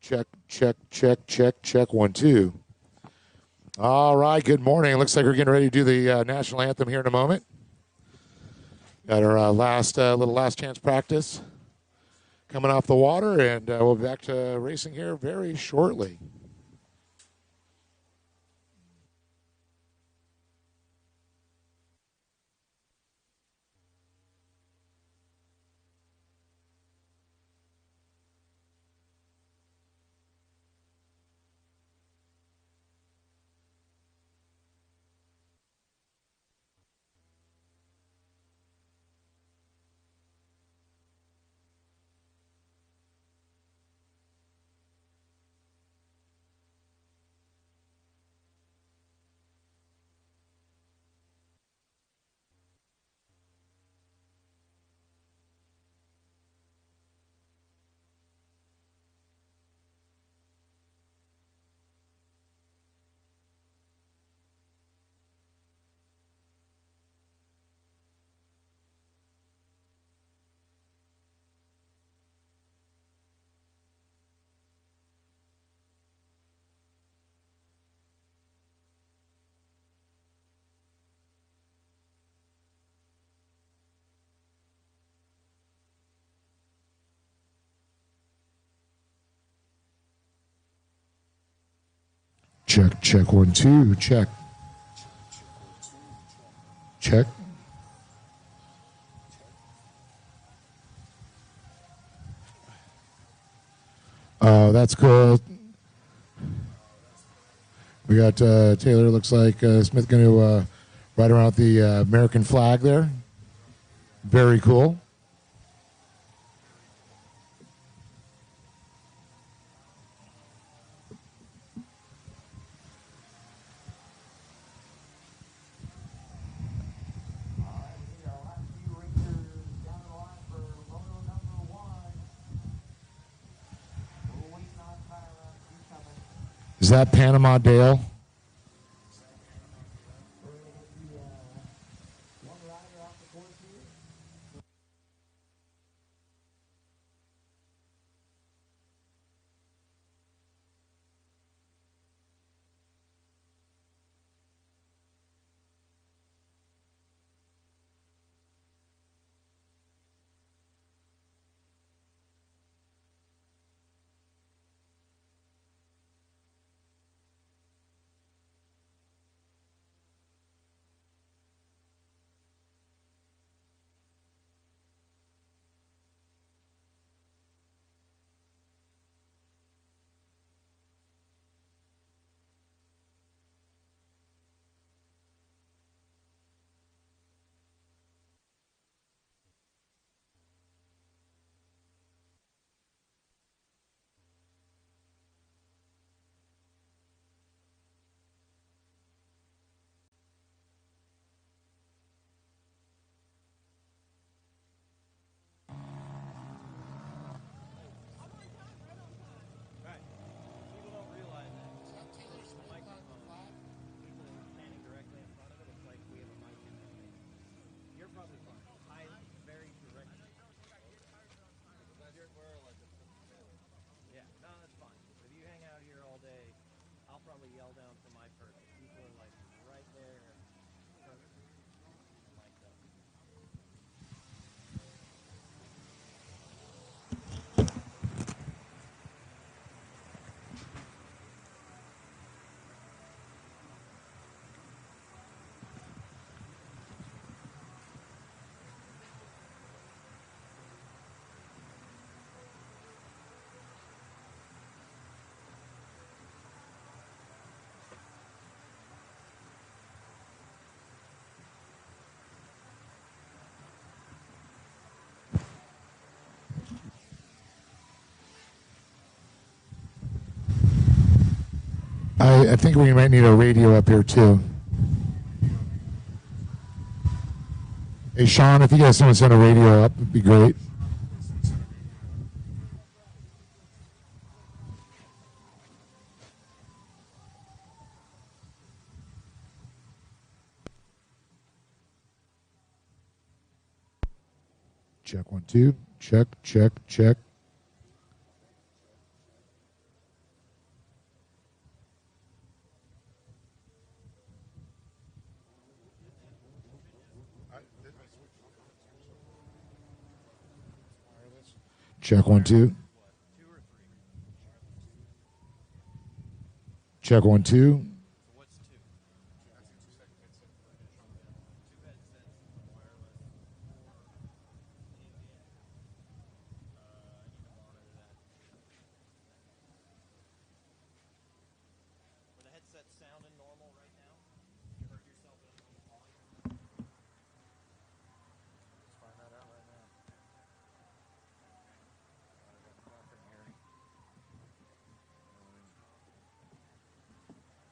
Check, check, check, check, check. 1, 2. All right, good morning. Looks like we're getting ready to do the national anthem here in a moment. Got our last chance practice coming off the water, and we'll be back to racing here very shortly. Check, check, 1, 2, check. Check. Oh, that's cool. We got Taylor, looks like Smith going to ride around the American flag there. Very cool. Is that Panama Dale? I think we might need a radio up here too. Hey Sean, if you guys want to send a radio up, it'd be great. Check 1, 2. Check, check, check. Check 1 2. Check 1 2.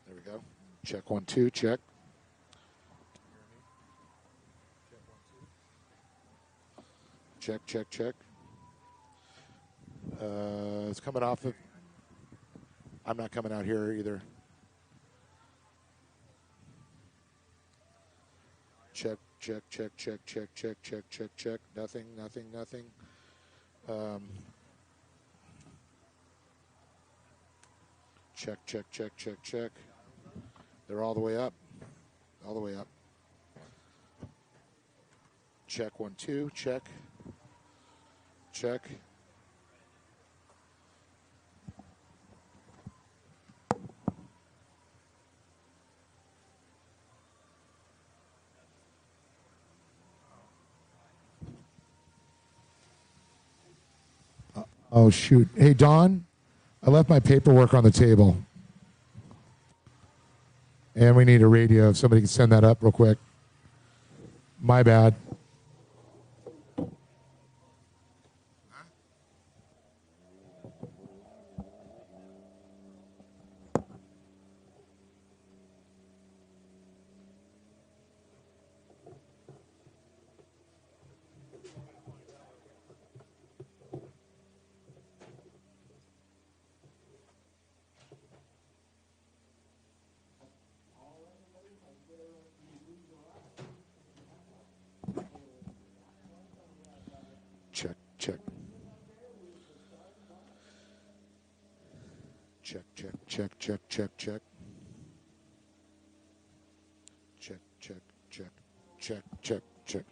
There we go. Check 1 2. Check. Check, check, check. It's coming off of. I'm not coming out here either. Check, check, check, check, check, check, check, check, check. Nothing, nothing, nothing. Check, check, check, check, check. They're all the way up. All the way up. Check 1 2. Check. Check. Oh, shoot. Hey, Don, I left my paperwork on the table. And we need a radio. If somebody can send that up real quick. My bad. Check, check. Check, check, check, check, check, check. Check, check, check, check, check, check.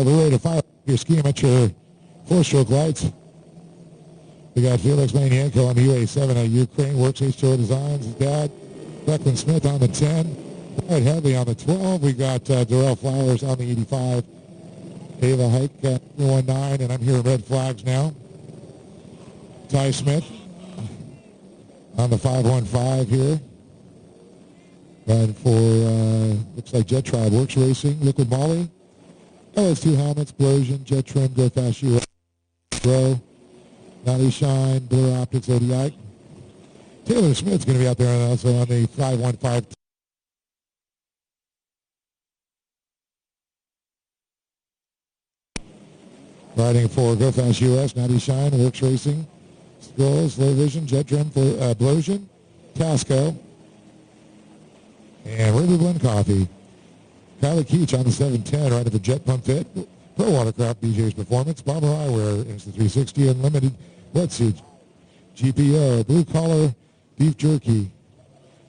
we're ready to fire your ski amateur 4-stroke lights. We got Felix Manienko on the UA7 out of Ukraine, works H2O Designs. His dad, Declan Smith on the 10. Brad Headley on the 12. We got Darrell Flowers on the 85. Ava Hike 19, and I'm hearing red flags now. Ty Smith on the 515 here. And for, looks like Jet Tribe Works Racing, Liquid Moly. LS2 helmets, Explosion, Jet Trim, Go Fast US, Bro, Naughty Shine, Blur Optics, ODI. Taylor Smith's going to be out there also on the 515. Riding for Go Fast US, Naughty Shine, Works Racing, Skulls, Low Vision, Jet Trim for Explosion, Tasco, and Ruby Blend Coffee. Kylie Keach on the 710, riding for Jet Pump Fit, Pro Watercraft BJ's Performance, Bomber Eyewear, Insta360 Unlimited Wetsuit, GPO, Blue Collar Beef Jerky,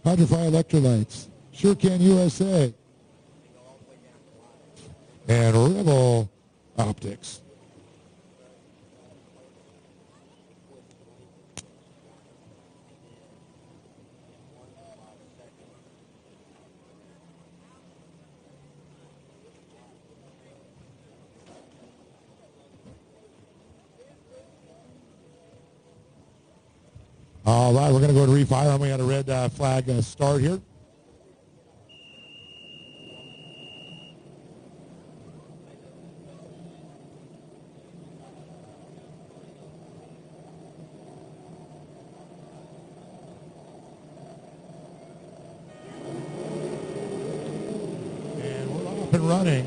Hydrofy Electrolytes, SureCan USA, and Rebel Optics. All right, we're going to go to refire, and we got a red flag start here. And we're up and running.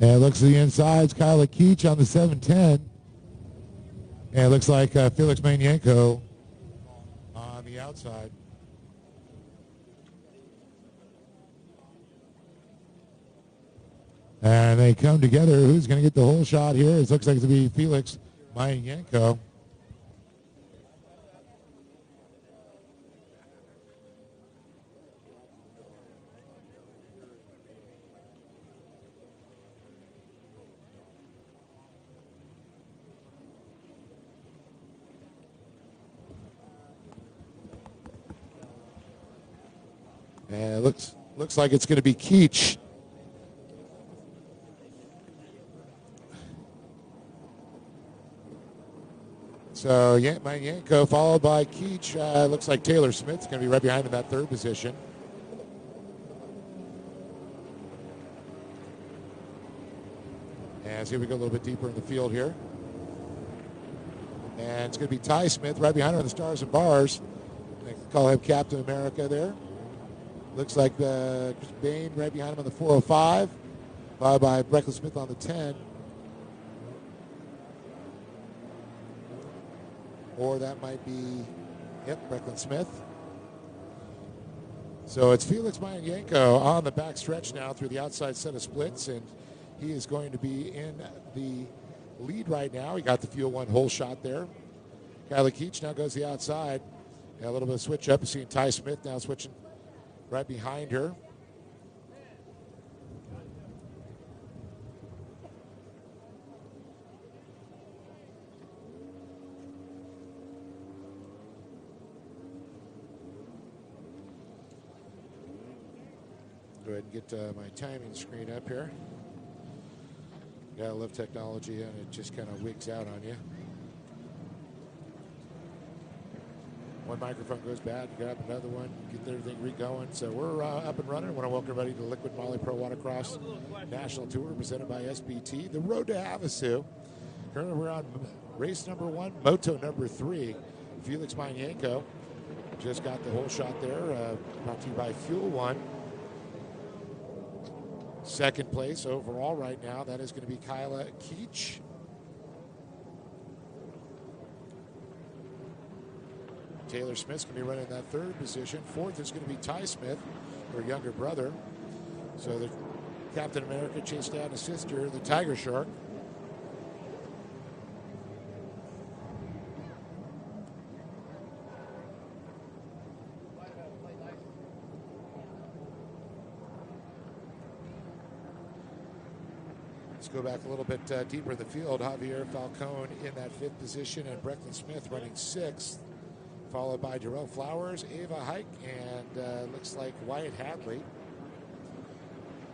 And it looks to the insides, Kyla Keach on the 710. And it looks like Felix Manienko on the outside. And they come together. Who's going to get the whole shot here? It looks like it's going to be Felix Manienko. And it looks like it's going to be Keach. So, yeah, Manienko followed by Keach. Looks like Taylor Smith's going to be right behind in that third position. And see if we go a little bit deeper in the field here. And it's going to be Ty Smith right behind her on the Stars and Bars. They call him Captain America there. Looks like Chris Bain right behind him on the 405, followed by Brecklin Smith on the 10. Or that might be, Brecklin Smith. So it's Felix Manienko on the back stretch now through the outside set of splits, and he is going to be in the lead right now. He got the Fuel 1 whole shot there. Kylie Keach now goes the outside. A little bit of switch up. You're seeing Ty Smith now switching right behind her. Go ahead and get my timing screen up here. Gotta love technology, and it just kind of wigs out on you. One microphone goes bad, you grab another one, get everything re-going. So we're up and running. I want to welcome everybody to the Liquid Moly Pro Watercross National Tour presented by SBT. The road to HAVASU. Currently we're on race number 1, moto number 3. Felix Manienko just got the whole shot there, brought to you by Fuel 1. Second place overall right now, that is going to be Kyla Keach. Taylor Smith's going to be running in that third position. Fourth is going to be Ty Smith, her younger brother. So the Captain America chased down his sister, the Tiger Shark. Let's go back a little bit deeper in the field. Javier Falcone in that 5th position, and Brecklin Smith running 6th, followed by Darrell Flowers, Ava Hike, and looks like Wyatt Hadley.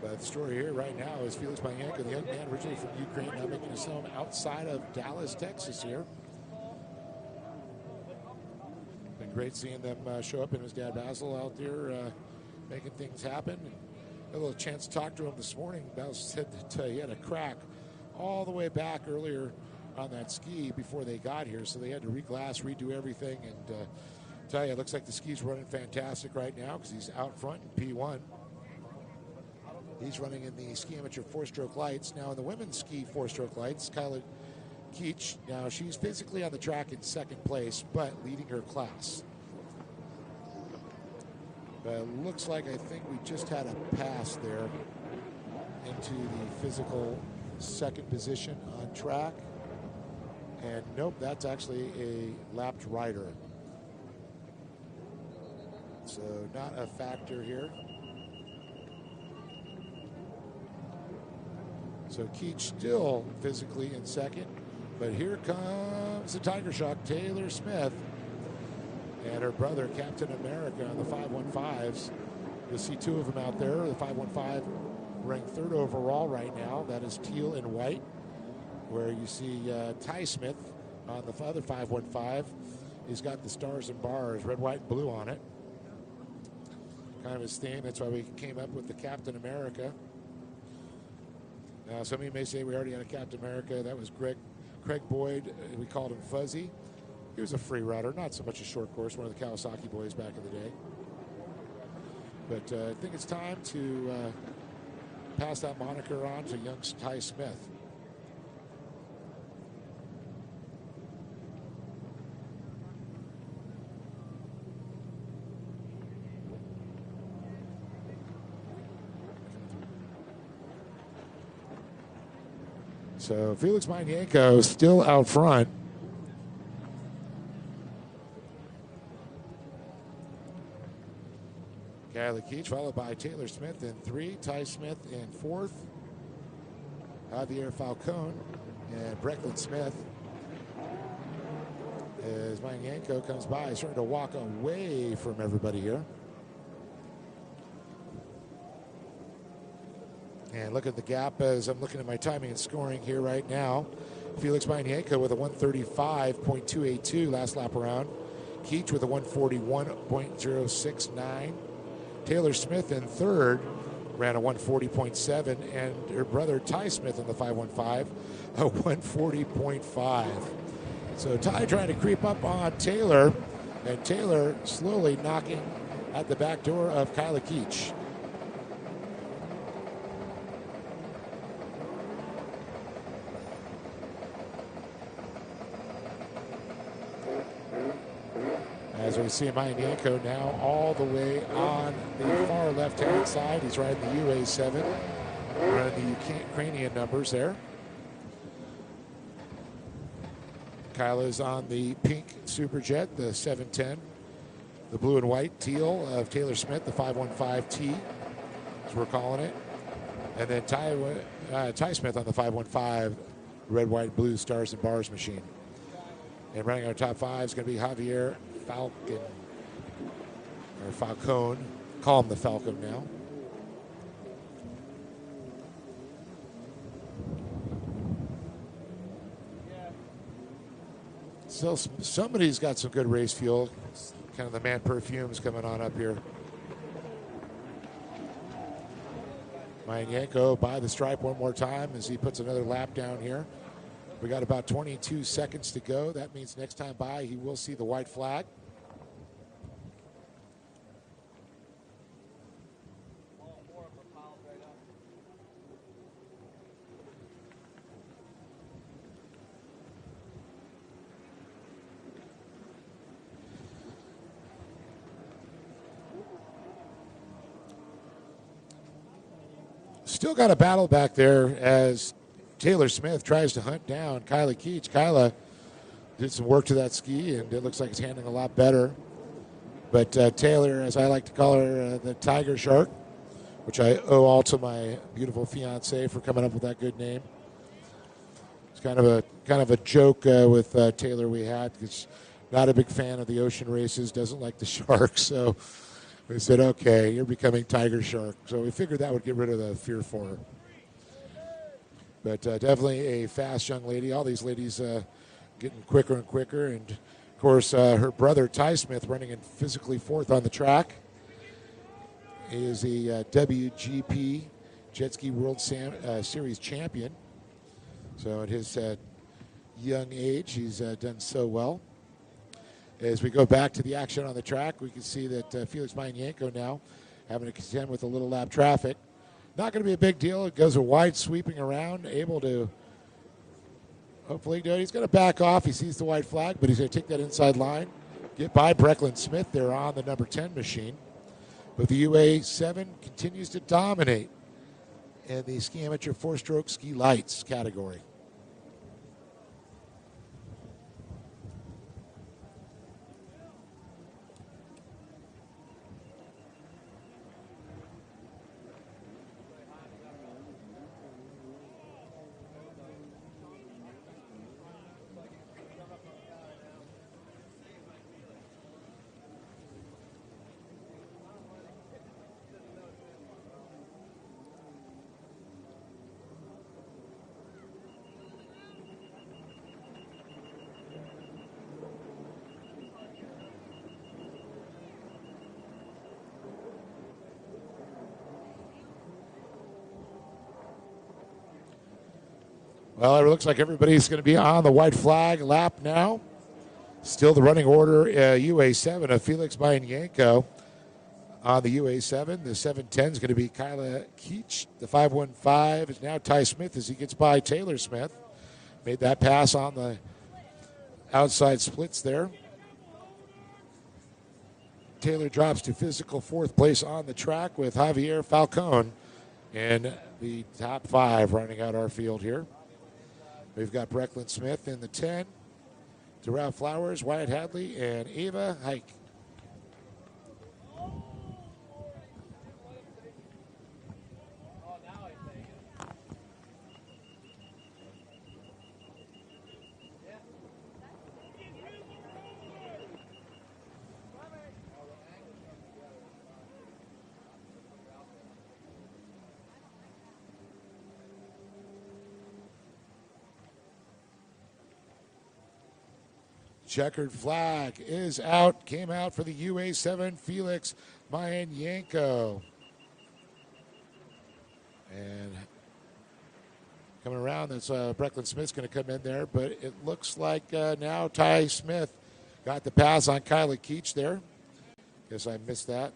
But the story here right now is Felix Manyanko, the young man originally from Ukraine, now making his home outside of Dallas, Texas here. Been great seeing them show up, and his dad Basil out there making things happen. And a little chance to talk to him this morning. Basil said that he had a crack all the way back earlier on that ski before they got here, so they had to reglass, redo everything, and tell you, it looks like the ski's running fantastic right now because he's out front in P1. He's running in the ski amateur 4-stroke lights. Now in the women's ski 4-stroke lights, Kyla Keach, now she's physically on the track in 2nd place, but leading her class. But it looks like, I think we just had a pass there into the physical 2nd position on track. And nope, that's actually a lapped rider. So not a factor here. So Keach still physically in 2nd, but here comes the Tiger Shark, Taylor Smith, and her brother, Captain America, on the 515s. You'll see 2 of them out there. The 515 ranked 3rd overall right now. That is teal and white, where you see Ty Smith on the other 515. He's got the stars and bars, red, white, and blue on it. Kind of his theme. That's why we came up with the Captain America. Now, some of you may say we already had a Captain America. That was Craig Boyd. We called him Fuzzy. He was a free rider, not so much a short course, one of the Kawasaki boys back in the day. But I think it's time to pass that moniker on to young Ty Smith. So Felix Manyanko still out front. Kylie Keach followed by Taylor Smith in 3, Ty Smith in 4th, Javier Falcone and Brecklin Smith. As Manyanko comes by, he's starting to walk away from everybody here. And look at the gap as I'm looking at my timing and scoring here right now. Felix Manyanko with a 135.282 last lap around. Keach with a 141.069. Taylor Smith in 3rd ran a 140.7, and her brother Ty Smith in the 515 a 140.5. So Ty trying to creep up on Taylor, and Taylor slowly knocking at the back door of Kyla Keach. As we see Manyanko now all the way on the far left-hand side. He's riding the UA7, running the Ukrainian numbers there. Kyla's on the pink Superjet, the 710. The blue and white teal of Taylor Smith, the 515T, as we're calling it. And then Ty Smith on the 515 red, white, blue stars and bars machine. And running our top 5 is going to be Javier Falcone. Call him the Falcon now. So somebody's got some good race fuel. It's kind of the Man Perfumes coming on up here. Manyanko by the stripe one more time as he puts another lap down here. We got about 22 seconds to go. That means next time by, he will see the white flag. still got a battle back there as Taylor Smith tries to hunt down Kyla Keach. Kyla did some work to that ski, and it looks like it's handling a lot better. But Taylor, as I like to call her, the Tiger Shark, which I owe all to my beautiful fiance for coming up with that good name. It's kind of a joke with Taylor we had, because not a big fan of the ocean races, doesn't like the sharks. So we said, okay, you're becoming Tiger Shark. So we figured that would get rid of the fear for her. But definitely a fast young lady. All these ladies getting quicker and quicker. And, of course, her brother, Ty Smith, running in physically fourth on the track. He is the WGP Jet Ski World Series champion. So at his young age, he's done so well. As we go back to the action on the track, we can see that Felix Mayanko now having to contend with a little lap traffic. Not going to be a big deal. It goes a wide sweeping around, able to hopefully do it. He's going to back off. He sees the white flag, but he's going to take that inside line, get by Brecklin Smith there on the number 10 machine. But the UA7 continues to dominate in the ski amateur four-stroke ski lights category. Well, it looks like everybody's going to be on the white flag lap now. Still the running order, UA7 of Felix Mayanko on the UA7. The 710 is going to be Kyla Keach. The 515 is now Ty Smith as he gets by Taylor Smith. Made that pass on the outside splits there. Taylor drops to physical fourth place on the track with Javier Falcon in the top five running out our field here. We've got Brecklin Smith in the 10, Terrell Flowers, Wyatt Hadley, and Ava Hike. Checkered flag is out. Came out for the UA7, Felix Mayanko. And coming around, that's Brecklin Smith's going to come in there. But it looks like now Ty Smith got the pass on Kyla Keach there. Guess I missed that.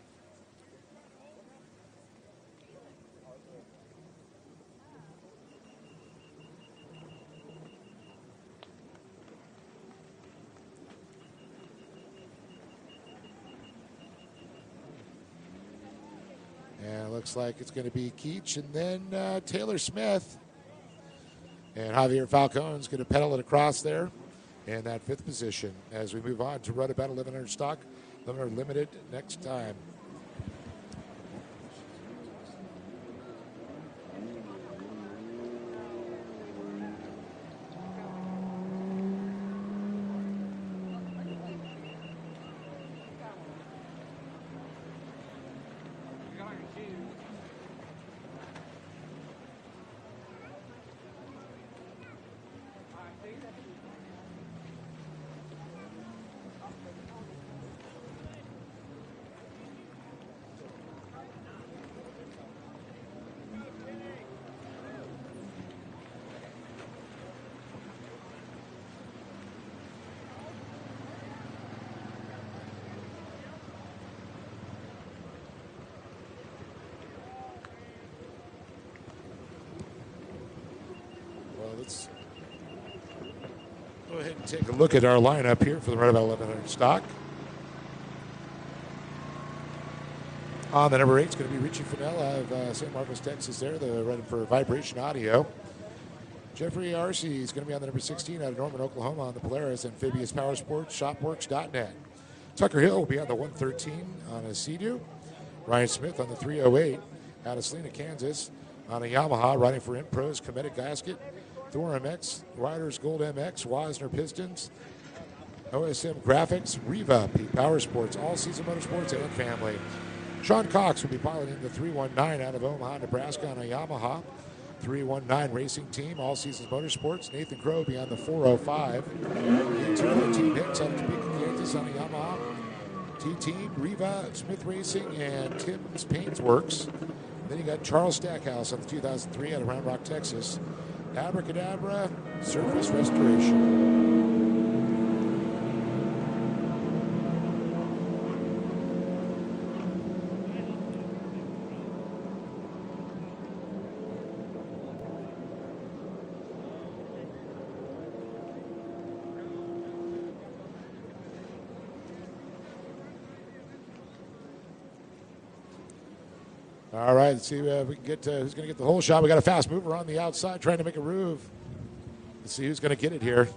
And it looks like it's going to be Keach and then Taylor Smith. And Javier Falcon's going to pedal it across there in that fifth position as we move on to run about 1,100 stock, 1,100 limited next time. Let's go ahead and take a look at our lineup here for the Runabout 1100 stock. On the number 8 is going to be Richie Fennell of St. Marcos, Texas there, the running for Vibration Audio. Jeffrey Arce is going to be on the number 16 out of Norman, Oklahoma on the Polaris Amphibious Power Sports, Shopworks.net. Tucker Hill will be on the 113 on a Sea-Doo. Ryan Smith on the 308 out of Salina, Kansas on a Yamaha, riding for Impros, Cometic Gasket, Thor MX, Riders Gold MX, Wasner Pistons, OSM Graphics, Riva, P Power Sports, All Season Motorsports, and Family. Sean Cox will be piloting the 319 out of Omaha, Nebraska on a Yamaha. 319 Racing Team, All Seasons Motorsports. Nathan Crow will be on the 405. Team Hicks out of Topeka, Kansas on a Yamaha. T-Team, Riva, Smith Racing, and Tim's Paints Works. Then you got Charles Stackhouse on the 2003 out of Round Rock, Texas. Abracadabra, Surface Restoration. All right, let's see if we can get who's going to get the whole shot. We got a fast mover on the outside trying to make a move. Let's see who's going to get it here.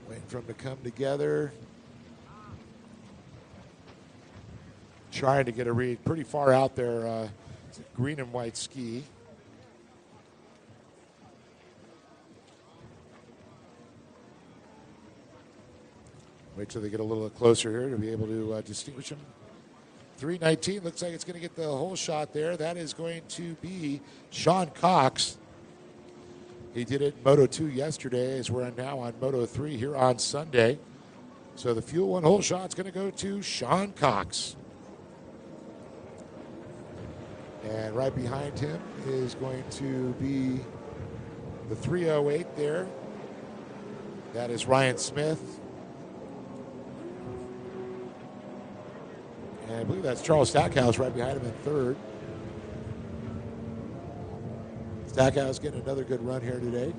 Waiting for them to come together. Trying to get a read pretty far out there. It's a green and white ski. Wait till they get a little closer here to be able to distinguish them. 319 looks like it's going to get the whole shot there. That is going to be Sean Cox. He did it in Moto 2 yesterday, as we're now on Moto 3 here on Sunday. So the Fuel One whole shot's going to go to Sean Cox. And right behind him is going to be the 308 there. That is Ryan Smith. And I believe that's Charles Stackhouse right behind him in third. Stackhouse getting another good run here today.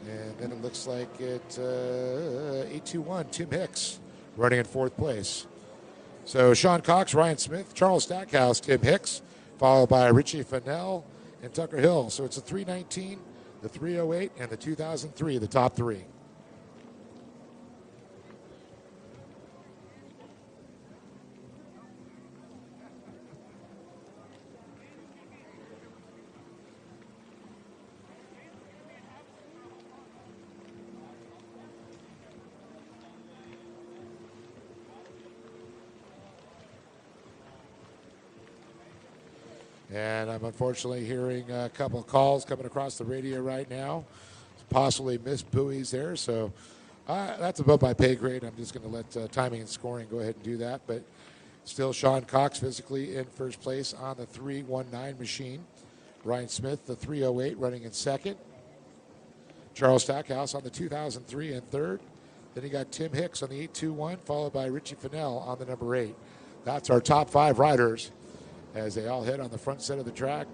And then it looks like it 821, Tim Hicks running in fourth place. So Sean Cox, Ryan Smith, Charles Stackhouse, Tim Hicks, followed by Richie Fennell and Tucker Hill. So it's a 319, the 308, and the 2003, the top three. And I'm unfortunately hearing a couple of calls coming across the radio right now. Possibly missed buoys there. So that's above my pay grade. I'm just going to let timing and scoring go ahead and do that. But still Sean Cox physically in first place on the 319 machine. Ryan Smith, the 308, running in second. Charles Stackhouse on the 2003 in third. Then you got Tim Hicks on the 821, followed by Richie Fennell on the number 8. That's our top 5 riders, as they all hit on the front set of the track.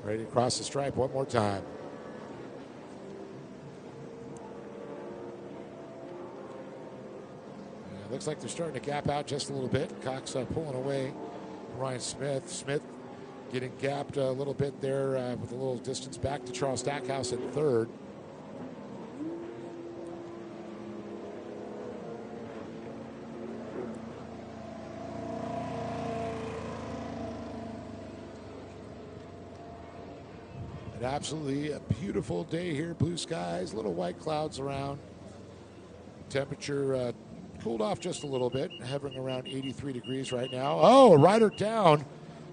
Ready to cross the stripe one more time. And it looks like they're starting to gap out just a little bit. Cox pulling away Ryan Smith. Smith getting gapped a little bit there with a little distance back to Charles Stackhouse in third. Absolutely a beautiful day here. Blue skies, little white clouds around. Temperature cooled off just a little bit, hovering around 83 degrees right now. Oh, a rider down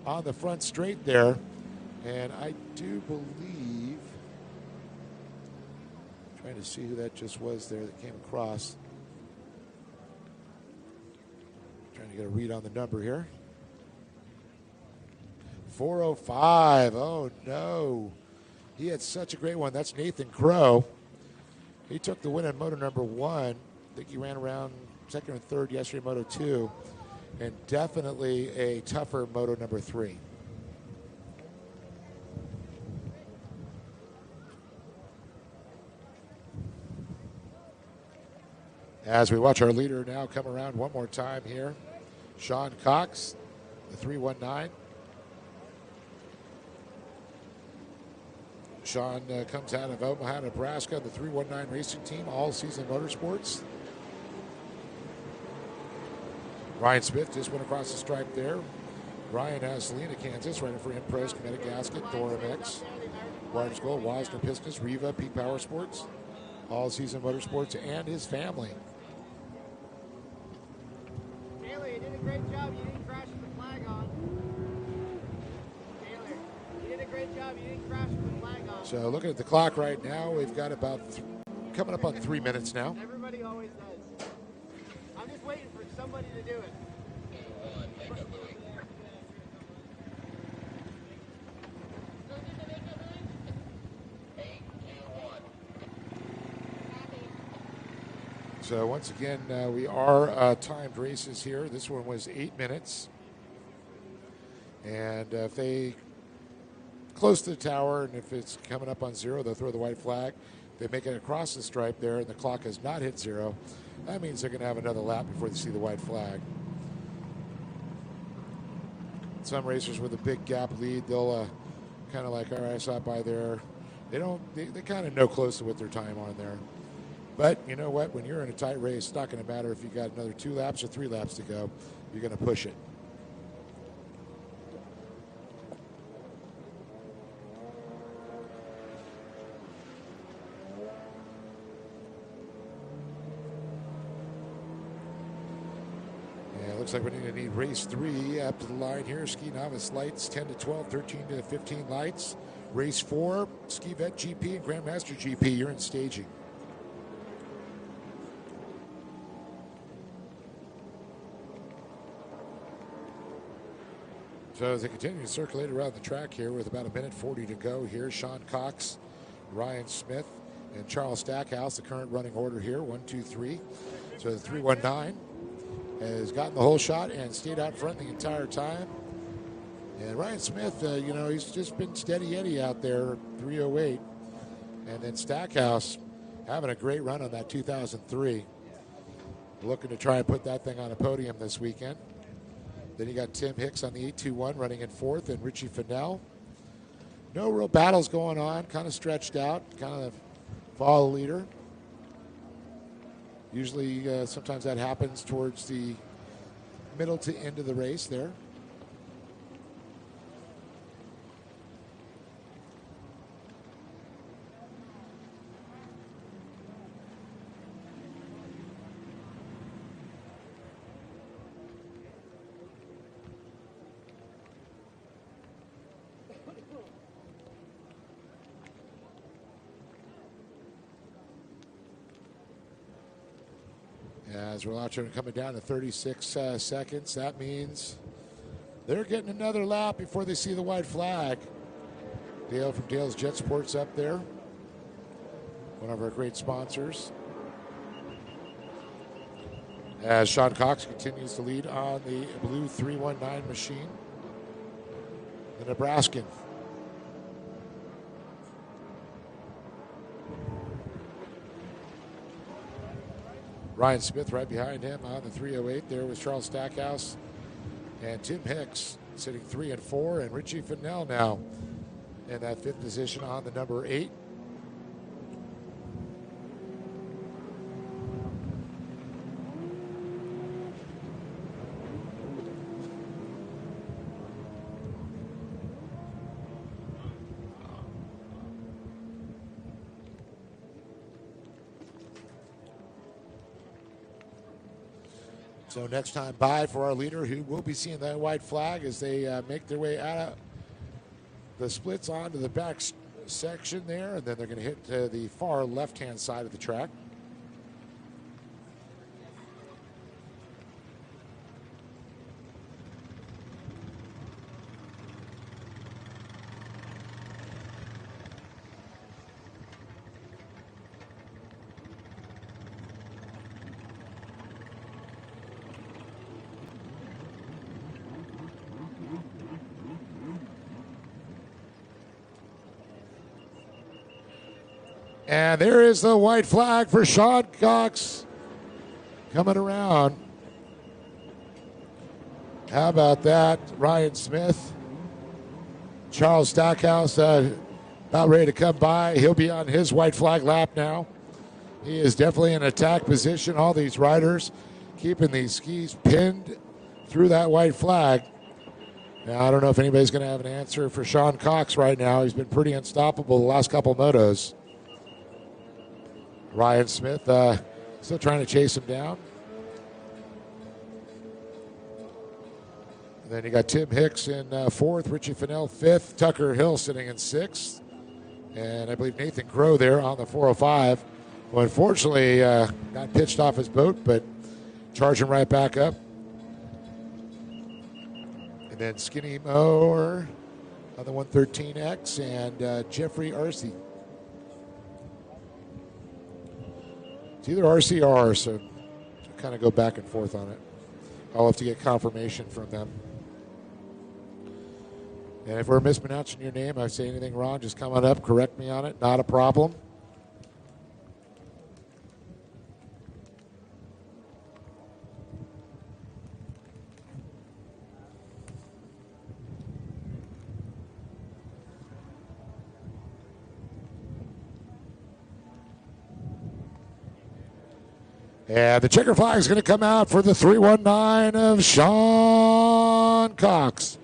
on the front straight there. And I do believe, trying to see who that just was there that came across. Trying to get a read on the number here. 405. Oh, no. He had such a great one. That's Nathan Crow. He took the win in Moto number 1. I think he ran around second or third yesterday in Moto 2. And definitely a tougher Moto number 3. As we watch our leader now come around one more time here, Sean Cox, the 319. Sean comes out of Omaha, Nebraska, the 319 racing team, all season motorsports. Ryan Smith just went across the stripe there. Ryan has Salina, Kansas, running for Impros, Kinetic Gasket, Thormex, Barnes Gold, Wasner Pistons, Riva, Peak Power Sports, all season motorsports, and his family. Taylor, you did a great job. You didn't crash with the flag on. Taylor, you did a great job. You didn't crash with the flag on. So looking at the clock right now, we've got about coming up on 3 minutes now. Everybody always does. I'm just waiting for somebody to do it. So once again, we are timed races here. This one was 8 minutes. And if they close to the tower, and if it's coming up on 0, they'll throw the white flag. If they make it across the stripe there and the clock has not hit 0, that means they're going to have another lap before they see the white flag. Some racers with a big gap lead, they'll kind of like, all right, I saw it by there. They kind of know close to what their time on there. But you know what? When you're in a tight race, it's not going to matter if you got another 2 laps or 3 laps to go. You're going to push it. And it looks like we're going to need race 3 up to the line here. Ski Novice Lights, 10 to 12, 13 to 15 lights. Race 4, Ski Vet GP and Grandmaster GP. You're in staging. So as they continue to circulate around the track here with about 1:40 to go here, Sean Cox, Ryan Smith, and Charles Stackhouse, the current running order here, 1, 2, 3. So the 319 has gotten the whole shot and stayed out front the entire time. And Ryan Smith, he's just been steady Eddie out there, 308. And then Stackhouse having a great run on that 2003. Looking to try and put that thing on a podium this weekend. Then you got Tim Hicks on the 821 running in 4th, and Richie Fennell. No real battles going on, kind of stretched out, kind of follow the leader. Usually, sometimes that happens towards the middle to end of the race there. As we're watching coming down to 36 seconds, that means they're getting another lap before they see the white flag. Dale from Dale's Jet Sports up there, one of our great sponsors. As Sean Cox continues to lead on the blue 319 machine, the Nebraskan. Ryan Smith right behind him on the 308. There was Charles Stackhouse and Tim Hicks sitting 3 and 4, and Richie Fennell now in that 5th position on the number 8. So next time by for our leader, who will be seeing that white flag as they make their way out of the splits onto the back section there, and then they're going to hit the far left-hand side of the track. And there is the white flag for Sean Cox. coming around. How about that? Ryan Smith. Charles Stackhouse about ready to come by. He'll be on his white flag lap now. He is definitely in attack position. All these riders keeping these skis pinned through that white flag. Now, I don't know if anybody's going to have an answer for Sean Cox right now. He's been pretty unstoppable the last couple motos. Ryan Smith still trying to chase him down. And then you got Tim Hicks in fourth, Richie Fennell fifth, Tucker Hill sitting in sixth. And I believe Nathan Crow there on the 405. Well, unfortunately, got pitched off his boat, but charging right back up. And then Skinny Moore on the 113X and Jeffrey Arcee. It's either RC or R, so kind of go back and forth on it. I'll have to get confirmation from them. And if we're mispronouncing your name, I say anything wrong, just come on up, correct me on it. Not a problem. And the checker flag is going to come out for the 319 of Sean Cox.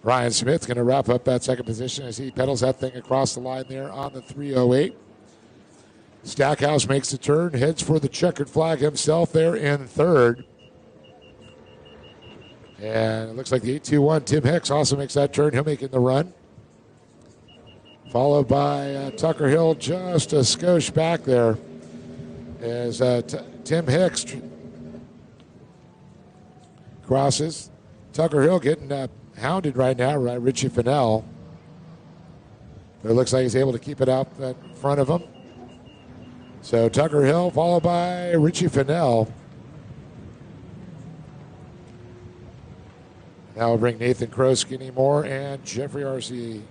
Ryan Smith's going to wrap up that second position as he pedals that thing across the line there on the 308. Stackhouse makes the turn, heads for the checkered flag himself there in third. And it looks like the 821 Tim Hicks also makes that turn. He'll make it in the run. Followed by Tucker Hill just a skosh back there as Tim Hicks crosses. Tucker Hill getting hounded right now by Richie Fennell. But it looks like he's able to keep it out in front of him. So Tucker Hill followed by Richie Fennell. Now we'll bring Nathan Crow, Skinny Moore, and Jeffrey Arcee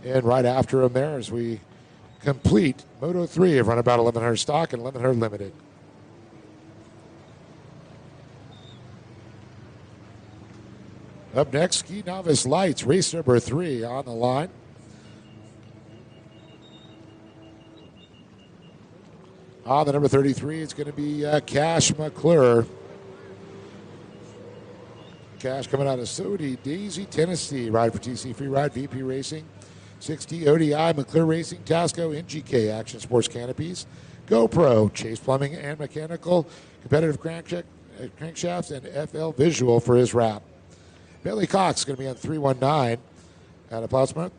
in right after him there as we complete Moto 3 of run about 1100 stock and 1100 limited. Up next, Ski Novice Lights, race number 3 on the line. On the number 33, it's going to be Cash McClure. Cash coming out of Sodi, Daisy, Tennessee. Ride for TC Free Ride, VP Racing, 6T ODI, McClure Racing, Tasco, NGK, Action Sports Canopies, GoPro, Chase Plumbing and Mechanical, Competitive Crankshafts, and FL Visual for his wrap. Billy Cox is going to be on 319 out of Plattsburgh.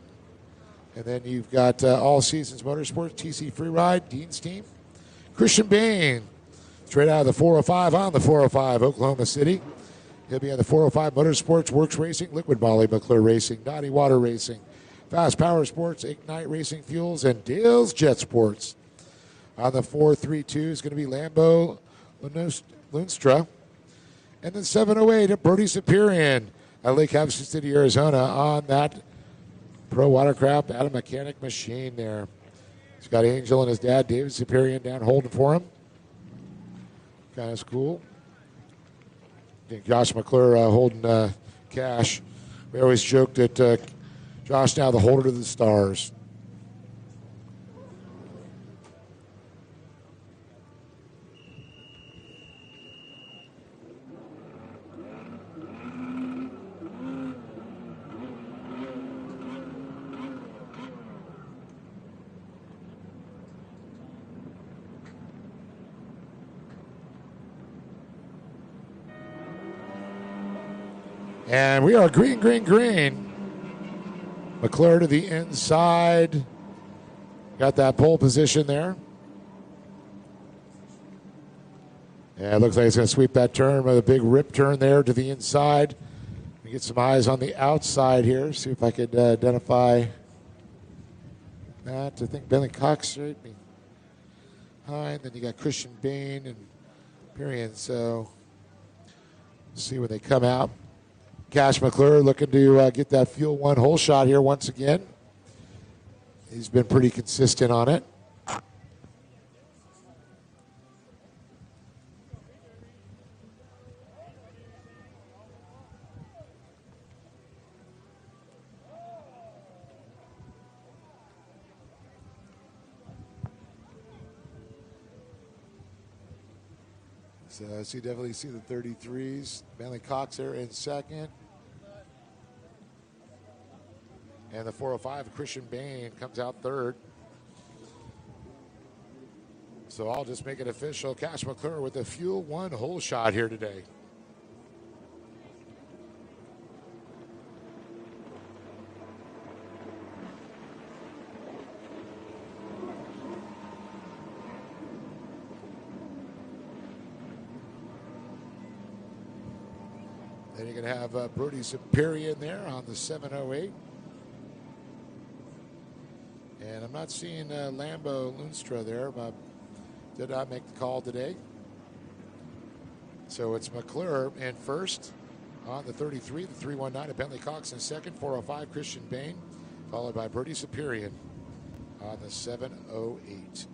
And then you've got All Seasons Motorsports, TC Free Ride, Dean's Team. Christian Bain, straight out of the 405 on the 405, Oklahoma City. He'll be on the 405 Motorsports, Works Racing, Liquid Moly, McClure Racing, Naughty Water Racing, Fast Power Sports, Ignite Racing Fuels, and Dale's Jet Sports. On the 432 is going to be Lambo Lunstra. And then 708 Brody Superior at Lake Havasu City, Arizona on that Pro Watercraft Adam Mechanic machine there. He's got Angel and his dad, David Superior, down holding for him. Kind of cool. I think Josh McClure holding Cash. We always joked that Josh now the holder to the stars. And we are green, green, green. McClure to the inside. Got that pole position there. Yeah, it looks like he's going to sweep that turn with a big rip turn there to the inside. Get some eyes on the outside here. See if I could identify that. I think Billy Cox right behind. Then you got Christian Bain and Perian. So see when they come out. Cash McClure looking to get that Fuel One hole shot here once again. He's been pretty consistent on it. So you definitely see the 33s. Manley Cox there in second. And the 405, Christian Bain, comes out third. So I'll just make it official. Cash McClure with the Fuel One hole shot here today. Then you're going to have Brody Superior in there on the 708. And I'm not seeing Lambo Lunstra there, but did not make the call today. So it's McClure in first on the 33, the 319 of Bentley Cox in second, 405 Christian Bain, followed by Brody Superior on the 708.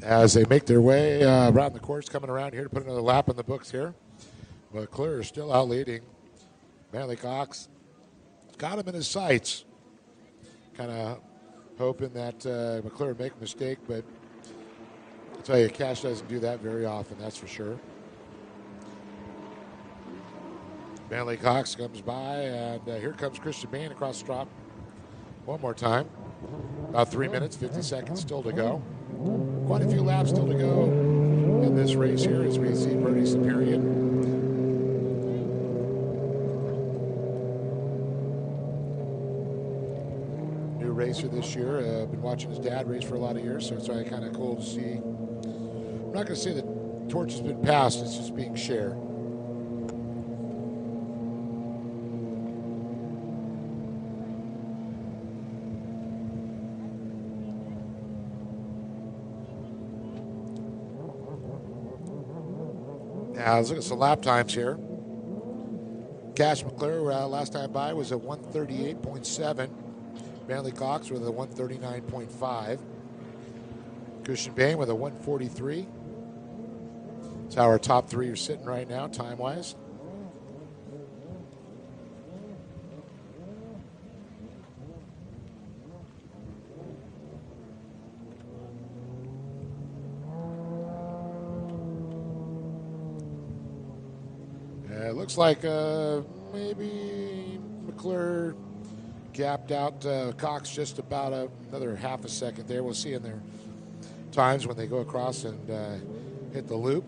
As they make their way around the course, coming around here to put another lap in the books here. McClure is still out leading. Manley Cox got him in his sights. Kind of hoping that McClure would make a mistake, but I'll tell you, Cash doesn't do that very often, that's for sure. Manley Cox comes by, and here comes Christian Bain across the drop one more time. About 3 minutes, 50 seconds still to go. Quite a few laps still to go in this race here as we see Brody Superior. New racer this year. Been watching his dad race for a lot of years, so it's kind of cool to see. I'm not going to say the torch has been passed, it's just being shared. Now, let's look at some lap times here. Cash McClure, last time by, was a 138.7. Manley Cox with a 139.5. Christian Bain with a 143. That's how our top three are sitting right now, time-wise. It looks like maybe McClure gapped out Cox just about another half a second there. We'll see in their times when they go across and hit the loop.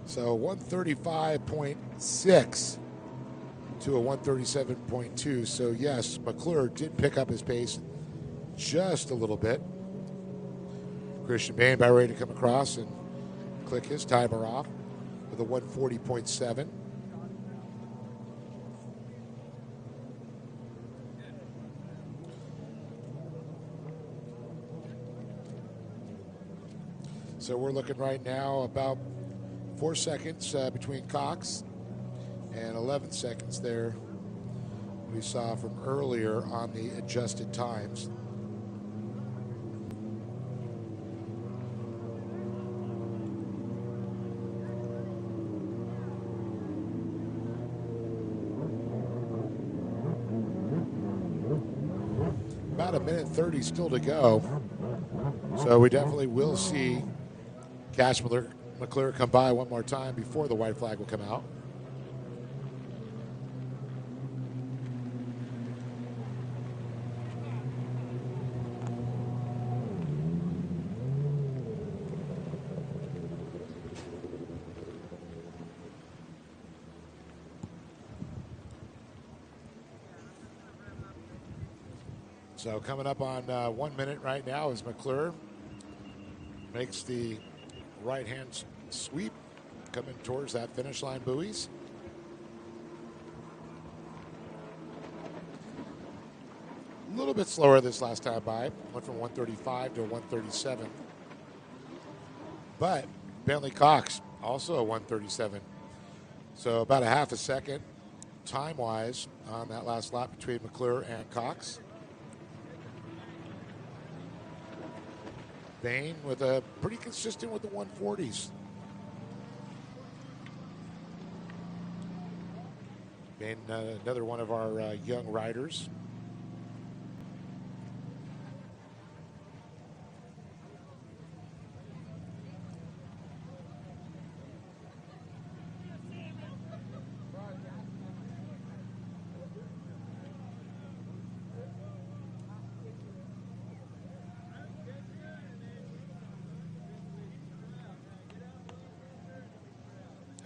So 135.6 to a 137.2. So yes, McClure did pick up his pace just a little bit. Christian Bain about ready to come across and click his timer off with a 140.7. So we're looking right now about 4 seconds between Cox and 11 seconds there we saw from earlier on the adjusted times. About a minute 30 still to go. So we definitely will see Cash McClure come by one more time before the white flag will come out. So coming up on 1 minute right now is McClure makes the right-hand sweep coming towards that finish line buoys. A little bit slower this last time by. Went from 135 to 137. But Bentley Cox also a 137. So about a half a second time-wise on that last lap between McClure and Cox. Bain with a pretty consistent with the 140s. Bain, another one of our young riders.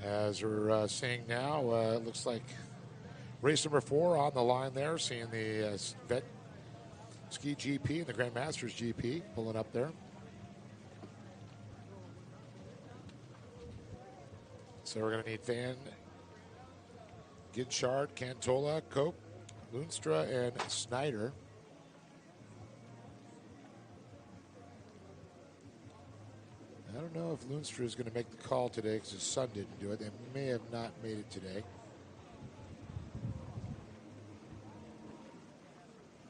As we're seeing now, it looks like race number 4 on the line there, seeing the Vet Ski GP and the Grandmasters GP pulling up there. So we're going to need Van, Ginchard, Cantola, Cope, Loonstra, and Snyder. I don't know if Loonstra is going to make the call today because his son didn't do it. They may have not made it today.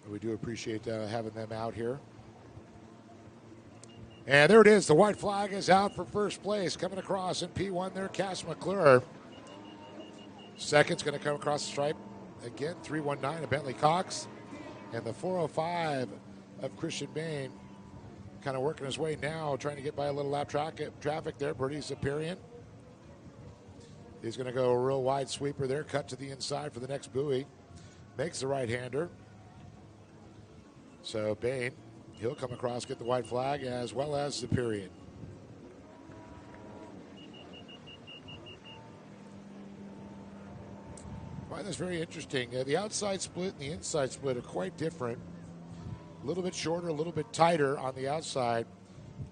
But we do appreciate having them out here. And there it is. The white flag is out for first place. Coming across in P1 there, Cash McClure. Second's going to come across the stripe again, 319 of Bentley Cox. And the 405 of Christian Bain. Kind of working his way now, trying to get by a little lap traffic there. Bertie Superior. He's going to go a real wide sweeper there, cut to the inside for the next buoy. Makes the right-hander. So Bain, he'll come across, get the white flag, as well as Superior. I find this very interesting. The outside split and the inside split are quite different. A little bit shorter, a little bit tighter on the outside,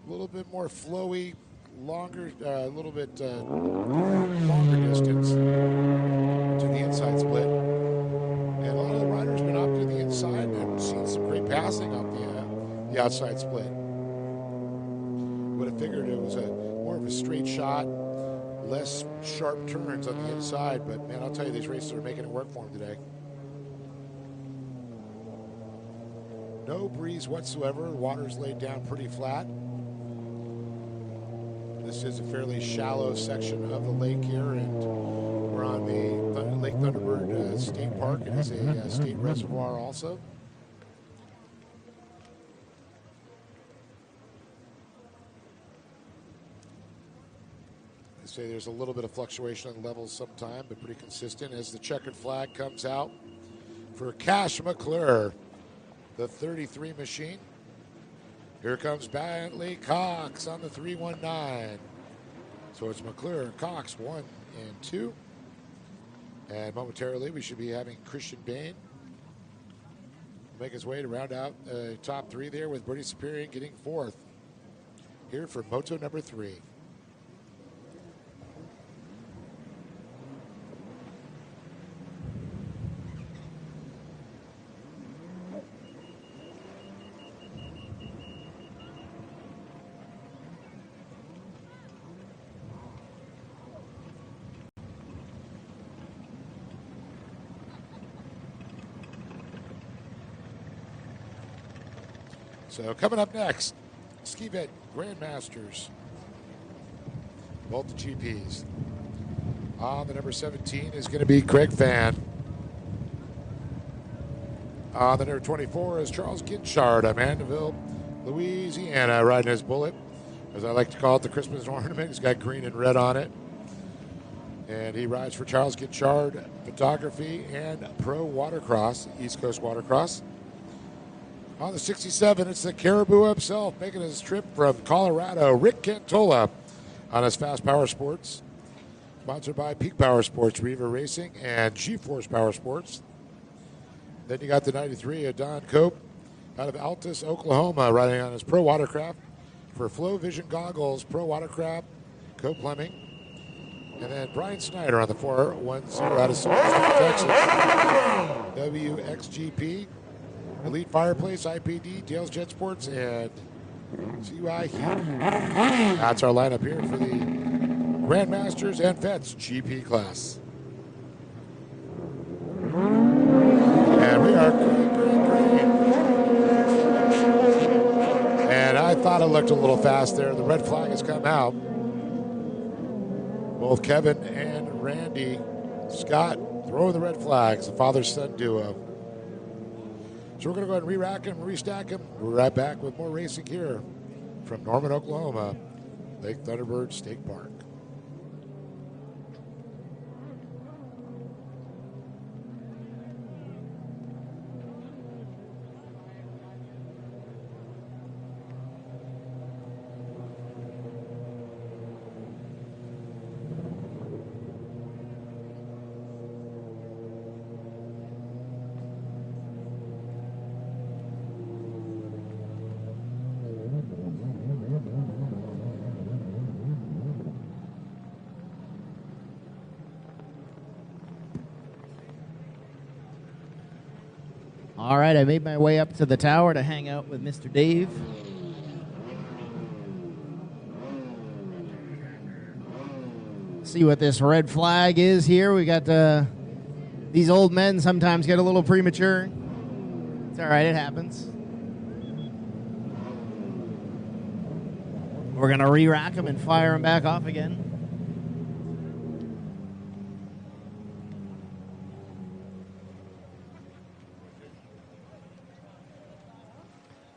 a little bit more flowy, longer, a little bit longer distance to the inside split. And a lot of the riders have been up to the inside and seen some great passing up the outside split. Would have figured it was more of a straight shot, less sharp turns on the inside, but man, I'll tell you, these races are making it work for them today. No breeze whatsoever. The water's laid down pretty flat. This is a fairly shallow section of the lake here, and we're on the Lake Thunderbird State Park. It is a state reservoir also. They say there's a little bit of fluctuation in levels sometime, but pretty consistent as the checkered flag comes out for Cash McClure. The 33 machine. Here comes Bentley Cox on the 319. So it's McClure and Cox 1 and 2. And momentarily we should be having Christian Bain make his way to round out top 3 there, with Bertie Superior getting 4th. Here for Moto number 3. So coming up next, Ski Vet Grandmasters, both the GPs. On the number 17 is going to be Craig Fan. On the number 24 is Charles Ginchard of Mandeville, Louisiana, riding his Bullet, as I like to call it, the Christmas ornament. He's got green and red on it. And he rides for Charles Ginchard Photography and Pro Watercross, East Coast Watercross. On the 67, it's the Caribou himself making his trip from Colorado, Rick Cantola, on his Fast Power Sports. Sponsored by Peak Power Sports, Reaver Racing, and G-Force Power Sports. Then you got the 93 of Don Cope out of Altus, Oklahoma, riding on his Pro Watercraft for Flow Vision Goggles, Pro Watercraft, co-plumbing. And then Brian Snyder on the 410 out of Salt Lake, Texas, WXGP, Elite Fireplace, IPD, Dale's Jet Sports, and CY Heat. That's our lineup here for the Grandmasters and Vets GP class. And we are green. And I thought it looked a little fast there. The red flag has come out. Both Kevin and Randy Scott throwing the red flags, the father-son duo. So we're going to go ahead and re-rack them, restack them. We'll be right back with more racing here from Norman, Oklahoma, Lake Thunderbird State Park. All right, I made my way up to the tower to hang out with Mr. Dave. See what this red flag is here. We got these old men sometimes get a little premature. It's all right, it happens. We're going to re-rack them and fire them back off again.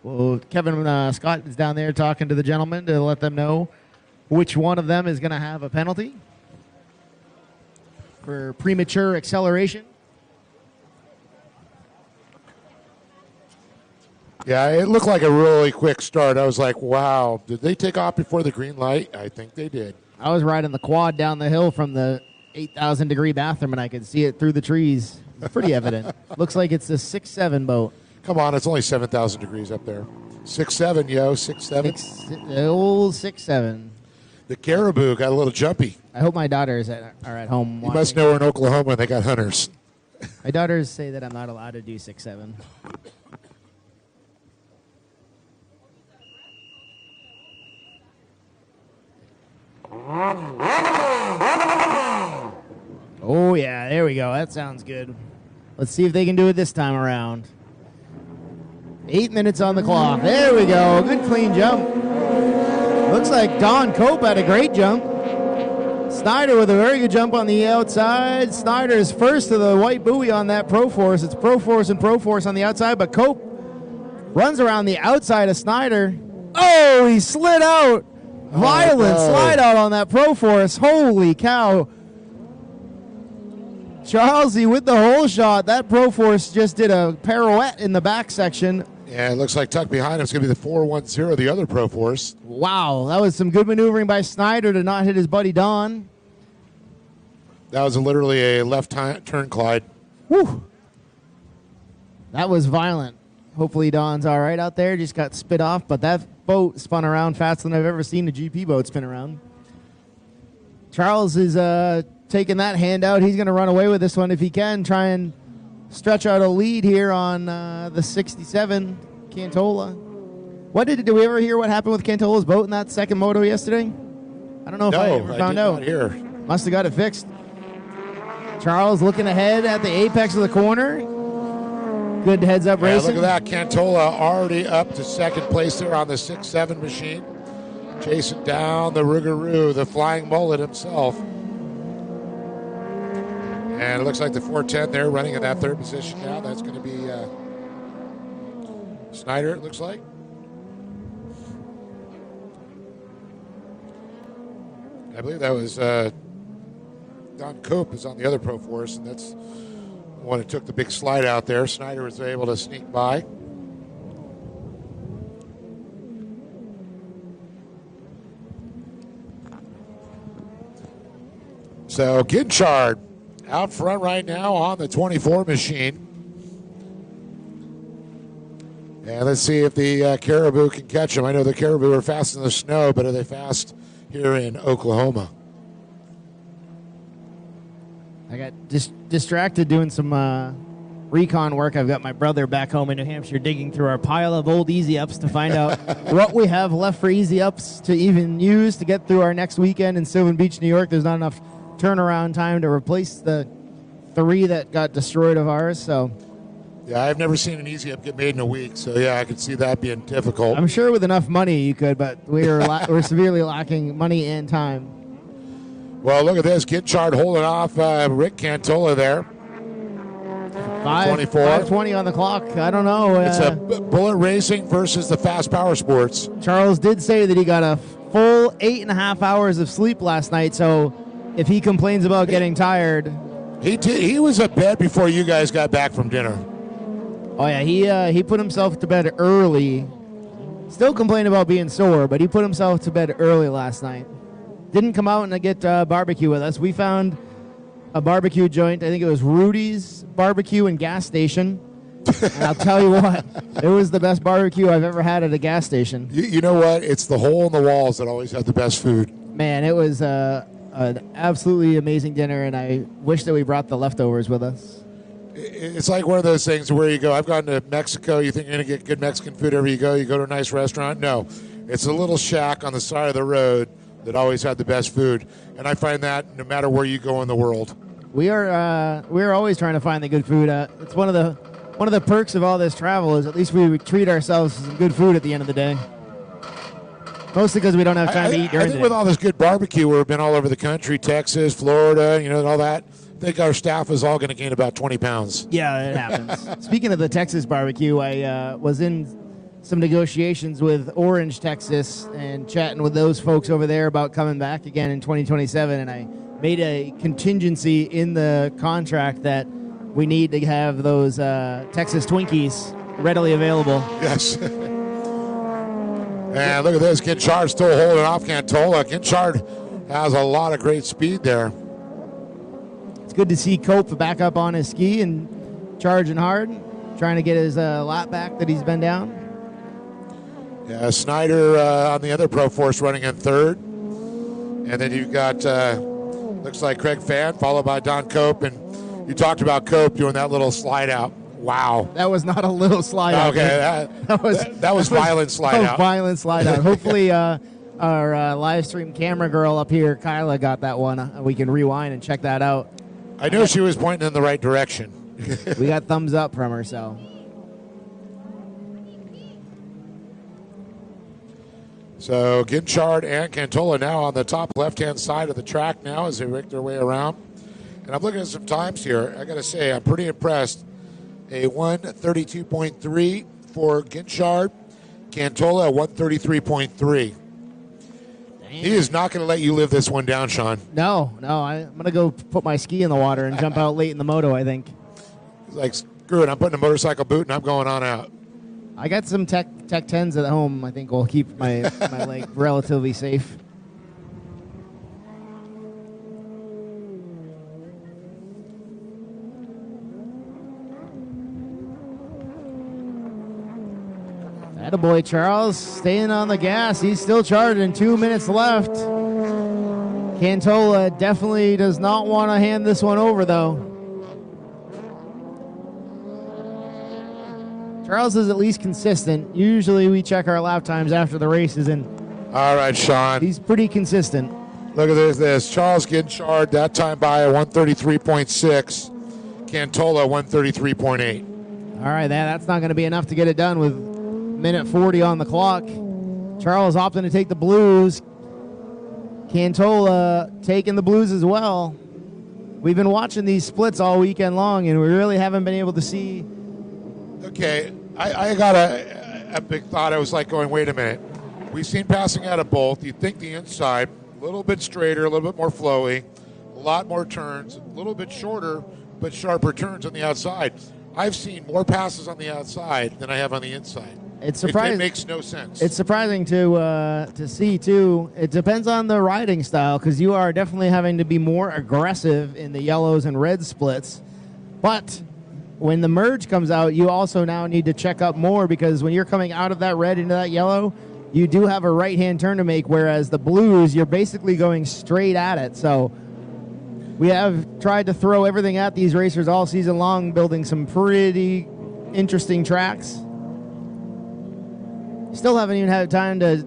Well, Kevin Scott is down there talking to the gentleman to let them know which one of them is going to have a penalty for premature acceleration. Yeah, it looked like a really quick start. I was like, wow, did they take off before the green light? I think they did. I was riding the quad down the hill from the 8,000-degree bathroom, and I could see it through the trees. It's pretty evident. Looks like it's a 6-7 boat. Come on, it's only 7,000 degrees up there. 6-7, yo, 6-7. The old 6-7. The Caribou got a little jumpy. I hope my daughters are at home watching. You must know we're in Oklahoma and they got hunters. My daughters say that I'm not allowed to do 6-7. Oh, yeah, there we go. That sounds good. Let's see if they can do it this time around. 8 minutes on the clock. There we go. Good clean jump. Looks like Don Cope had a great jump. Snyder with a very good jump on the outside. Snyder is first to the white buoy on that Pro Force. It's Pro Force and Pro Force on the outside, but Cope runs around the outside of Snyder. Oh, he slid out. Violent slide out on that Pro Force. Holy cow. Charlesy with the hole shot. That Pro Force just did a pirouette in the back section. Yeah, it looks like tucked behind him is going to be the 410, the other Pro Force. Wow, that was some good maneuvering by Snyder to not hit his buddy Don. That was literally a left turn, Clyde. Whew. That was violent. Hopefully Don's all right out there. Just got spit off, but that boat spun around faster than I've ever seen a GP boat spin around. Charles is taking that hand out. He's going to run away with this one if he can. Try and stretch out a lead here on the 67 Cantola. Did we ever hear what happened with Cantola's boat in that second moto yesterday? I don't know if I ever found out. Here. Must have got it fixed. Charles looking ahead at the apex of the corner. Good heads-up racing. Look at that. Cantola already up to second place there on the 6-7 machine. Chasing down the Rougarou, the flying mullet himself. And it looks like the 410 there running in that third position now. That's going to be Snyder, it looks like. I believe that was Don Cope is on the other Pro Force, and that's the one who took the big slide out there. Snyder was able to sneak by. So Ginchard out front right now on the 24 machine. And let's see if the Caribou can catch them. I know the Caribou are fast in the snow, but are they fast here in Oklahoma? I got distracted doing some recon work. I've got my brother back home in New Hampshire digging through our pile of old Easy Ups to find out what we have left for Easy Ups to even use to get through our next weekend in Sylvan Beach, New York. There's not enough turnaround time to replace the 3 that got destroyed of ours. So, yeah, I've never seen an Easy Up get made in a week. So, yeah, I could see that being difficult. I'm sure with enough money you could, but we're severely lacking money and time. Well, look at this. Ginchard holding off Rick Cantola there. 24. 5:20 on the clock. I don't know. It's a bullet racing versus the fast power sports. Charles did say that he got a full 8.5 hours of sleep last night, so if he complains about getting tired. He was a bed before you guys got back from dinner. Oh, yeah, he put himself to bed early. Still complaining about being sore, but he put himself to bed early last night. Didn't come out and get barbecue with us. We found a barbecue joint. I think it was Rudy's Barbecue and Gas Station. And I'll tell you what, it was the best barbecue I've ever had at a gas station. You know what? It's the hole in the walls that always have the best food. Man, it was an absolutely amazing dinner, and I wish that we brought the leftovers with us. It's like one of those things where you go, I've gone to Mexico, you think you're going to get good Mexican food everywhere you go to a nice restaurant. No, it's a little shack on the side of the road that always had the best food, and I find that no matter where you go in the world. We're always trying to find the good food. It's one of the perks of all this travel is at least we treat ourselves to some good food at the end of the day. Mostly because we don't have time to eat during I think the day. with all this good barbecue, we've been all over the country, Texas, Florida, and all that. I think our staff is all going to gain about 20 pounds. Yeah, it happens. Speaking of the Texas barbecue, I was in some negotiations with Orange, Texas, and chatting with those folks over there about coming back again in 2027, and I made a contingency in the contract that we need to have those Texas Twinkies readily available. Yes. And look at this. Ginchard still holding off Cantola. Ginchard has a lot of great speed there. It's good to see Cope back up on his ski and charging hard, trying to get his lap back that he's been down. Yeah, Snyder on the other Pro Force running in third. And then you've got, looks like Craig Fan, followed by Don Cope. And you talked about Cope doing that little slide out. Wow. That was not a little slide out. Okay, that was violent slide out. Violent slide out. Hopefully our live stream camera girl up here, Kyla, got that one. We can rewind and check that out. I know she was pointing in the right direction. We got thumbs up from her, so. So Ginchard and Cantola now on the top left-hand side of the track now as they make their way around. And I'm looking at some times here. I got to say, I'm pretty impressed. A 1:32.3 for Ginchard. Cantola, 1:33.3. He is not going to let you live this one down, Sean. No, I'm going to go put my ski in the water and jump out late in the moto, I think. He's like, screw it, I'm putting a motorcycle boot and I'm going on out. I got some Tech 10s at home. I think will keep my leg relatively safe. Attaboy, Charles, staying on the gas. He's still charging. 2 minutes left. Cantola definitely does not want to hand this one over, though. Charles is at least consistent. Usually we check our lap times after the races, and all right, Sean. He's pretty consistent. Look at this. Charles Ginchard, that time by a 1:33.6. Cantola, 1:33.8. All right, that's not going to be enough to get it done with minute 40 on the clock. Charles opting to take the blues. Cantola taking the blues as well. We've been watching these splits all weekend long, and we really haven't been able to see. Okay, I got a big thought. I was like going, wait a minute. We've seen passing out of both. You'd think the inside, a little bit straighter, a little bit more flowy, a lot more turns, a little bit shorter, but sharper turns on the outside. I've seen more passes on the outside than I have on the inside. It's surprising. It makes no sense. It's surprising to see, too. It depends on the riding style, because you are definitely having to be more aggressive in the yellows and red splits. But when the merge comes out, you also now need to check up more, because when you're coming out of that red into that yellow, you do have a right-hand turn to make, whereas the blues, you're basically going straight at it. So we have tried to throw everything at these racers all season long, building some pretty interesting tracks. Still haven't even had time to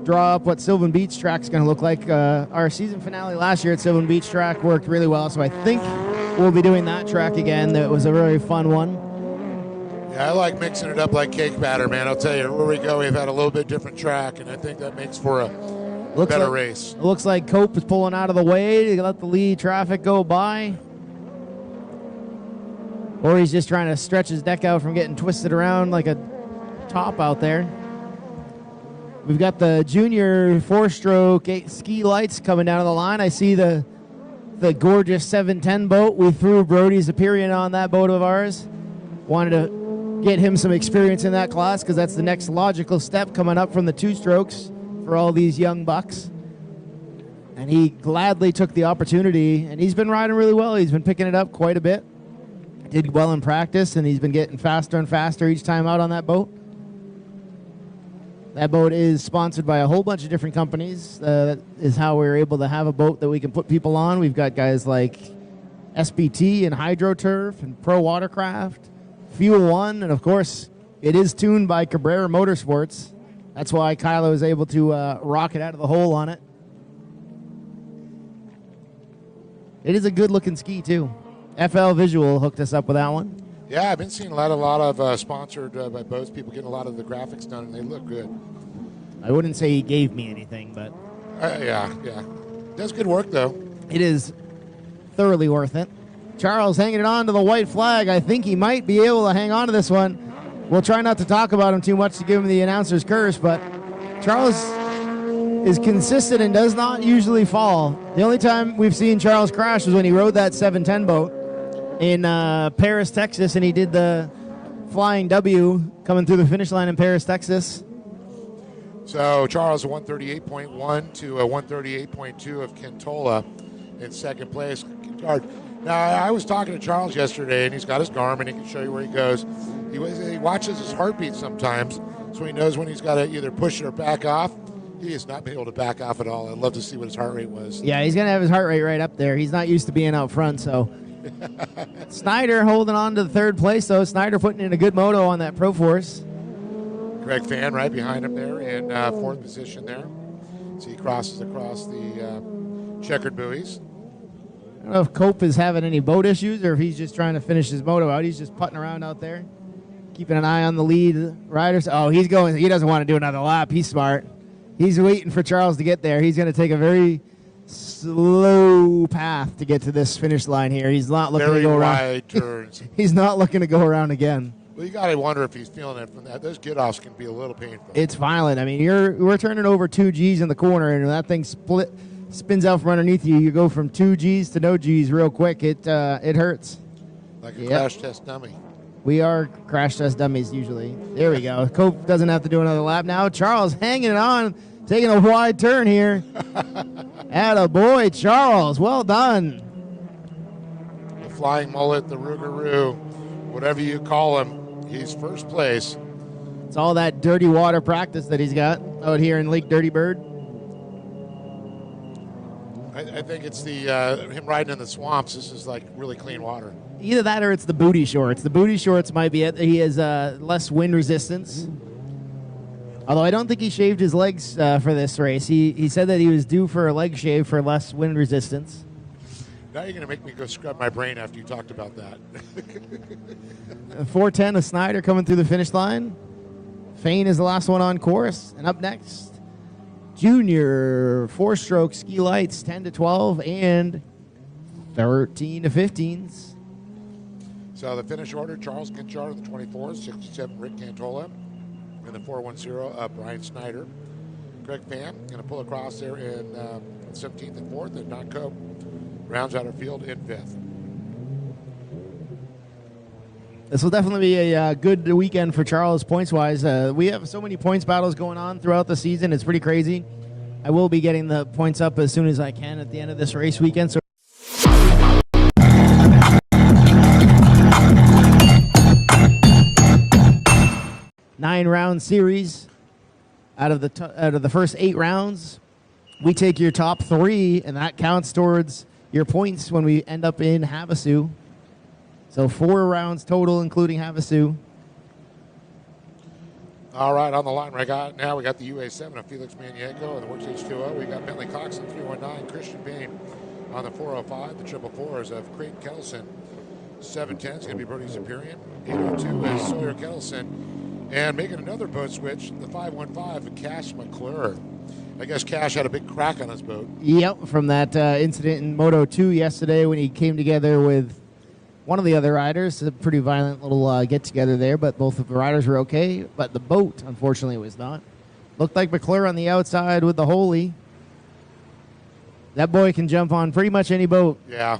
draw up what Sylvan Beach track's going to look like. Our season finale last year at Sylvan Beach track worked really well, so I think we'll be doing that track again. That was a very fun one. Yeah, I like mixing it up like cake batter, man. I'll tell you, everywhere we go, we've had a little bit different track, and I think that makes for a better race. It looks like Cope is pulling out of the way to let the lead traffic go by. Or he's just trying to stretch his deck out from getting twisted around like a top out there. We've got the junior four-stroke ski lights coming down the line. I see the gorgeous 710 boat. We threw Brody's Superior on that boat of ours. Wanted to get him some experience in that class, because that's the next logical step coming up from the two-strokes for all these young bucks. And he gladly took the opportunity, and he's been riding really well. He's been picking it up quite a bit. Did well in practice, and he's been getting faster and faster each time out on that boat. That boat is sponsored by a whole bunch of different companies. That is how we're able to have a boat that we can put people on. We've got guys like SBT and HydroTurf and Pro Watercraft, Fuel One, and of course, it is tuned by Cabrera Motorsports. That's why Kylo is able to rocket out of the hole on it. It is a good-looking ski, too. FL Visual hooked us up with that one. Yeah, I've been seeing a lot of sponsored by boats, people getting a lot of the graphics done, and they look good. I wouldn't say he gave me anything, but... Yeah. Does good work, though. It is thoroughly worth it. Charles hanging it on to the white flag. I think he might be able to hang on to this one. We'll try not to talk about him too much to give him the announcer's curse, but Charles is consistent and does not usually fall. The only time we've seen Charles crash was when he rode that 710 boat in Paris, Texas, and he did the Flying W coming through the finish line in Paris, Texas. So Charles, a 138.1 to a 138.2 of Cantola in second place. Now, I was talking to Charles yesterday, and he's got his Garmin. He can show you where he goes. He watches his heartbeat sometimes, so he knows when he's got to either push it or back off. He has not been able to back off at all. I'd love to see what his heart rate was. Yeah, he's going to have his heart rate right up there. He's not used to being out front, so... Snyder holding on to the third place, though. Snyder putting in a good moto on that Pro Force. Greg Fan right behind him there in fourth position there. So he crosses across the checkered buoys. I don't know if Cope is having any boat issues or if he's just trying to finish his moto out. He's just putting around out there, keeping an eye on the lead riders. Oh, he's going. He doesn't want to do another lap. He's smart. He's waiting for Charles to get there. He's going to take a very slow path to get to this finish line here. He's not looking to go around. Very wide turns. He's not looking to go around again. Well, you got to wonder if he's feeling it from that. Those get-offs can be a little painful. It's violent. I mean, we're turning over 2 Gs in the corner, and when that thing spins out from underneath you, you go from 2 Gs to no Gs real quick. It hurts. Like a crash test dummy. We are crash test dummies usually. There we go. Cope doesn't have to do another lap now. Charles hanging it on, taking a wide turn here. Attaboy, Charles. Well done. The flying mullet, the Rougarou, whatever you call him, he's first place. It's all that dirty water practice that he's got out here in Lake Dirty Bird. I think it's the him riding in the swamps. This is like really clean water. Either that or it's the booty shorts. The booty shorts might be it. He has less wind resistance. Although I don't think he shaved his legs for this race. He said that he was due for a leg shave for less wind resistance. Now you're going to make me go scrub my brain after you talked about that. 410 of Snyder coming through the finish line. Fane is the last one on course. And up next, Junior 4-stroke ski lights, 10 to 12 and 13 to 15s. So the finish order, Charles Kinchard, the 24th, 67 Rick Cantola, and the 410 Brian Snyder. Greg Pham going to pull across there in 17th and 4th, and Don Cope rounds out our field in 5th. This will definitely be a good weekend for Charles points-wise. We have so many points battles going on throughout the season. It's pretty crazy. I will be getting the points up as soon as I can at the end of this race weekend. So 9-round series. Out of the first 8 rounds, we take your top 3, and that counts towards your points when we end up in HAVASU. So 4 rounds total, including HAVASU. All right, on the line right now we got the UA7 of Felix Manienko and the Works H2O. We got Bentley Coxon 319, Christian Bain on the 405. The 444s of Creighton Kettleson. 710 is going to be Brody Superior. 802 is Sawyer Kettleson. And making another boat switch, the 515 Cash McClure. I guess Cash had a big crack on his boat. Yep, from that incident in Moto 2 yesterday when he came together with one of the other riders. A pretty violent little get-together there, but both of the riders were okay. But the boat, unfortunately, was not. Looked like McClure on the outside with the Holy. That boy can jump on pretty much any boat. Yeah.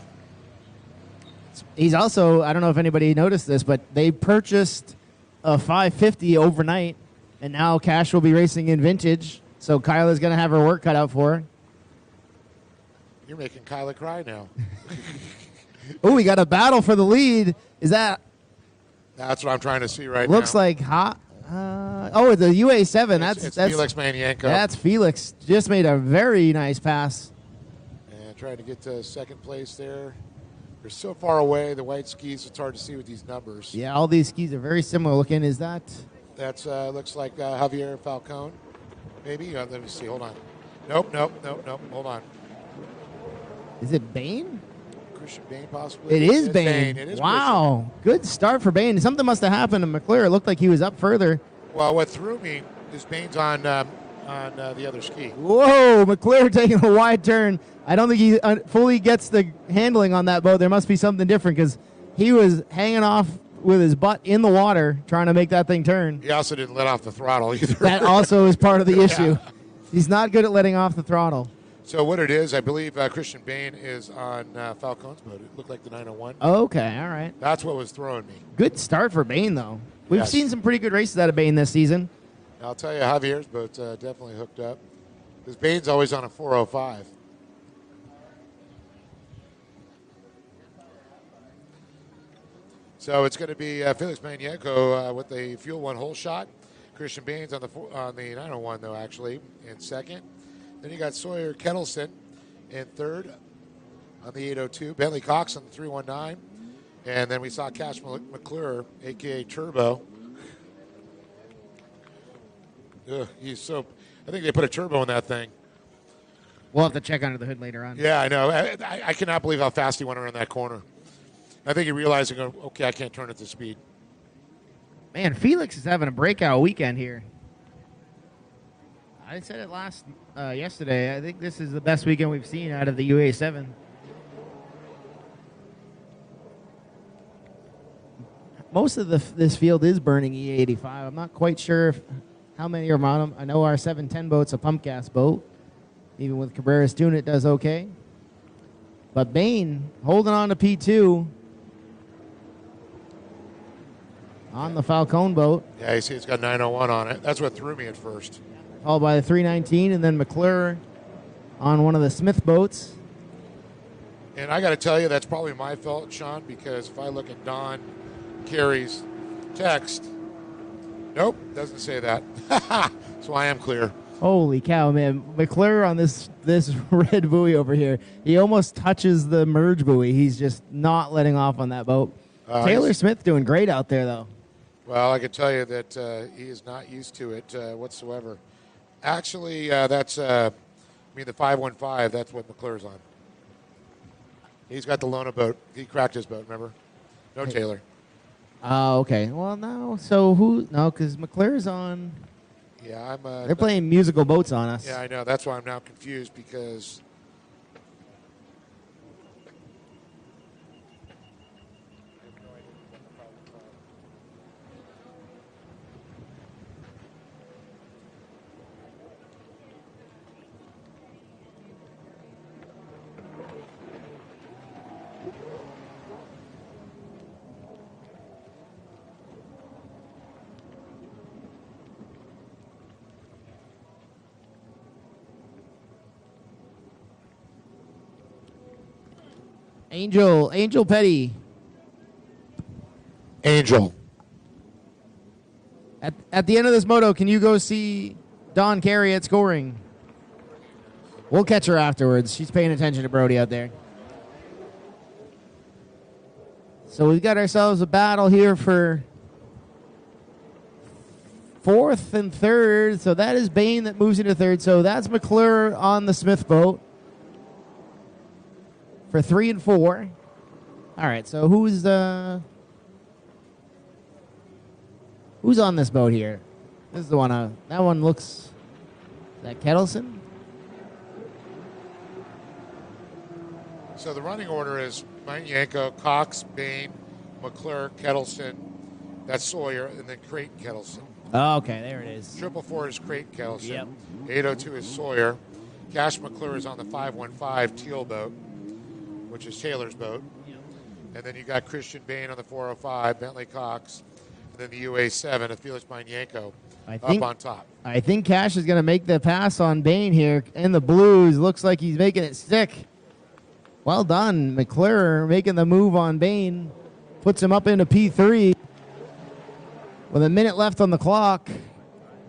He's also, I don't know if anybody noticed this, but they purchased a 550 overnight, and now Cash will be racing in vintage. So Kyla's going to have her work cut out for her. You're making Kyla cry now. Oh, we got a battle for the lead. Is that? That's what I'm trying to see right now. Looks like hot. Oh, the UA7. That's Felix Manienko. That's Felix. Just made a very nice pass. And trying to get to second place there. They're so far away, the white skis, it's hard to see with these numbers. Yeah, all these skis are very similar looking. Is that? That's looks like Javier Falcone, maybe. Let me see. Hold on. Nope. Hold on. Is it Bain? Christian Bain, possibly. It is Bain. It is. Wow. Christian. Good start for Bain. Something must have happened to McClure. It looked like he was up further. Well, what threw me is Bain's on the other ski. Whoa, McClure taking a wide turn. I don't think he fully gets the handling on that boat. There must be something different because he was hanging off with his butt in the water trying to make that thing turn. He also didn't let off the throttle either. That also is part of the issue. He's not good at letting off the throttle. So what it is, I believe Christian Bain is on Falcone's boat. It looked like the 901. Okay, all right. That's what was throwing me. Good start for Bain, though. We've Yes. seen some pretty good races out of Bain this season. I'll tell you, Javier's boat's definitely hooked up. Because Bain's always on a 405. So it's going to be Felix Manienko with the Fuel One hole shot. Christian Bain's on the 901, though, actually, in second. Then you got Sawyer Kettleson in third on the 802. Bentley Cox on the 319. And then we saw Cash McClure, a.k.a. Turbo. Ugh, I think they put a turbo in that thing. We'll have to check under the hood later on. Yeah, I know. I cannot believe how fast he went around that corner. I think he realized, okay, I can't turn at this speed. Man, Felix is having a breakout weekend here. I said it yesterday. I think this is the best weekend we've seen out of the UA7. Most of this field is burning E85. I'm not quite sure how many are on them. I know our 710 boat's a pump gas boat. Even with Cabrera's tune, it does okay. But Bain holding on to P2 on the Falcone boat. Yeah, you see it's got 901 on it. That's what threw me at first. Followed by the 319, and then McClure on one of the Smith boats. And I got to tell you, that's probably my fault, Sean, because if I look at Don Carey's text, nope, doesn't say that. So I am clear. Holy cow, man. McClure on this red buoy over here. He almost touches the merge buoy. He's just not letting off on that boat. Taylor Smith doing great out there, though. Well, I can tell you that he is not used to it whatsoever. Actually, that's, the 515, that's what McClure's on. He's got the Lona boat. He cracked his boat, remember? No Taylor. Oh, okay. Well, no. So who? No, because McClure's on. Yeah, I'm. They're playing musical boats on us. Yeah, I know. That's why I'm now confused because. Angel Petty. Angel. At the end of this moto, can you go see Dawn Carey at scoring? We'll catch her afterwards. She's paying attention to Brody out there. So we've got ourselves a battle here for fourth and third. So that is Bain that moves into third. So that's McClure on the Smith boat for 3 and 4. All right, so who's on this boat here? This is the one. That one looks. Is that Kettleson? So the running order is Yanko, Cox, Bain, McClure, Kettleson. That's Sawyer, and then Creighton, Kettleson. Oh, okay, there it is. 444 is Creighton, Kettleson. Yep. 802 is Sawyer. Cash McClure is on the 515 Teal boat, which is Taylor's boat. Yep. And then you got Christian Bain on the 405, Bentley Cox, and then the UA7 of Felix Manyanko up on top. I think Cash is going to make the pass on Bain here in the blues. Looks like he's making it stick. Well done, McClure making the move on Bain. Puts him up into P3. With a minute left on the clock,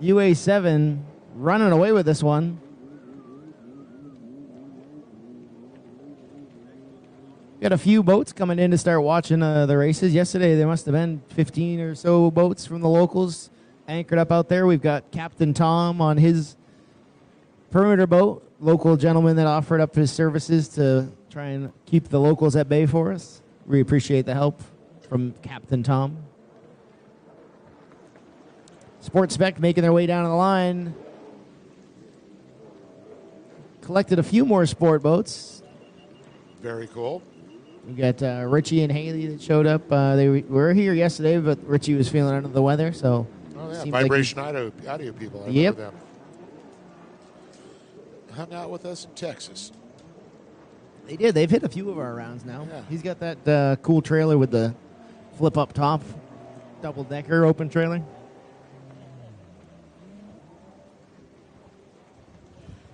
UA7 running away with this one. Got a few boats coming in to start watching the races. Yesterday, there must have been 15 or so boats from the locals anchored up out there. We've got Captain Tom on his perimeter boat, local gentleman that offered up his services to try and keep the locals at bay for us. We appreciate the help from Captain Tom. Sports Spec making their way down the line. Collected a few more sport boats. Very cool. We got Richie and Haley that showed up. They were here yesterday, but Richie was feeling under the weather, so. Oh yeah, Vibration Audio people. I Yep. remember them. Hung out with us in Texas. They did. They've hit a few of our rounds now. Yeah. He's got that cool trailer with the flip up top, double decker open trailer.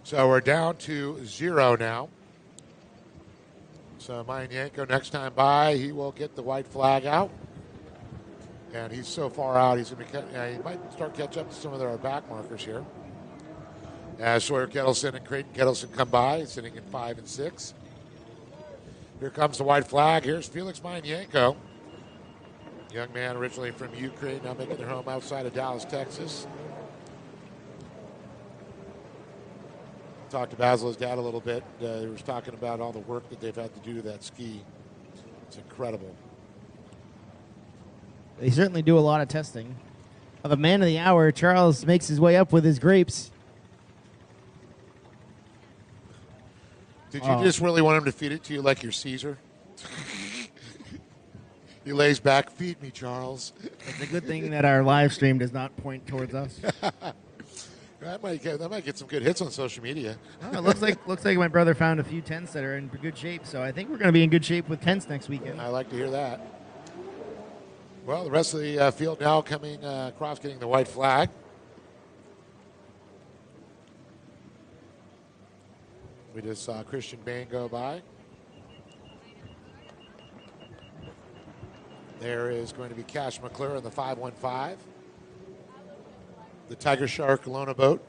So we're down to 0 now. So Manyanko next time by, he will get the white flag out. And he's so far out, he's going to he might start catch up to some of our back markers here. As Sawyer Kettleson and Creighton Kettleson come by, sitting in 5 and 6. Here comes the white flag. Here's Felix Manyanko. Young man originally from Ukraine, now making their home outside of Dallas, Texas. Talked to Basil's dad a little bit. He was talking about all the work that they've had to do to that ski. It's incredible. They certainly do a lot of testing. Of a man of the hour, Charles makes his way up with his grapes. Did you just really want him to feed it to you like your Caesar? He lays back, feed me, Charles. It's a good thing that our live stream does not point towards us. That might get some good hits on social media. Oh, it looks like my brother found a few tents that are in good shape, so I think we're going to be in good shape with tents next weekend. I like to hear that. Well, the rest of the field now coming across, getting the white flag. We just saw Christian Bain go by. There is going to be Cash McClure in the 515. The Tiger Shark Lona boat.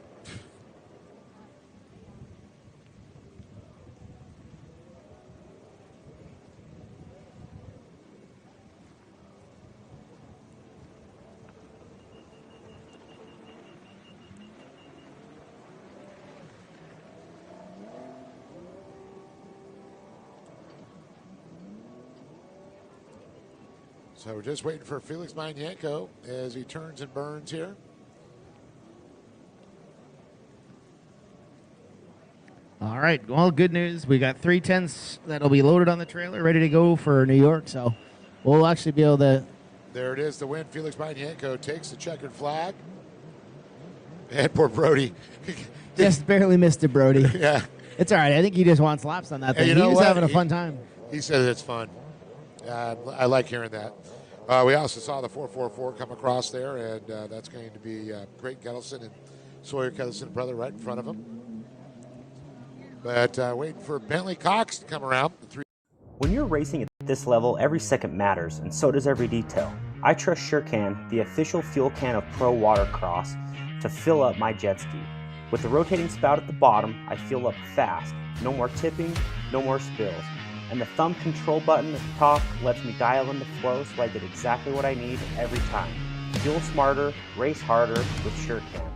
So we're just waiting for Felix Manyanko as he turns and burns here. All right. Well, good news. We got 3 tents that'll be loaded on the trailer, ready to go for New York. So we'll actually be able to. There it is, the win. Felix Manyanko takes the checkered flag. And poor Brody. Just barely missed it, Brody. Yeah. It's all right. I think he just wants laps on that thing. Hey, you know He's what? having a fun time. He said it's fun. I like hearing that. We also saw the 444 come across there, and that's going to be Creighton Kettleson and Sawyer Kettleson, brother, right in front of him. But waiting for Bentley Cox to come around. When you're racing at this level, every second matters, and so does every detail. I trust SureCan, the official fuel can of Pro Watercross, to fill up my jet ski. With the rotating spout at the bottom, I fuel up fast. No more tipping, no more spills. And the thumb control button at the top lets me dial in the flow so I get exactly what I need every time. Fuel smarter, race harder with SureCan.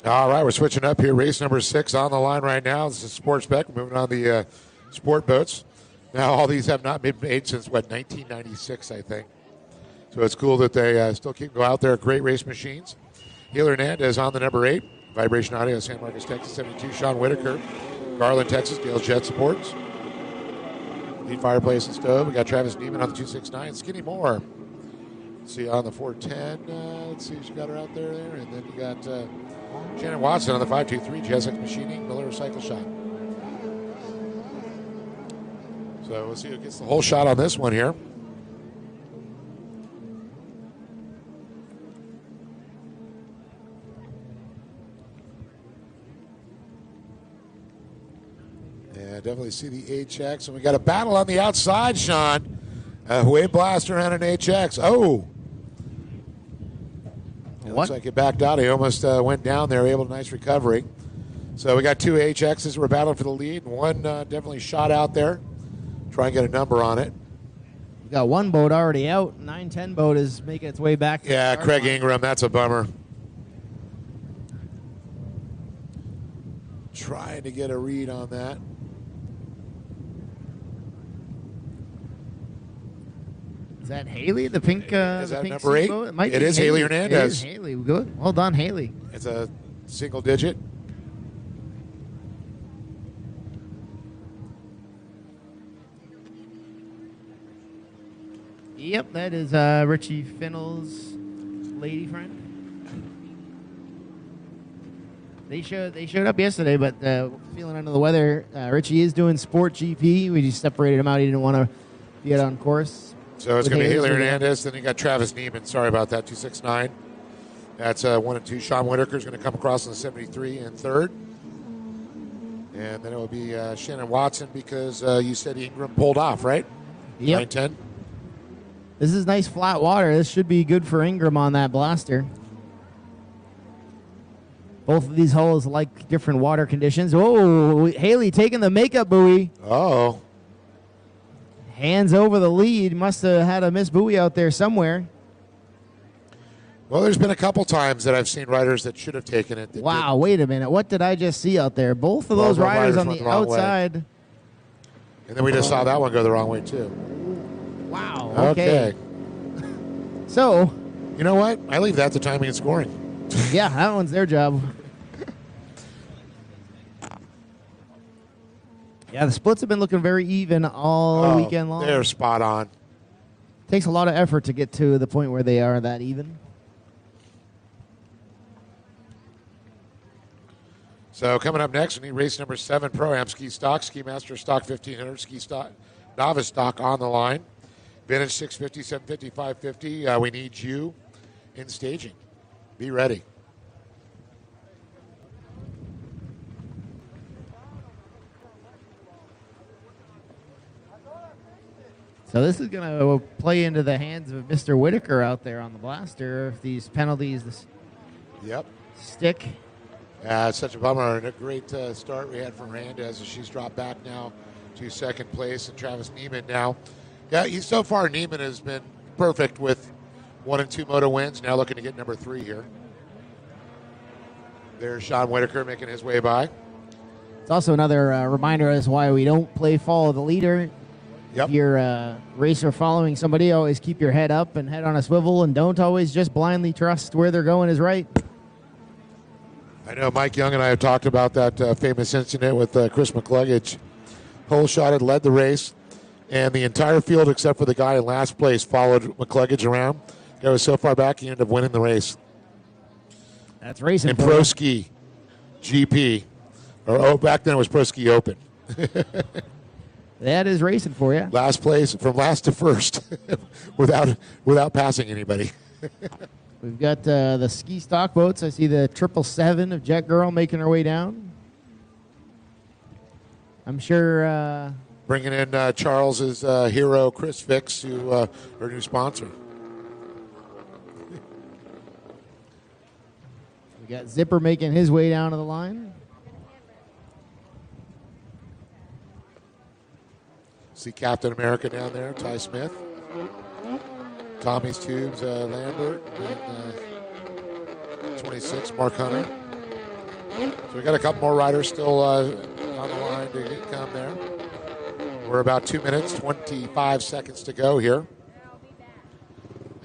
All right, we're switching up here. Race number 6 on the line right now. This is Sports Spec. We're moving on the sport boats. Now, all these have not been made since, 1996, I think. So it's cool that they still go out there. Great race machines. Healer Hernandez on the number 8. Vibration Audio, San Marcos, Texas, 72. Sean Whitaker, Garland, Texas, Gale's Jet Supports. Lead Fireplace and Stove. We got Travis Neiman on the 269. Skinny Moore. See on the 410. Let's see who's got her out there. And then you got Shannon Watson on the 523. GSX Machining, Miller Cycle Shot. So we'll see who gets the whole shot on this one here. Yeah, definitely see the HX. And we got a battle on the outside, Sean. Wave Blaster and an HX. Oh! It looks like it backed out. He almost went down there, able to nice recovery. So we got 2 HXs. We're battling for the lead. One definitely shot out there. Try and get a number on it. We got one boat already out. 910 boat is making its way back. Yeah, Craig line. Ingram. That's a bummer. Trying to get a read on that. Is that Haley, the pink? Is that pink number 8? Boat? It is Haley Hernandez. It is Haley. Good. Well done, Haley. It's a single digit. Yep, that is Richie Finnell's lady friend. They showed up yesterday, but feeling under the weather. Richie is doing Sport GP. We just separated him out. He didn't want to get on course. So it's going to be Haley Hernandez. Then you got Travis Neiman. Sorry about that, 269. That's 1 and 2. Sean Whitaker is going to come across in the 73 in third. And then it will be Shannon Watson because you said Ingram pulled off, right? Yep. 910. This is nice flat water. This should be good for Ingram on that blaster. Both of these holes like different water conditions. Oh, Haley taking the makeup buoy. Oh. Hands over the lead. Must have had a miss buoy out there somewhere. Well, there's been a couple times that I've seen riders that should have taken it. Wow, wait a minute. What did I just see out there? Both of those riders on the outside. Way. And then we just saw that one go the wrong way, too. Wow. Okay. So. You know what? I leave that to timing and scoring. Yeah, that one's their job. Yeah, the splits have been looking very even all weekend long. They're spot on. Takes a lot of effort to get to the point where they are that even. So coming up next, we need race number 7, Pro-Am Ski Stock, Ski Master Stock 1500, Ski Stock, Novice Stock on the line. Vintage 650, 750, 550. We need you in staging. Be ready. So this is going to play into the hands of Mr. Whitaker out there on the blaster if these penalties stick. It's such a bummer and a great start we had from Hernandez as she's dropped back now to second place. And Travis Neiman now. Yeah, so far Neiman has been perfect with 1 and 2 moto wins. Now looking to get number 3 here. There's Sean Whitaker making his way by. It's also another reminder as why we don't play follow the leader. Yep. If you're a racer following somebody, always keep your head up and head on a swivel, and don't always just blindly trust where they're going is right. I know Mike Young and I have talked about that famous incident with Chris McCluggage. Holeshot had led the race, and the entire field except for the guy in last place followed McCluggage around. He was so far back, he ended up winning the race. That's racing. In Pro Ski GP, back then it was Pro Ski Open. That is racing for you. Last place, from last to first, without passing anybody. We've got the ski stock boats. I see the 777 of Jet Girl making her way down. I'm sure. Bringing in Charles's hero, Chris Fix, who her new sponsor. We got Zipper making his way down to the line. See Captain America down there, Ty Smith. Tommy's Tubes, Lambert, and 26, Mark Hunter. So we got a couple more riders still on the line to come there. We're about 2 minutes, 25 seconds to go here.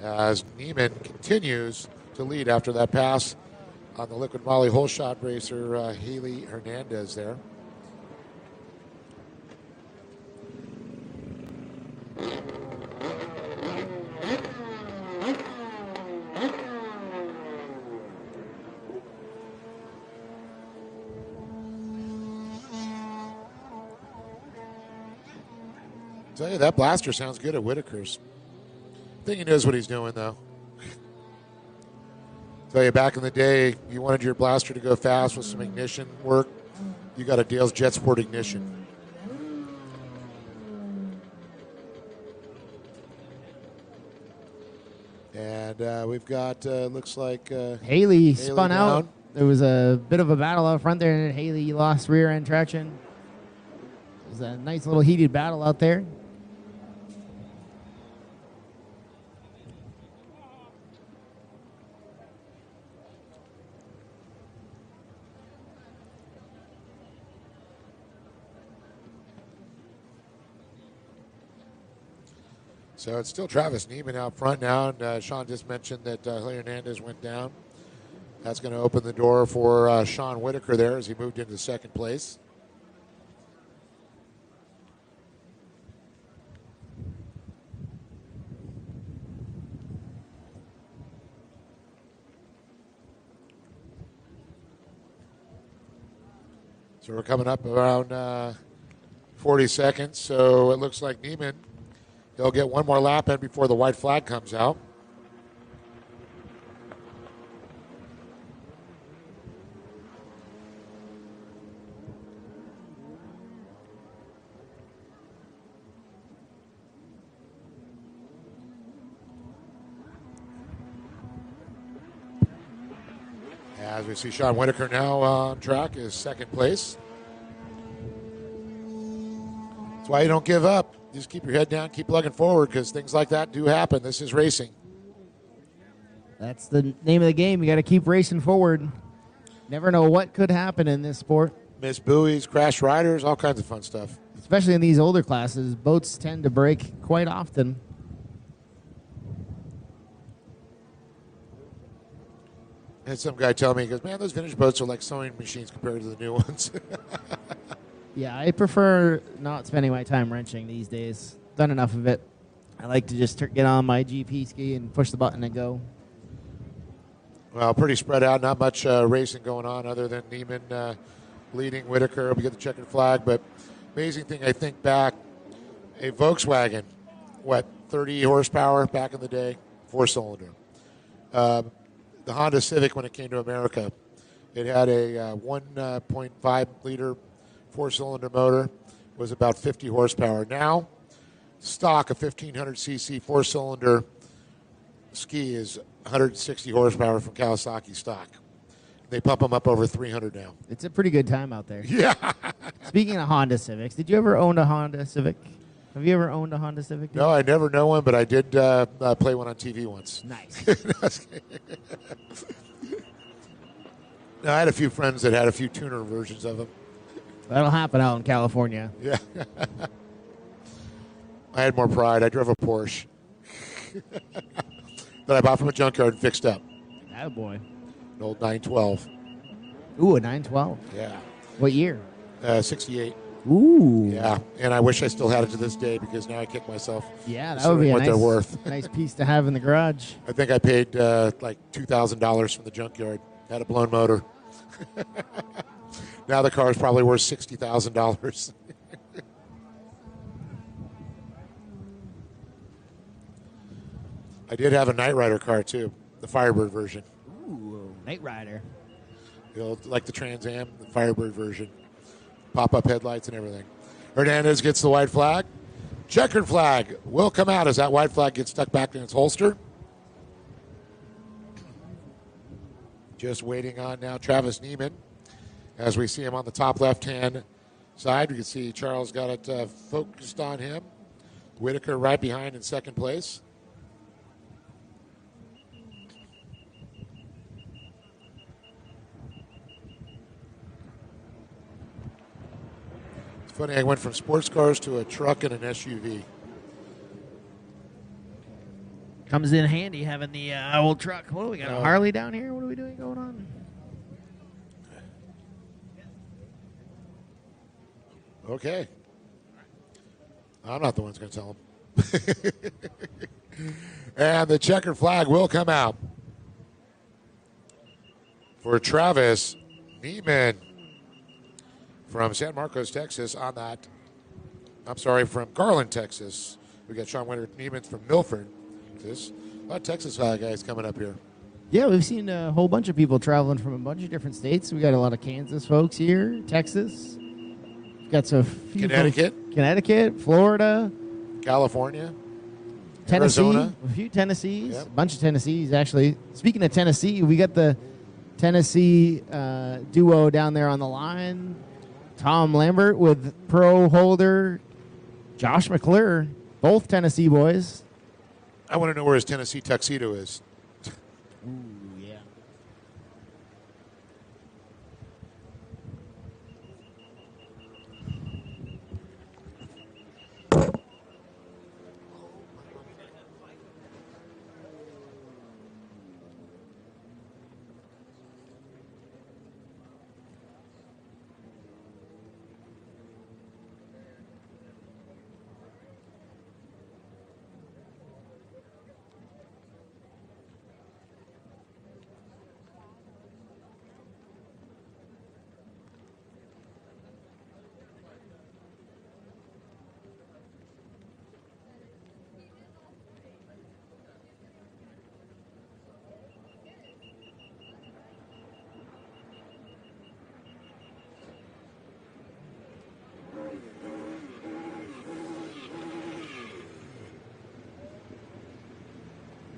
As Neiman continues to lead after that pass on the Liquid Moly hole shot racer, Haley Hernandez there. Tell you, that blaster sounds good at Whitaker's. I think he knows what he's doing, though. Tell you, back in the day, you wanted your blaster to go fast with some ignition work. You got a Dale's Jet Sport ignition. And we've got, looks like... Haley spun down. out. There was a bit of a battle out front there, and Haley lost rear end traction. It was a nice little heated battle out there. So it's still Travis Neiman out front now, and Sean just mentioned that Haley Hernandez went down. That's going to open the door for Sean Whitaker there as he moved into second place. So we're coming up around 40 seconds. So it looks like Neiman, he'll get one more lap in before the white flag comes out. As we see Sean Whitaker now on track is second place. That's why you don't give up. You just keep your head down, keep plugging forward, because things like that do happen. This is racing. That's the name of the game. You got to keep racing forward. Never know what could happen in this sport. Miss buoys, crash riders, all kinds of fun stuff. Especially in these older classes, boats tend to break quite often. And some guy telling me, he goes, man, those vintage boats are like sewing machines compared to the new ones. Yeah, I prefer not spending my time wrenching these days. Done enough of it. I like to just get on my GP ski and push the button and go. Well, pretty spread out. Not much racing going on other than Neiman leading Whitaker. We get the checkered flag, but amazing thing, I think back, a Volkswagen, 30 horsepower back in the day, 4-cylinder. The Honda Civic, when it came to America, it had a 1.5 liter 4-cylinder motor, was about 50 horsepower. Now, stock, a 1500 cc 4-cylinder ski is 160 horsepower from Kawasaki stock. They pump them up over 300 now. It's a pretty good time out there. Yeah. Speaking of Honda Civics, did you ever own a Honda Civic? Have you ever owned a Honda Civic? No, I never know one, but I did play one on TV once. Nice. No, I had a few friends that had a few tuner versions of them. That'll happen out in California. Yeah. I had more pride. I drove a Porsche that I bought from a junkyard and fixed up. Oh, boy. An old 912. Ooh, a 912. Yeah. What year? 68. Ooh. Yeah, and I wish I still had it to this day because now I kick myself. Yeah, that would be a what nice, they're worth. nice piece to have in the garage. I think I paid like $2,000 from the junkyard. Had a blown motor. Now the car is probably worth $60,000. I did have a Knight Rider car too, the Firebird version. Ooh, Knight Rider. You know, like the Trans Am, the Firebird version. Pop-up headlights and everything. Hernandez gets the white flag. Checkered flag will come out as that white flag gets stuck back in its holster. Just waiting on now Travis Neiman. As we see him on the top left-hand side, we can see Charles got it focused on him. Whitaker right behind in second place. It's funny, I went from sports cars to a truck and an SUV. Comes in handy having the old truck. What do we got? A Harley down here? What are we doing going on? Okay. I'm not the one who's going to tell him. And the checkered flag will come out for Travis Neiman from San Marcos, Texas on that. I'm sorry, from Garland, Texas. We got Sean Winter Neiman from Milford. Texas. A lot of Texas guys coming up here. Yeah, we've seen a whole bunch of people traveling from a bunch of different states. We got a lot of Kansas folks here, Texas. We've got some few Connecticut, Florida, California, Tennessee, Arizona. a few Tennessees, Yep. a bunch of Tennessees actually. Speaking of Tennessee, we got the Tennessee duo down there on the line. Tom Lambert with pro holder Josh McClure, both Tennessee boys. I want to know where his Tennessee tuxedo is. Ooh, yeah.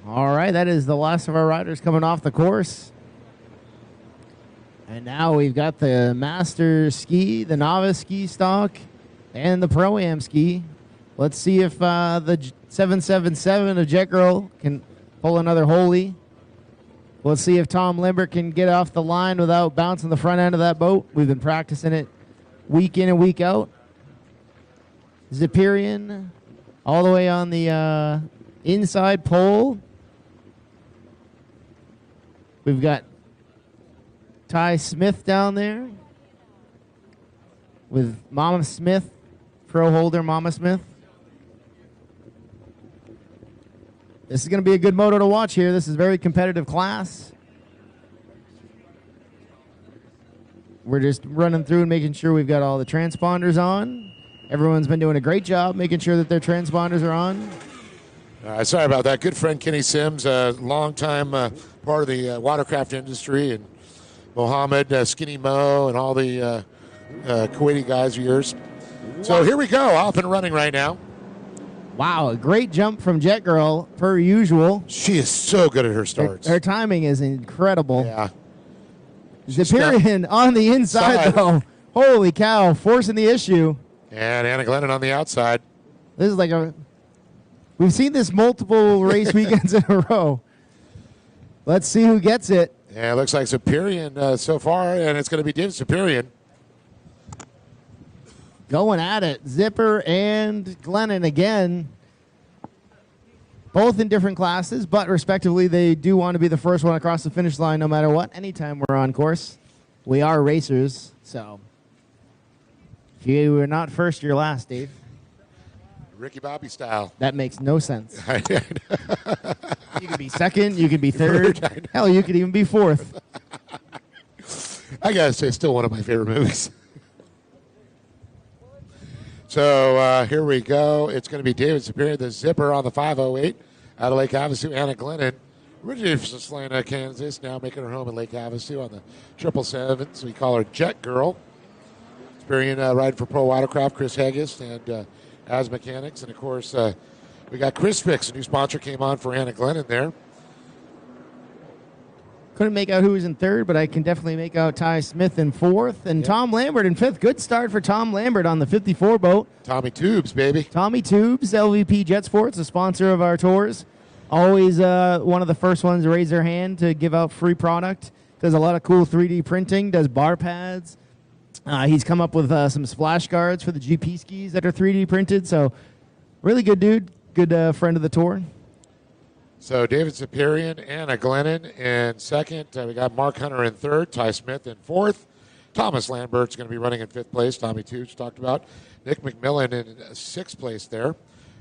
All right, that is the last of our riders coming off the course. And now we've got the Master Ski, the Novice Ski Stock, and the Pro-Am Ski. Let's see if the 777 of Jet Girl can pull another holy. Let's see if Tom Lambert can get off the line without bouncing the front end of that boat. We've been practicing it week in and week out. Ziperian all the way on the inside pole. We've got Ty Smith down there with Mama Smith, pro holder Mama Smith. This is going to be a good moto to watch here. This is a very competitive class. We're just running through and making sure we've got all the transponders on. Everyone's been doing a great job making sure that their transponders are on. Sorry about that. Good friend Kenny Sims, a longtime part of the watercraft industry, and Mohammed, Skinny Mo, and all the Kuwaiti guys of yours. So here we go, off and running right now. Wow, a great jump from Jet Girl, per usual. She is so good at her starts. Her timing is incredible. Yeah. Ziperian on the inside, though. Holy cow, forcing the issue. And Anna Glennon on the outside. This is like we've seen this multiple race weekends in a row. Let's see who gets it. Yeah, it looks like Ziperian so far, and it's going to be David Ziperian. Going at it. Zipper and Glennon again. Both in different classes, but respectively, they do want to be the first one across the finish line no matter what. Anytime we're on course. We are racers, so if you were not first, you're last, Dave. Ricky Bobby style. That makes no sense. You could be second, you could be third. Hell, you could even be fourth. I got to say, it's still one of my favorite movies. So here we go. It's going to be David Superior, the Zipper on the 508 out of Lake Havasu. Anna Glennon, originally from Salina, Kansas, now making her home in Lake Havasu on the 777. So we call her Jet Girl. Superior riding for Pro Watercraft, Chris Haggis, and As Mechanics. And, of course, we got Chris Fix, a new sponsor, came on for Anna Glennon there. Couldn't make out who was in third, but I can definitely make out Ty Smith in fourth and Tom Lambert in fifth. Good start for Tom Lambert on the 54 boat. Tommy Tubes, baby. Tommy Tubes, LVP Jet Sports, a sponsor of our tours. Always one of the first ones to raise their hand to give out free product. Does a lot of cool 3D printing, does bar pads. He's come up with some splash guards for the GP skis that are 3D printed. So really good dude, good friend of the tour. So David Superior, Anna Glennon in second. We got Mark Hunter in third, Ty Smith in fourth. Thomas Lambert's going to be running in fifth place. Tommy Tubes talked about. Nick McMillan in sixth place there,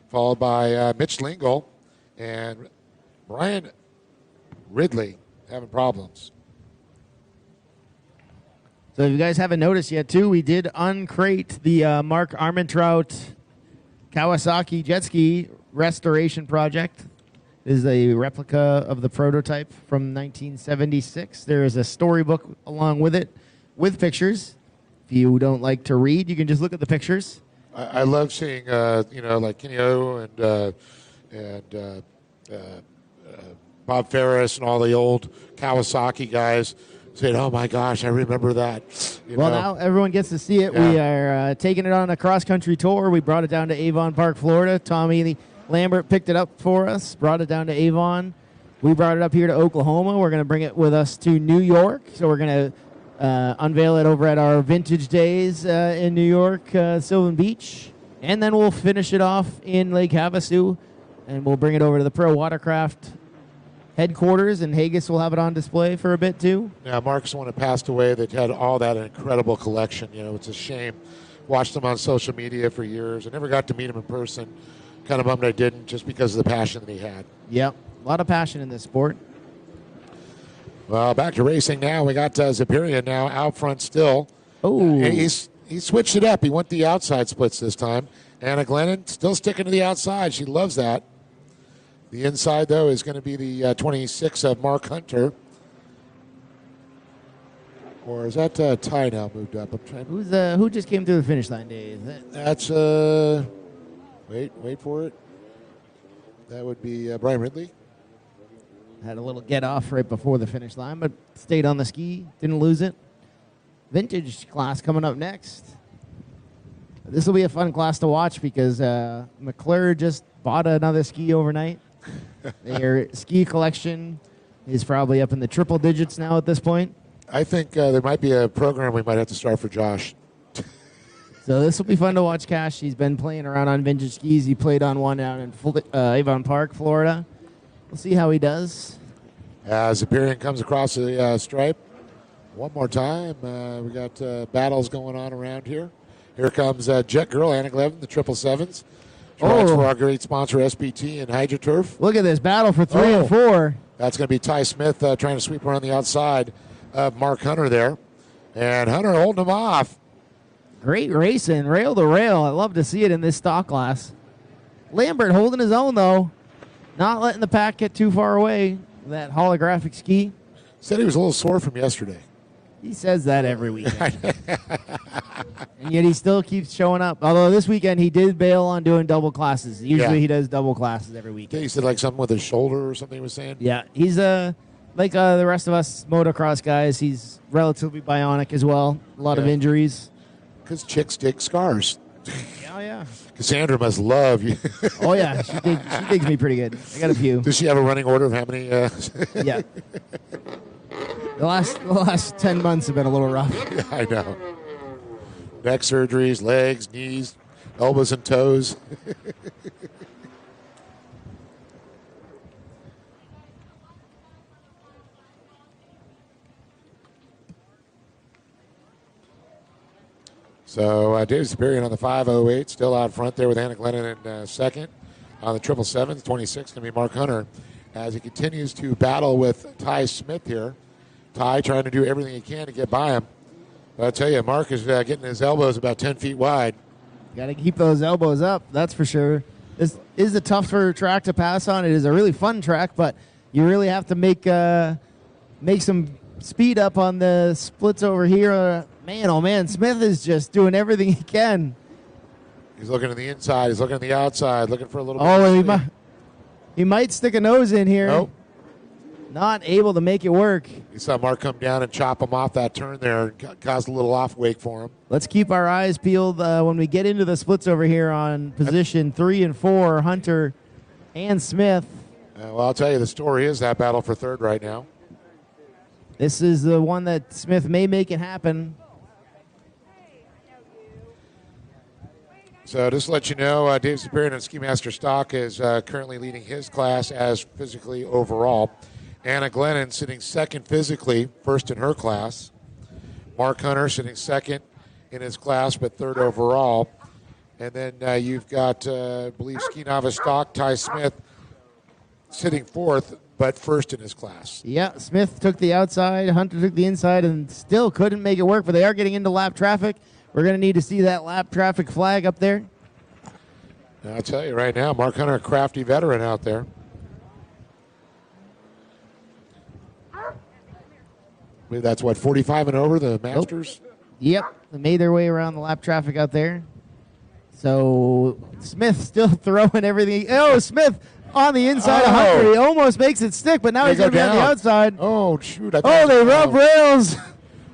followed by Mitch Lingle and Brian Ridley having problems. So if you guys haven't noticed yet, too, we did uncrate the Mark Armentrout Kawasaki jet ski restoration project. This is a replica of the prototype from 1976. There is a storybook along with it with pictures. If you don't like to read, you can just look at the pictures. I love seeing, like Kenny O and Bob Ferris and all the old Kawasaki guys saying, "Oh my gosh, I remember that." Now everyone gets to see it. Yeah. We are taking it on a cross-country tour. We brought it down to Avon Park, Florida. Tommy Lambert picked it up for us, brought it down to Avon. We brought it up here to Oklahoma. We're going to bring it with us to New York. So we're going to unveil it over at our Vintage Days in New York, Sylvan Beach. And then we'll finish it off in Lake Havasu, and we'll bring it over to the Pro Watercraft headquarters, and Haggis will have it on display for a bit, too. Yeah, Mark's the one that passed away that had all that incredible collection. It's a shame. Watched him on social media for years. I never got to meet him in person. Kind of bummed I didn't, just because of the passion that he had. Yep, a lot of passion in this sport. Well, back to racing now. We got Ziperian now out front still. Oh, he switched it up. He went the outside splits this time. Anna Glennon still sticking to the outside. She loves that. The inside, though, is going to be the 26 of Mark Hunter. Or is that Ty now moved up? I'm trying. Who just came through the finish line, Dave? That's Wait for it. That would be Brian Ridley. Had a little get off right before the finish line, but stayed on the ski, didn't lose it. Vintage class coming up next. This will be a fun class to watch because McClure just bought another ski overnight. Their ski collection is probably up in the triple digits now at this point. I think there might be a program we might have to start for Josh. So this will be fun to watch, Cash. He's been playing around on vintage skis. He played on one down in Avon Park, Florida. We'll see how he does. As Ziperian comes across the stripe. One more time. We got battles going on around here. Here comes Jet Girl, Anna Glennon, the 777s. She rides for our great sponsor, SBT and HydroTurf. Look at this battle for 3 and 4. That's going to be Ty Smith trying to sweep around the outside of Mark Hunter there. And Hunter holding him off. Great racing, rail to rail. I love to see it in this stock class. Lambert holding his own, though. Not letting the pack get too far away. That holographic ski. Said he was a little sore from yesterday. He says that every weekend. And yet he still keeps showing up. Although this weekend he did bail on doing double classes. Usually he does double classes every weekend. He said like something with his shoulder or something he was saying. Yeah, he's like the rest of us motocross guys. He's relatively bionic as well. A lot of injuries. Because chicks dig scars. Oh, yeah. Cassandra must love you. Oh, yeah. She digs me pretty good. I got a few. Does she have a running order of how many? Yeah. The last 10 months have been a little rough. Yeah, I know. Neck surgeries, legs, knees, elbows, and toes. So David Superior on the 508, still out front there with Anna Glennon in second. On the 777, 26, going to be Mark Hunter as he continues to battle with Ty Smith here. Ty trying to do everything he can to get by him. But I'll tell you, Mark is getting his elbows about 10 feet wide. Got to keep those elbows up, that's for sure. This is a tougher track to pass on. It is a really fun track, but you really have to make some speed up on the splits over here. Man, oh man, Smith is just doing everything he can. He's looking to the inside. He's looking to the outside, looking for a little bit. Oh, he might stick a nose in here. Nope. Not able to make it work. You saw Mark come down and chop him off that turn there and caused a little off wake for him. Let's keep our eyes peeled when we get into the splits over here on position 3 and 4, Hunter and Smith. Well, I'll tell you, the story is that battle for third right now. This is the one that Smith may make it happen. So just to let you know, Dave Superior on Ski Master Stock is currently leading his class as physically overall. Anna Glennon sitting second physically, first in her class. Mark Hunter sitting second in his class, but third overall. And then you've got, I believe, Ski Novice Stock, Ty Smith sitting fourth, but first in his class. Yeah, Smith took the outside, Hunter took the inside, and still couldn't make it work, but they are getting into lap traffic. We're going to need to see that lap traffic flag up there. I'll tell you right now, Mark Hunter, a crafty veteran out there. I believe that's, 45 and over, the Masters? Yep, they made their way around the lap traffic out there. So Smith still throwing everything. Oh, Smith on the inside of Hunter. He almost makes it stick, but now he's going to be on the outside. Oh, shoot. They rub rails.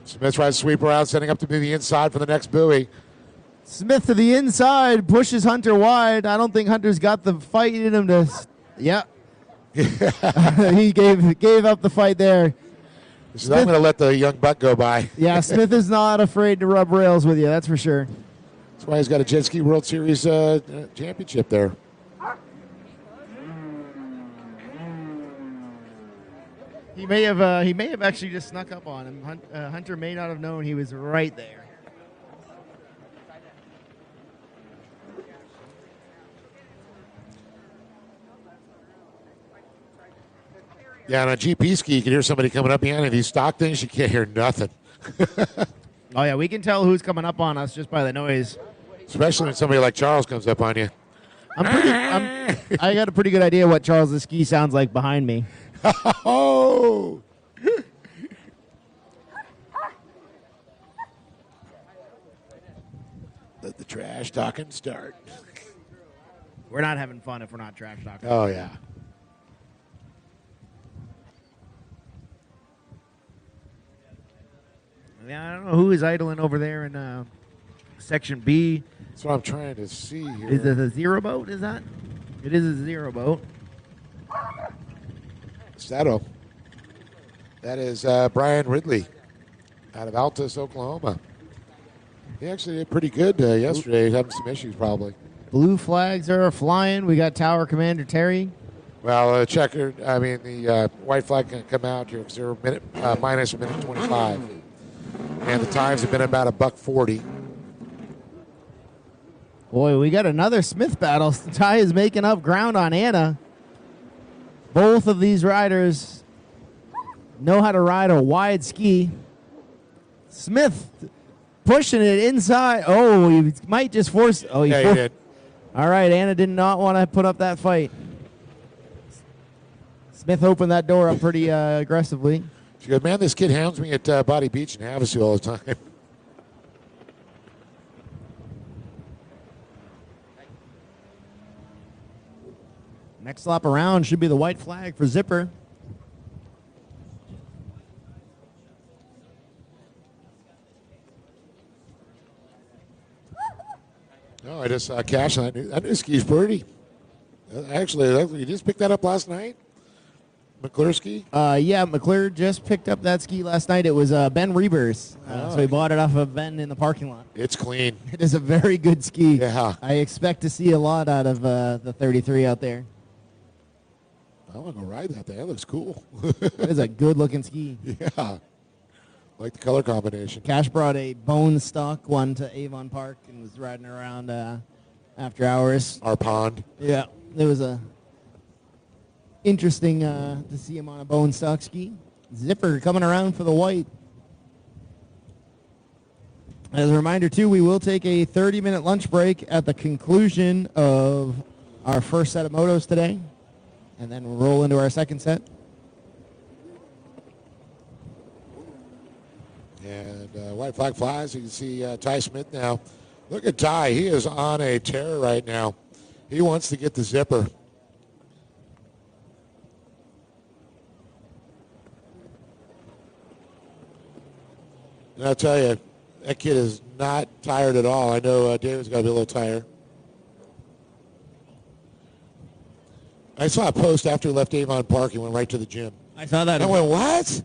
Smith tries to sweep around, setting up to be the inside for the next buoy. Smith to the inside, pushes Hunter wide. I don't think Hunter's got the fight in him to... Yeah. He gave up the fight there. So I'm going to let the young buck go by. Yeah, Smith is not afraid to rub rails with you, that's for sure. That's why he's got a Jet Ski World Series championship there. He may have actually just snuck up on him. Hunter may not have known he was right there. Yeah, on a GP ski, you can hear somebody coming up behind you. These stock things, you can't hear nothing. Oh, yeah, we can tell who's coming up on us just by the noise. Especially when somebody like Charles comes up on you. I got a pretty good idea what Charles' ski sounds like behind me. Oh! Let the trash talking start. We're not having fun if we're not trash talking. Oh, yeah. Yeah, I don't know who is idling over there in Section B. That's what I'm trying to see here. Is it a zero boat, is that? It is a zero boat. Saddle. That is Brian Ridley out of Altus, Oklahoma. He actually did pretty good yesterday. He's having some issues probably. Blue flags are flying. We got Tower Commander Terry. Well, the white flag can come out here because minus a minute 25. And the times have been about $1:40. Boy, we got another Smith battle. Ty is making up ground on Anna. Both of these riders know how to ride a wide ski. Smith pushing it inside. Oh, he might just force. Oh, Yeah, he did. All right, Anna did not want to put up that fight. Smith opened that door up pretty aggressively. She goes, man, this kid hounds me at Body Beach and Havasu all the time. Next lap around should be the white flag for Zipper. No, I just saw Cash. That new ski's pretty. Actually, you just picked that up last night? McClure ski? Yeah, McClure just picked up that ski last night. It was Ben Reber's. So he bought it off of Ben in the parking lot. It's clean. It is a very good ski. Yeah. I expect to see a lot out of the 33 out there. I want to go ride that thing. That looks cool. It is a good-looking ski. Yeah. Like the color combination. Cash brought a bone stock one to Avon Park and was riding around after hours. Our pond. Yeah. It was interesting to see him on a bone stock ski. Zipper coming around for the white. As a reminder, too, we will take a 30-minute lunch break at the conclusion of our first set of motos today, and then we'll roll into our second set. And white flag flies. You can see Ty Smith now. Look at Ty. He is on a tear right now. He wants to get the Zipper. And I'll tell you, that kid is not tired at all. I know David's got to be a little tired. I saw a post after he left Avon Park. He went right to the gym. I saw that. I went, what?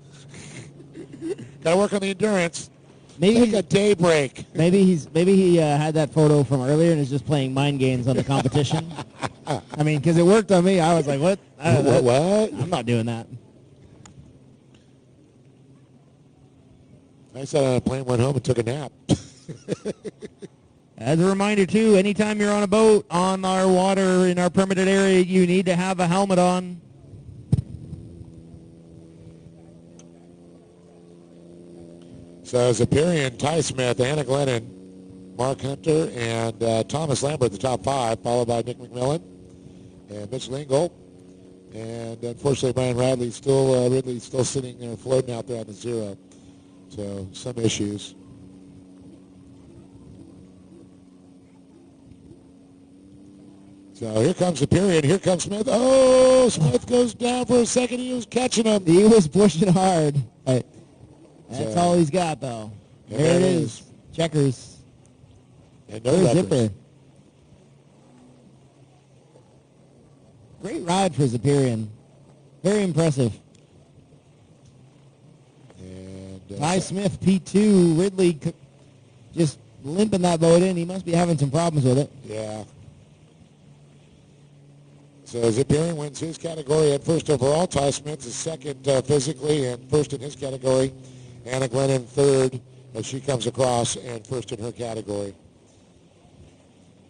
Got to work on the endurance. Maybe Take a day break. Maybe he had that photo from earlier and is just playing mind games on the competition. I mean, because it worked on me. I was like, what? What? I'm not doing that. I sat on a plane, went home, and took a nap. As a reminder, too, anytime you're on a boat on our water in our permitted area, you need to have a helmet on. So Ziperian, Ty Smith, Anna Glennon, Mark Hunter, and Thomas Lambert, the top five, followed by Nick McMillan and Mitch Lingle. And unfortunately, Brian Ridley's still sitting there floating out there on the zero. So some issues. So here comes Ziperian, here comes Smith. Oh, Smith goes down for a second. He was catching him. He was pushing hard. That's all he's got, though. There it is. Checkers. And no Zipper. Great ride for Ziperian. Very impressive. And Ty Smith, P2. Ridley just limping that boat in. He must be having some problems with it. Yeah. So Ziperian wins his category at first overall. Ty Smith is second physically and first in his category. Anna Glennon third as she comes across and first in her category.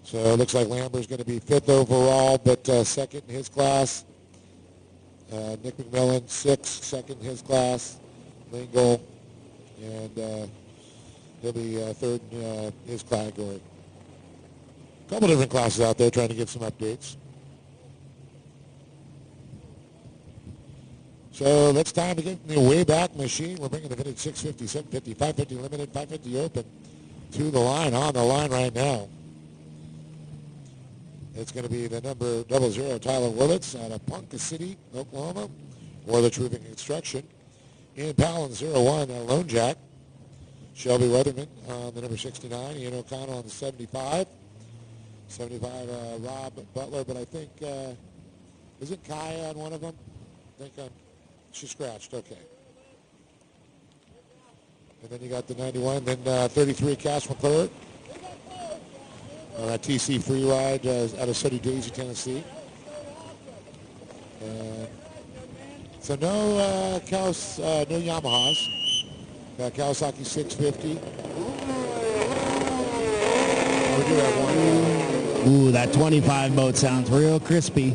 So it looks like Lambert's going to be fifth overall, but second in his class. Nick McMillan sixth, second in his class. Lingle, and he'll be third in his category. A couple different classes out there trying to give some updates. So it's time to get in the Wayback Machine. We're bringing the vintage 650, 750, 550 limited, 550 open to the line, on the line right now. It's going to be the number 00, Tyler Willits out of Ponca City, Oklahoma, or the Roofing Construction. Ian Palin, 01, Lone Jack. Shelby Weatherman on the number 69. Ian O'Connell on the 75. 75, Rob Butler, but I think, isn't Kaya on one of them? I think she scratched, okay. And then you got the 91, then 33, Cash McClure. On that TC free ride out of Sunny Daisy, Tennessee. And so no no Yamahas. Got Kawasaki 650. We do have one. Ooh, that 25 boat sounds real crispy.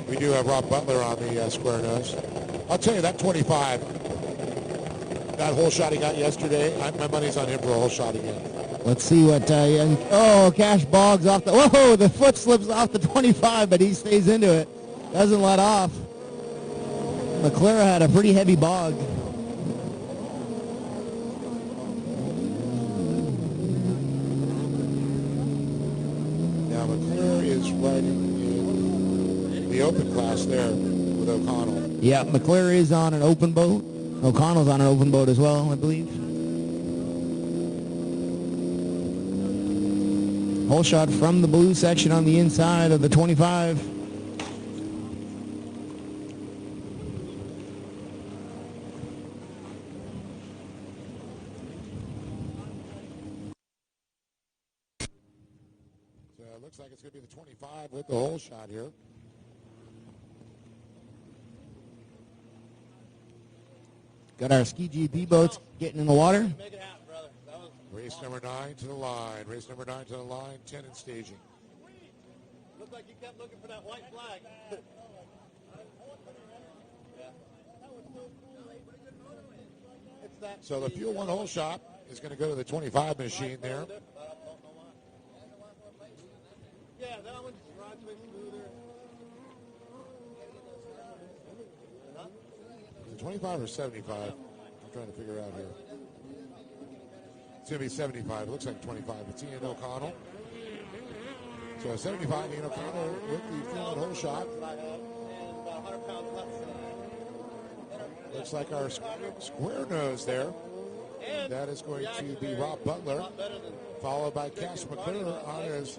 We do have Rob Butler on the square nose. I'll tell you, that 25, that hole shot he got yesterday, my money's on him for a hole shot again. Let's see what, Cash bogs off the foot slips off the 25, but he stays into it. Doesn't let off. McClure had a pretty heavy bog. Now McClure is riding in the open class there with O'Connell. Yeah, McClure is on an open boat. O'Connell's on an open boat as well, I believe. Hole shot from the blue section on the inside of the 25. So it looks like it's going to be the 25 with the hole shot here. Got our ski GP boats getting in the water. Make it happen, brother. Race number 9 to the line. Race number 9 to the line. 10 in staging. Looked like you kept looking for that white flag. So the Fuel 1 hole shot is going to go to the 25 machine there. Yeah, that one rides way smoother. Is it 25 or 75? I'm trying to figure out here. It's going to be 75. It looks like 25. It's Ian O'Connell. So 75, Ian O'Connell with the Fuel 1 hole shot. And about 100 pounds left. Looks like our square nose there. And That is going to be Rob Butler, followed by Cash McClure on his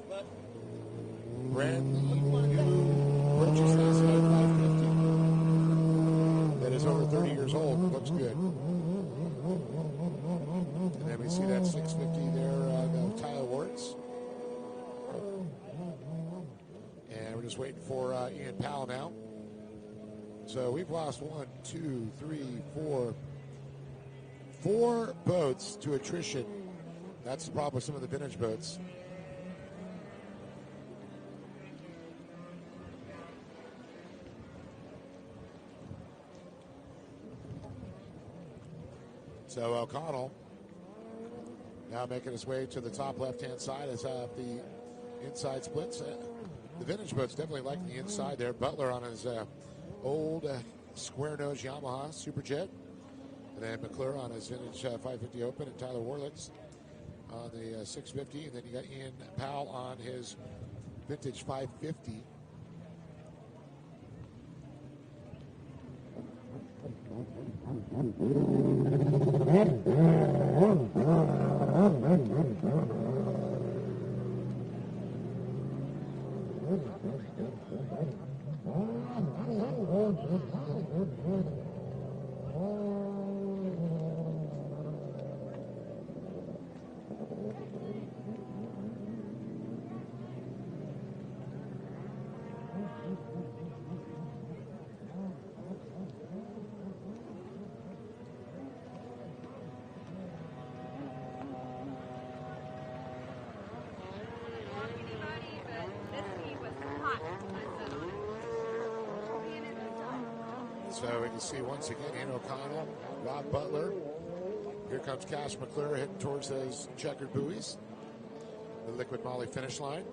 brand new purchase last night, 550. That is over 30 years old. Looks good. And then we see that 650 there, the Tyler Warts. And we're just waiting for Ian Powell now. So we've lost 1, 2, 3, 4 boats to attrition. That's the problem with some of the vintage boats. So O'Connell now making his way to the top left-hand side as the inside splits. The vintage boats definitely like the inside there. Butler on his old square nose Yamaha Superjet. And then McClure on his vintage 550 Open, and Tyler Warlitz on the 650. And then you got Ian Powell on his vintage 550. So we can see once again Ian O'Connell, Rob Butler. Here comes Cash McClure heading towards those checkered buoys. The Liquid Moly finish line.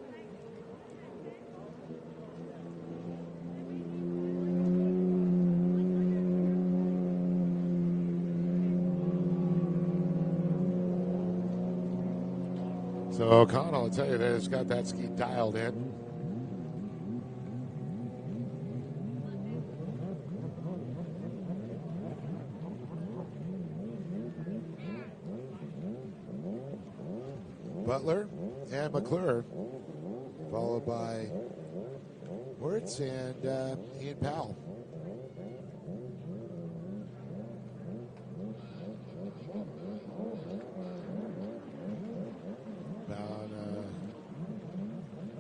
So O'Connell, I'll tell you, has got that ski dialed in. Butler and McClure, followed by Wirtz and Ian Powell. About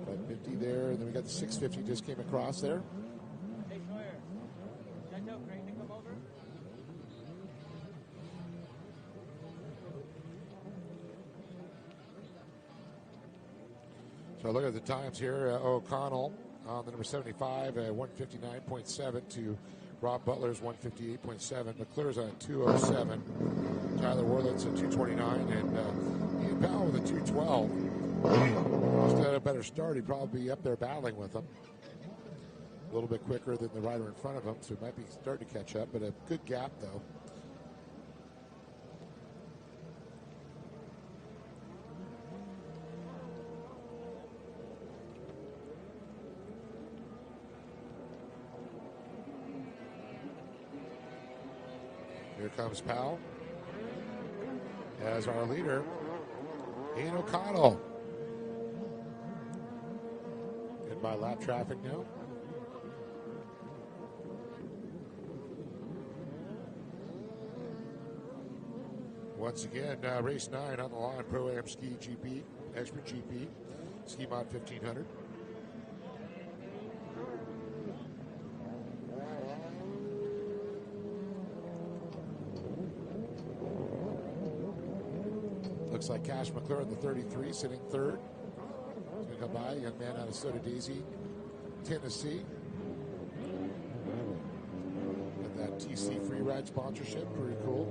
550 there, and then we got the 650 just came across there. Hey, Sawyer. Should I tell Crane to come over? So look at the times here. O'Connell on the number 75, 159.7 to Rob Butler's 158.7. McClure's on 207. Tyler Worlett's at 229. And Ian Powell with a 212. Just had a better start. He'd probably be up there battling with him. A little bit quicker than the rider in front of him, so he might be starting to catch up, but a good gap, though. Here comes Powell as our leader, Ian O'Connell. In by lap traffic now. Once again, race 9 on the line, Pro-Am Ski GP, Expert GP, Ski Mod 1500. Looks like Cash McClure in the 33, sitting third. He's going to come by, a young man out of Soda Daisy, Tennessee. Got that TC Free Ride sponsorship, pretty cool.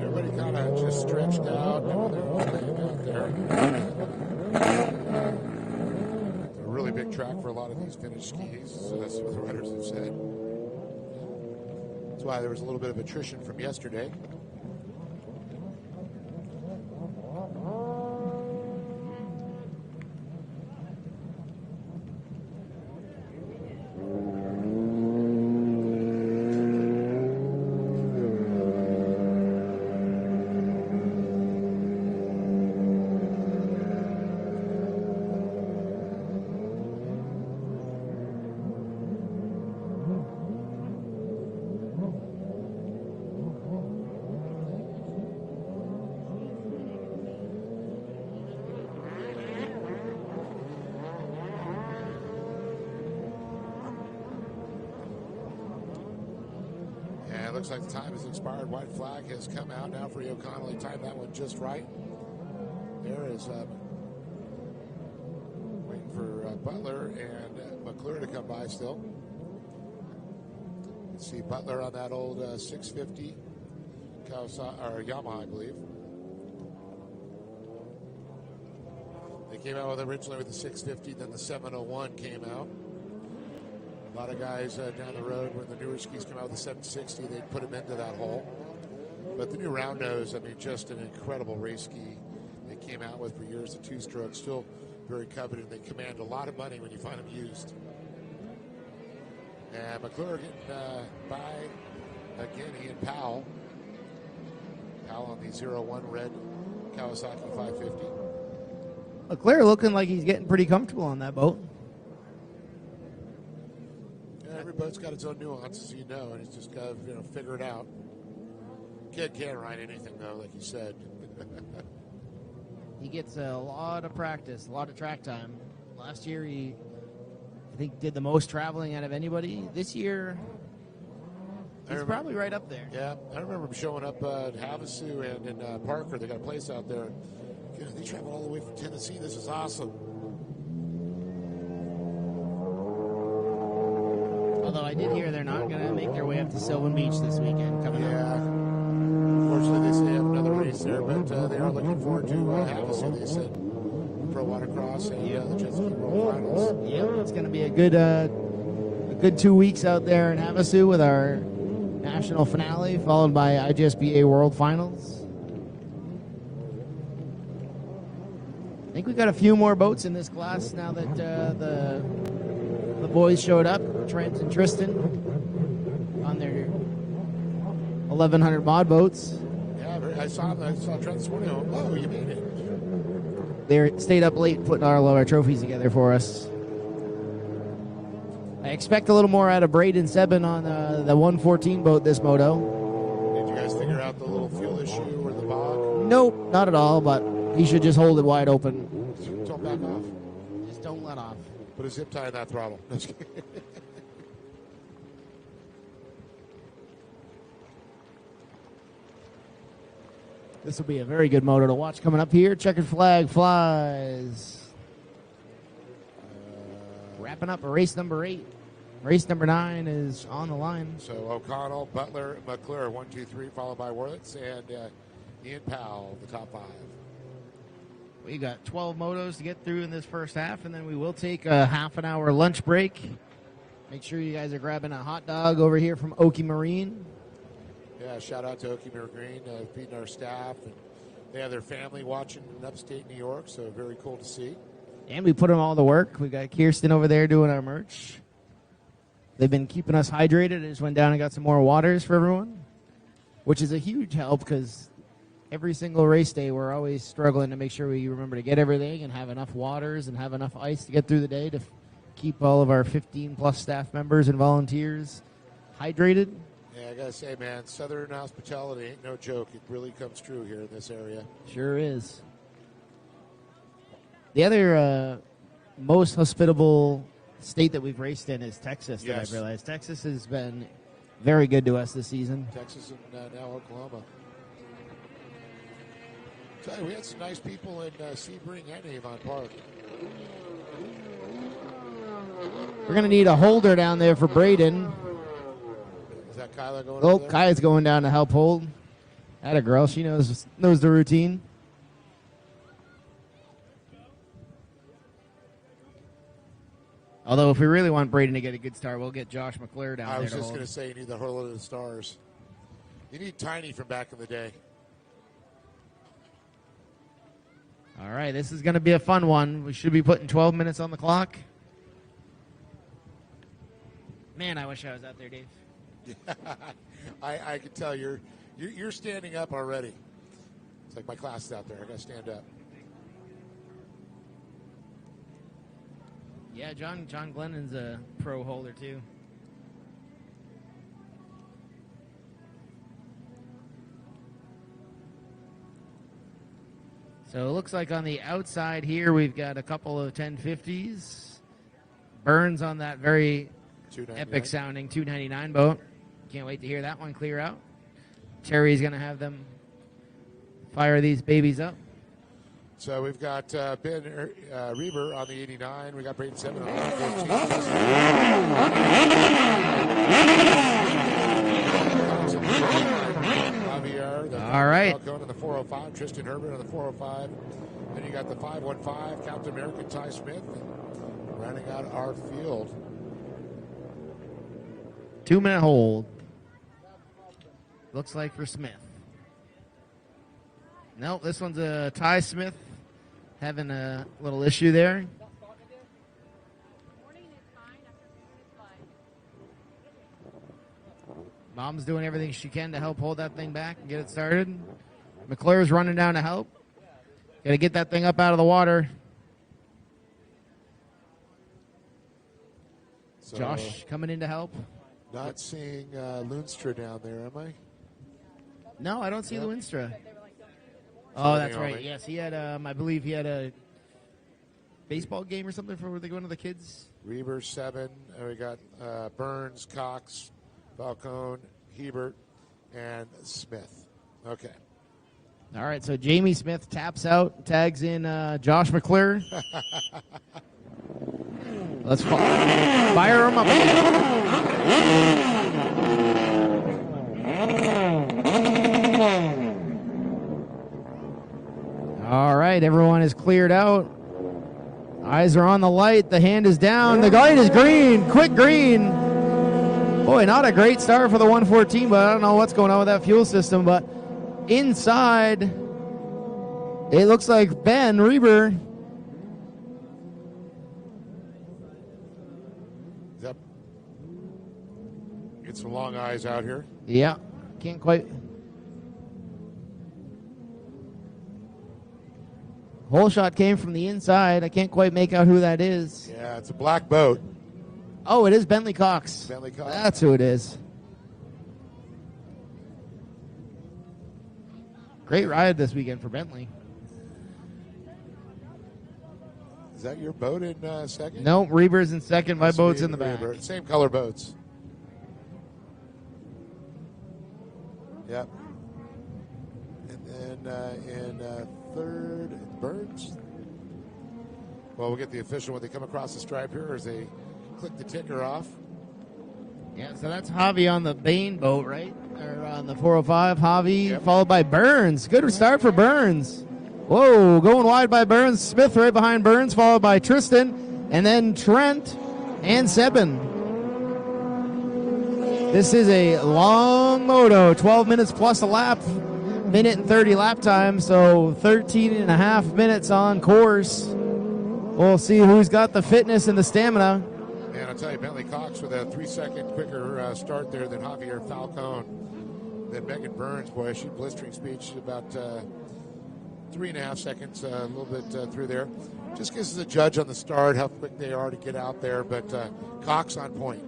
Everybody kind of just stretched out, doing their own thing out there. It's a really big track for a lot of these finished skis, so that's what the riders have said. That's why there was a little bit of attrition from yesterday. Looks like the time has expired. White flag has come out now for O'Connell. He timed that one just right. There is waiting for Butler and McClure to come by still. You can see Butler on that old 650 Kawasaki, or Yamaha, I believe. They came out with originally with the 650, then the 701 came out. A lot of guys down the road, when the newer skis come out with the 760, they put them into that hole. But the new round nose, I mean, just an incredible race ski they came out with for years. The two-stroke, still very coveted. They command a lot of money when you find them used. And McClure getting by again, Ian Powell. Powell on the 01 red Kawasaki 550. McClure looking like he's getting pretty comfortable on that boat. Every boat's got its own nuances, you know, and he's just got to figure it out. Kid can't ride anything, though, like you said. He gets a lot of practice, a lot of track time. Last year, he, I think, did the most traveling out of anybody. This year, he's probably right up there. Yeah, I remember him showing up at HAVASU and in Parker. They got a place out there. You know, they travel all the way from Tennessee. This is awesome. Although I did hear they're not going to make their way up to Sylvan Beach this weekend coming up. Yeah. Unfortunately, they say they have another race there, but they are looking forward to HAVASU, they said. Pro Watercross and the Jet Ski World Finals. Yep, it's going to be a good 2 weeks out there in HAVASU with our national finale, followed by IJSBA World Finals. I think we got a few more boats in this class now that the boys showed up, Trent and Tristan, on their 1,100 mod boats. Yeah, I saw Trent this morning. Oh, you made it. They stayed up late putting all our trophies together for us. I expect a little more out of Braden Sebin on the 114 boat this moto. Did you guys figure out the little fuel issue or the bog? Nope, not at all, but he should just hold it wide open. Don't back off. Just don't let off. Put a zip tie on that throttle. No, just kidding. This will be a very good moto to watch coming up here. Checkered flag flies. Wrapping up race number 8. Race number 9 is on the line. So O'Connell, Butler, McClure, 1, 2, 3, followed by Wurlitz and Ian Powell, the top 5. We got 12 motos to get through in this first half, and then we will take a half an hour lunch break. Make sure you guys are grabbing a hot dog over here from Okie Marine. Yeah, shout out to Okie Marine, feeding our staff. And they have their family watching in upstate New York, so very cool to see. And we put them all to work. We got Kirsten over there doing our merch. They've been keeping us hydrated. I just went down and got some more waters for everyone, which is a huge help because every single race day we're always struggling to make sure we remember to get everything and have enough waters and have enough ice to get through the day to keep all of our 15-plus staff members and volunteers hydrated. Yeah, I got to say, man, Southern hospitality ain't no joke. It really comes true here in this area. Sure is. The other most hospitable state that we've raced in is Texas, that I've realized. Texas has been very good to us this season. Texas and now Oklahoma. Tell you, we had some nice people in Sebring and Avon Park. We're going to need a holder down there for Braden. Is that Kyla going Oh, over there? Kai's going down to help hold. Atta girl, she knows the routine. Although if we really want Braden to get a good start, we'll get Josh McClure down there. I was just going to say, you need the hurler of the stars. You need Tiny from back in the day. All right, this is going to be a fun one. We should be putting 12 minutes on the clock. Man, I wish I was out there, Dave. I can tell you're standing up already. It's like my class is out there. I got to stand up. Yeah, John Glennon's a pro holder too. So it looks like on the outside here we've got a couple of 1050s. Burns on that very epic sounding 299 boat. Can't wait to hear that one clear out. Terry's going to have them fire these babies up. So we've got Ben Reber on the 89. We got Braden 7 on the 14. All right. Falcone on the 405. Tristan Herbert on the 405. Then you got the 515. Captain American Ty Smith. Rounding out our field. 2-minute hold. Looks like for Smith. Nope, this one's a Ty Smith having a little issue there. Mom's doing everything she can to help hold that thing back and get it started. McClure's running down to help. Got to get that thing up out of the water. So Josh coming in to help. Not seeing Lunstra down there, am I? No, I don't see Lunstra. Oh, that's right. Yes, he had. I believe he had a baseball game or something for where they going to the kids. Reber 7. We got Burns, Cox, Falcone, Hebert, and Smith. Okay. All right. So Jamie Smith taps out, tags in Josh McClure. Let's fire him up again. All right, everyone is cleared out. Eyes are on the light. The hand is down. The light is green. Quick green. Boy, not a great start for the 114, but I don't know what's going on with that fuel system. But inside, it looks like Ben Reber. Yep. Get some long eyes out here. Yeah, can't quite. Hole shot came from the inside. I can't quite make out who that is. Yeah, it's a black boat. Oh, it is Bentley Cox. Bentley Cox. That's who it is. Great ride this weekend for Bentley. Is that your boat in second? Nope, Reber's in second. My That's boat's in the back. Reber. Same color boats. Yep. And then in third, Burns. Well, we'll get the official when they come across the stripe here as they click the ticker off. Yeah, so that's Javi on the Bain boat, right? Or on the 405, Javi, Yep. followed by Burns. Good start for Burns. Whoa, going wide by Burns. Smith right behind Burns, followed by Tristan, and then Trent and Sebin. This is a long moto, 12 minutes plus a lap, minute and 30 lap time, so 13 and a half minutes on course. We'll see who's got the fitness and the stamina. And I'll tell you, Bentley Cox with a 3-second quicker start there than Javier Falcone. Then Megan Burns, boy, she blistering speed. She's about 3.5 seconds, a little bit through there. Just gives us a judge on the start, how quick they are to get out there, but Cox on point.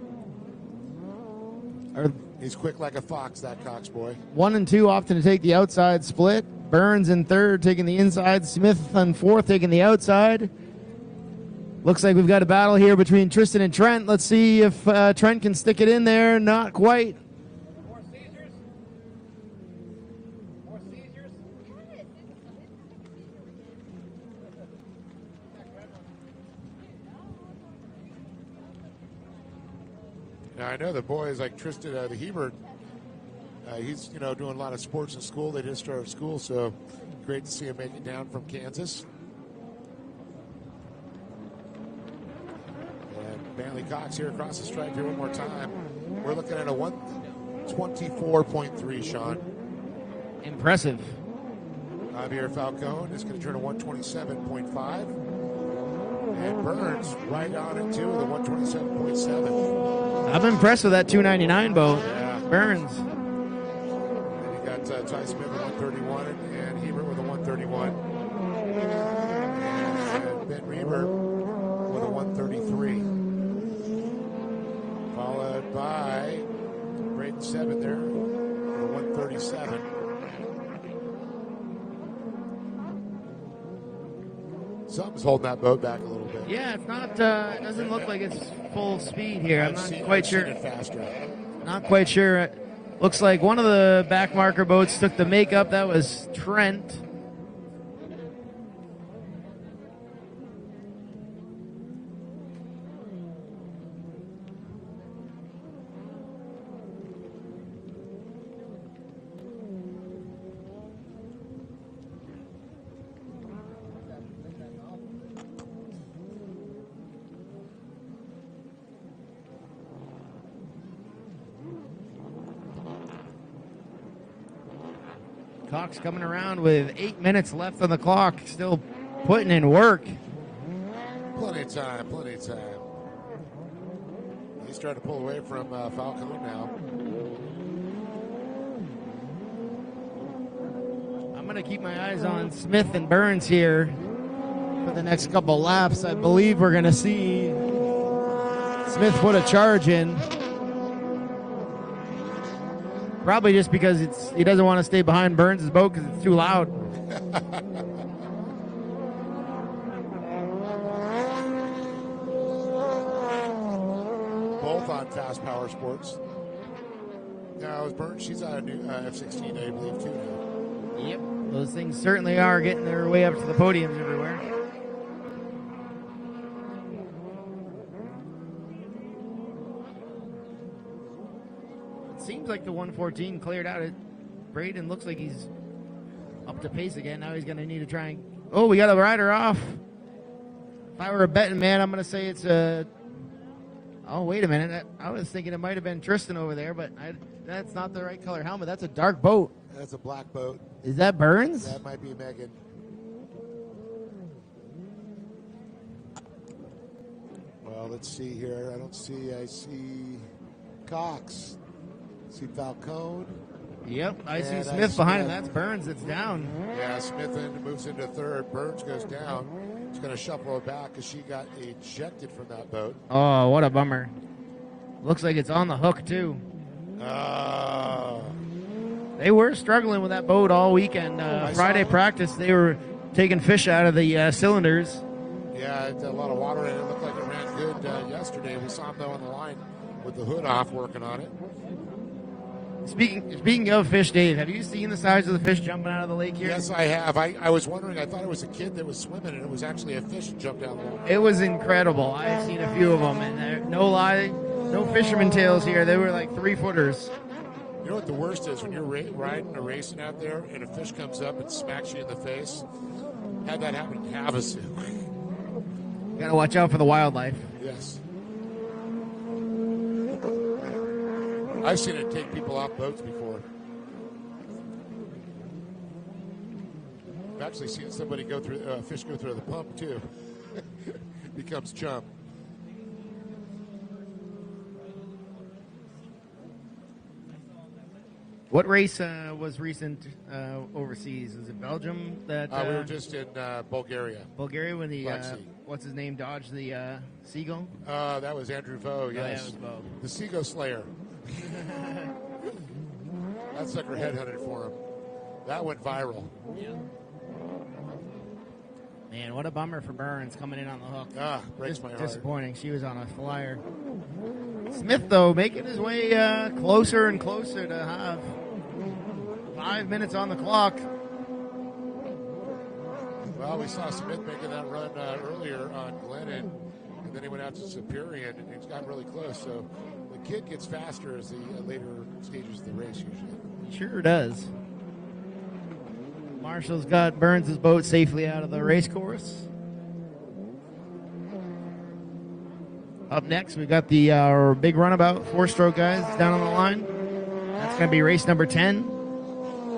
He's quick like a fox, that Cox boy. 1 and 2 often to take the outside split. Burns in third, taking the inside. Smith in fourth, taking the outside. Looks like we've got a battle here between Tristan and Trent. Let's see if Trent can stick it in there. Not quite. More Caesars. More Caesars. Now, I know the boys like Tristan, the Hebert, he's, doing a lot of sports in school. They just started school, so great to see him make it down from Kansas. And Bentley Cox here across the stripe here one more time. We're looking at a 124.3, Sean. Impressive. Javier Falcone is going to turn a 127.5. And Burns right on it, too, with a 127.7. I'm impressed with that 299 boat. Yeah. Burns. Then you got Ty Smith with 131 and Hebert with a 131. And Ben Reber with a 133. Followed by Braden Seven there with a 137. Something's holding that boat back a little bit. Yeah, it's not. It doesn't look like it's full speed here. I'm not quite sure. I've seen it faster. Not quite sure. Looks like one of the back marker boats took the makeup. That was Trent. Cox coming around with 8 minutes left on the clock, still putting in work. Plenty of time, plenty of time. He's trying to pull away from Falcone now. I'm going to keep my eyes on Smith and Burns here for the next couple laps. I believe we're going to see Smith put a charge in. Probably just because he doesn't want to stay behind Burns' boat because it's too loud. Both on Fast Power Sports. Now, is Burns, she's on a new F-16, I believe, too now. Yep. Those things certainly are getting their way up to the podiums everywhere. Seems like the 114 cleared out. Braden looks like he's up to pace again. Now he's going to need to try and... Oh, we got a rider off. If I were a betting man, I'm going to say it's a... Oh, wait a minute. I was thinking it might have been Tristan over there, but that's not the right color helmet. That's a dark boat. That's a black boat. Is that Burns? That might be Megan. Well, let's see here. I see Cox. See Falcone. Yep, I see And Smith behind him. Smith. That's Burns. It's down. Yeah, Smith moves into third. Burns goes down. He's going to shuffle it back because she got ejected from that boat. Oh, what a bummer. Looks like it's on the hook, too. They were struggling with that boat all weekend. Friday practice, they were taking fish out of the cylinders. Yeah, it's a lot of water in it. It looked like it ran good yesterday. We saw him, though, on the line with the hood off working on it. Speaking of fish, Dave, have you seen the size of the fish jumping out of the lake here? Yes, I have. I was wondering, I thought it was a kid that was swimming, and it was actually a fish that jumped down the water. It was incredible. I've seen a few of them, and no lie, no fisherman tails here. They were like 3-footers. You know what the worst is? When you're riding or racing out there, and a fish comes up and smacks you in the face. Had that happen in HAVASU. You gotta watch out for the wildlife. Yes. I've seen it take people off boats before. I've actually seen somebody go through fish go through the pump too. Becomes chum. What race was recent overseas? Is it Belgium? That we were just in Bulgaria. Bulgaria when the Black Sea. what's his name dodged the seagull? That was Andrew Vo. Yes, Oh, yeah, it was Vo. The Seagull Slayer. That sucker headhunted for him. That went viral. Yeah. Man, what a bummer for Burns coming in on the hook. Breaks my heart. Disappointing. She was on a flyer. Smith, though, making his way closer and closer to have 5 minutes on the clock. Well, we saw Smith making that run earlier on Glennon, and then he went out to Superior, and he's gotten really close. So the kid gets faster as the later stages of the race usually. Sure does. Marshall's got Burns' boat safely out of the race course. Up next, we've got the big runabout 4-stroke guys down on the line. That's going to be race number 10.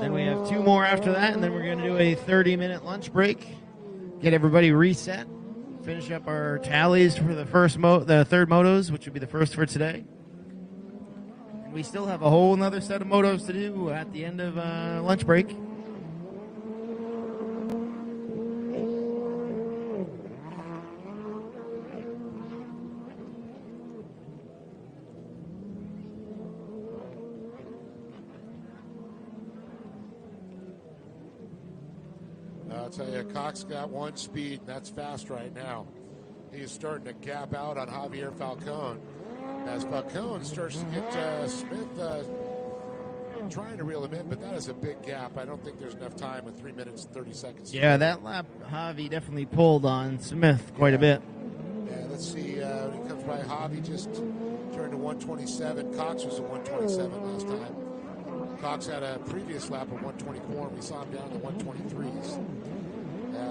Then we have 2 more after that, and then we're going to do a 30-minute lunch break. Get everybody reset. Finish up our tallies for the third motos, which would be the first for today. And we still have a whole another set of motos to do at the end of lunch break. I'll tell you, Cox got 1 speed, and that's fast right now. He's starting to gap out on Javier Falcone. As Falcone starts to get Smith trying to reel him in, but that is a big gap. I don't think there's enough time with 3 minutes and 30 seconds. Yeah, that lap, Javi definitely pulled on Smith quite a bit. Yeah, let's see. When he comes by, Javi just turned to 127. Cox was at 127 last time. Cox had a previous lap of 124, and we saw him down to 123s.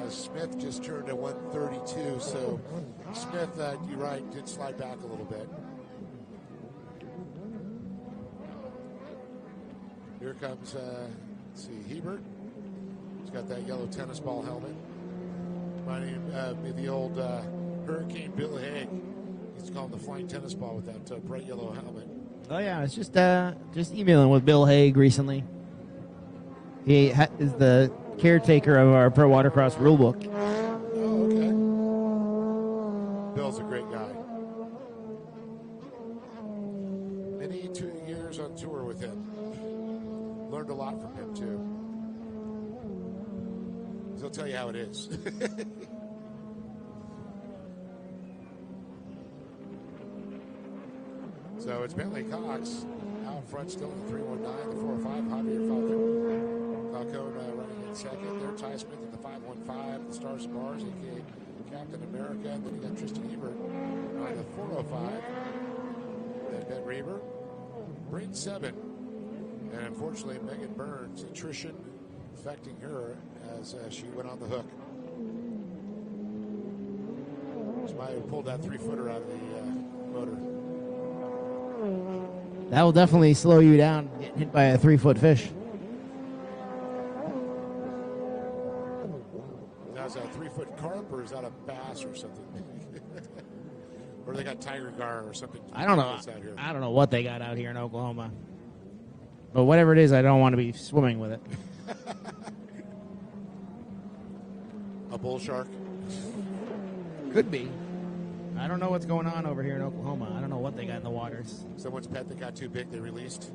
Smith just turned to 132, so Smith, you're right, did slide back a little bit. Here comes, let's see, Hebert. He's got that yellow tennis ball helmet. Reminding me of the old Hurricane Bill Hague. He's called the flying tennis ball with that bright yellow helmet. Oh yeah, I was just emailing with Bill Hague recently. He is the caretaker of our Pro Watercross rulebook. Oh, okay. Bill's a great guy. Many 2 years on tour with him. Learned a lot from him too. He'll tell you how it is. So it's Bentley Cox out front still in the 319, the 405, Javier Falcone running in second. There, Ty Smith in the 515, the Stars and Bars, a.k.a. Captain America. And then you got Tristan Hebert on the 405. Then Ben Reber, Brayton 7. And unfortunately, Megan Burns, attrition affecting her as she went on the hook. She might have pulled that 3-footer out of the motor. That will definitely slow you down, getting hit by a 3-foot fish. That's a 3-foot carp, or is that a bass or something? Or they got tiger gar or something. I don't know. I don't know what they got out here in Oklahoma. But whatever it is, I don't want to be swimming with it. A bull shark? Could be. I don't know what's going on over here in Oklahoma. I don't know what they got in the waters. Someone's pet that got too big, they released.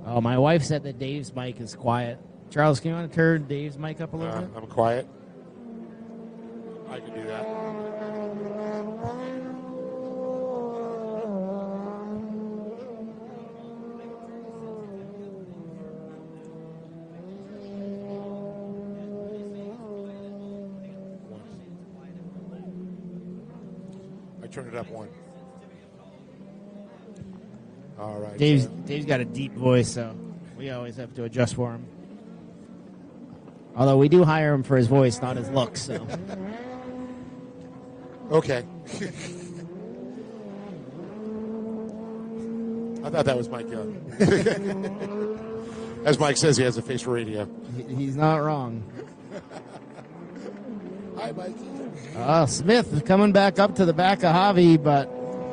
Oh, my wife said that Dave's mic is quiet. Charles, can you want to turn Dave's mic up a little bit? I'm quiet. I can do that. I turned it up one. All right. Dave's got a deep voice, so we always have to adjust for him. Although we do hire him for his voice, not his looks. So. Okay. I thought that was Mike Young. As Mike says, he has a face for radio. He's not wrong. Hi, Mikey. Smith coming back up to the back of Javi, but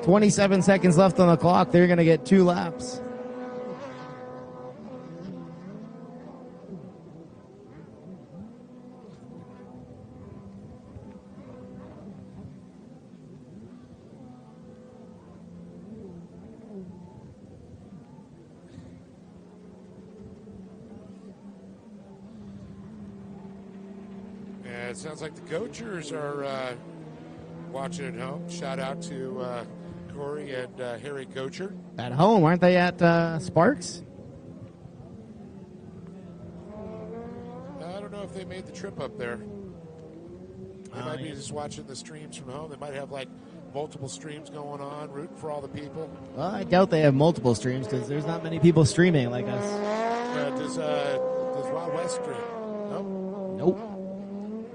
27 seconds left on the clock. They're going to get 2 laps. It sounds like the coachers are watching at home. Shout out to Corey and Harry Coacher. At home, aren't they at Sparks? I don't know if they made the trip up there. They might be just watching the streams from home. They might have like multiple streams going on, rooting for all the people. Well, I doubt they have multiple streams because there's not many people streaming like us. Does Wild West stream? No? Nope.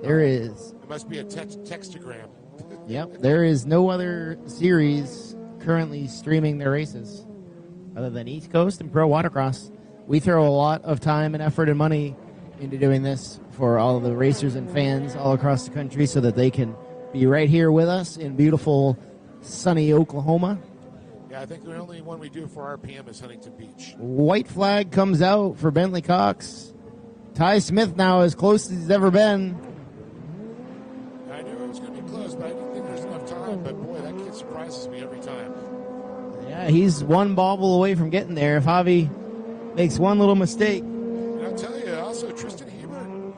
There is. It must be a textogram. Yep. There is no other series currently streaming their races other than East Coast and Pro Watercross. We throw a lot of time and effort and money into doing this for all of the racers and fans all across the country so that they can be right here with us in beautiful, sunny Oklahoma. Yeah, I think the only one we do for RPM is Huntington Beach. White flag comes out for Bentley Cox. Ty Smith now as close as he's ever been. I knew it was going to be close, but I didn't think there was enough time. But boy, that kid surprises me every time. Yeah, he's one bobble away from getting there. If Javi makes one little mistake. And I'll tell you, also Tristan Hebert, not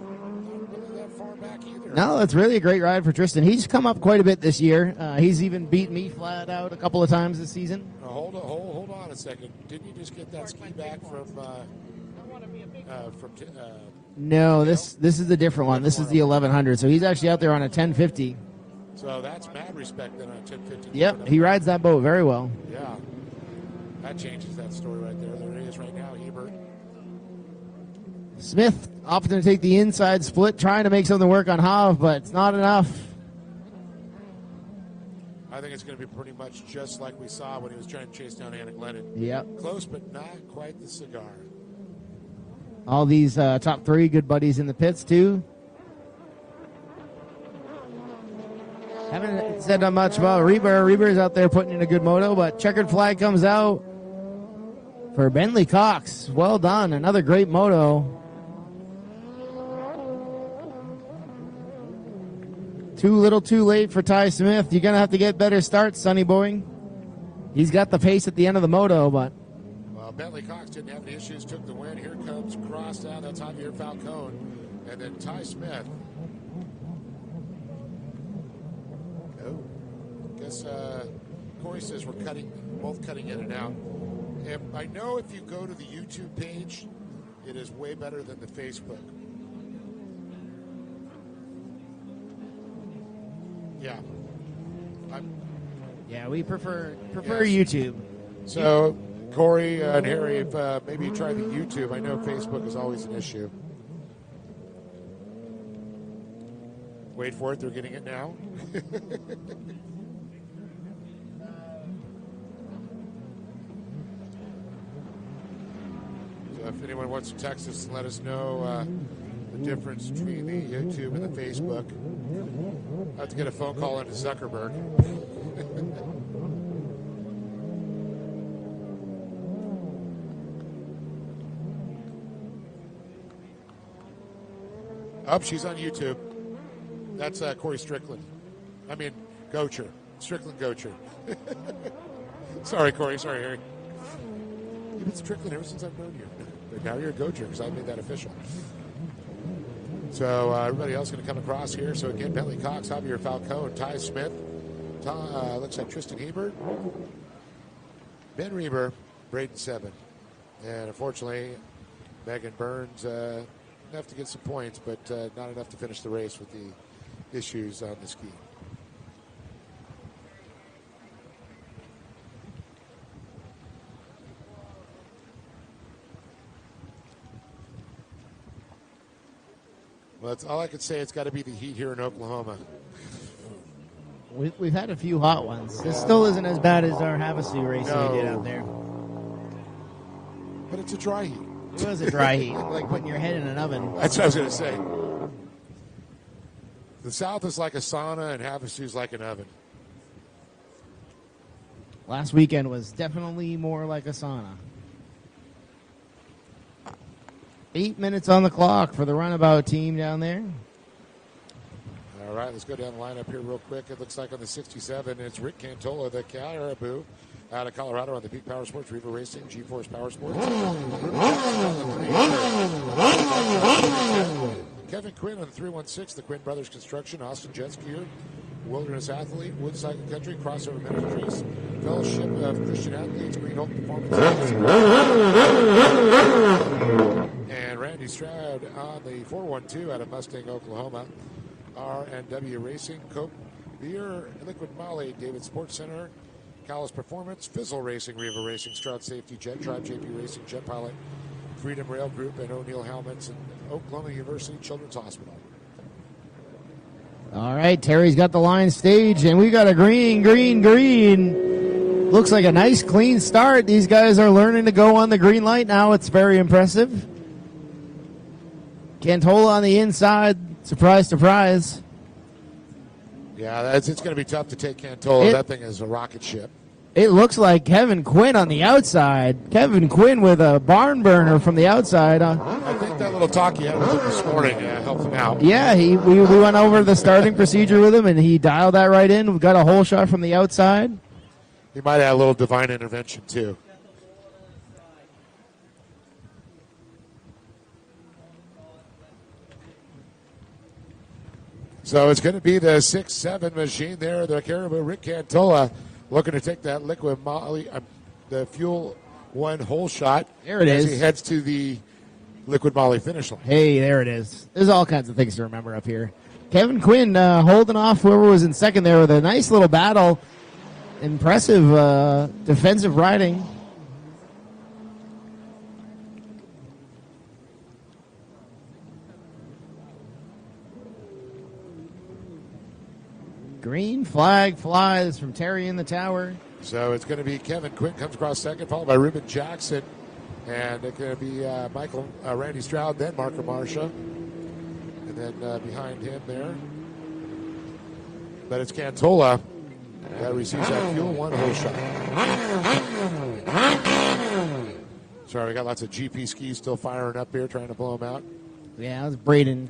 really that far back either. No, that's really a great ride for Tristan. He's come up quite a bit this year. He's even beat me flat out a couple of times this season. Hold on a second. Didn't you just get that ski back from No, this is a different one. This is the 1100. So he's actually out there on a 1050. So that's mad respect then on 1050. Yep, he rides that boat very well. Yeah, that changes that story right there. There he is right now, Hebert. Smith opting to take the inside split, trying to make something work on Hav, but it's not enough. I think it's going to be pretty much just like we saw when he was trying to chase down Anna Glennon. Yep. Close, but not quite the cigar. All these top 3 good buddies in the pits, too. Haven't said much about Reber. Reber's out there putting in a good moto, but checkered flag comes out for Bentley Cox. Well done. Another great moto. Too little too late for Ty Smith. You're going to have to get better starts, Sonny boy. He's got the pace at the end of the moto, but... Well, Bentley Cox didn't have any issues, took the win. Here comes Cross down. That's Javier Falcone. And then Ty Smith. Oh, I guess Corey says we're both cutting in and out. And I know if you go to the YouTube page, it is way better than the Facebook. Yeah. Yeah, we prefer Yes. YouTube. So, Corey and Harry, if maybe you try the YouTube. I know Facebook is always an issue. Wait for it. They're getting it now. So if anyone wants to text us and let us know the difference between the YouTube and the Facebook, I have to get a phone call into Zuckerberg. Up, she's on YouTube. That's Corey Strickland. I mean, Gocher. Strickland Gocher. Sorry, Corey. Sorry, Harry. You've been Strickland ever since I've known you. But now you're a Gocher because I made that official. So everybody else going to come across here. So again, Bentley Cox, Javier Falcone, Ty Smith, looks like Tristan Hebert, Ben Reber, Braden Seven. And unfortunately, Megan Burns, enough to get some points, but not enough to finish the race with the issues on the ski. Well, that's all I could say. It's got to be the heat here in Oklahoma. We've had a few hot ones. This still isn't as bad as our HAVASU race we did out there. But it's a dry heat. It was a dry heat, like putting your head in an oven. That's what I was going to say. The South is like a sauna, and HAVASU is like an oven. Last weekend was definitely more like a sauna. 8 minutes on the clock for the runabout team down there. All right, let's go down the lineup here real quick. It looks like on the 67, it's Rick Cantola, the Caribou, out of Colorado on the Peak Power Sports, Riva Racing, G-Force Power Sports. Kevin Quinn on the 316, the Quinn Brothers Construction, Austin Jet Skier, Wilderness Athlete, Wood Cycle Country, Crossover Ministries, Fellowship of Christian Athletes, Green Hope Performance, and Randy Stroud on the 412 out of Mustang, Oklahoma, R&W Racing, Cope Beer, Liquid Moly, David Sports Center, Callis Performance, Fizzle Racing, Riva Racing, Stroud Safety, Jet Tribe, JP Racing, Jet Pilot, Freedom Rail Group, and O'Neill Helmets, and Oklahoma University Children's Hospital. All right, Terry's got the line staged, and we got a green. Looks like a nice, clean start. These guys are learning to go on the green light now. It's very impressive. Cantola on the inside. Surprise, surprise. Yeah, it's going to be tough to take Cantola. That thing is a rocket ship. It looks like Kevin Quinn on the outside. Kevin Quinn with a barn burner from the outside. I think that little talk he had with him this morning helped him out. Yeah, we went over the starting procedure with him, and he dialed that right in. We got a whole shot from the outside. He might have a little divine intervention, too. So it's going to be the 6-7 machine there, the Caribou Rick Cantola, looking to take that Liquid Moly, the Fuel One hole shot. There it is. As he heads to the Liquid Moly finish line. Hey, there it is. There's all kinds of things to remember up here. Kevin Quinn holding off whoever was in second there with a nice little battle. Impressive defensive riding. Green flag flies from Terry in the tower. So it's going to be Kevin Quinn comes across second, followed by Ruben Jackson. And it's going to be Randy Stroud, then Marco Marsha. And then behind him there. But it's Cantola that receives that Fuel One hole shot. Sorry, we got lots of GP skis still firing up here, trying to blow them out. Yeah, that was Braden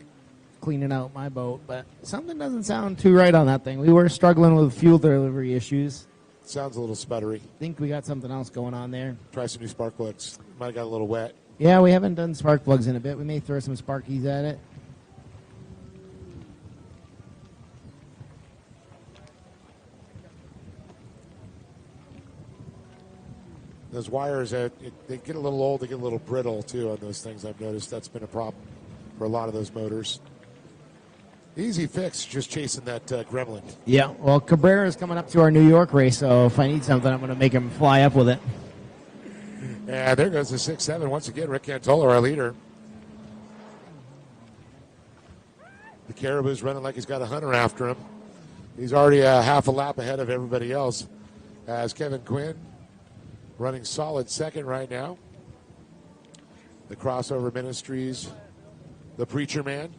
cleaning out my boat, but something doesn't sound too right on that thing. We were struggling with fuel delivery issues. Sounds a little sputtery. I think we got something else going on there. Try some new spark plugs. Might have got a little wet. Yeah, we haven't done spark plugs in a bit. We may throw some Sparkies at it. Those wires, they get a little old. They get a little brittle, too, on those things. I've noticed that's been a problem for a lot of those motors. Easy fix, just chasing that gremlin. Yeah, well, Cabrera's coming up to our New York race, so if I need something, I'm going to make him fly up with it. Yeah, there goes the 6-7. Once again, Rick Cantola, our leader. The Caribou's running like he's got a hunter after him. He's already half a lap ahead of everybody else. As Kevin Quinn running solid second right now. The Crossover Ministries, the Preacher Man.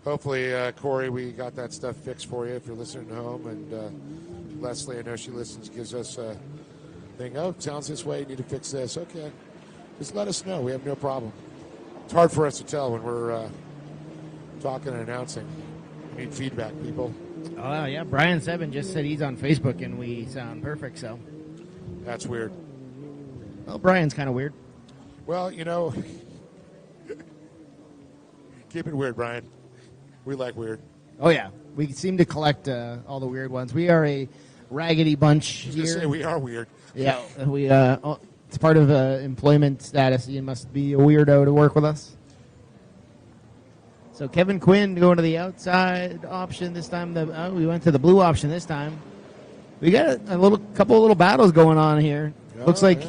Hopefully, Corey, we got that stuff fixed for you if you're listening at home. And Leslie, I know she listens, gives us a thing. Oh, sounds this way. You need to fix this. Okay. Just let us know. We have no problem. It's hard for us to tell when we're talking and announcing. We need feedback, people. Oh, yeah. Brian Seven just said he's on Facebook and we sound perfect, so. That's weird. Well, Brian's kind of weird. Well, keep it weird, Brian. We like weird. Oh, yeah. We seem to collect all the weird ones. We are a raggedy bunch I was here. going to say we are weird. Yeah, it's part of employment status. You must be a weirdo to work with us. So Kevin Quinn going to the outside option this time. We went to the blue option this time. We got a couple of little battles going on here. Looks like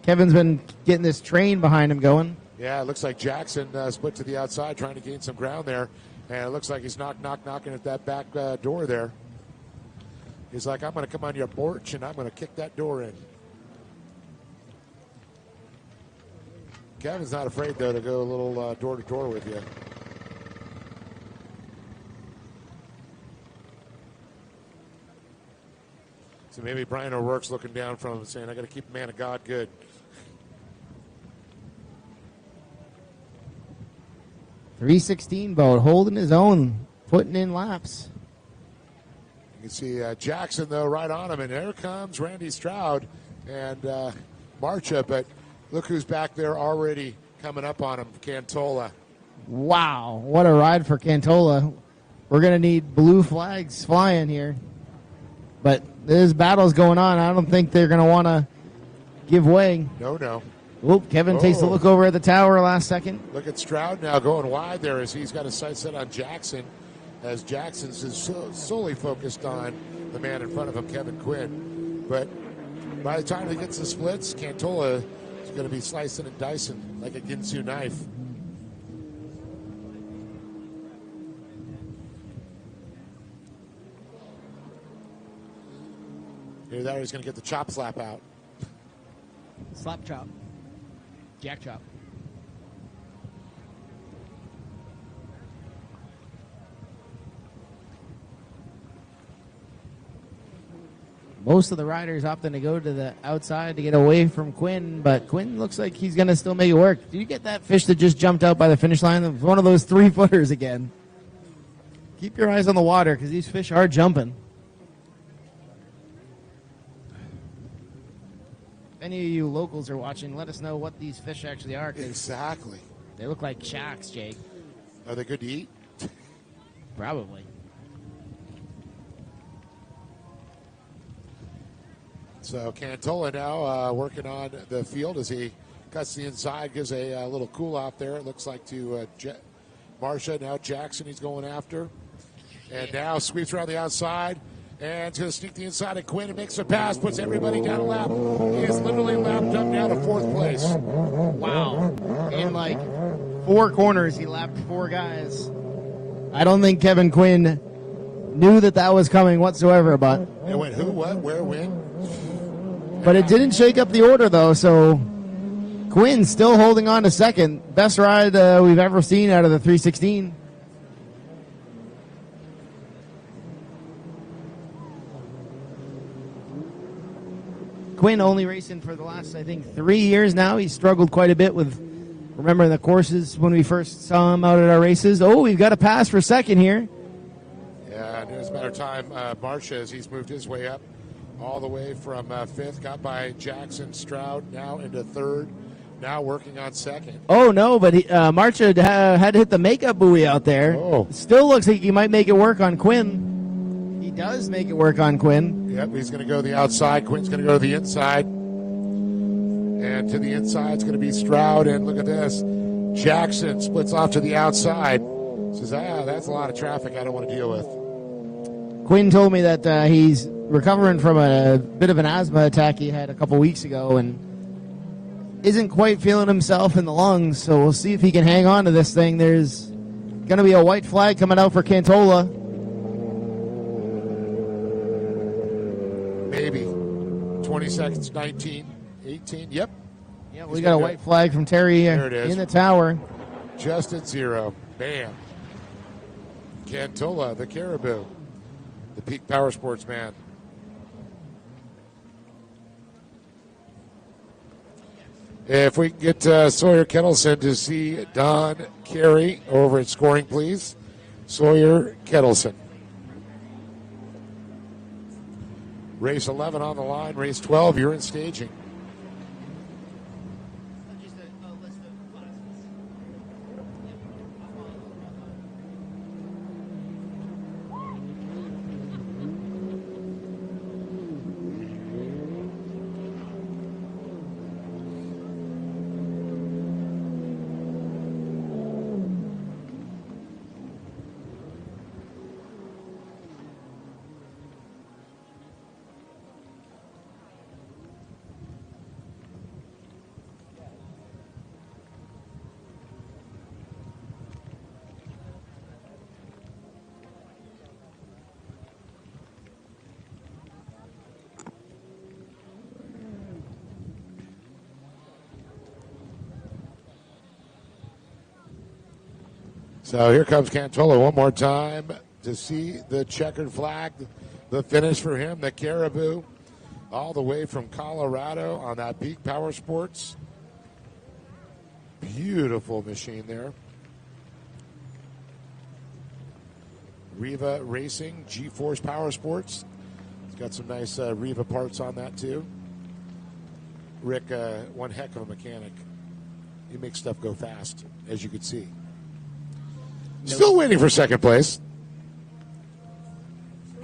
Kevin's been getting this train behind him going. Yeah, it looks like Jackson split to the outside trying to gain some ground there. And it looks like he's knocking at that back door there. He's like, I'm going to come on your porch and I'm going to kick that door in. Kevin's not afraid, though, to go a little door-to-door with you. So maybe Brian O'Rourke's looking down from him saying, I got to keep the man of God good. .316 boat, holding his own, putting in laps. You can see Jackson, though, right on him. And there comes Randy Stroud and Marcha. But look who's back there already coming up on him, Cantola. Wow, what a ride for Cantola. We're going to need blue flags flying here. But there's battles going on. I don't think they're going to want to give way. No. Oop, Kevin takes a look over at the tower last second. Look at Stroud now going wide there as he's got his sights set on Jackson, as Jackson's is solely focused on the man in front of him, Kevin Quinn. But by the time he gets the splits, Cantola is going to be slicing and dicing like a Ginsu knife. Either that or he's going to get the chop slap out. Slap chop. Jack chop. Most of the riders opting to go to the outside to get away from Quinn, but Quinn looks like he's going to still make it work. Did you get that fish that just jumped out by the finish line? It was one of those 3-footers again. Keep your eyes on the water because these fish are jumping. If any of you locals are watching, let us know what these fish actually are. Exactly. They look like sharks, Jake. Are they good to eat? Probably. So Cantola now working on the field as he cuts the inside, gives a little cool off there. It looks like to Marcia. Now Jackson he's going after. And now sweeps around the outside. And to sneak the inside of Quinn and makes a pass, puts everybody down a lap. He is literally lapped up now to 4th place. Wow. In like 4 corners, he lapped 4 guys. I don't think Kevin Quinn knew that was coming whatsoever, but... It went who, what, where, when? But it didn't shake up the order, though, so Quinn still holding on to second. Best ride we've ever seen out of the 316. Quinn only racing for the last, I think, 3 years now. He's struggled quite a bit with, remember the courses when we first saw him out at our races. Oh, we've got a pass for second here. Yeah, and it was a matter of time. Marcia, as he's moved his way up all the way from 5th, got by Jackson Stroud, now into 3rd, now working on 2nd. Oh, no, but Marcia had to hit the makeup buoy out there. Oh. Still looks like he might make it work on Quinn. He does make it work on Quinn. Yep, he's going to go the outside. Quinn's going to go to the inside. And to the inside is going to be Stroud. And look at this. Jackson splits off to the outside. Says, that's a lot of traffic I don't want to deal with. Quinn told me that he's recovering from a bit of an asthma attack he had a couple weeks ago and isn't quite feeling himself in the lungs. So we'll see if he can hang on to this thing. There's going to be a white flag coming out for Cantola. Maybe. 20 seconds, 19, 18. Yep. Yeah, we got a white flag from Terry there it is. in the tower. Just at 0. Bam. Cantola, the Caribou. The Peak Power Sports man. If we can get Sawyer Kettleson to see Don Carey over at scoring, please. Sawyer Kettleson. Race 11 on the line. Race 12, you're in staging. So here comes Cantola one more time to see the checkered flag, the finish for him, the Caribou, all the way from Colorado on that Peak Power Sports. Beautiful machine there. Riva Racing, G-Force Power Sports. It's got some nice Riva parts on that too. Rick, one heck of a mechanic. He makes stuff go fast, as you can see. Still waiting for second place.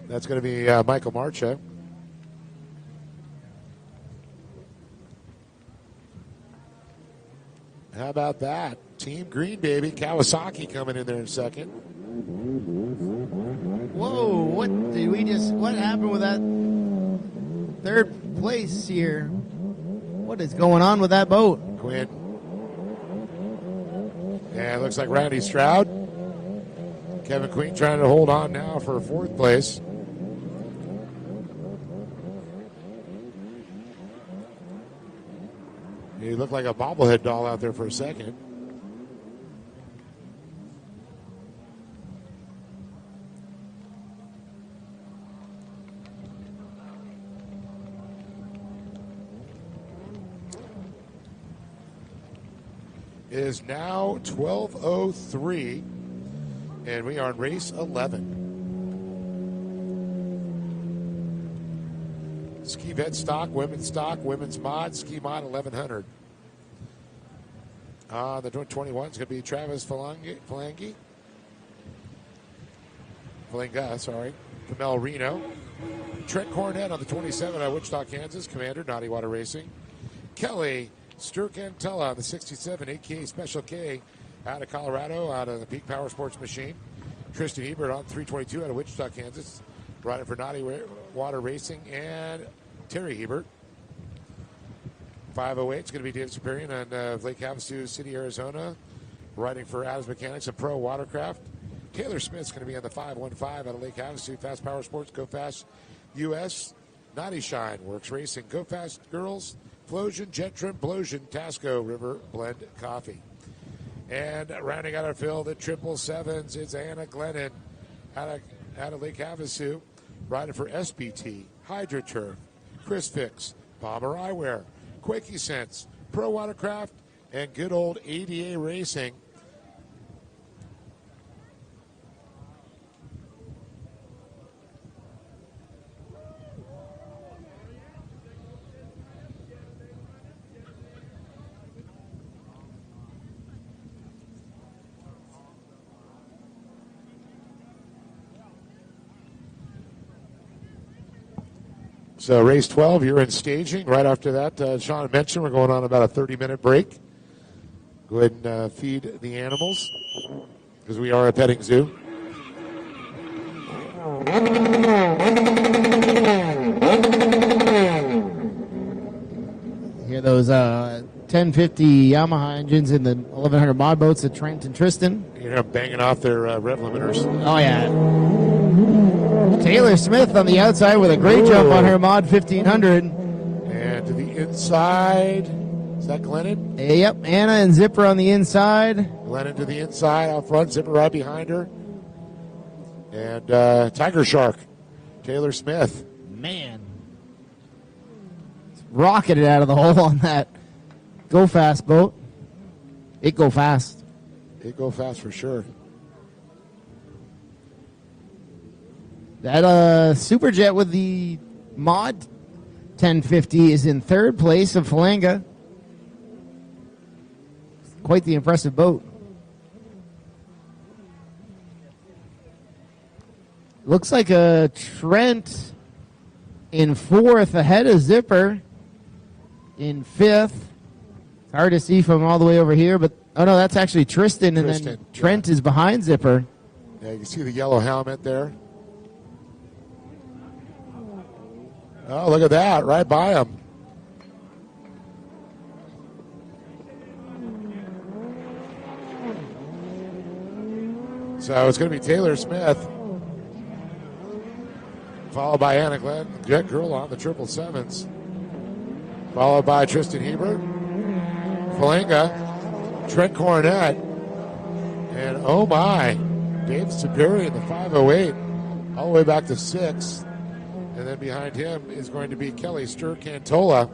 That's going to be Michael Marcha. How about that? Team Green, baby. Kawasaki coming in there in second. Whoa, what happened with that third place here? What is going on with that boat? Quinn. Yeah, it looks like Randy Stroud. Kevin Queen trying to hold on now for fourth place. He looked like a bobblehead doll out there for a second. It is now 12:03. And we are in race 11. Ski vet stock, women's mod, ski mod 1100. The 21 is going to be Travis Falenga, Camel Reno. Trent Cornett on the 27 out of Wichita, Kansas, Commander, Naughty Water Racing. Kelly Sturcantella on the 67, AKA Special K, out of Colorado, out of the Peak Power Sports machine. Tristan Hebert on 322 out of Wichita, Kansas, riding for Naughty Water Racing. And Terry Hebert. 508 is going to be David Superior on Lake Havasu City, Arizona, riding for Adams Mechanics and Pro Watercraft. Taylor Smith's going to be on the 515 out of Lake Havasu, Fast Power Sports, Go Fast US. Naughty Shine, Works Racing, Go Fast Girls, Flosion, Jet Trim, Blosion, Tasco, River Blend Coffee. And rounding out our field at 777s, it's Anna Glennon out of Lake Havasu, riding for SBT, HydroTurf, Chris Fix, Bomber Eyewear, Quakey Sense, Pro Watercraft, and good old ADA Racing. So race 12, you're in staging. Right after that, Sean mentioned we're going on about a 30-minute break. Go ahead and feed the animals because we are a petting zoo. Hear those 1050 Yamaha engines in the 1100 mod boats at Trent and Tristan. You hear them banging off their rev limiters. Oh, yeah. Taylor Smith on the outside with a great jump on her mod 1500. And to the inside, is that Glennon? Yep, Anna and Zipper on the inside. Glennon to the inside, out front, Zipper right behind her. And Tiger Shark, Taylor Smith. Man. It's rocketed out of the hole on that Go Fast boat. It go fast. It go fast for sure. That Superjet with the Mod 1050 is in third place of Falanga. Quite the impressive boat. Looks like a Trent in fourth ahead of Zipper in fifth. It's hard to see from all the way over here, but oh no, that's actually Tristan, and then Trent is behind Zipper. Yeah, you can see the yellow helmet there. Oh, look at that, right by him. So it's going to be Taylor Smith, followed by Anna Glenn, Jet Girl on the 777s, followed by Tristan Hebert, Falanga, Trent Cornett, and oh my, Dave Superior in the 508, all the way back to 6th. And then behind him is going to be Kelly Sturr-Cantola.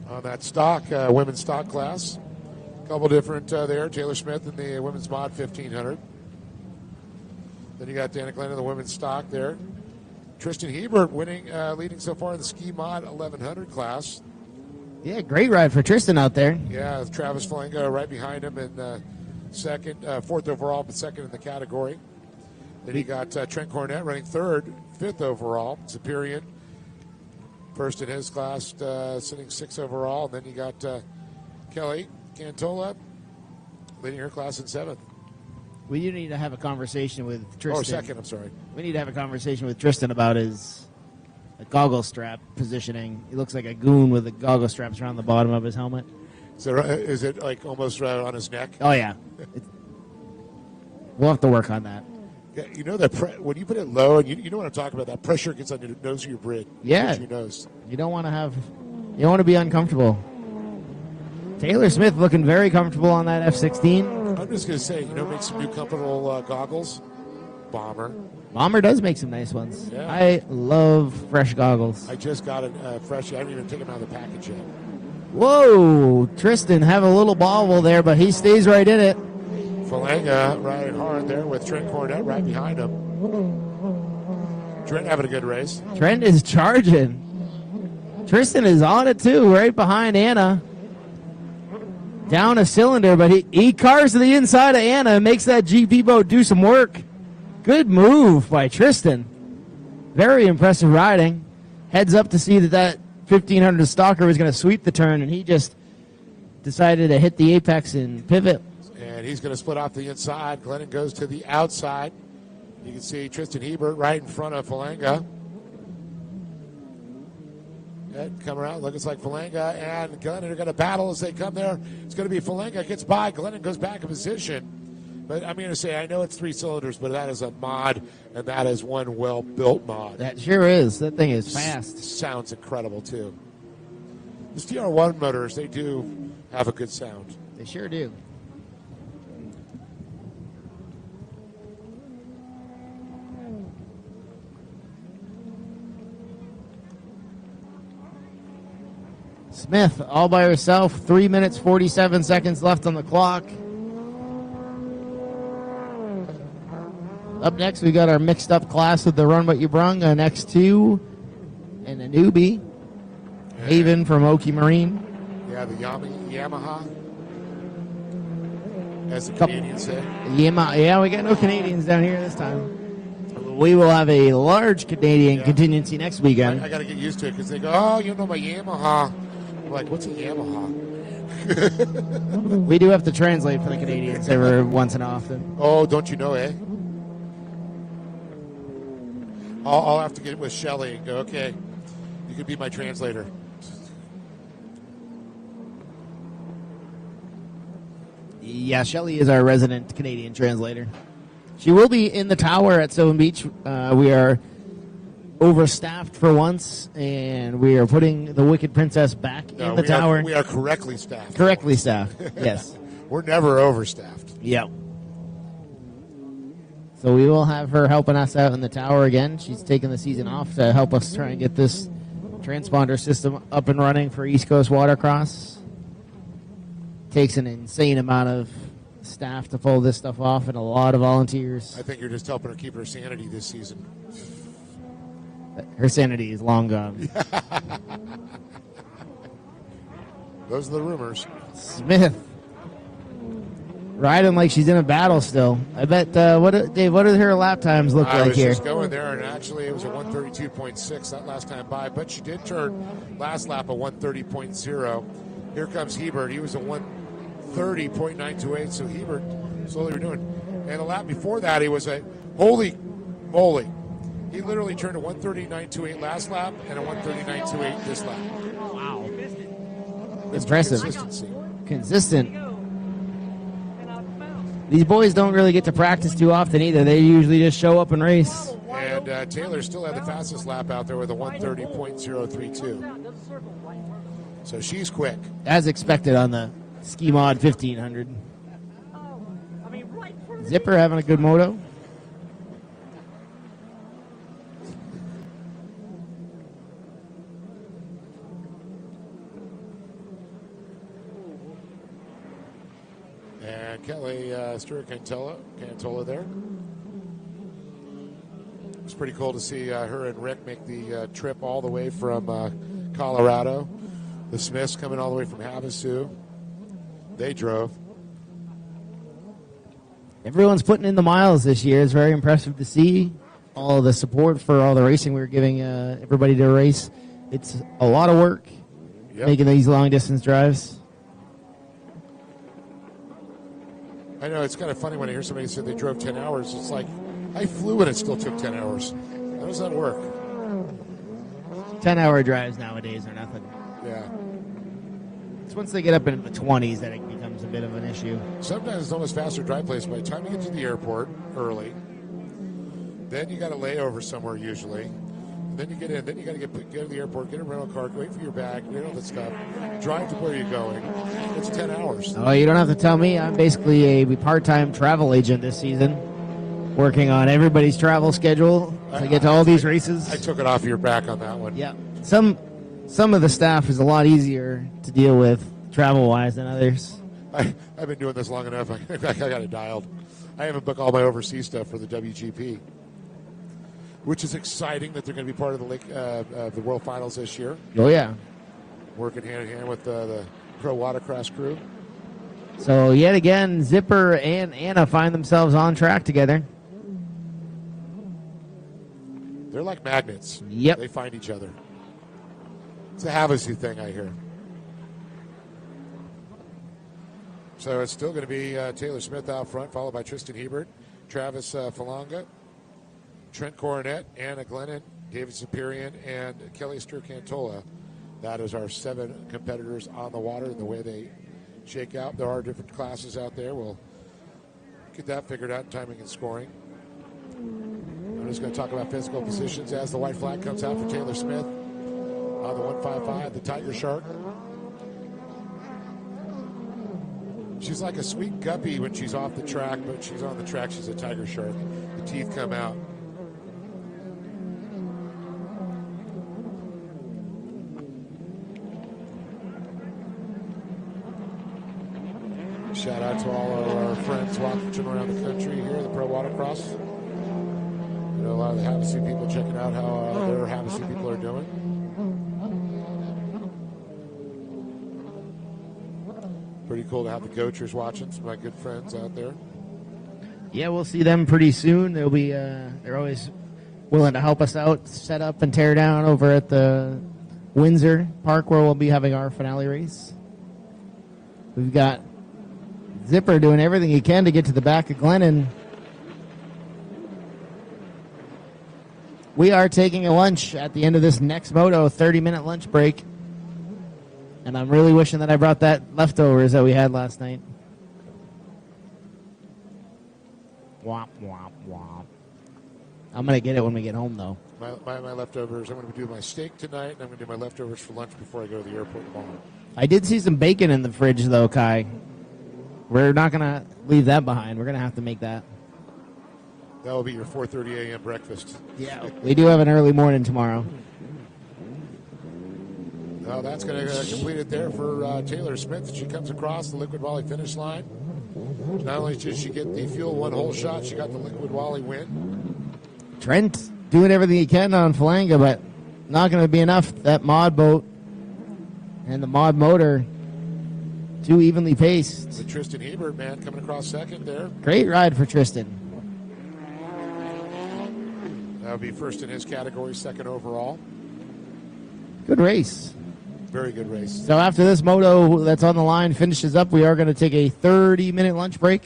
On that stock, women's stock class. A couple different there. Taylor Smith in the women's mod 1500. Then you got Dana Glenn in the women's stock there. Tristan Hebert leading so far in the ski mod 1100 class. Yeah, great ride for Tristan out there. Yeah, Travis Falanga right behind him in second, fourth overall, but second in the category. Then you got Trent Cornett running third, fifth overall. Superior first in his class, sitting sixth overall. And then you got Kelly Cantola leading her class in seventh. We do need to have a conversation with Tristan. Or second, I'm sorry. We need to have a conversation with Tristan about his goggle strap positioning. He looks like a goon with the goggle straps around the bottom of his helmet. So is it like almost right on his neck? Oh, yeah. We'll have to work on that. Yeah, you know that when you put it low, and you know what I'm talking about, that pressure gets on your nose of your bridge. Yeah. Your nose. You don't want to be uncomfortable. Taylor Smith looking very comfortable on that F-16. I'm just going to say, make some new comfortable goggles. Bomber. Bomber does make some nice ones. Yeah. I love fresh goggles. I just got it fresh. I haven't even taken them out of the package yet. Whoa, Tristan have a little bobble there, but he stays right in it. Falanga riding hard there with Trent Cornett right behind him. Trent having a good race. Trent is charging. Tristan is on it too, right behind Anna. Down a cylinder, but he cars to the inside of Anna and makes that GP boat do some work. Good move by Tristan. Very impressive riding. Heads up to see that 1500 stalker was going to sweep the turn, and he just decided to hit the apex and pivot. And he's going to split off the inside. Glennon goes to the outside. You can see Tristan Hebert right in front of Falanga. Come around, looks like Falanga and Glennon are going to battle as they come there. It's going to be Falanga gets by. Glennon goes back in position. But I'm going to say, I know it's 3 cylinders, but that is a mod, and that is one well-built mod. That sure is. That thing is fast. Sounds incredible, too. The TR1 motors, they do have a good sound. They sure do. Smith all by herself, 3 minutes, 47 seconds left on the clock. Up next, we got our mixed up class with the Run What You Brung, an X2 and a newbie. Haven from Oki Marine. Yeah, the Yamaha, as the Canadians say. Yeah, we got no Canadians down here this time. We will have a large Canadian contingency next weekend. I got to get used to it because they go, oh, you know my Yamaha. I'm like, what's a Yamaha? We do have to translate for the Canadians every once and often. Oh, don't you know, eh? I'll have to get with Shelly and go, okay, you can be my translator. Yeah, Shelly is our resident Canadian translator. She will be in the tower at Sylvan Beach. We are overstaffed for once, and we are putting the Wicked Princess back in the tower. We are correctly staffed. Correctly staffed, yes. We're never overstaffed. Yep. So we will have her helping us out in the tower again. She's taking the season off to help us try and get this transponder system up and running for East Coast Watercross. Takes an insane amount of staff to pull this stuff off and a lot of volunteers. I think you're just helping her keep her sanity this season. Her sanity is long gone. Those are the rumors. Smith riding like she's in a battle still. I bet. Dave, what did her lap times look like here? I was just going there, and actually it was a 132.6 that last time by, but she did turn last lap a 130.0. Here comes Hebert. He was a 130.928, so Hebert slowly renewing. And the lap before that, he was a holy moly. He literally turned a 139.28 last lap and a 139.28 this lap. Wow. That's impressive. Consistency. Consistent. These boys don't really get to practice too often either. They usually just show up and race. And Taylor still had the fastest lap out there with a 130.032. So she's quick. As expected on the Ski Mod 1500. Zipper having a good moto. And Kelly Stewart-Cantola there. It's pretty cool to see her and Rick make the trip all the way from Colorado. The Smiths coming all the way from Havasu. They drove. Everyone's putting in the miles this year. It's very impressive to see all the support for all the racing we're giving everybody to race. It's a lot of work making these long distance drives. I know it's kind of funny when I hear somebody say they drove 10 hours. It's like, I flew and it still took 10 hours. How does that work? 10-hour drives nowadays are nothing. Yeah. It's once they get up into the 20s that it becomes a bit of an issue. Sometimes it's almost faster drive place. By the time you get to the airport early, then you got a layover somewhere usually. And then you get in. Then you got to get to the airport, get a rental car, wait for your bag, get all that stuff, drive to where you're going. It's 10 hours. Oh, you don't have to tell me. I'm basically a part-time travel agent this season, working on everybody's travel schedule to get to all these races. I took it off your back on that one. Yeah. Some of the staff is a lot easier to deal with travel-wise than others. I've been doing this long enough. I got it dialed. I haven't booked all my overseas stuff for the WGP, which is exciting that they're going to be part of the World Finals this year. Oh, yeah. Working hand in hand with the Pro Watercross crew. So, yet again, Zipper and Anna find themselves on track together. They're like magnets. Yep. They find each other. It's a HAVASU thing, I hear. So it's still going to be Taylor Smith out front, followed by Tristan Hebert, Travis Falanga, Trent Coronet, Anna Glennon, David Superian, and Kelly Stewart-Cantola. That is our 7 competitors on the water and the way they shake out. There are different classes out there. We'll get that figured out in timing and scoring. I'm just going to talk about physical positions as the white flag comes out for Taylor Smith on the 155, the Tiger Shark. She's like a sweet guppy when she's off the track, but she's on the track, she's a Tiger Shark. The teeth come out. Shout out to all of our friends watching around the country here, the Pro Watercross. You know, a lot of the HAVASU people checking out how their HAVASU people are doing. Pretty cool to have the coachers watching, some of my good friends out there. Yeah, we'll see them pretty soon. They'll be they're always willing to help us out, set up and tear down over at the Windsor Park where we'll be having our finale race. We've got Zipper doing everything he can to get to the back of Glennon. We are taking a lunch at the end of this next moto, 30-minute lunch break. And I'm really wishing that I brought that leftovers that we had last night. Womp, womp, womp. I'm going to get it when we get home, though. My leftovers, I'm going to do my steak tonight, and I'm going to do my leftovers for lunch before I go to the airport tomorrow. I did see some bacon in the fridge, though, Kai. We're not going to leave that behind. We're going to have to make that. That will be your 4:30 a.m. breakfast. Yeah, we do have an early morning tomorrow. Well, that's going to complete it there for Taylor Smith. She comes across the Liquid Volley finish line. Not only did she get the fuel one hole shot, she got the liquid Wally win. Trent doing everything he can on Falanga, but not going to be enough. That mod boat and the mod motor too evenly paced. With Tristan Hebert, man, coming across second there. Great ride for Tristan. That would be first in his category, second overall. Good race. Very good race. So after this moto that's on the line finishes up, we are going to take a 30-minute lunch break.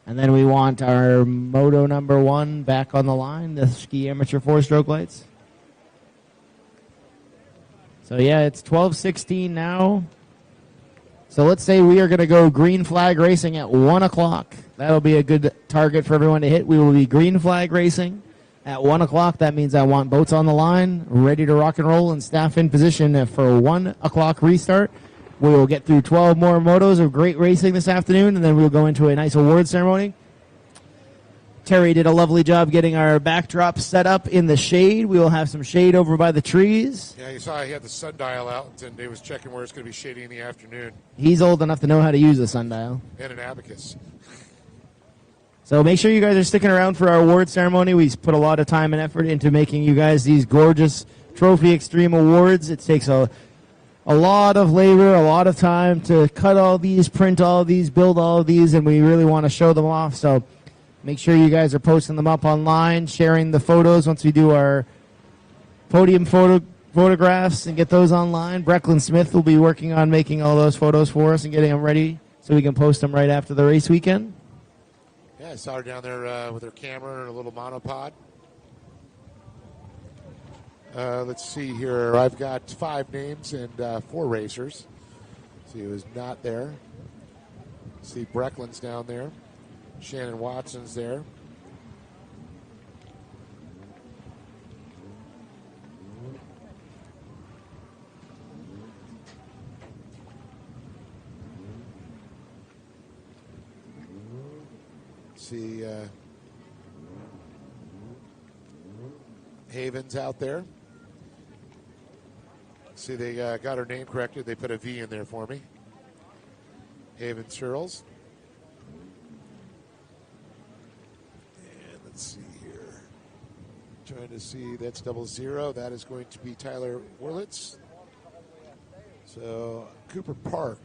And then we want our moto number 1 back on the line, the Ski Amateur 4-stroke lights. So, yeah, it's 12:16 now. So let's say we are going to go green flag racing at 1 o'clock. That'll be a good target for everyone to hit. We will be green flag racing at 1 o'clock. That means I want boats on the line, ready to rock and roll, and staff in position for a 1 o'clock restart. We will get through 12 more motos of great racing this afternoon, and then we'll go into a nice award ceremony. Terry did a lovely job getting our backdrop set up in the shade. We will have some shade over by the trees. Yeah, you saw he had the sundial out, and he was checking where it's going to be shady in the afternoon. He's old enough to know how to use a sundial. And an abacus. So make sure you guys are sticking around for our award ceremony. We put a lot of time and effort into making you guys these gorgeous Trophy Extreme awards. It takes a lot of labor, a lot of time to cut all these, print all these, build all of these, and we really want to show them off. So make sure you guys are posting them up online, sharing the photos once we do our podium photographs and get those online. Brecklin Smith will be working on making all those photos for us and getting them ready so we can post them right after the race weekend. Yeah, I saw her down there with her camera and a little monopod. Let's see here. I've got 5 names and 4 racers. See who's not there. See Brecklin's down there. Shannon Watson's there. See Haven's out there. See, they got her name corrected. They put a V in there for me. Haven Searles. And let's see here. Trying to see, that's 00. That is going to be Tyler Wurlitz. So, Cooper Park.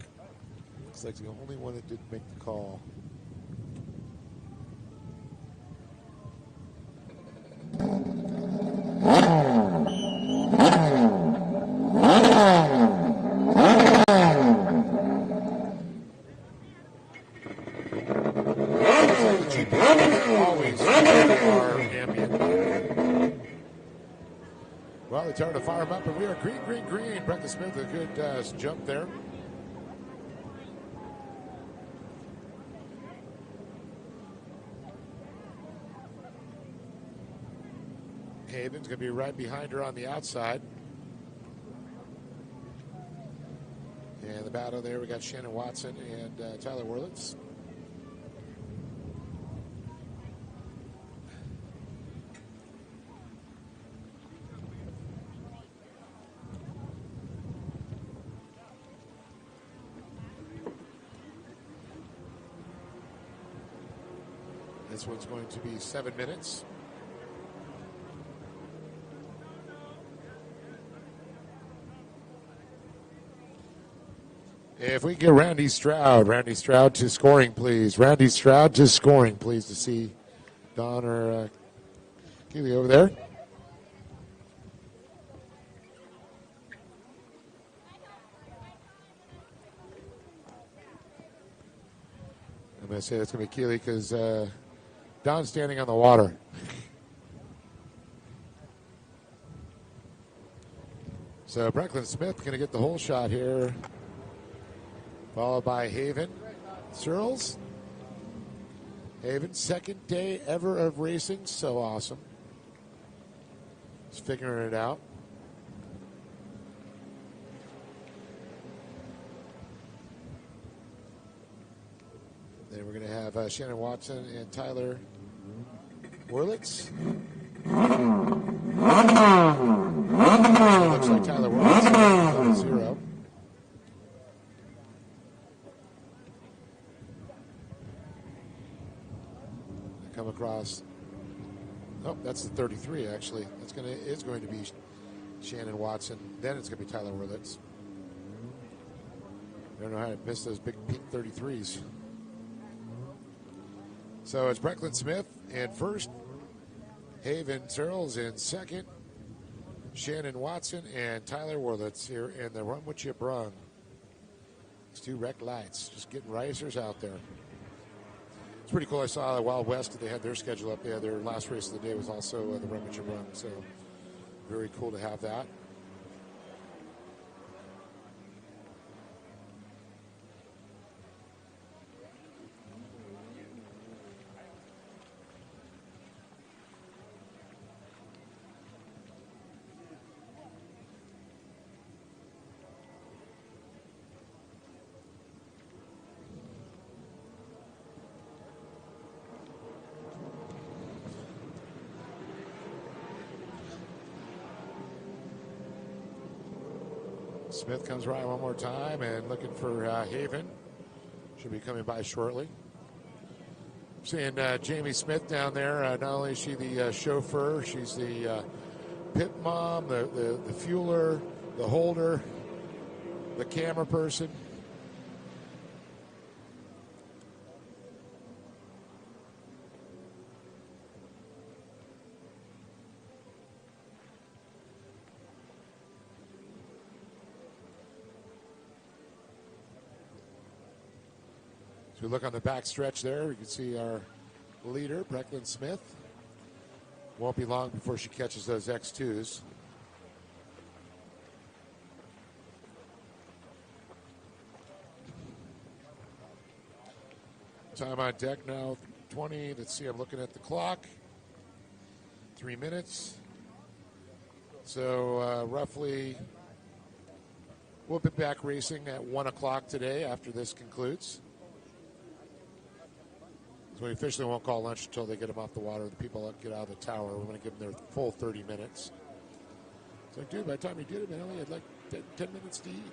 Looks like the only one that didn't make the call. Well, it's hard to fire them up, but we are green, green, green. Brecklin Smith, a good jump there. Haven's going to be right behind her on the outside. And the battle there, we got Shannon Watson and Tyler Wurlitz. This one's going to be 7 minutes. If we get Randy Stroud to scoring, please. Randy Stroud to scoring, please, to see Don or Keely over there. I'm going to say that's going to be Keely because Don's standing on the water. So Brecklin Smith going to get the whole shot here. Followed by Haven Searles. Haven, second day ever of racing. So awesome. Just figuring it out. Then we're going to have Shannon Watson and Tyler Wurlitz. Looks like Tyler Wurlitz is 0. across. Oh, that's the 33 actually. It's going to be Shannon Watson. Then it's going to be Tyler Wurlitz. I don't know how to miss those big pink 33s. So it's Brecklin Smith in first, Haven Searles in second, Shannon Watson and Tyler Wurlitz here in the Run What You Brung. These two wreck lights, just getting racers out there. It's pretty cool. I saw the Wild West, they had their schedule up there. Their last race of the day was also the Run What You Brung, so very cool to have that. Smith comes right one more time and looking for Haven. Should be coming by shortly. Seeing Jamie Smith down there. Not only is she the chauffeur, she's the pit mom, the fueler, the holder, the camera person. So we look on the back stretch there, we can see our leader, Brecklin Smith. Won't be long before she catches those X2s. Time on deck now, 20. Let's see, I'm looking at the clock. 3 minutes. So roughly, we'll be back racing at 1 o'clock today after this concludes. So we officially won't call lunch until they get them off the water. The people get out of the tower. We're going to give them their full 30 minutes. It's like, dude, by the time you did it, man, I only had like 10 minutes to eat.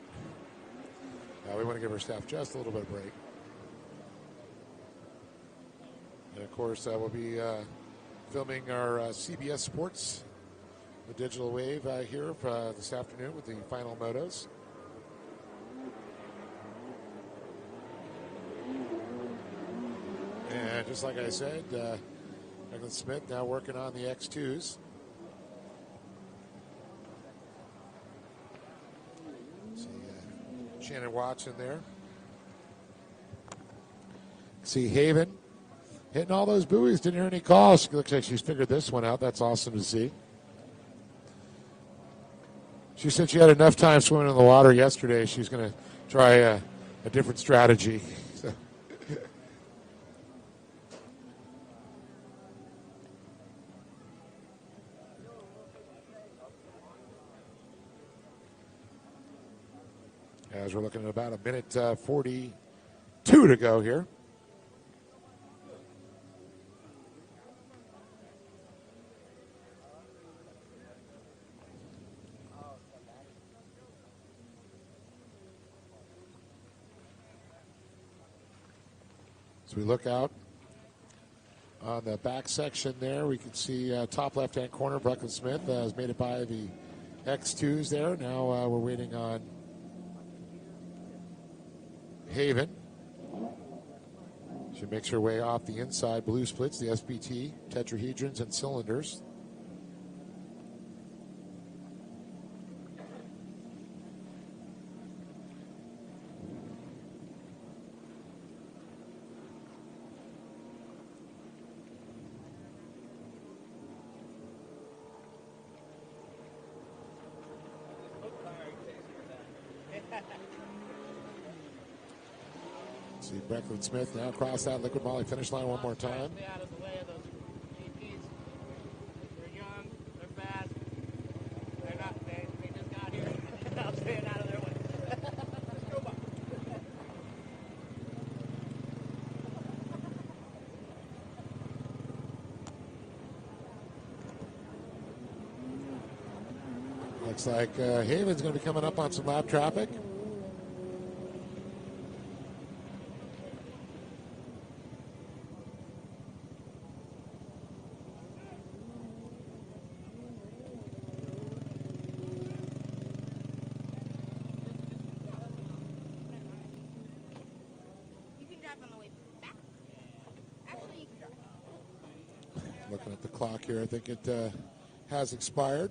We want to give our staff just a little bit of break. And, of course, we'll be filming our CBS Sports, the digital wave here this afternoon with the final motos. And just like I said, Brecklin Smith now working on the X2s. See Shannon Watson there. See Haven hitting all those buoys. Didn't hear any calls. Looks like she's figured this one out. That's awesome to see. She said she had enough time swimming in the water yesterday. She's going to try a different strategy. So. As we're looking at about a minute 42 to go here. So we look out on the back section there. We can see top left-hand corner, Brecklin Smith has made it by the X2s there. Now we're waiting on Haven. She makes her way off the inside blue splits, the SBT, tetrahedrons, and cylinders. See Brecklin Smith now across that Liquid Moly finish line one more time. Stay out of the way of those APs. They're young, they're fast. They're not, they just got here. I'm staying out of their way. Let's go, Bob. Looks like Haven's going to be coming up on some lap traffic. clock here. I think it has expired.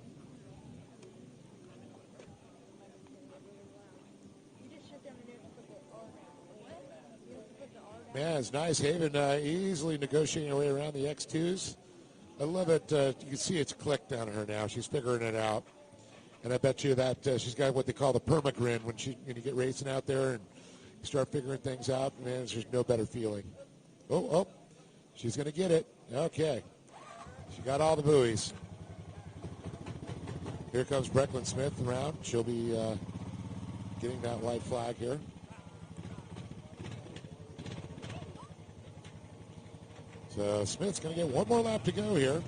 Man, it's nice. Haven easily negotiating her way around the X2s. I love it. You can see it's clicked down on her now. She's figuring it out. And I bet you that she's got what they call the perma-grin when you get racing out there and you start figuring things out. Man, there's just no better feeling. Oh, she's going to get it. Okay. She got all the buoys. Here comes Brecklin Smith around. She'll be getting that white flag here. So Smith's going to get one more lap to go here.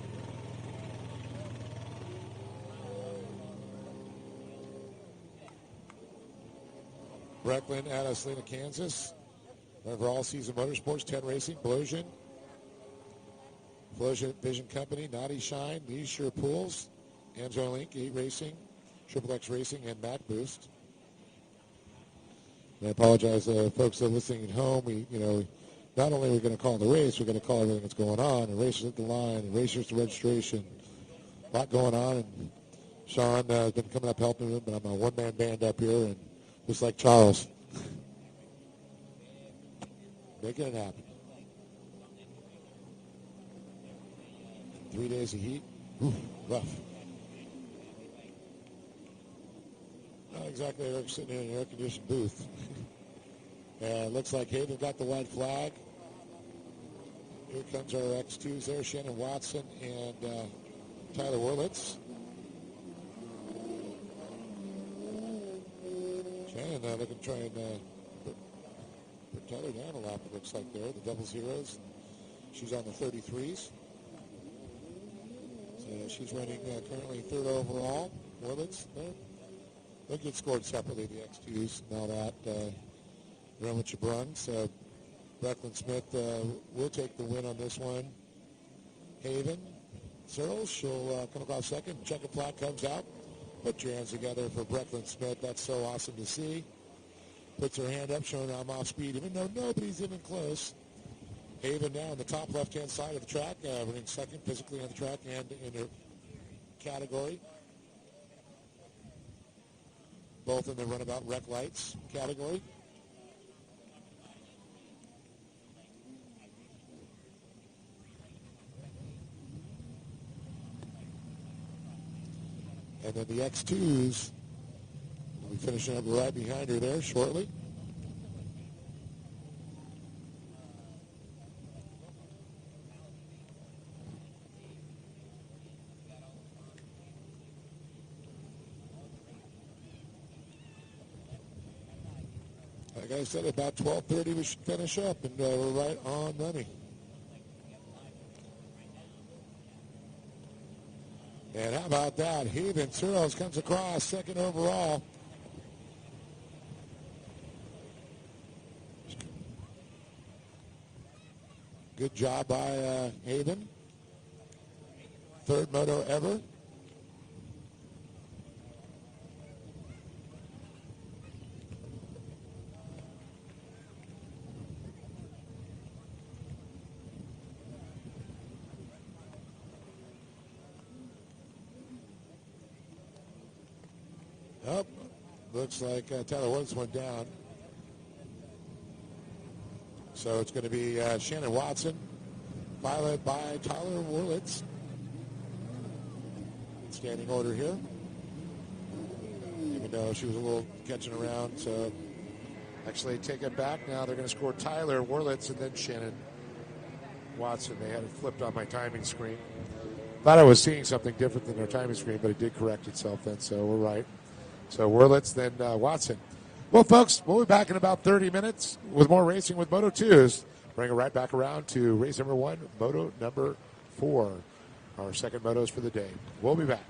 Brecklin out of Salina, Kansas. For All Season Motorsports, 10 Racing, Blosian Vision Company, Naughty Shine, Leisure Pools, Amsoil Link, 8 Racing, Triple X Racing, and Mac Boost. And I apologize, folks that are listening at home. Not only are we going to call the race, we're going to call everything that's going on, and racers at the line, and racers to registration. A lot going on, and Sean has been coming up helping him, but I'm a one-man band up here, and just like Charles. Making it happen. 3 days of heat. Ooh, rough. Not exactly like sitting in an air-conditioned booth. And looks like Haven got the white flag. Here comes our X2s there, Shannon Watson and Tyler Wurlitz. Shannon looking to try and put Tyler down a lap, it looks like there. The double zeros. She's on the 33s. So she's running currently third overall. Wurlitz, they'll get scored separately, the X2s and all that. Run what you brung. So Brecklin Smith will take the win on this one. Haven, Searles, she'll come across second. Checkered flag comes out. Put your hands together for Brecklin Smith. That's so awesome to see. Puts her hand up, showing I'm off speed, even though nobody's even close. Haven now on the top left-hand side of the track, running second physically on the track and in her category. Both in the runabout rec lights category. And then the X2s will be finishing up right behind her there shortly. Like I said, about 12:30 we should finish up, and we're right on money. And how about that? Haven Searles comes across second overall. Good job by Haven. Third moto ever. Oh, looks like Tyler Woods went down. So it's going to be Shannon Watson, followed by Tyler Wurlitz. Standing order here. Even though she was a little catching around. So actually take it back now. They're going to score Tyler Wurlitz and then Shannon Watson. They had it flipped on my timing screen. Thought I was seeing something different than their timing screen, but it did correct itself then, so we're right. So Wurlitz, then Watson. Well, folks, we'll be back in about 30 minutes with more racing with Moto 2s. Bring it right back around to race number 1, Moto number 4. Our second motos for the day. We'll be back.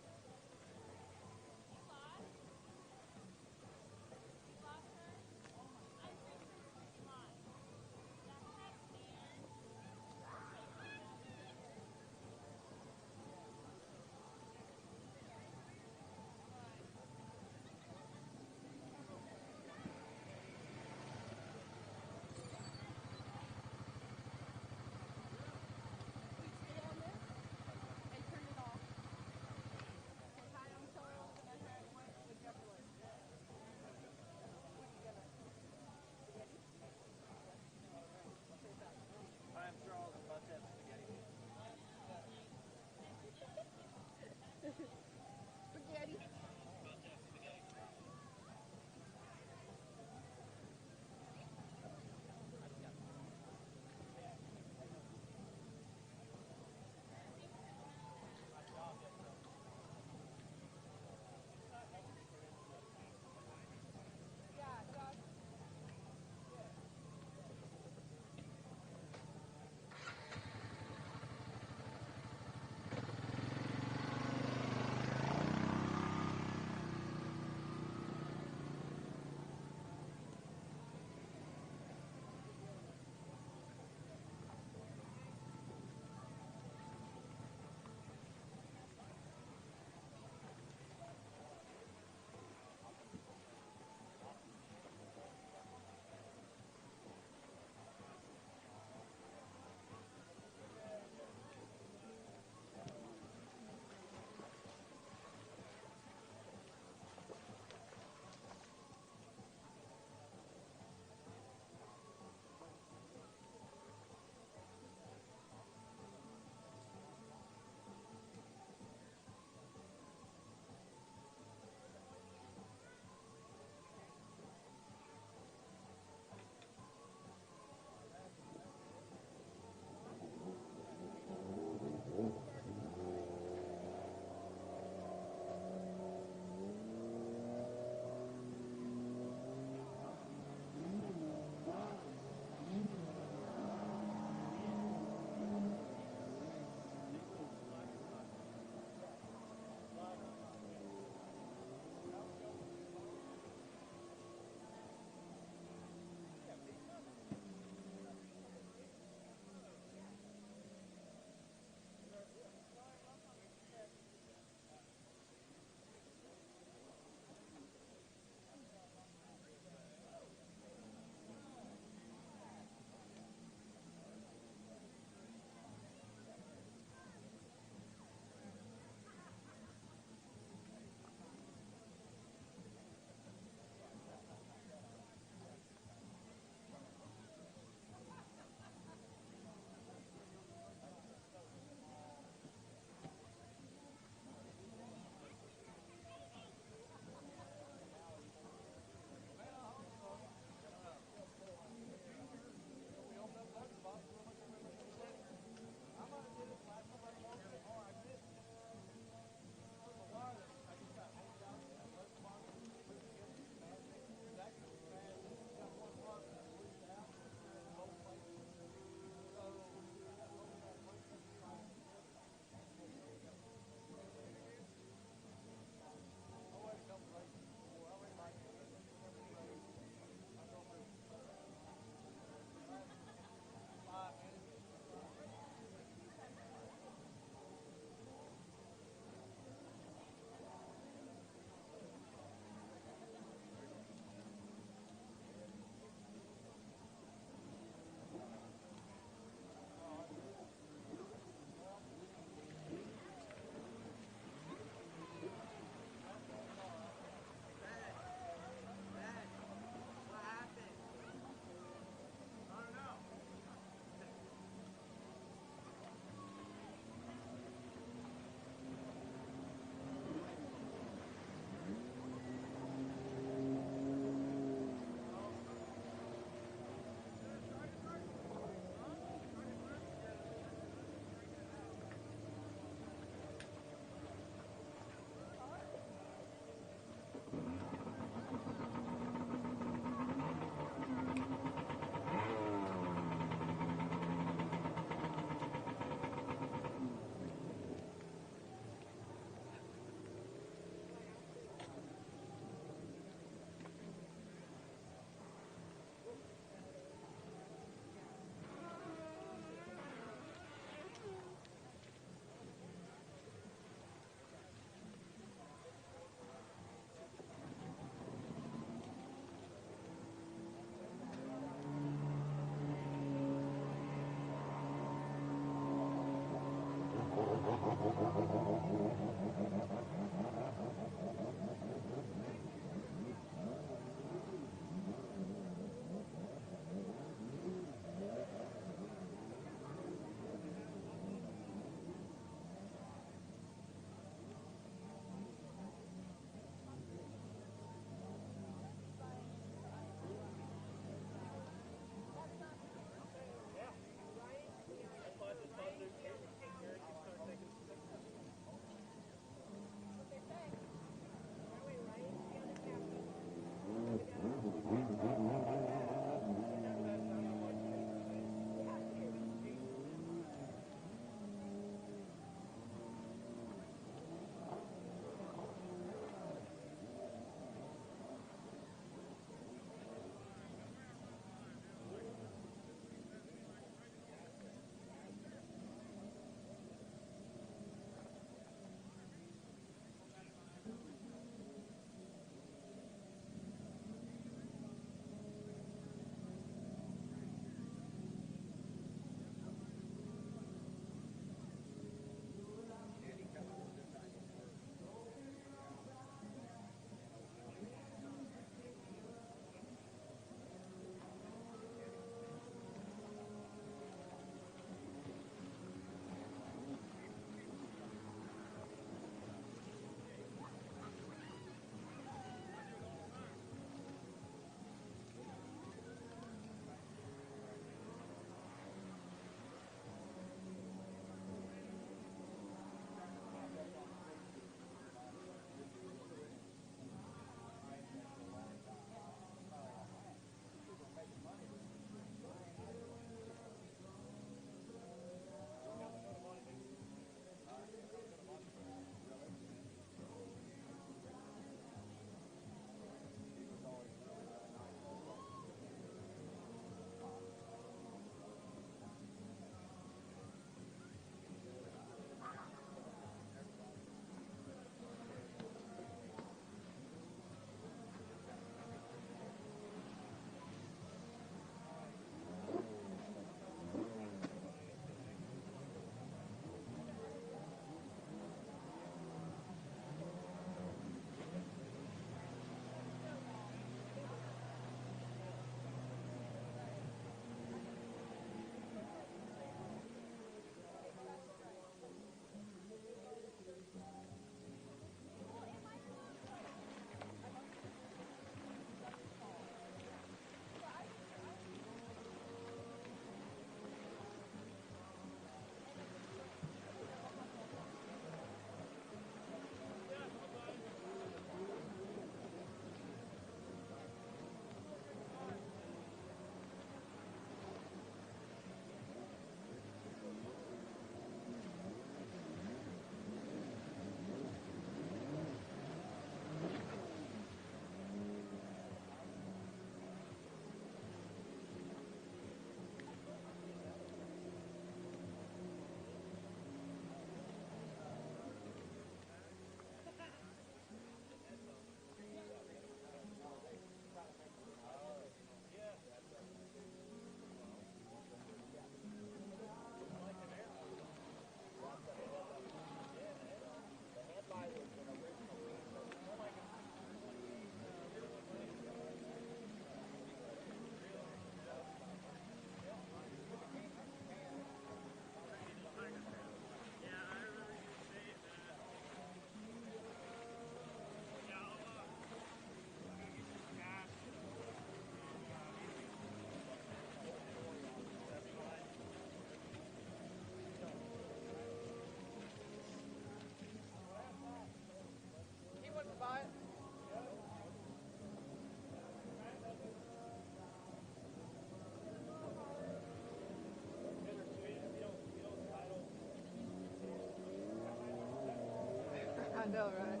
know, right?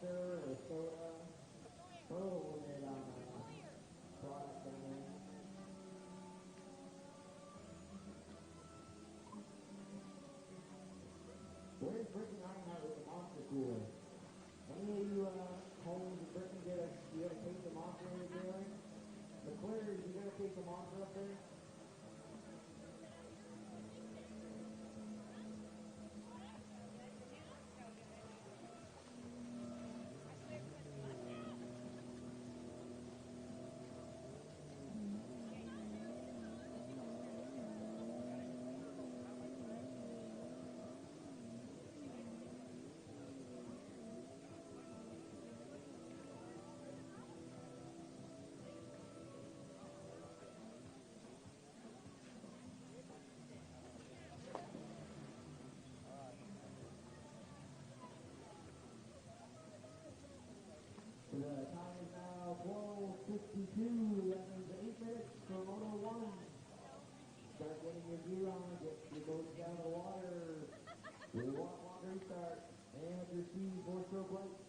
monster or soda. Throw a limited product down there. Where's Brittany Ironheart with the monster cooler? Any of you homes in Brittany you got a case of monster in your trailer? McClary, you got a case of monster up there? The time is now 12:52. That means 8 minutes for Moto 1. Start getting your gear on, get your boats down to the water. We want one restart. And your speed, 4-stroke light.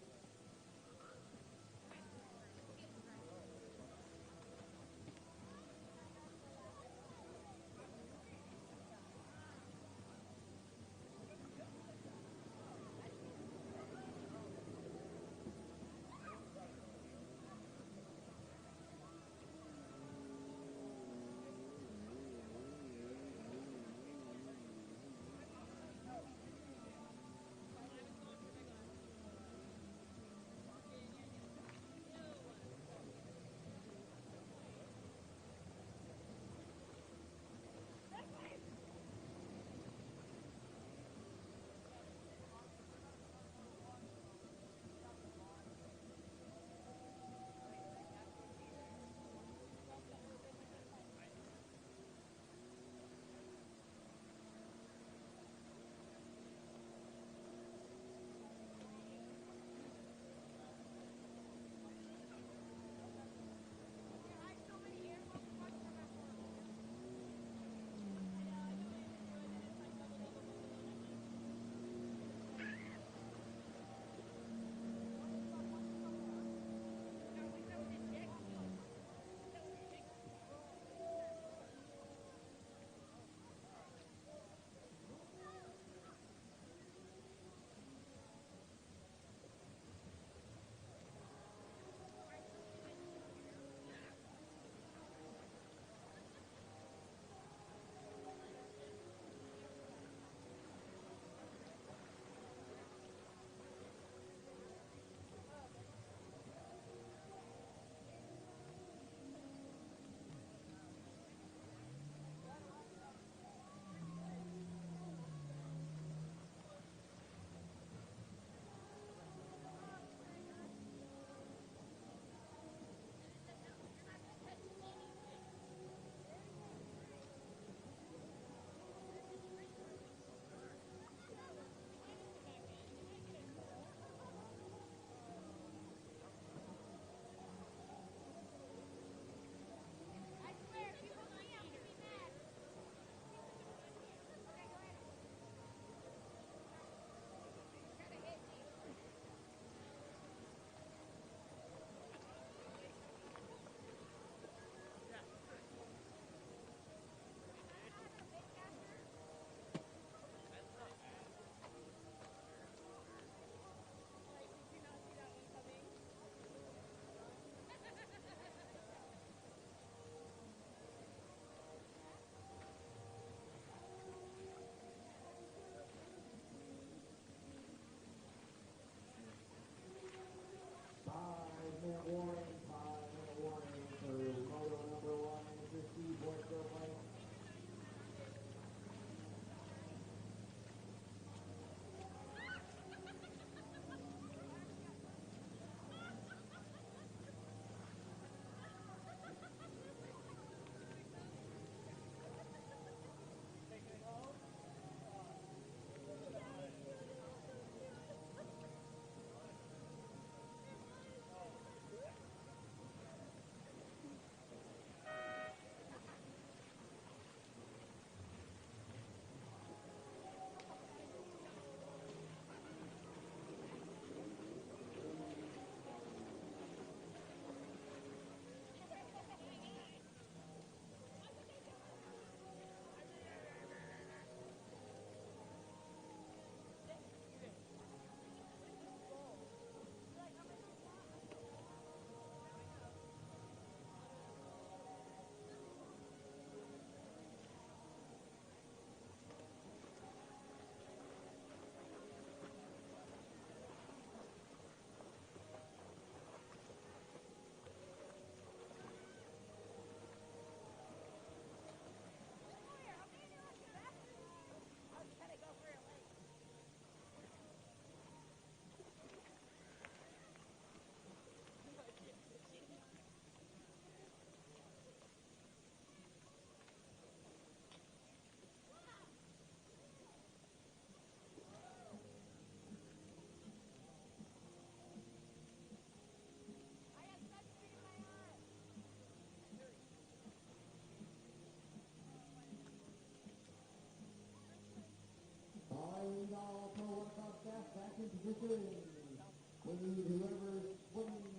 We need whoever's swimming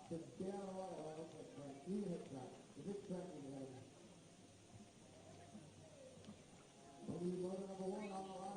to down the water. I hope that's right. You hit track. If it's tracking then. We need motor number 1 on the line.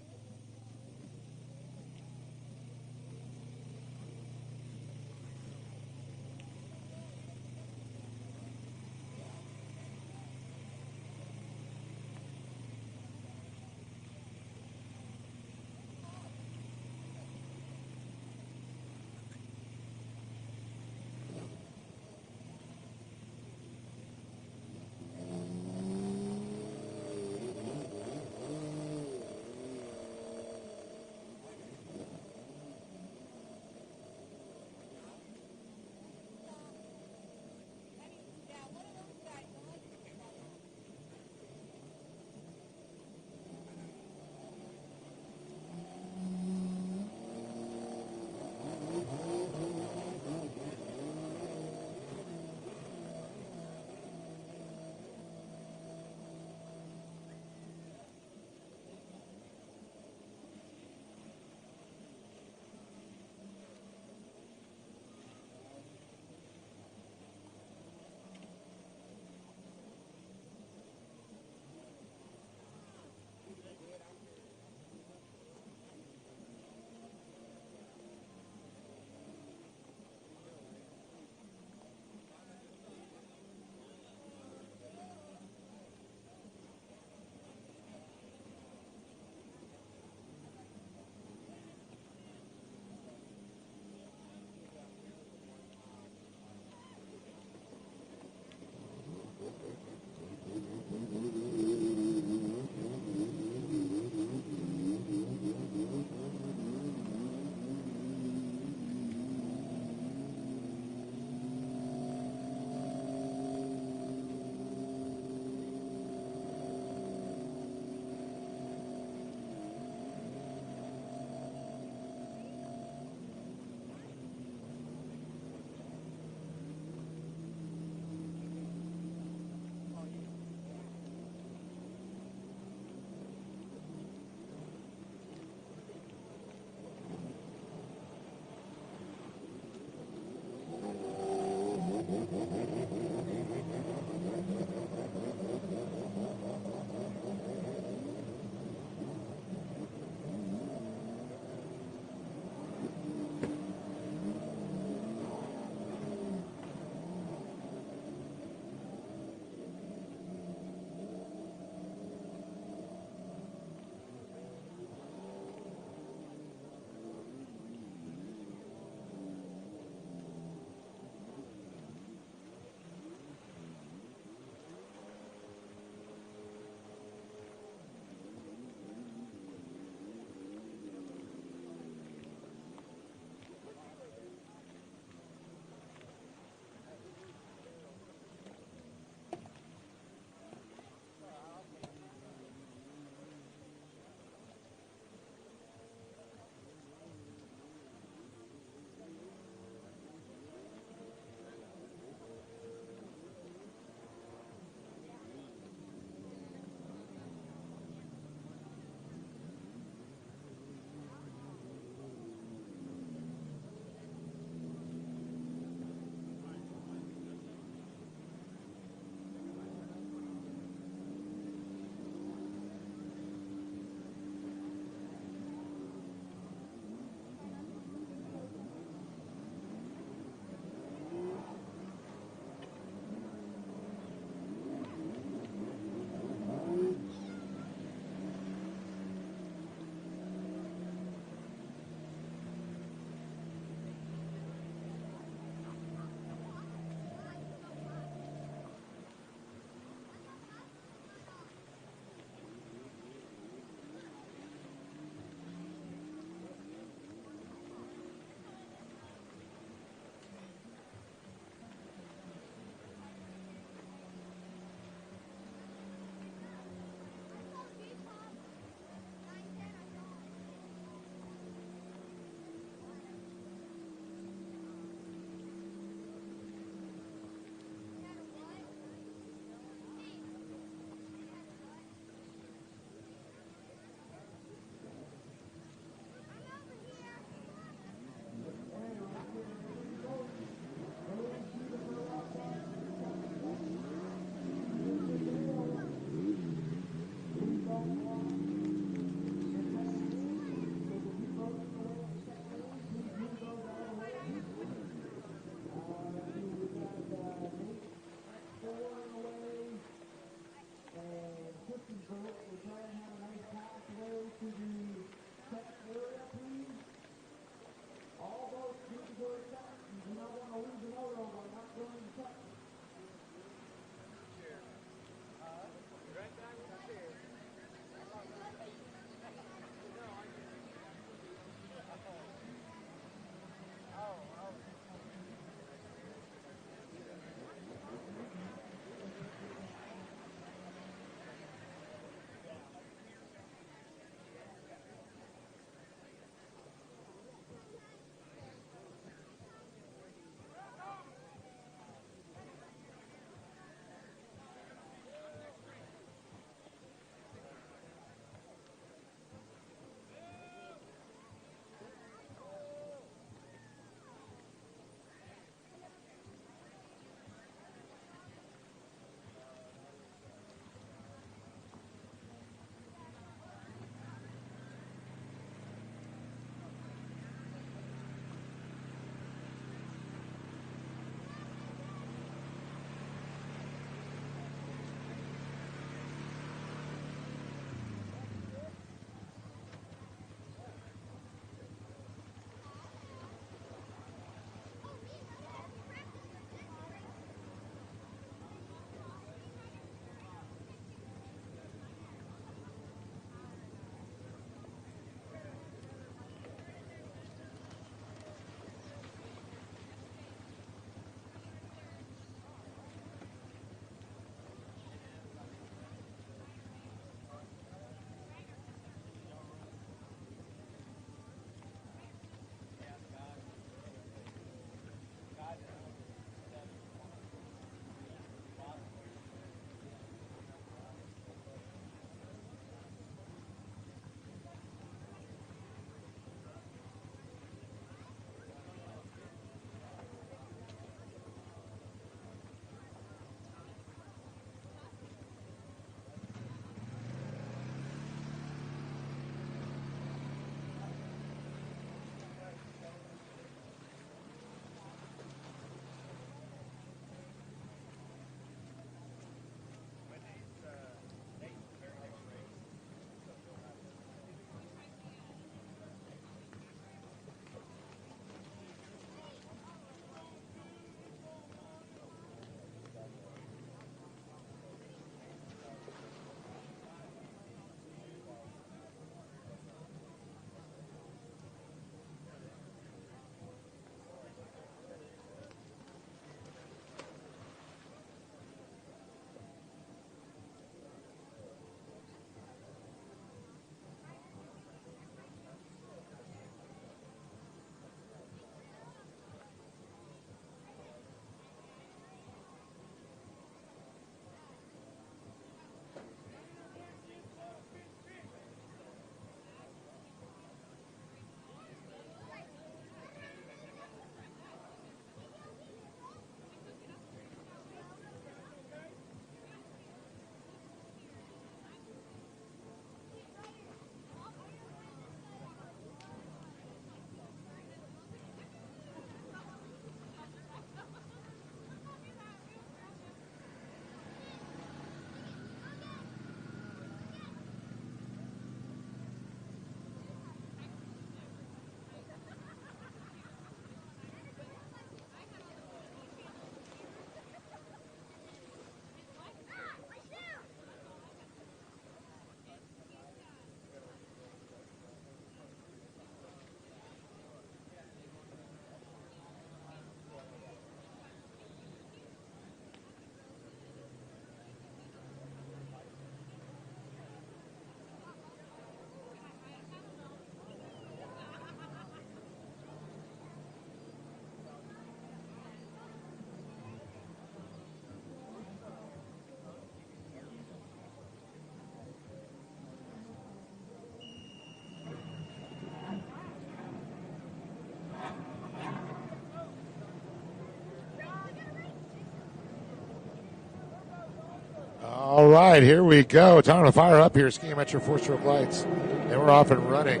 All right, here we go. Time to fire up here. Skiing at your four-stroke lights. And we're off and running.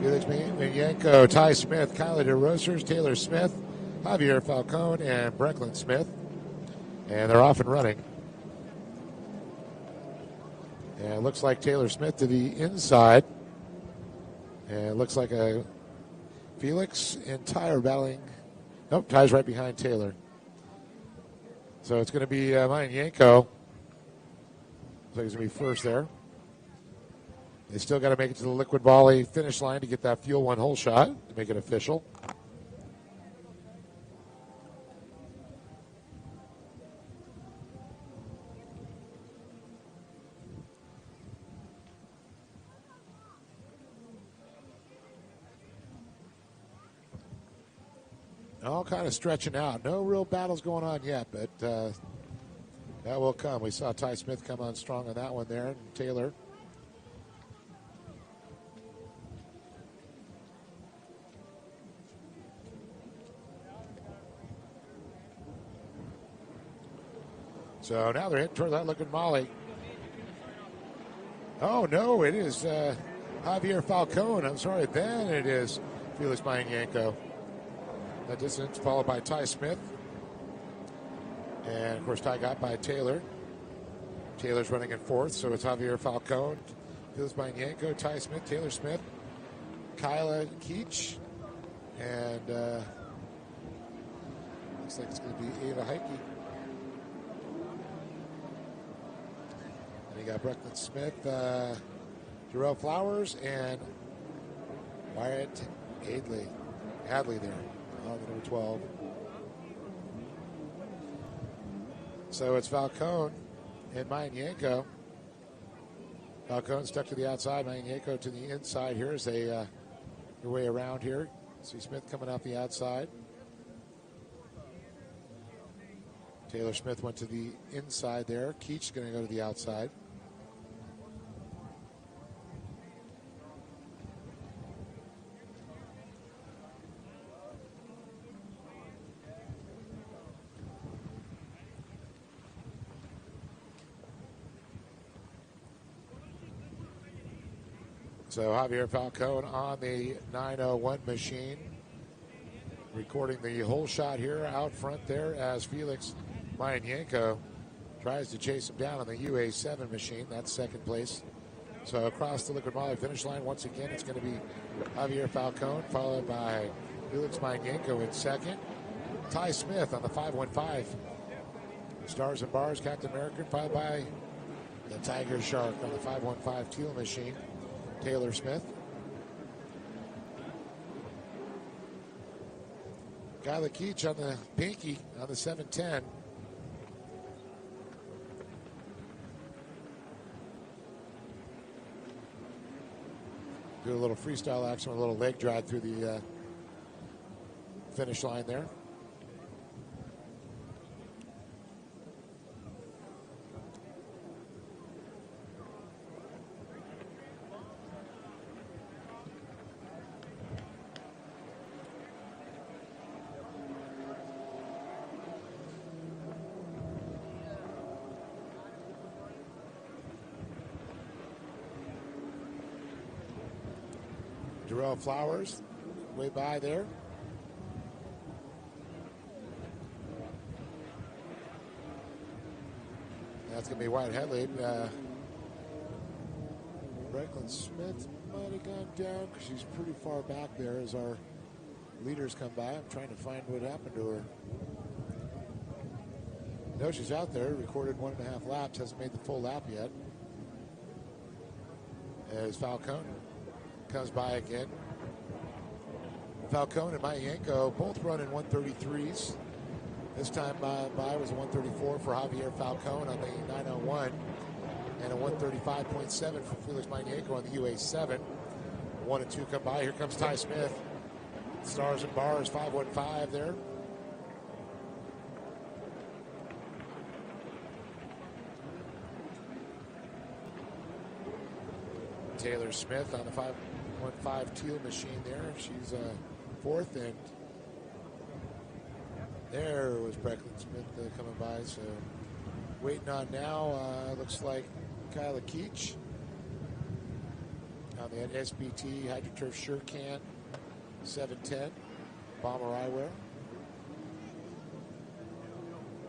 Felix Manyanko, Ty Smith, Kylie DeRosers, Taylor Smith, Javier Falcone, and Brecklin Smith. And they're off and running. And it looks like Taylor Smith to the inside. And it looks like a Felix and Ty are battling. Nope, Ty's right behind Taylor. So it's going to be Manyanko. Looks like he's going to be first there. They still got to make it to the Liquid Volley finish line to get that Fuel One hole shot to make it official. All kind of stretching out. No real battles going on yet, but that will come. We saw Ty Smith come on strong on that one there, and Taylor. So now they're heading toward that looking Moly. Oh, no, it is Javier Falcone. I'm sorry, then it is Felix Manyanko. That distance followed by Ty Smith. And, of course, Ty got by Taylor. Taylor's running in fourth, so it's Javier Falcone, Felix Manyanko, Ty Smith, Taylor Smith, Kyla Keach, and looks like it's going to be Ava Heike. And you got Brecklin Smith, Jarrell Flowers, and Wyatt Hadley there. Number 12. So it's Falcone and Manyanko. Falcone stuck to the outside, Manyanko to the inside here as they their way around here. See Smith coming off the outside. Taylor Smith went to the inside there. Keach going to go to the outside. So Javier Falcone on the 901 machine, recording the whole shot here out front there as Felix Manyanko tries to chase him down on the UA7 machine. That's second place. So across the Liquid Moly finish line, once again, it's going to be Javier Falcone, followed by Felix Manyanko in second. Ty Smith on the 515. Stars and Bars, Captain American, followed by the Tiger Shark on the 515 Teal machine. Taylor Smith. Kyla Keach on the Pinky on the 710. Do a little freestyle action with a little leg drag through the finish line there. Jarrell Flowers, way by there. That's going to be Wyatt Hadley. Brecklin Smith might have gone down because she's pretty far back there as our leaders come by. I'm trying to find what happened to her. No, she's out there. Recorded 1.5 laps. Hasn't made the full lap yet. As Falcone comes by again. Falcone and Manyanko both running 133s. This time by was a 134 for Javier Falcone on the 901 and a 135.7 for Felix Manyanko on the UA7. 1 and 2 come by. Here comes Ty Smith. Stars and Bars 515 there. Taylor Smith on the 515 Teal machine there. She's fourth, and there was Brecklin Smith coming by. So Waiting on now, looks like Kyle Keach on the SBT HydroTurf Sure Can 710 Bomber Eyewear.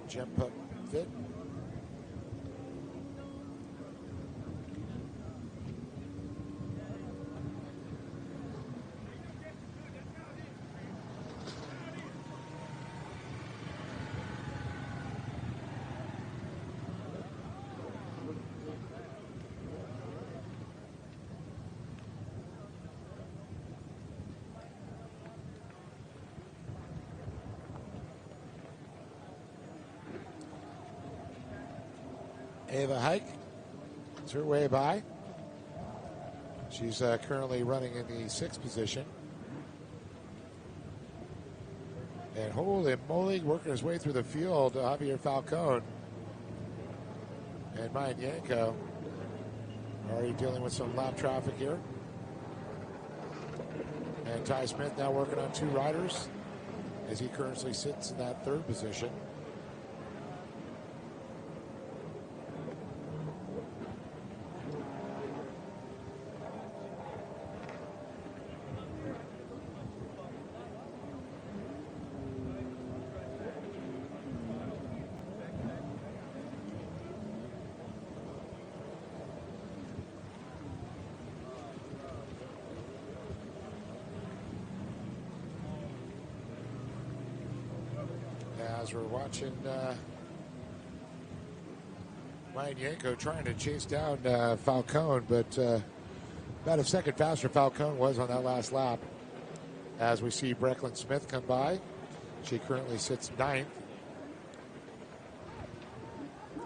Gem Pup Fit. Ava Hike, it's her way by. She's currently running in the 6th position. And holy moly, working his way through the field, Javier Falcone and Mayan Yanko already dealing with some lap traffic here. And Ty Smith now working on 2 riders as he currently sits in that 3rd position. As we're watching Mayan Yanko trying to chase down Falcone, but about a second faster Falcone was on that last lap. As we see Brecklin Smith come by, she currently sits 9th.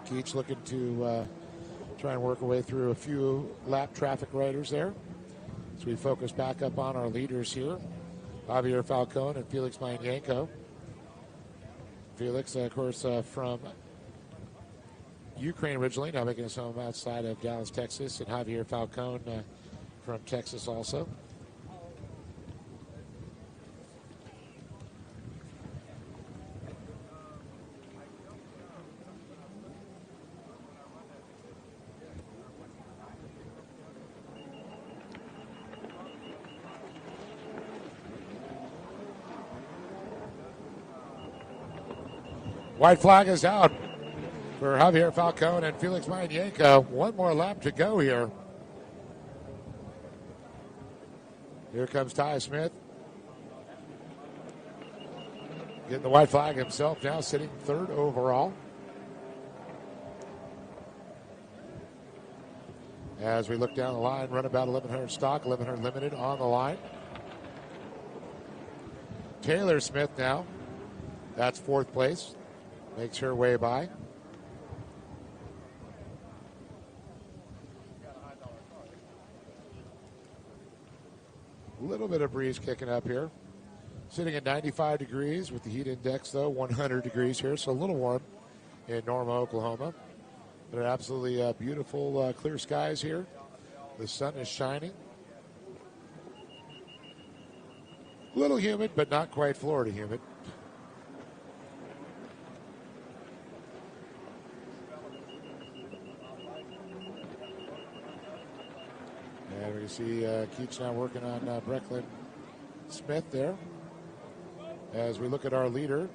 Keach looking to try and work her way through a few lap traffic riders there. So we focus back up on our leaders here, Javier Falcone and Felix Mayan Yanko. Felix, of course, from Ukraine originally, now making his home outside of Dallas, Texas, and Javier Falcone from Texas also. White flag is out for Javier Falcone and Felix Mayan Yanko. One more lap to go here. Here comes Ty Smith. Getting the white flag himself now, sitting 3rd overall. As we look down the line, run about 1,100 stock, 1,100 limited on the line. Taylor Smith now, that's 4th place. Makes her way by. A little bit of breeze kicking up here. Sitting at 95 degrees with the heat index, though, 100 degrees here, so a little warm in Norma, Oklahoma. But absolutely beautiful clear skies here. The sun is shining. A little humid, but not quite Florida humid. And we see Keach now working on Brecklin Smith there. As we look at our leader,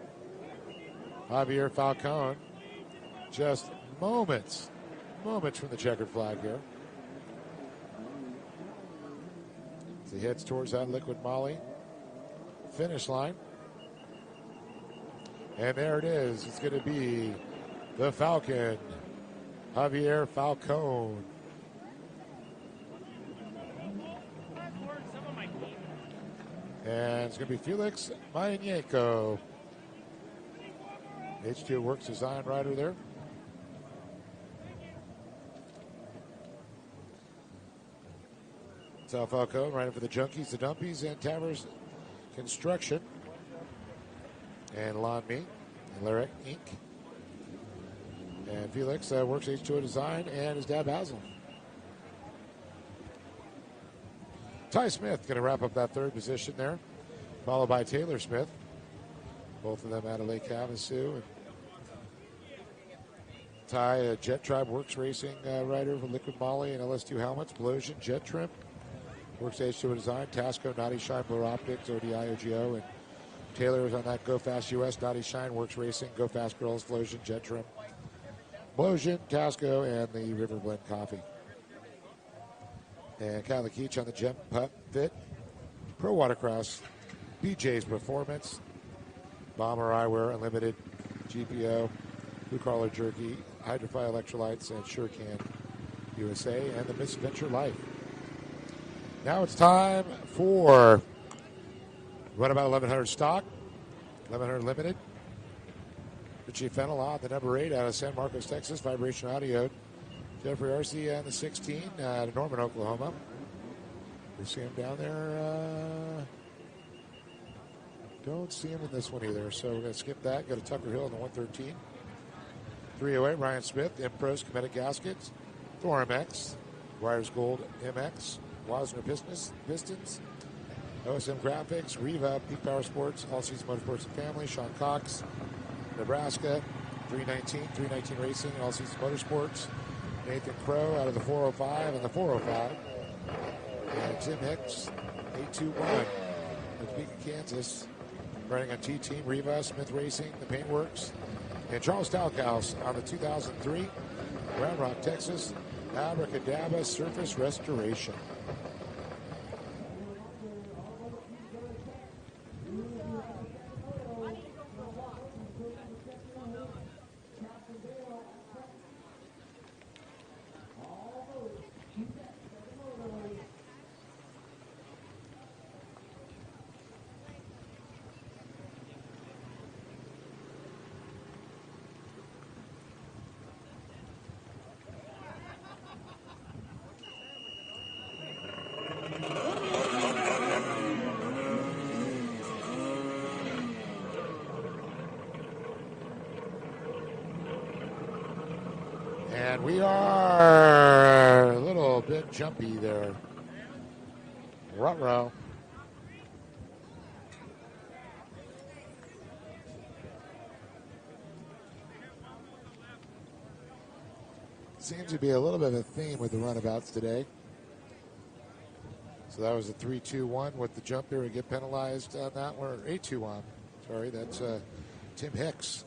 Javier Falcone, just moments from the checkered flag here. As he heads towards that liquid Moly finish line. And there it is. It's going to be the Falcon, Javier Falcone. And it's going to be Felix Mayan Yanko. H2 Works design rider there. Sal Falcone riding for the Junkies, the Dumpies, and Towers Construction. And Lon Me and Lyric Inc. And Felix works H2O design and his dad Basil. Ty Smith going to wrap up that 3rd position there, followed by Taylor Smith. Both of them out of Lake Havasu. Ty, Jet Tribe Works Racing rider for Liquid Moly and LS2 helmets. Blosian, Jet Trim. Works H2O Design. Tasco, Naughty Shine, Blur Optics, ODI, OGO. And Taylor is on that Go Fast US. Naughty Shine, Works Racing, Go Fast Girls, Blosian, Jet Trim. Blosian, Tasco, and the River Blend Coffee. And Kyle Keach on the Gem Putt Fit. Pro Watercross. BJ's Performance. Bomber Eyewear, Unlimited, GPO, Blue Collar Jerky, Hydrofy Electrolytes, and SureCan USA, and the Misadventure Life. Now it's time for run about 1100 stock, 1100 limited. Richie Fennel on the number 8 out of San Marcos, Texas, Vibration Audio. Jeffrey Arce on the 16 out of Norman, Oklahoma. We see him down there. Don't see him in this one either, so we're going to skip that. Go to Tucker Hill in the 113. 308, Ryan Smith, Impros, Cometic Gaskets, Thor MX, Wires Gold MX, Wasner Pistons, OSM Graphics, Riva, Peak Power Sports, All Season Motorsports and Family, Sean Cox, Nebraska, 319 Racing, All Season Motorsports, Nathan Crow out of the 405 and the 405, and Tim Hicks, 821, Topeka, Kansas. Running on T-Team, Riva, Smith Racing, the Paintworks, and Charles Talkhouse on the 2003, Round Rock, Texas, Abracadabra Surface Restoration. And we are a little bit jumpy there. Ruh-roh. Seems to be a little bit of a theme with the runabouts today. So that was a 3-2-1 with the jump there. We get penalized on that one. 8-2-1. Sorry, that's Tim Hicks.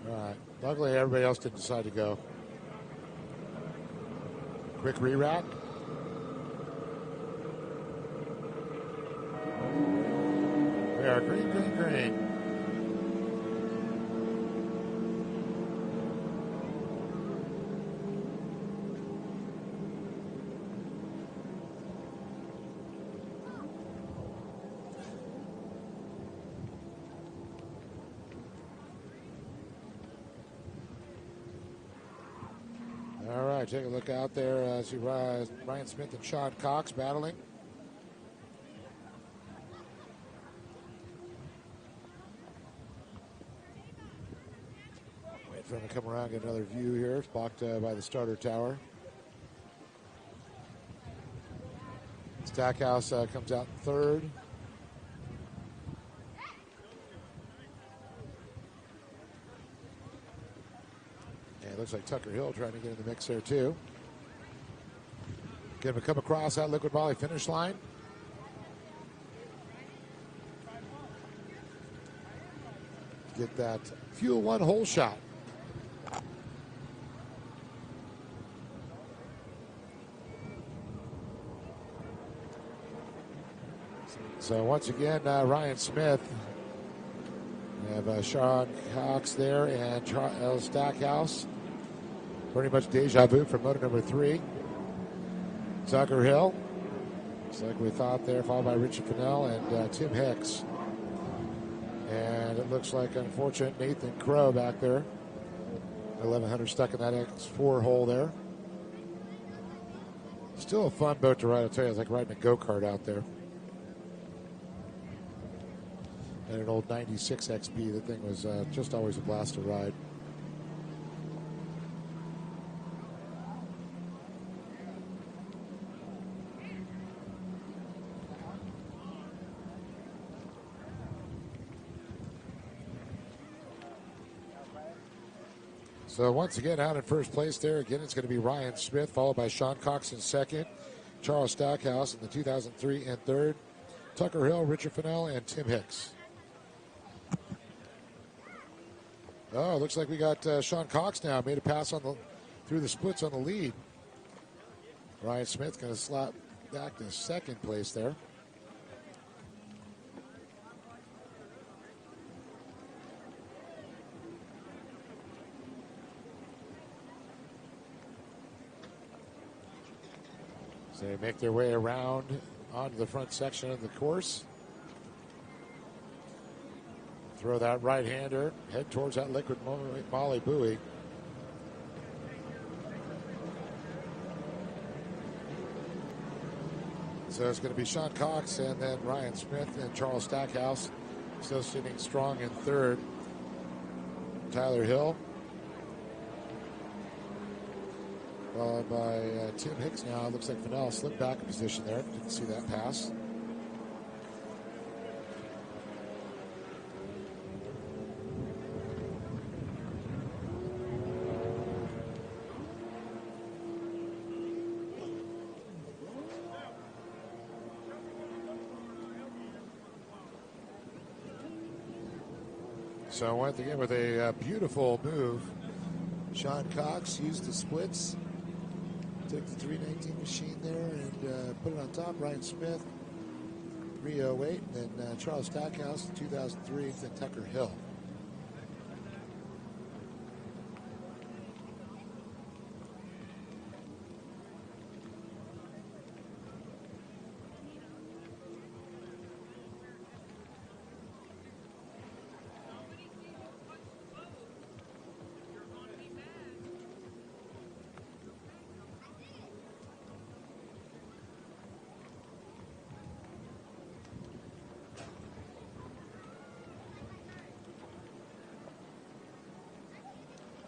All right. Luckily, everybody else didn't decide to go. Quick re-rack. We are green. All right, take a look out there. See Ryan Smith and Sean Cox battling. Wait for him to come around, get another view here. It's blocked by the starter tower. Stackhouse comes out in third. And it looks like Tucker Hill trying to get in the mix there too. Going to come across that Liquid Moly finish line. Get that Fuel One hole shot. So once again, Ryan Smith. We have Sean Cox there and Charles Stackhouse. Pretty much deja vu from motor number 3. Tucker Hill. Just like we thought there, followed by Richie Fennell and Tim Hicks. And it looks like, unfortunate, Nathan Crow back there. 1100 stuck in that X4 hole there. Still a fun boat to ride, I'll tell you. It's like riding a go-kart out there. And an old 96 XP. The thing was just always a blast to ride. So once again, out in first place there, again, it's going to be Ryan Smith, followed by Sean Cox in second, Charles Stackhouse in the 2003 in third, Tucker Hill, Richard Fennell, and Tim Hicks. Oh, looks like we got Sean Cox now. Made a pass on through the splits on the lead. Ryan Smith going to slap back to second place there. So they make their way around onto the front section of the course. Throw that right-hander, head towards that liquid Moly buoy. So it's going to be Sean Cox and then Ryan Smith and Charles Stackhouse still sitting strong in third. Tyler Hill, followed by Tim Hicks now. It looks like Fennell slipped back in position there. Didn't see that pass. So once again with a beautiful move, Sean Cox used the splits, took the 319 machine there and put it on top. Ryan Smith, 308, and then Charles Stackhouse, 2003, and then Tucker Hill.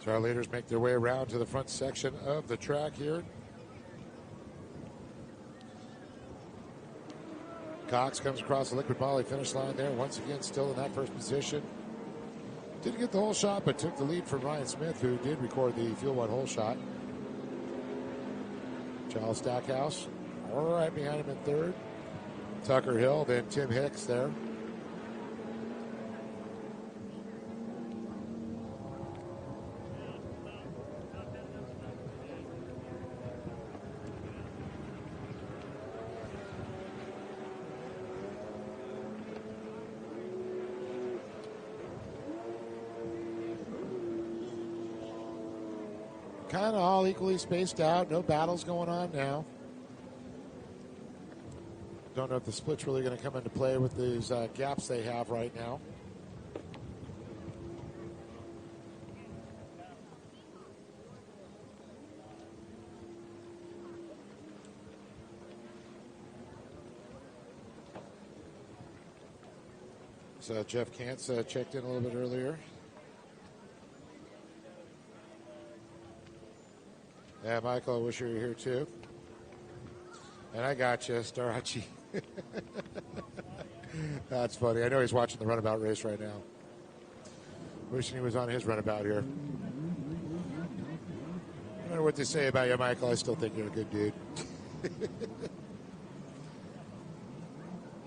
So our leaders make their way around to the front section of the track here. Cox comes across the liquid Moly finish line there. Once again, still in that first position. Didn't get the whole shot, but took the lead from Ryan Smith, who did record the field one hole shot. Charles Stackhouse, all right behind him in third. Tucker Hill, then Tim Hicks there. Kind of all equally spaced out. No battles going on now. Don't know if the split's really going to come into play with these gaps they have right now. So Jeff Kantz checked in a little bit earlier. Yeah, Michael, I wish you were here too. And I got you, Starachi. That's funny. I know he's watching the runabout race right now. Wishing he was on his runabout here. No matter what they say about you, Michael, I still think you're a good dude.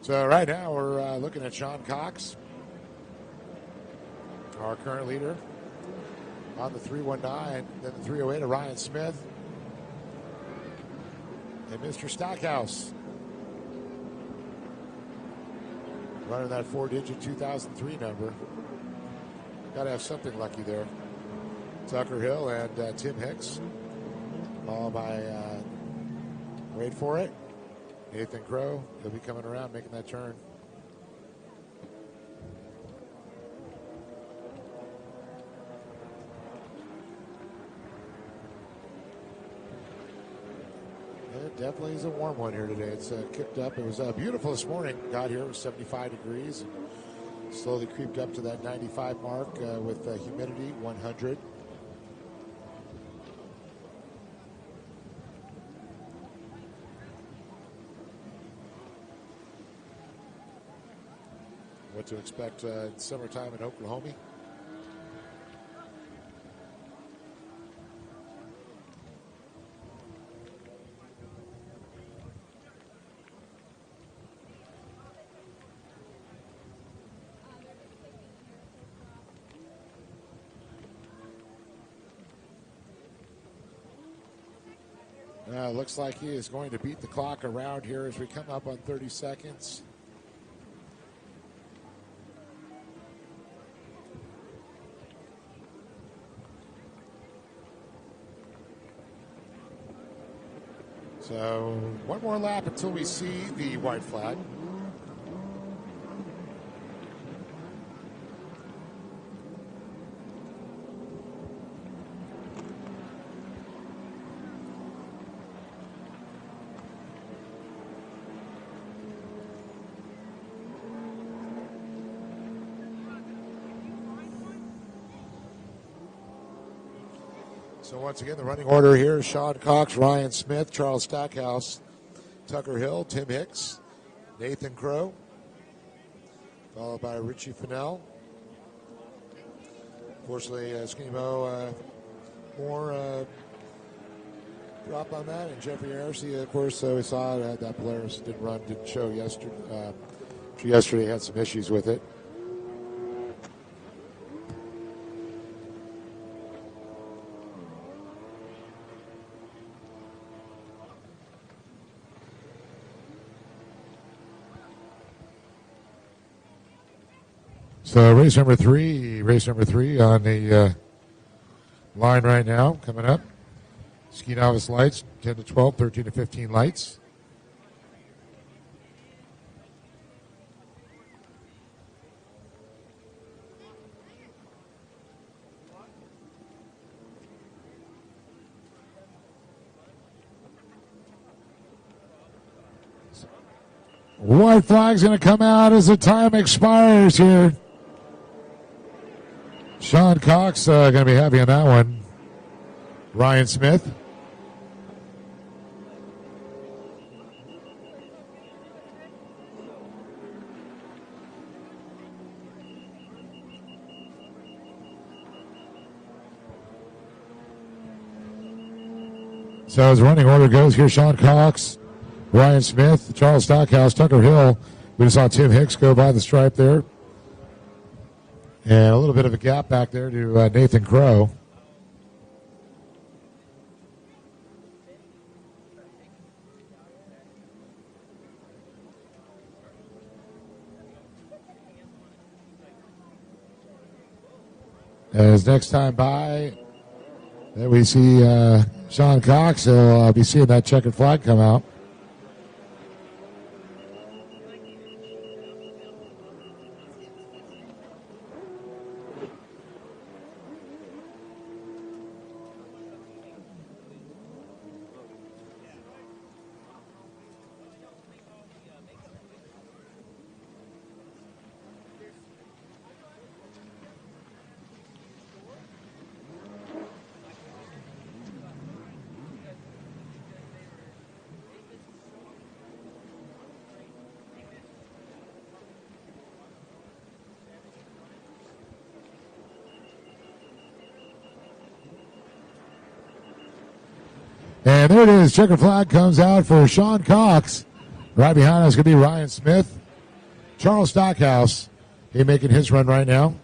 So right now we're looking at Sean Cox, our current leader, on the 319, then the 308 of Ryan Smith, and Mr. Stackhouse running that 4-digit 2003 number. Got to have something lucky there. Tucker Hill and Tim Hicks, followed by, wait for it, Nathan Crow. He'll be coming around, making that turn. It definitely is a warm one here today. It's kicked up. It was beautiful this morning. Got here, it was 75 degrees. And slowly creeped up to that 95 mark with humidity 100. What to expect in summertime in Oklahoma. Looks like he is going to beat the clock around here as we come up on 30 seconds. So one more lap until we see the white flag. So once again, the running order here is Sean Cox, Ryan Smith, Charles Stackhouse, Tucker Hill, Tim Hicks, Nathan Crow, followed by Richie Fennell. Unfortunately, Skimo Moore dropped on that, and Jeffrey Arce, of course, we saw that Polaris didn't show yesterday. Yesterday had some issues with it. So race number three on the line right now, coming up. Ski novice lights, 10 to 12, 13 to 15 lights. White flag's going to come out as the time expires here. Sean Cox going to be happy on that one. Ryan Smith. So as running order goes here, Sean Cox, Ryan Smith, Charles Stockhouse, Tucker Hill. We just saw Tim Hicks go by the stripe there. And a little bit of a gap back there to Nathan Crow. As next time by, there we see Sean Cox. So I'll be seeing that checkered flag come out. And there it is. Checkered flag comes out for Sean Cox. Right behind us is going to be Ryan Smith. Charles Stockhouse, he making his run right now.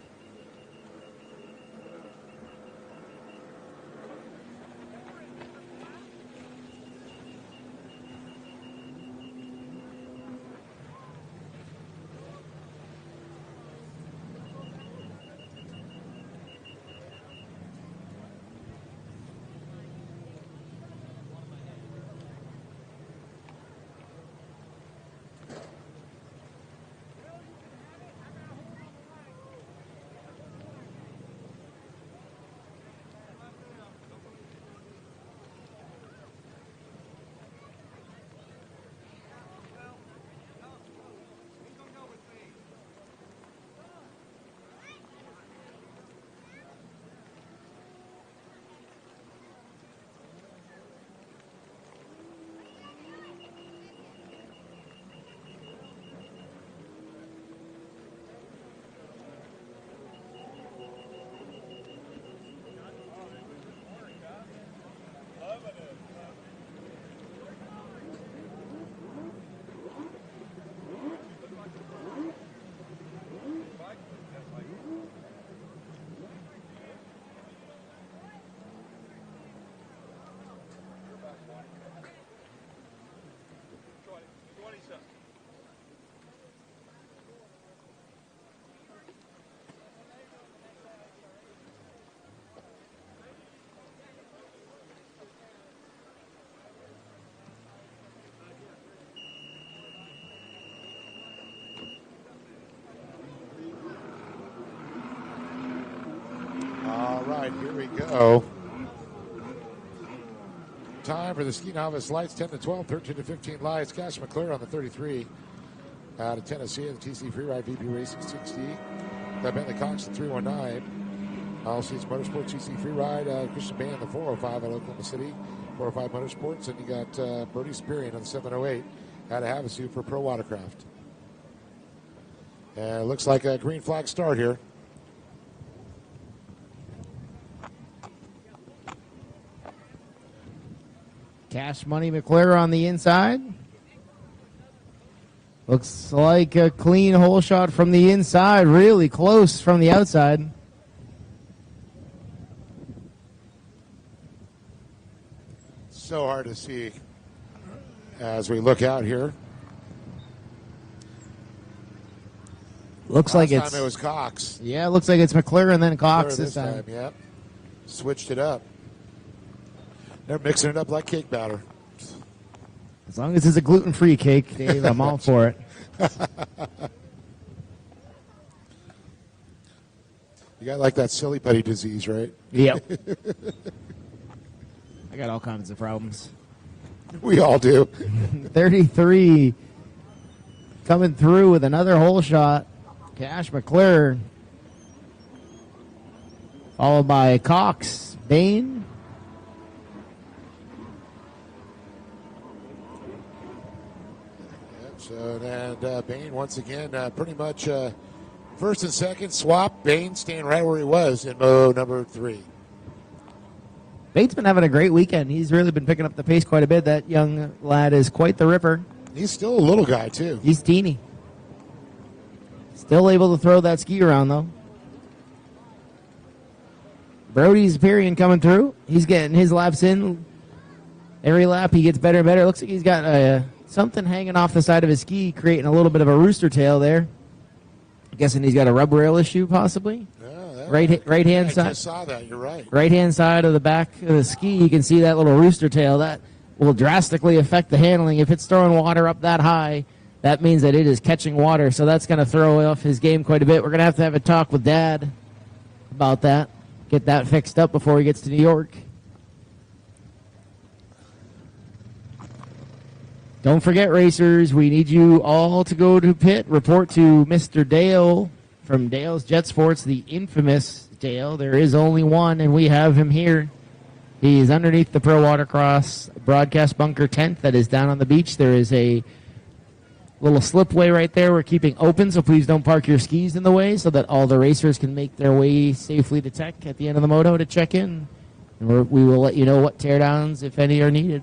right, here we go. Time for the ski novice lights, 10 to 12, 13 to 15 lights. Cash McClure on the 33 out of Tennessee, the TC Freeride VP Racing 60. That Bentley Cox, the 319. All Seats Motorsports, TC Freeride, Christian Bain, the 405 out of Oklahoma City, 405 Motorsports. And you got Brody Spirian on the 708 out of Havasu for Pro Watercraft. And it looks like a green flag start here. Cash Money McClure on the inside. Looks like a clean hole shot from the inside, really close from the outside. So hard to see as we look out here. Looks Last like it's... time it was Cox. Yeah, it looks like it's McClure and then Cox this time. Yep. Switched it up. They're mixing it up like cake batter. As long as it's a gluten-free cake, Dave, I'm all for it. You got like that silly putty disease, right? Yep. I got all kinds of problems. We all do. 33 coming through with another hole shot. Cash McClure. Followed by Cox, Bain. So then Bain once again pretty much first and second swap. Bain staying right where he was in moto number 3. Bain's been having a great weekend. He's really been picking up the pace quite a bit. That young lad is quite the ripper. He's still a little guy too. He's teeny. Still able to throw that ski around though. Brody's Period coming through. He's getting his laps in. Every lap he gets better and better. Looks like he's got something hanging off the side of his ski, creating a little bit of a rooster tail there. I'm guessing he's got a rub rail issue, possibly. Right hand side. I just saw that. You're right. Right hand side of the back of the ski, you can see that little rooster tail. That will drastically affect the handling. If it's throwing water up that high, that means that it is catching water. So that's going to throw off his game quite a bit. We're going to have a talk with Dad about that. Get that fixed up before he gets to New York. Don't forget, racers, we need you all to go to pit. Report to Mr. Dale from Dale's Jet Sports, the infamous Dale. There is only one, and we have him here. He is underneath the Pro Watercross broadcast bunker tent that is down on the beach. There is a little slipway right there we're keeping open, so please don't park your skis in the way so that all the racers can make their way safely to tech at the end of the moto to check in. And we will let you know what teardowns, if any, are needed.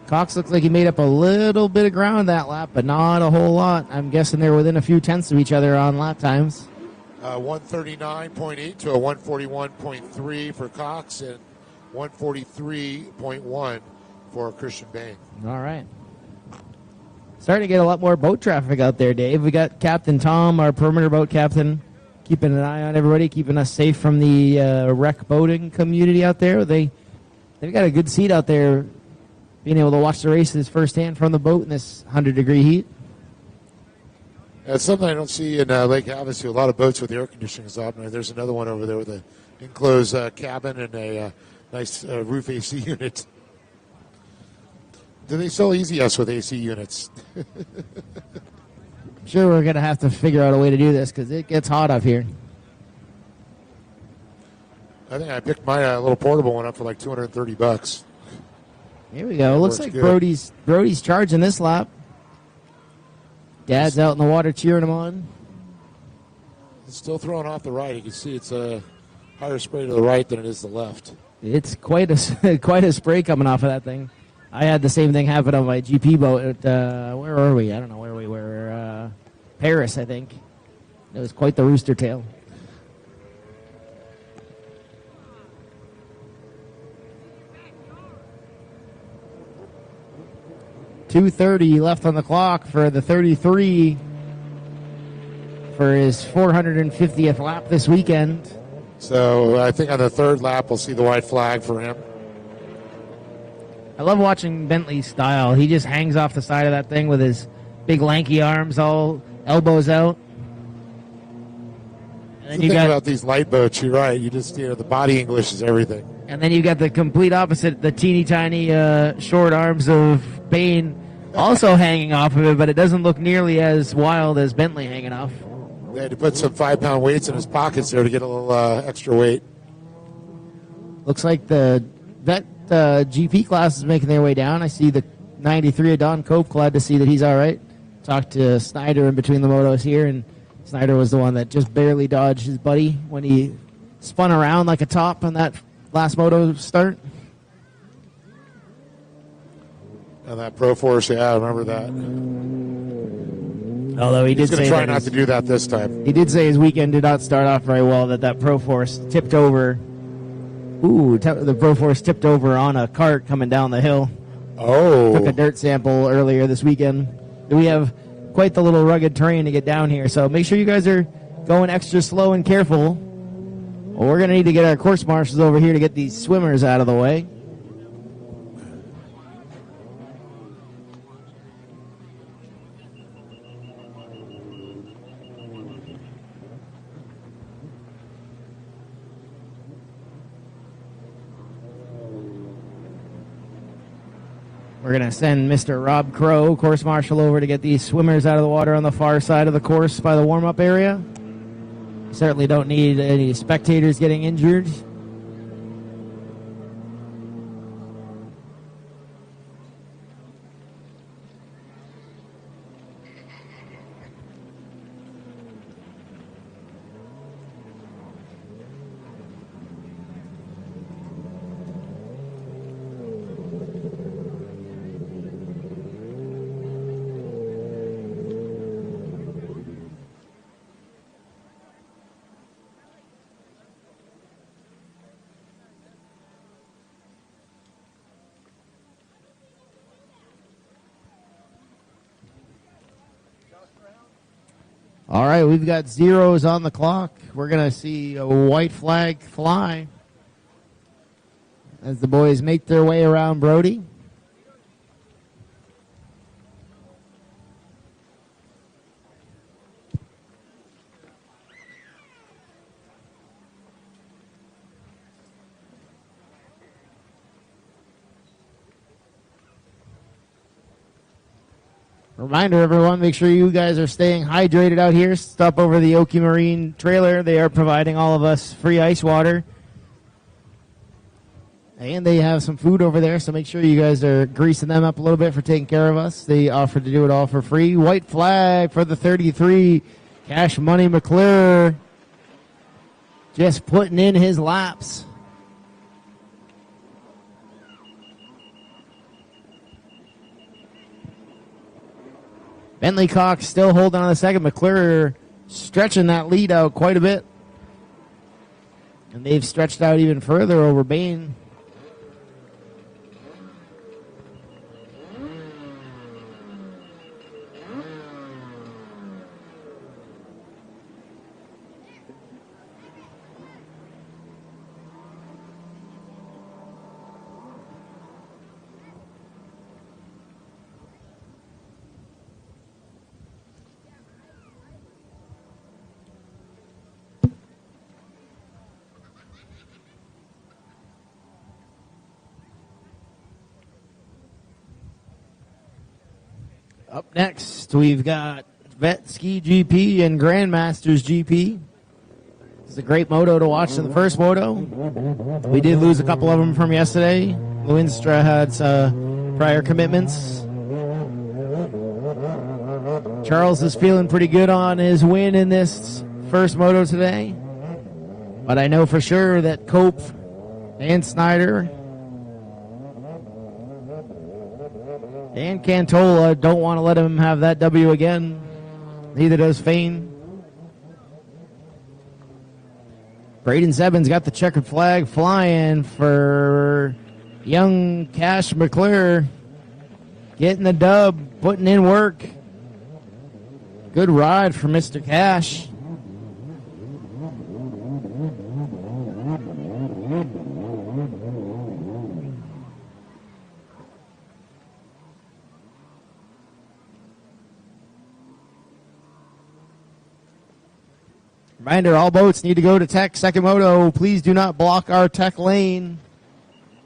Cox looks like he made up a little bit of ground that lap, but not a whole lot. I'm guessing they're within a few tenths of each other on lap times. 139.8 to a 141.3 for Cox and 143.1 for Christian Bain. All right. Starting to get a lot more boat traffic out there, Dave. We got Captain Tom, our perimeter boat captain, keeping an eye on everybody, keeping us safe from the wreck boating community out there. They've got a good seat out there, being able to watch the races firsthand from the boat in this 100-degree heat. It's something I don't see in Lake Havasu. A lot of boats with air conditioning up. And there's another one over there with an enclosed cabin and a nice roof AC unit. Do they sell Easy Us with AC units? I'm sure we're going to have to figure out a way to do this because it gets hot up here. I think I picked my little portable one up for like $230. Here we go. Looks like Brody's charging this lap. Dad's out in the water cheering him on. It's still throwing off the right. You can see it's a higher spray to the right than it is the left. It's quite a spray coming off of that thing. I had the same thing happen on my GP boat at, where were we? I don't know where we were. Paris, I think. It was quite the rooster tail. .230 left on the clock for the 33 for his 450th lap this weekend. So I think on the third lap we'll see the white flag for him. I love watching Bentley's style. He just hangs off the side of that thing with his Big lanky arms, all elbows out. And then The you thing got about these light boats, you're right. You just, the body English is everything. And then you got the complete opposite, the teeny tiny short arms of Bane also hanging off of it, but it doesn't look nearly as wild as Bentley hanging off. They had to put some 5-pound weights in his pockets there to get a little extra weight. Looks like the vet GP class is making their way down. I see the 93 of Don Cope. Glad to see that he's all right. Talked to Snyder in between the motos here, and Snyder was the one that just barely dodged his buddy when he spun around like a top on that last moto start. And that Pro Force, yeah, I remember that. Although He's going to try not to do that this time. He did say his weekend did not start off very well, that Pro Force tipped over. The Pro Force tipped over on a cart coming down the hill. Oh. Took a dirt sample earlier this weekend. We have quite the little rugged terrain to get down here, so make sure you guys are going extra slow and careful. Well, we're going to need to get our course marshals over here to get these swimmers out of the way. We're going to send Mr. Rob Crow, course marshal, over to get these swimmers out of the water on the far side of the course by the warm-up area. Certainly don't need any spectators getting injured. All right, we've got zeros on the clock. We're going to see a white flag fly as the boys make their way around Brody. Reminder, everyone, make sure you guys are staying hydrated out here. Stop over the Oki Marine trailer. They are providing all of us free ice water. And they have some food over there, so make sure you guys are greasing them up a little bit for taking care of us. They offer to do it all for free. White flag for the 33. Cash Money McClure just putting in his laps. Bentley Cox still holding on the second. McClure stretching that lead out quite a bit. And they've stretched out even further over Bain. Up next, we've got Vet Ski GP and Grandmasters GP. It's a great moto to watch in the first moto. We did lose a couple of them from yesterday. Lewinstra had prior commitments. Charles is feeling pretty good on his win in this first moto today. But I know for sure that Cope and Snyder and Cantola don't want to let him have that W again. Neither does Fain. Braden Sebens got the checkered flag flying for young Cash McClure. Getting the dub, putting in work. Good ride for Mr. Cash. Reminder, all boats need to go to Tech Second Moto. Please do not block our Tech lane.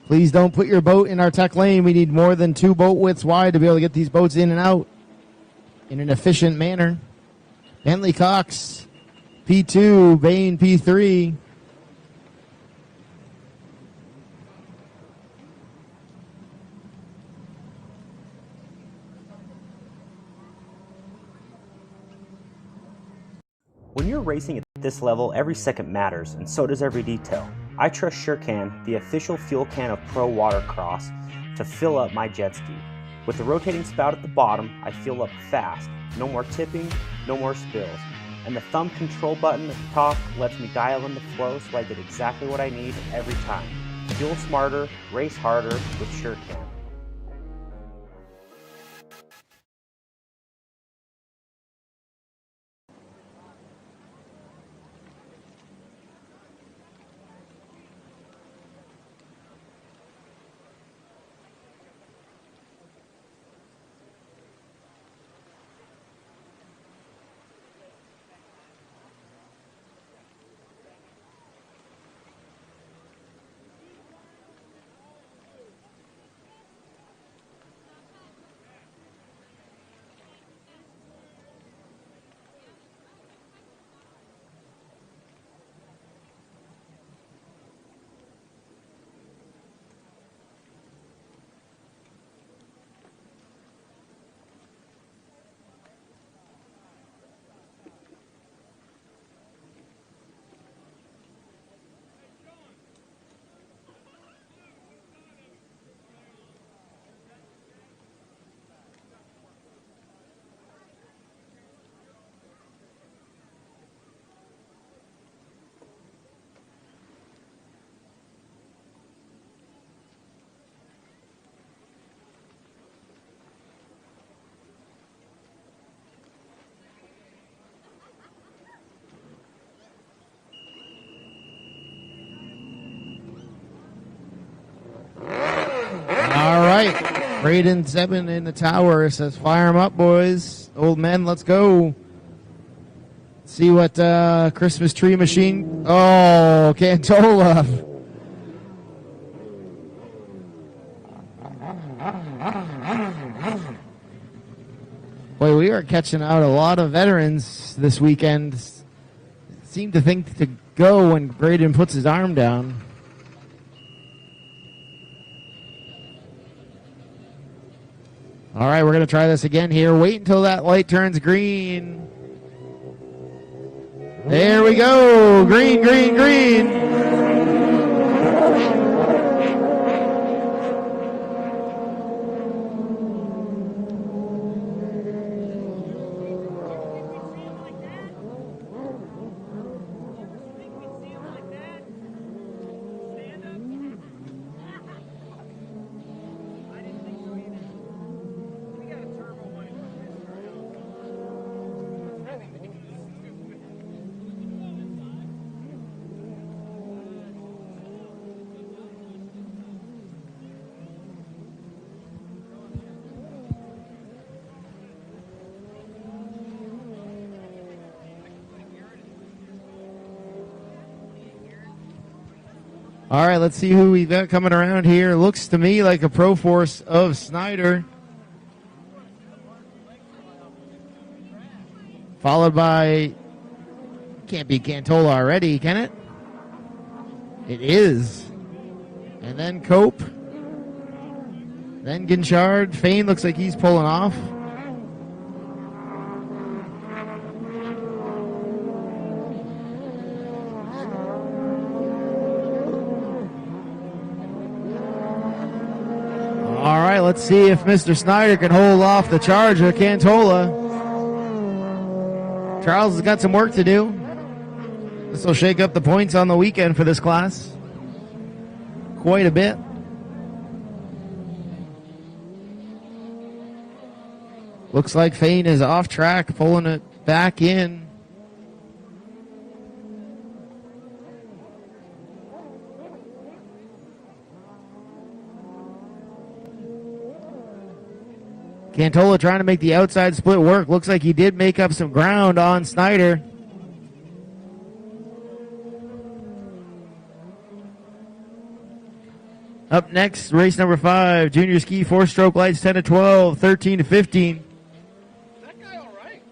Please don't put your boat in our Tech lane. We need more than 2 boat widths wide to be able to get these boats in and out in an efficient manner. Bentley Cox, P2, Bain, P3. When you're racing at this level, every second matters, and so does every detail. I trust SureCan, the official fuel can of Pro Watercross, to fill up my jet ski. With the rotating spout at the bottom, I fuel up fast. No more tipping, no more spills. And the thumb control button at the top lets me dial in the flow so I get exactly what I need every time. Fuel smarter, race harder with SureCan. All right. Braden Zebin in the tower says, fire them up, boys. Old men, let's go. See what Christmas tree machine. Oh, Cantola. Boy, we are catching out a lot of veterans this weekend. Seem to think to go when Braden puts his arm down. All right, we're going to try this again here. Wait until that light turns green. There we go. Green, green, green. All right, let's see who we've got coming around here. Looks to me like a Pro Force of Snyder. Followed by, can't be Cantola already, can it? It is. And then Cope. Then Ginchard. Fain looks like he's pulling off. All right, let's see if Mr. Snyder can hold off the charge of Cantola. Charles has got some work to do. This will shake up the points on the weekend for this class quite a bit. Looks like Fain is off track, pulling it back in. Cantola trying to make the outside split work. Looks like he did make up some ground on Snyder. Up next, race number 5, junior ski 4-stroke lights 10 to 12, 13 to 15. That guy all right?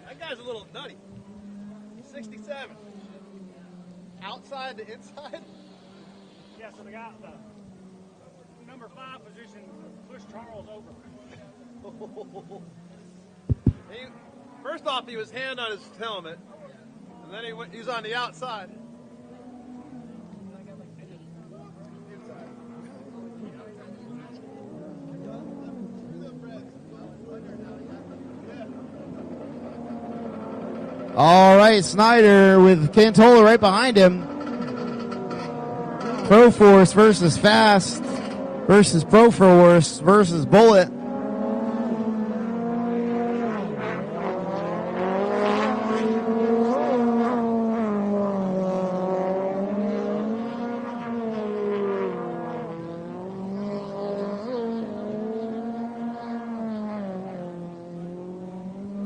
That guy's a little nutty. 67. Outside to inside? Yeah, so the guy, the number 5 position pushed Charles over. First off, he was hand on his helmet, and then he was on the outside. All right, Snyder with Cantola right behind him. Pro Force versus Fast versus Pro Force versus Bullet.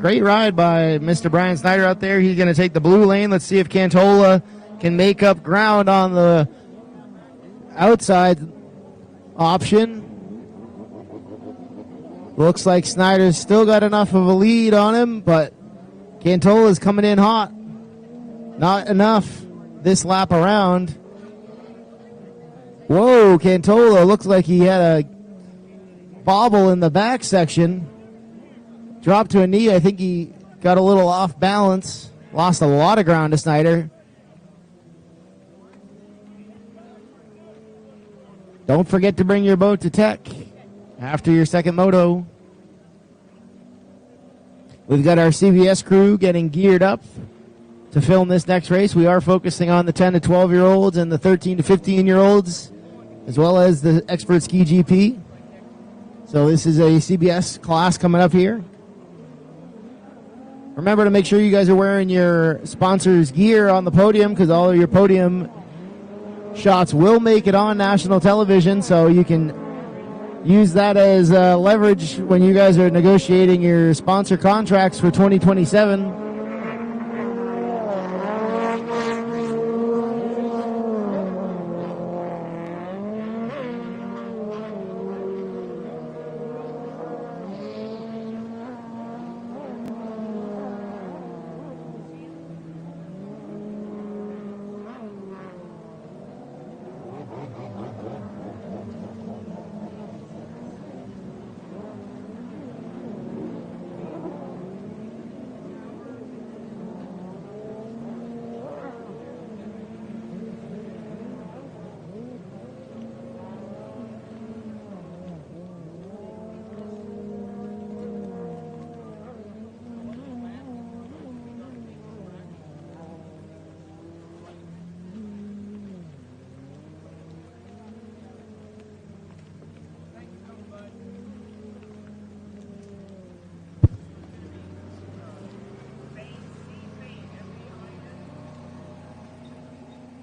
Great ride by Mr. Brian Snyder out there. He's going to take the blue lane. Let's see if Cantola can make up ground on the outside option. Looks like Snyder's still got enough of a lead on him, but Cantola's coming in hot. Not enough this lap around. Whoa, Cantola looks like he had a bobble in the back section. Dropped to a knee. I think he got a little off balance. Lost a lot of ground to Snyder. Don't forget to bring your boat to tech after your second moto. We've got our CBS crew getting geared up to film this next race. We are focusing on the 10 to 12-year-olds and the 13 to 15-year-olds, as well as the Expert Ski GP. So this is a CBS class coming up here. Remember to make sure you guys are wearing your sponsors' gear on the podium, because all of your podium shots will make it on national television, so you can use that as leverage when you guys are negotiating your sponsor contracts for 2027.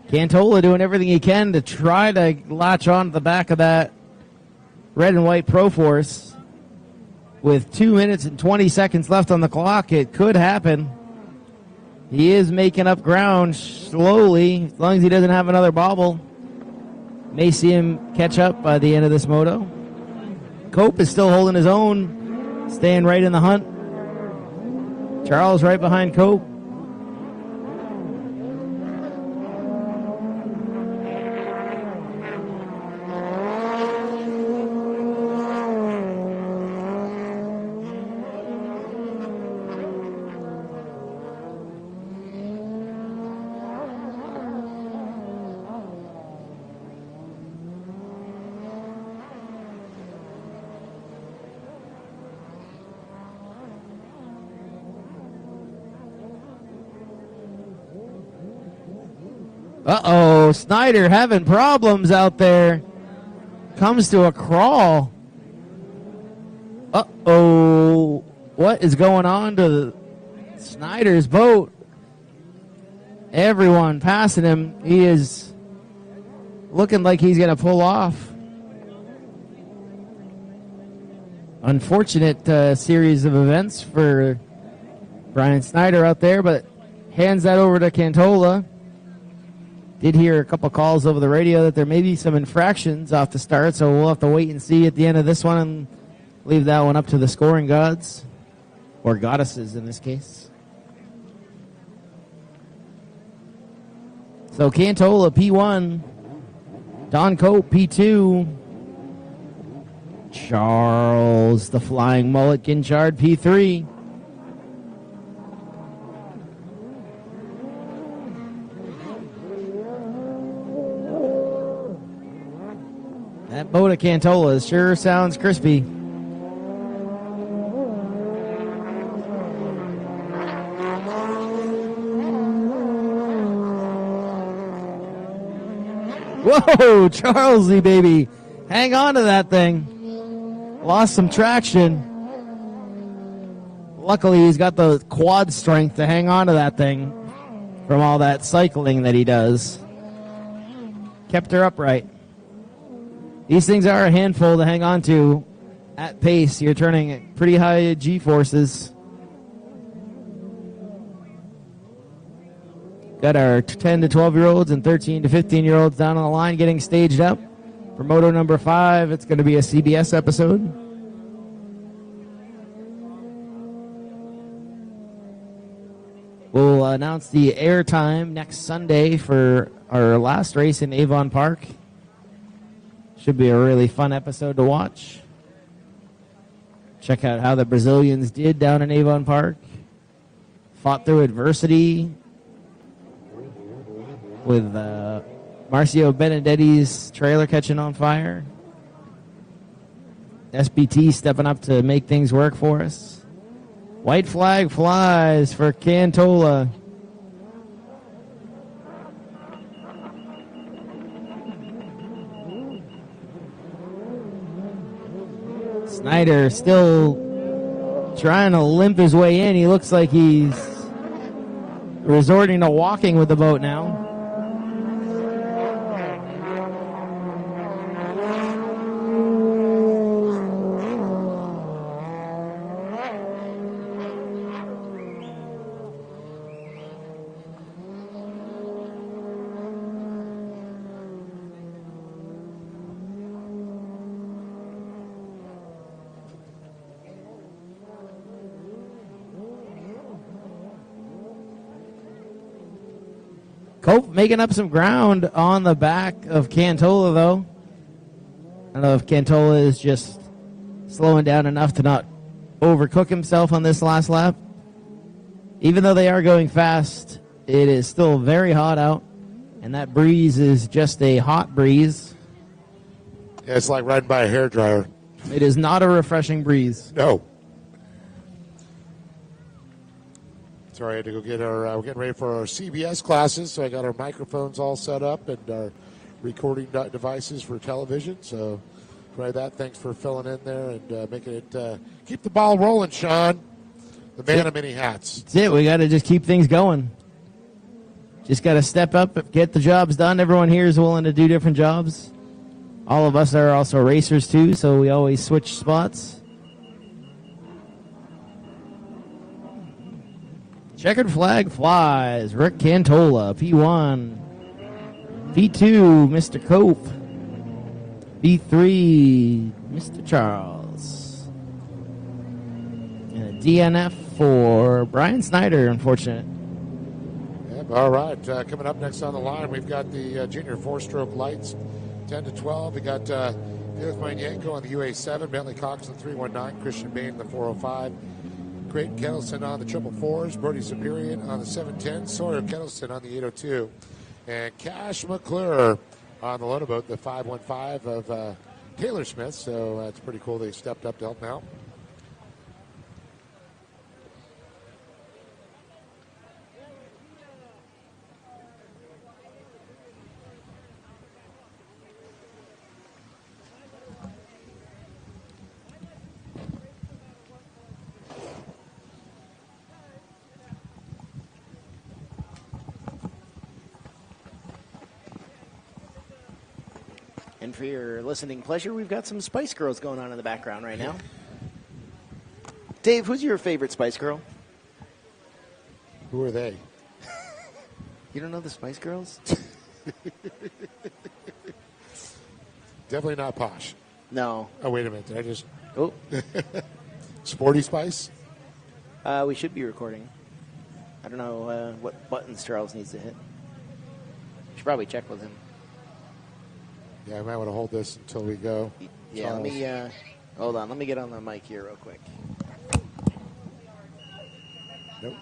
Cantola doing everything he can to try to latch on to the back of that red and white Pro Force. With 2 minutes and 20 seconds left on the clock, it could happen. He is making up ground slowly, as long as he doesn't have another bobble. May see him catch up by the end of this moto. Cope is still holding his own, staying right in the hunt. Charles right behind Cope. Uh-oh, Snyder having problems out there. Comes to a crawl. Uh-oh. What is going on to Snyder's boat? Everyone passing him. He is looking like he's going to pull off. Unfortunate series of events for Brian Snyder out there, but hands that over to Cantola. Did hear a couple calls over the radio that there may be some infractions off the start, so we'll have to wait and see at the end of this one and leave that one up to the scoring gods, or goddesses in this case. So Cantola, P1. Don Cope, P2. Charles, the Flying Mullet Ginchard, P3. That boat of Cantola sure sounds crispy. Whoa, Charlesy, baby. Hang on to that thing. Lost some traction. Luckily, he's got the quad strength to hang on to that thing from all that cycling that he does. Kept her upright. These things are a handful to hang on to at pace. You're turning at pretty high G-forces. Got our 10 to 12-year-olds and 13 to 15-year-olds down on the line getting staged up. For Moto number 5, it's going to be a CBS episode. We'll announce the airtime next Sunday for our last race in Avon Park. Should be a really fun episode to watch. Check out how the Brazilians did down in Avon Park. Fought through adversity with Marcio Benedetti's trailer catching on fire. SBT stepping up to make things work for us. White flag flies for Cantola. Snyder still trying to limp his way in. He looks like he's resorting to walking with the boat now. Cope making up some ground on the back of Cantola, though. I don't know if Cantola is just slowing down enough to not overcook himself on this last lap. Even though they are going fast, it is still very hot out, and that breeze is just a hot breeze. Yeah, it's like riding by a hairdryer. It is not a refreshing breeze. No. Sorry, I had to go get our, we're getting ready for our CBS classes, so I got our microphones all set up and our recording devices for television. So try that. Thanks for filling in there and making it, keep the ball rolling, Sean. The man of many hats. That's it. We got to just keep things going. Just got to step up, get the jobs done. Everyone here is willing to do different jobs. All of us are also racers, too, so we always switch spots. Checkered flag flies. Rick Cantola, P1. P2, Mr. Cope. P3, Mr. Charles. And a DNF for Brian Snyder, unfortunate. Yep, all right. Coming up next on the line, we've got the junior four-stroke lights, 10 to 12. We got Felix Manyanko on the UA7, Bentley Cox on the 319, Christian Bain on the 405. Creighton Kettleson on the 444s, Brody Superior on the 710, Sawyer Kettleson on the 802, and Cash McClure on the Lonaboat, the 515 of Taylor Smith. So it's pretty cool they stepped up to help him out. And for your listening pleasure, we've got some Spice Girls going on in the background right now. Dave, who's your favorite Spice Girl? Who are they? You don't know the Spice Girls? Definitely not posh. No. Oh, wait a minute. Did I just... Oh. Sporty Spice? We should be recording. I don't know what buttons Charles needs to hit. Should probably check with him. Yeah, I might want to hold this until we go. Yeah, Charles. let me... hold on. Let me get on the mic here real quick. Nope.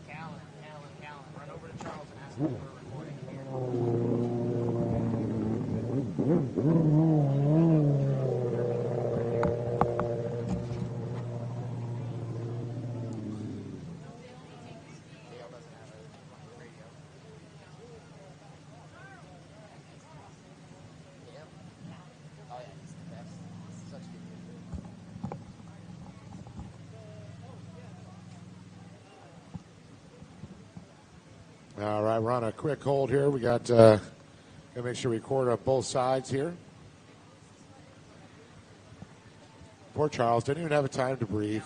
Callan, run over to Charles and ask him for a recording here. All right, we're on a quick hold here. We got to make sure we record on both sides here. Poor Charles didn't even have a time to breathe.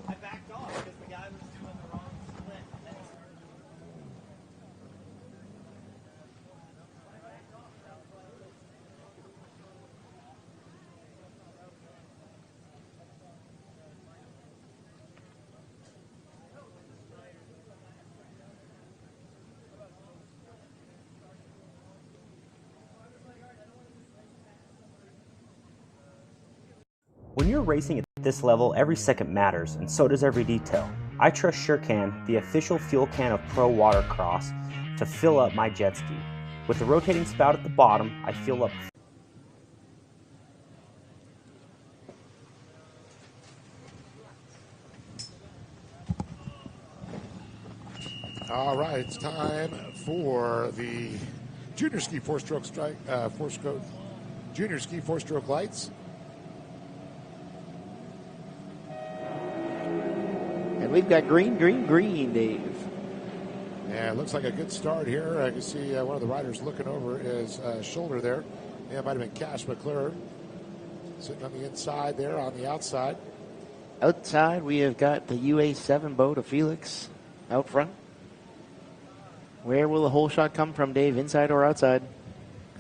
I backed off because the guy was doing the wrong split. When you're racing at this level, every second matters, and so does every detail. I trust SureCan, the official fuel can of Pro Watercross, to fill up my jet ski. With the rotating spout at the bottom, I fill up. All right, it's time for the junior ski four-stroke junior ski four-stroke lights. And we've got green, Dave. Yeah, it looks like a good start here. I can see one of the riders looking over his shoulder there. Yeah, it might have been Cash McClure sitting on the inside there, on the outside. Outside, we have got the UA7 boat of Felix out front. Where will the whole shot come from, Dave, inside or outside?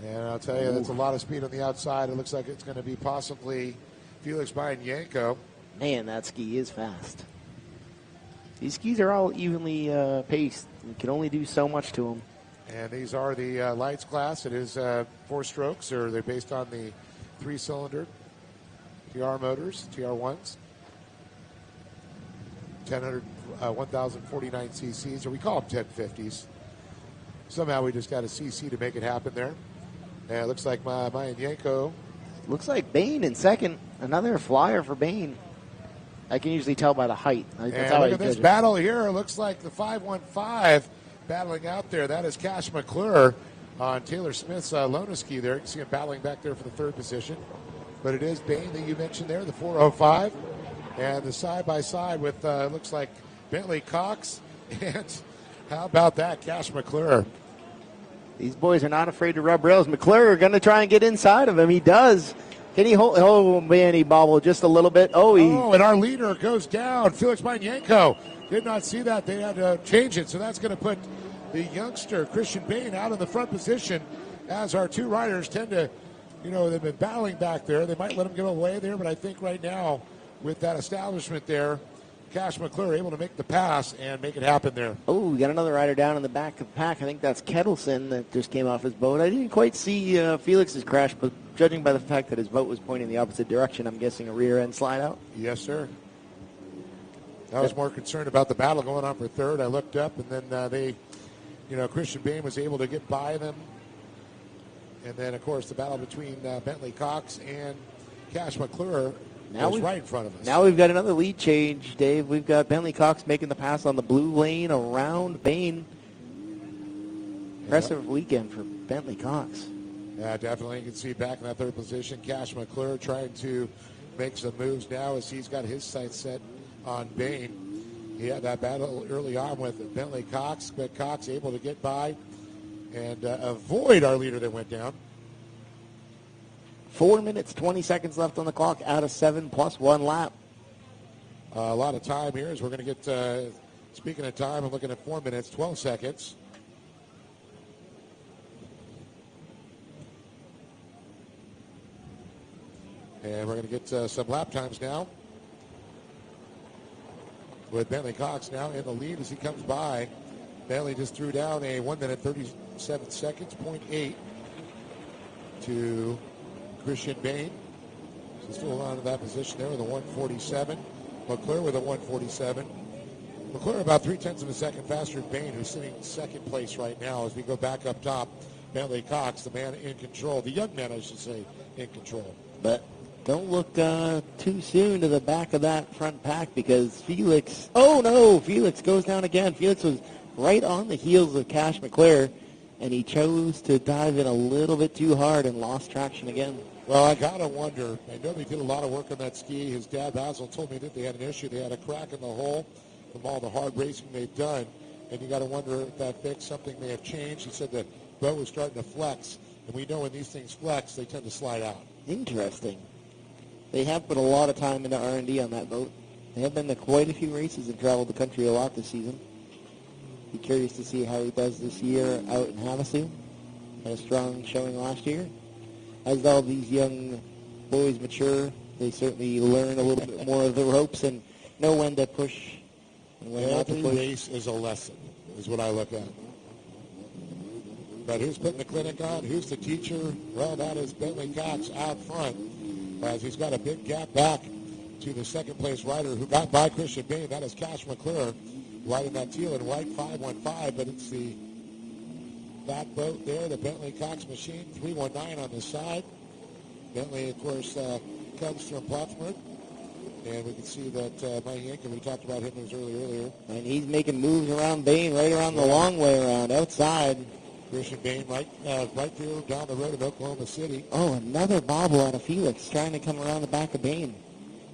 And I'll tell you, that's a lot of speed on the outside. It looks like it's going to be possibly Felix behind Yanko. Man, that ski is fast. These skis are all evenly paced. You can only do so much to them. And these are the lights class. It is 4 strokes, or they're based on the 3-cylinder TR motors, TR1s. 1,049 cc's, or we call them 1050s. Somehow we just got a CC to make it happen there. And it looks like Mayan Yanko. Looks like Bain in second. Another flyer for Bain. I can usually tell by the height. That's And how look I at this judge it. battle here. It looks like the 515 battling out there. That is Cash McClure on Taylor Smith's Lona ski there. You can see him battling back there for the 3rd position. But it is Bain that you mentioned there, the 405. And the side-by-side with, looks like Bentley Cox. And how about that, Cash McClure? These boys are not afraid to rub rails. McClure going to try and get inside of him. He does. Can he hold? Oh, man, he bobbled just a little bit. And our leader goes down. Felix Yanko did not see that. They had to change it. So that's going to put the youngster, Christian Bain, out in the front position as our 2 riders tend to, they've been battling back there. They might let them get away there, but I think right now with that establishment there, Cash McClure able to make the pass and make it happen there. Oh, we got another rider down in the back of the pack. I think that's Kettleson that just came off his boat. I didn't quite see Felix's crash, but judging by the fact that his boat was pointing the opposite direction, I'm guessing a rear end slide out. Yes, sir. I was more concerned about the battle going on for 3rd. I looked up, and then Christian Bain was able to get by them. And then, of course, the battle between Bentley Cox and Cash McClure Now right in front of us. Now we've got another lead change, Dave. We've got Bentley Cox making the pass on the blue lane around Bain. Impressive weekend for Bentley Cox. Yeah, definitely. You can see back in that third position, Cash McClure trying to make some moves now as he's got his sights set on Bain. He had that battle early on with Bentley Cox, but Cox able to get by and avoid our leader that went down. 4 minutes, 20 seconds left on the clock out of 7 plus 1 lap. A lot of time here as we're going to get, speaking of time, I'm looking at 4 minutes, 12 seconds. And we're going to get some lap times now. With Bentley Cox now in the lead as he comes by. Bentley just threw down a 1 minute, 37 seconds, 0.8 to Christian Bain. So still on to that position there with a 147. McClure with a 147. McClure about 0.3 of a second faster than Bain, who's sitting second place right now as we go back up top. Bentley Cox, the man in control, the young man, I should say, in control. But don't look too soon to the back of that front pack because Felix, oh no, Felix goes down again. Felix was right on the heels of Cash McClure, and he chose to dive in a little bit too hard and lost traction again. Well, I got to wonder. I know they did a lot of work on that ski. His dad, Basil, told me that they had an issue. They had a crack in the hole from all the hard racing they've done, and you got to wonder if that fixed. Something may have changed. He said the boat was starting to flex, and we know when these things flex, they tend to slide out. Interesting. They have put a lot of time into R&D on that boat. They have been to quite a few races and traveled the country a lot this season. Be curious to see how he does this year out in HAVASU. Had a strong showing last year. As all these young boys mature, they certainly learn a little bit more of the ropes and know when to push and when not to Every push. race is a lesson, is what I look at. But who's putting the clinic on? Who's the teacher? Well, that is Bentley Cox out front, as he's got a big gap back to the second-place rider who got by Christian Bain. That is Cash McClure, riding that teal and white 515, but it's the that boat there, the Bentley Cox machine, 319 on the side. Bentley, of course, comes from Plattsburgh, and we can see that Mike Yankin, we talked about him earlier. And he's making moves around Bain, right around the long way around, outside. Christian Bain right through down the road of Oklahoma City. Oh, another bobble out of Felix, trying to come around the back of Bain.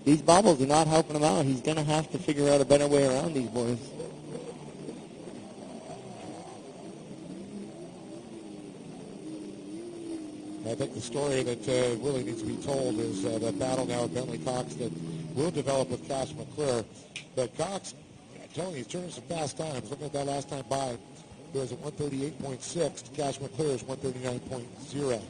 These bobbles are not helping him out. He's going to have to figure out a better way around these boys. I think the story that really needs to be told is the battle now with Bentley Cox that will develop with Cash McClure. But Cox, I'm telling you, he's turning some fast times. Looking at that last time by, it was a 138.6. Cash McClure's 139.0.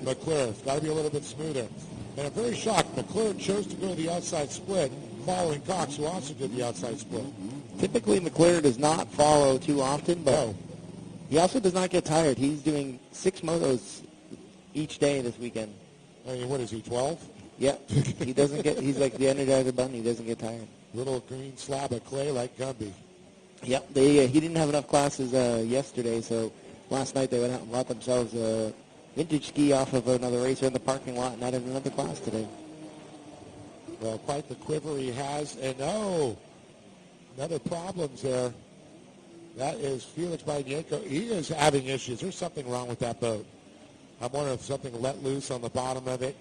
McClure's got to be a little bit smoother. And I'm very shocked. McClure chose to go to the outside split, following Cox, who also did the outside split. Typically, McClure does not follow too often, but he also does not get tired. He's doing 6 motos each day this weekend. I mean, what is he, 12? Yep. He doesn't get, he's like the Energizer Bunny. He doesn't get tired. Little green slab of clay like Gumby. Yep. He didn't have enough classes yesterday, so last night they went out and bought themselves a vintage ski off of another racer in the parking lot and added another class today. Well, quite the quiver he has. And, another problems there. That is Felix Bainenko. He is having issues. There's something wrong with that boat. I'm wondering if something let loose on the bottom of it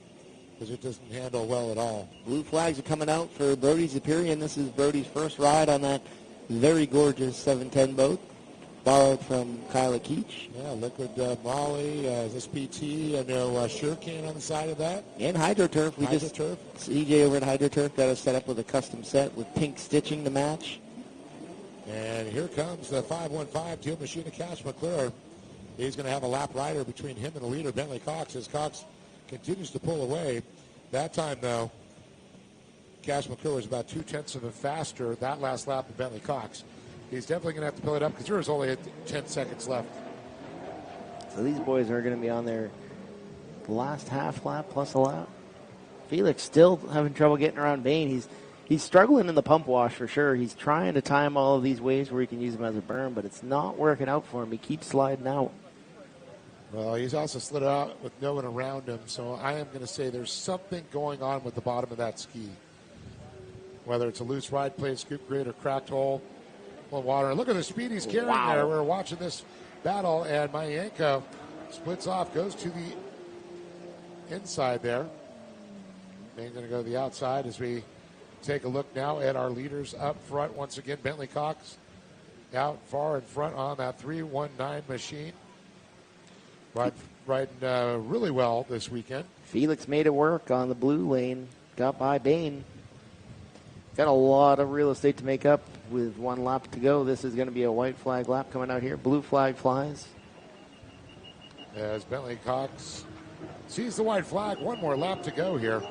because it doesn't handle well at all. Blue flags are coming out for Brody Zapirian. This is Brody's first ride on that very gorgeous 710 boat, borrowed from Kyle Keach. Yeah, liquid Moly, this PT, I know Surecan on the side of that. And HydroTurf. CJ over at HydroTurf got us set up with a custom set with pink stitching to match. And here comes the 515 Teal Machine of Cash McClure. He's going to have a lap rider between him and the leader, Bentley Cox, as Cox continues to pull away. That time, though, Cash McClure was about 0.2 of a faster that last lap of Bentley Cox. He's definitely going to have to pull it up because there is only 10 seconds left. So these boys are going to be on their last half lap plus a lap. Felix still having trouble getting around Bain. He's struggling in the pump wash for sure. He's trying to time all of these waves where he can use them as a berm, but it's not working out for him. He keeps sliding out. Well, he's also slid out with no one around him, so I am going to say there's something going on with the bottom of that ski. Whether it's a loose ride plate, scoop grade, or cracked hole full of water. And look at the speed he's carrying there. We're watching this battle, and Mayenko splits off, goes to the inside there. Bane's going to go to the outside as we take a look now at our leaders up front. Once again, Bentley Cox out far in front on that 319 machine. Riding really well this weekend. Felix made it work on the blue lane. Got by Bane. Got a lot of real estate to make up with 1 lap to go. This is going to be a white flag lap coming out here. Blue flag flies. As Bentley Cox sees the white flag. 1 more lap to go here.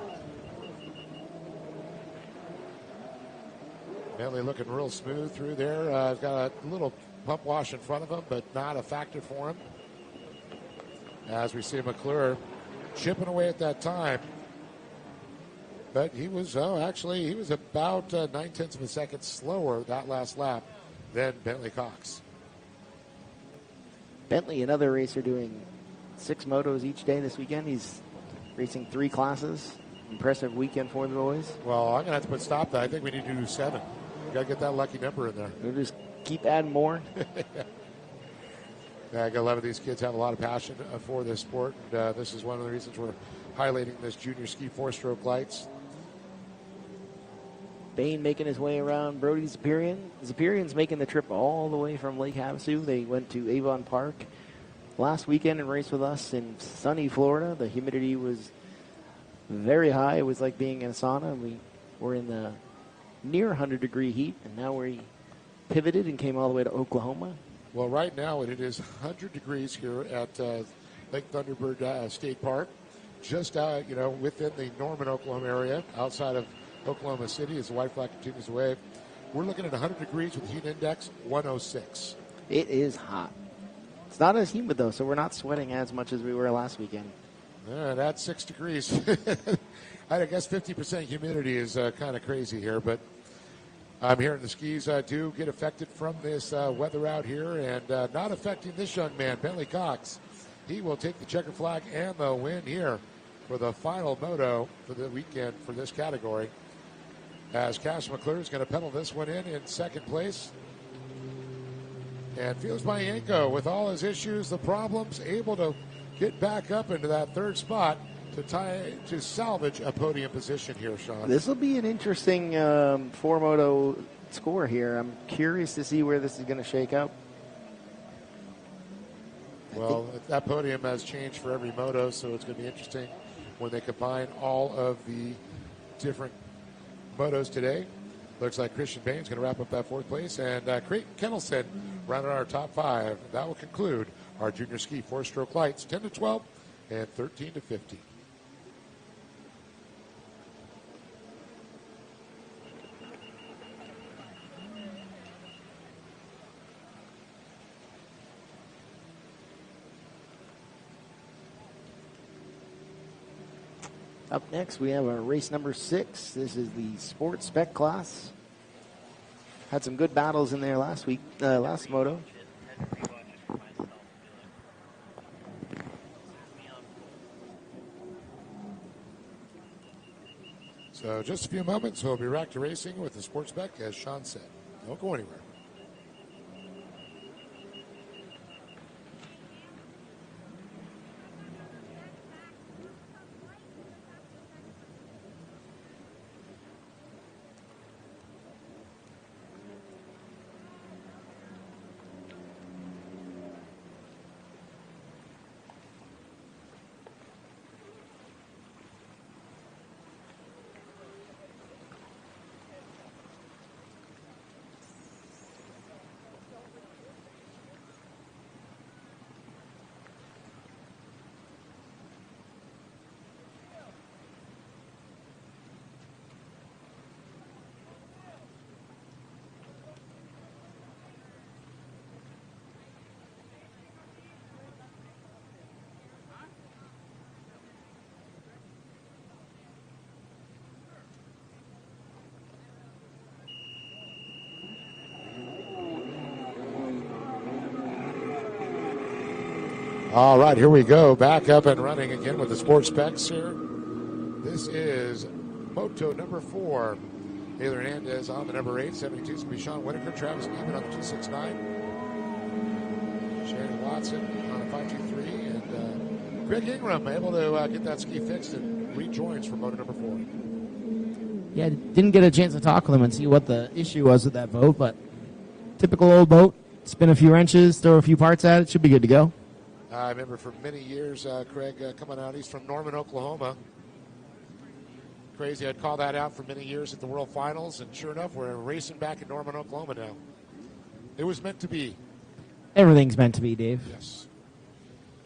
Bentley looking real smooth through there. He's got a little pump wash in front of him, but not a factor for him. As we see McClure chipping away at that time. But he was, he was about 9/10 of a second slower that last lap than Bentley Cox. Bentley, another racer doing 6 motos each day this weekend. He's racing 3 classes. Impressive weekend for the boys. Well, I'm going to have to put stop that. I think we need to do 7. We got to get that lucky number in there. We'll just keep adding more. Yeah, I got 11 of these kids have a lot of passion for this sport. And, this is one of the reasons we're highlighting this junior ski 4-stroke lights. Bane making his way around Brody Zapirian. Zapirian's making the trip all the way from Lake Havasu. They went to Avon Park last weekend and raced with us in sunny Florida. The humidity was very high. It was like being in a sauna. We were in the near 100-degree heat, and now we pivoted and came all the way to Oklahoma. Well, right now it is 100 degrees here at Lake Thunderbird State Park, just within the Norman, Oklahoma area, outside of Oklahoma City as the white flag continues to wave. We're looking at 100 degrees with heat index 106. It is hot. It's not as humid, though, so we're not sweating as much as we were last weekend. That's 6 degrees. I guess 50% humidity is kind of crazy here, but I'm hearing the skis do get affected from this weather out here, and not affecting this young man, Bentley Cox. He will take the checker flag and the win here for the final moto for the weekend for this category. As Cash McClure is going to pedal this one in second place. And Felix Mayenko, with all his issues, the problems, able to get back up into that 3rd spot to salvage a podium position here, Sean. This will be an interesting 4-moto score here. I'm curious to see where this is going to shake out. Well, that podium has changed for every moto, so it's going to be interesting when they combine all of the different motos today. Looks like Christian Bain's going to wrap up that 4th place, and Creighton Kennelson rounded our top 5. That will conclude our junior ski 4-stroke lights, 10-12 and 13-15. Up next, we have our race number 6. This is the sports spec class. Had some good battles in there last moto. So just a few moments, we'll be back to racing with the sports spec, as Sean said. Don't go anywhere. All right, here we go. Back up and running again with the sports specs here. This is Moto number 4. Taylor Hernandez on the number 8. 72 is going to be Sean Whitaker. Travis Neiman on the 269. Shannon Watson on the 523. And Greg Ingram able to get that ski fixed and rejoins for Moto number 4. Yeah, didn't get a chance to talk with him and see what the issue was with that boat, but typical old boat. Spin a few wrenches, throw a few parts at it, should be good to go. I remember for many years, Craig coming out. He's from Norman, Oklahoma. Crazy, I'd call that out for many years at the World Finals, and sure enough, we're racing back in Norman, Oklahoma now. It was meant to be. Everything's meant to be, Dave. Yes.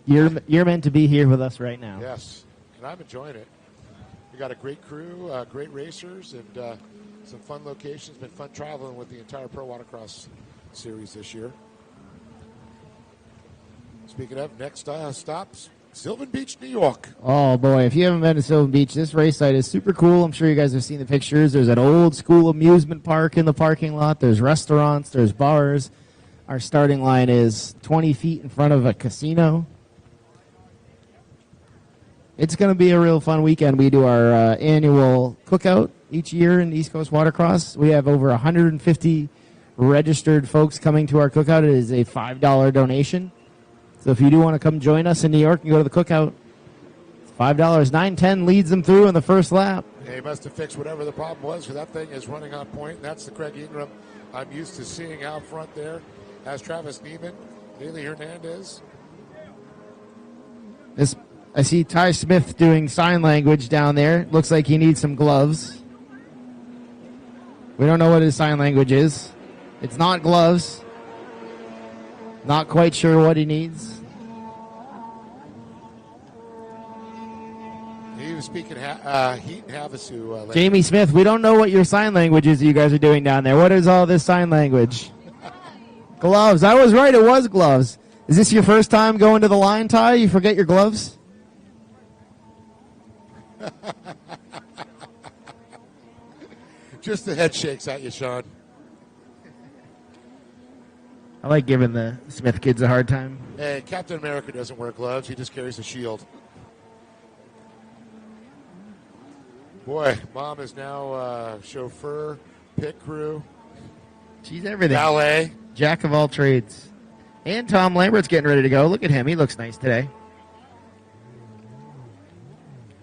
You're meant to be here with us right now. Yes, and I'm enjoying it. We got a great crew, great racers, and some fun locations. Been fun traveling with the entire Pro Watercross series this year. Speaking of, next stops, Sylvan Beach, New York. Oh, boy. If you haven't been to Sylvan Beach, this race site is super cool. I'm sure you guys have seen the pictures. There's an old school amusement park in the parking lot. There's restaurants. There's bars. Our starting line is 20 feet in front of a casino. It's going to be a real fun weekend. We do our annual cookout each year in East Coast Watercross. We have over 150 registered folks coming to our cookout. It is a $5 donation. So if you do want to come join us in New York and go to the cookout, it's $5. 9:10 leads them through in the first lap. They must have fixed whatever the problem was, because that thing is running on point. That's the Craig Ingram I'm used to seeing out front there. As Travis Neiman, Haley Hernandez. I see Ty Smith doing sign language down there. Looks like he needs some gloves. We don't know what his sign language is. It's not gloves. Not quite sure what he needs. He was speaking Heat and HAVASU. Jamie Smith, we don't know what your sign language is you guys are doing down there. What is all this sign language? Gloves. I was right. It was gloves. Is this your first time going to the line, Ty? You forget your gloves? Just the head shakes at you, Sean. I like giving the Smith kids a hard time. Hey, Captain America doesn't wear gloves. He just carries a shield. Boy, Mom is now chauffeur, pit crew. She's everything. Ballet. Jack of all trades. And Tom Lambert's getting ready to go. Look at him. He looks nice today.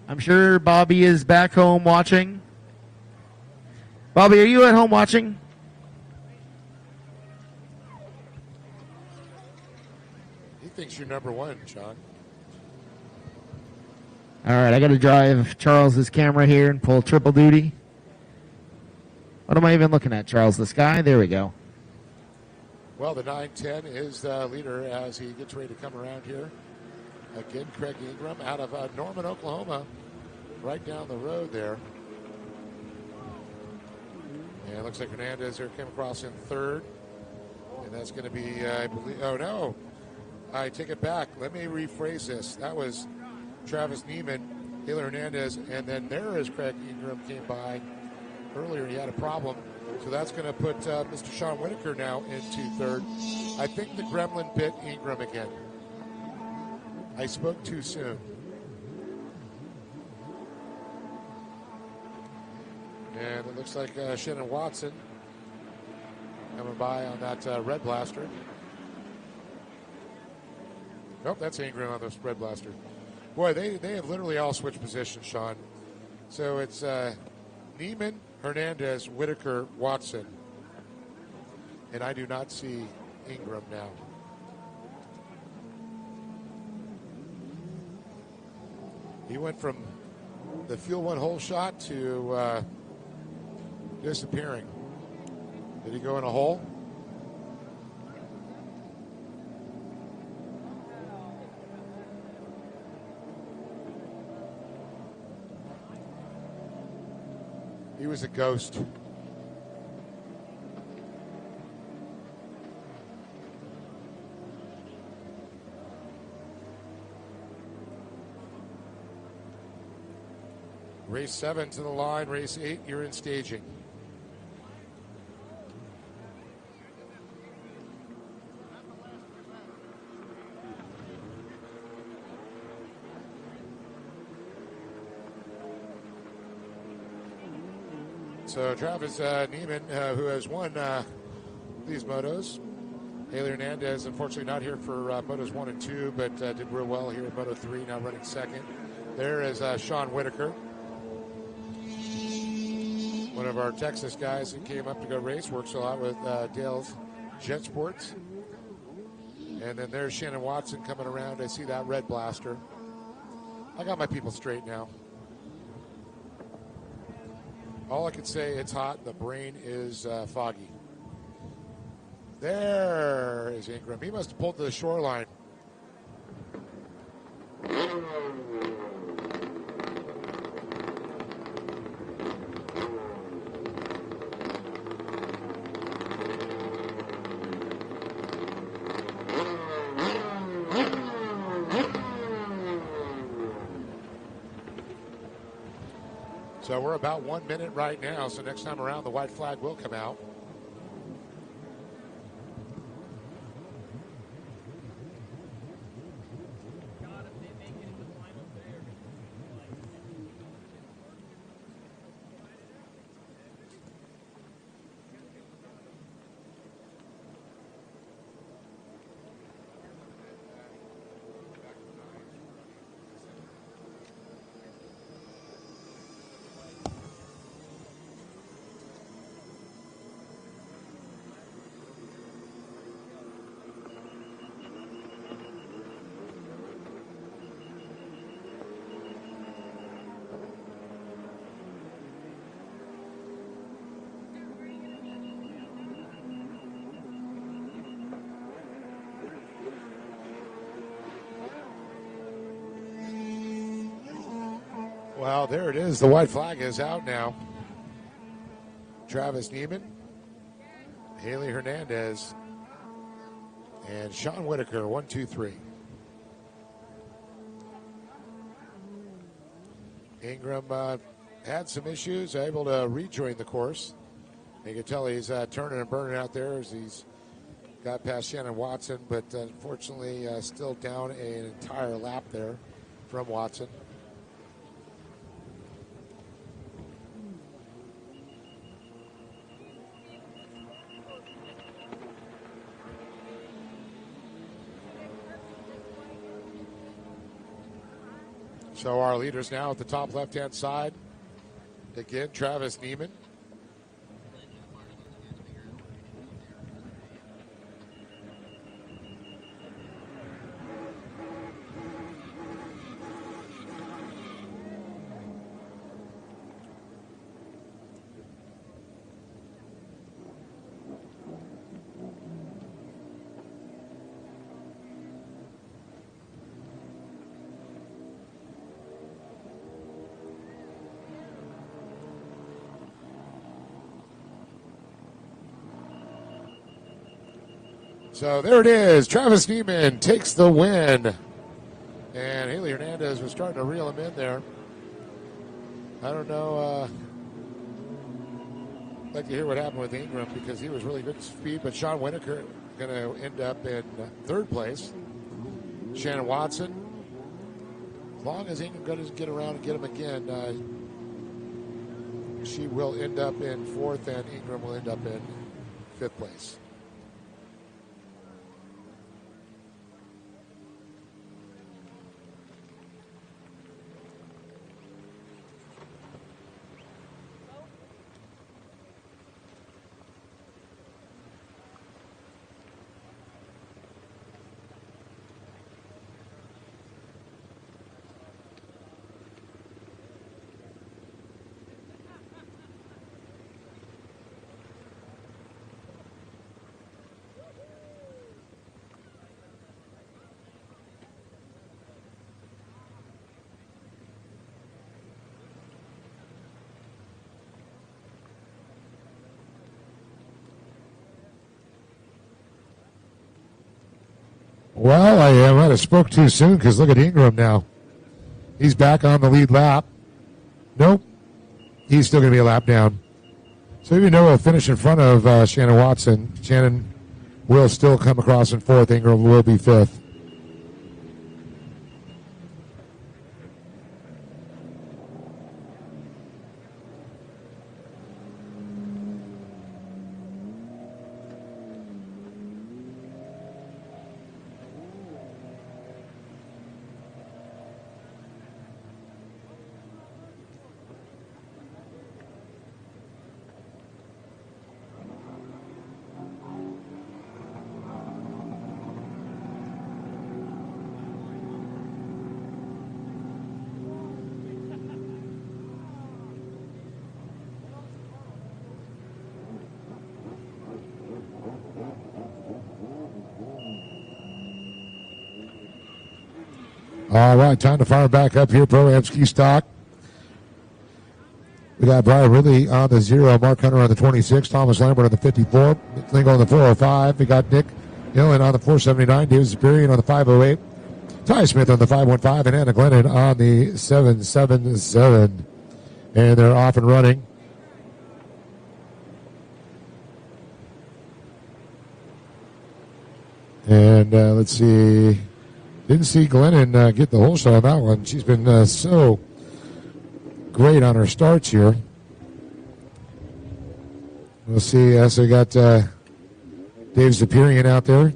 I'm sure Bobby is back home watching. Bobby, are you at home watching? He thinks you're number one, Sean. All right, I got to drive Charles's camera here and pull triple duty. What am I even looking at, Charles? The sky? There we go. Well, the 910 is the leader as he gets ready to come around here. Again, Craig Ingram out of Norman, Oklahoma, right down the road there. And it looks like Hernandez there came across in third. And that's going to be, I believe, oh no, I take it back. Let me rephrase this. That was Travis Neiman, Taylor Hernandez, and then there is Craig Ingram came by earlier. He had a problem. So that's going to put Mr. Sean Whitaker now into third. I think the gremlin bit Ingram again. I spoke too soon. And it looks like Shannon Watson coming by on that Red Blaster. Nope, that's Ingram on the Red Blaster. Boy, they have literally all switched positions, Sean. So it's Neiman, Hernandez, Whitaker, Watson. And I do not see Ingram now. He went from the Fuel One hole shot to disappearing. Did he go in a hole? He was a ghost. Race 7 to the line. Race 8, you're in staging. So Travis Neiman, who has won these motos. Haley Hernandez, unfortunately not here for Motos 1 and 2, but did real well here in Moto 3, now running second. There is Sean Whitaker, one of our Texas guys who came up to go race, works a lot with Dale's Jet Sports. And then there's Shannon Watson coming around. I see that red blaster. I got my people straight now. All I can say, it's hot. The brain is foggy. There is Ingram. He must have pulled to the shoreline. So we're about 1 minute right now, so next time around the white flag will come out. Well, there it is. The white flag is out now. Travis Neiman, Haley Hernandez, and Sean Whitaker, 1, 2, 3. Ingram had some issues, able to rejoin the course. You can tell he's turning and burning out there as he's got past Shannon Watson, but unfortunately still down an entire lap there from Watson. So our leaders now at the top left-hand side. Again, Travis Neiman. So there it is. Travis Neiman takes the win. And Haley Hernandez was starting to reel him in there. I don't know. I'd like to hear what happened with Ingram because he was really good at speed. But Sean Whitaker going to end up in third place. Shannon Watson. As long as Ingram doesn't get around and get him again, she will end up in fourth and Ingram will end up in fifth place. Well, I might have spoke too soon because look at Ingram now. He's back on the lead lap. Nope. He's still going to be a lap down. So even though he'll finish in front of Shannon Watson, Shannon will still come across in fourth. Ingram will be fifth. All right, time to fire back up here. Pro-Am ski stock. We got Brian Ridley on the 0, Mark Hunter on the 26, Thomas Lambert on the 54, Lingo on the 405. We got Nick Hillen on the 479, David Superior on the 508, Ty Smith on the 515, and Anna Glennon on the 777. And they're off and running. And let's see. Didn't see Glennon get the whole shot on that one. She's been so great on her starts here. We'll see. So we got Dave Zapirian out there.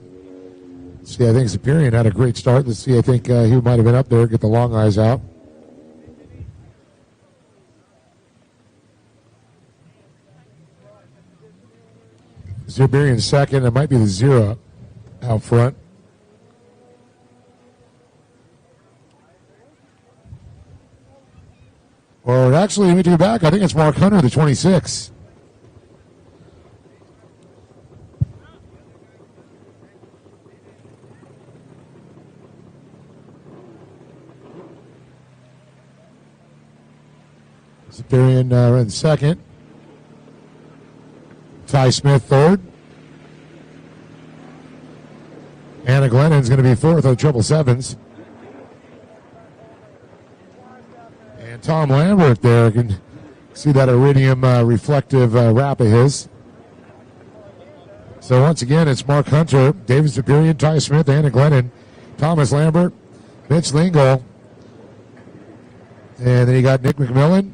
Let's see, I think Zapirian had a great start. Let's see, I think he might have been up there. Get the long eyes out. Zapirian second. It might be the 0 out front. Or actually, let me take it back. I think it's Mark Hunter, the 26. Superior in second. Ty Smith third. Anna Glennon's going to be fourth on the 777s. And Tom Lambert there. You can see that iridium reflective wrap of his. So once again, it's Mark Hunter, David Superior, Ty Smith, Anna Glennon, Thomas Lambert, Mitch Lingle. And then you got Nick McMillan.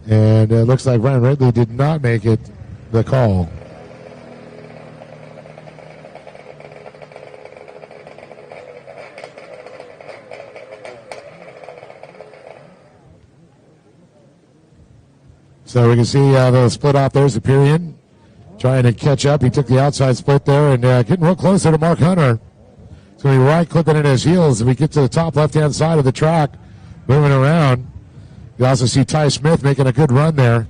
And it looks like Ryan Ridley did not make it the call. So we can see the split off there. Zapirian trying to catch up. He took the outside split there and getting real closer to Mark Hunter. So he right clipping at his heels. If we get to the top left-hand side of the track, moving around. You also see Ty Smith making a good run there.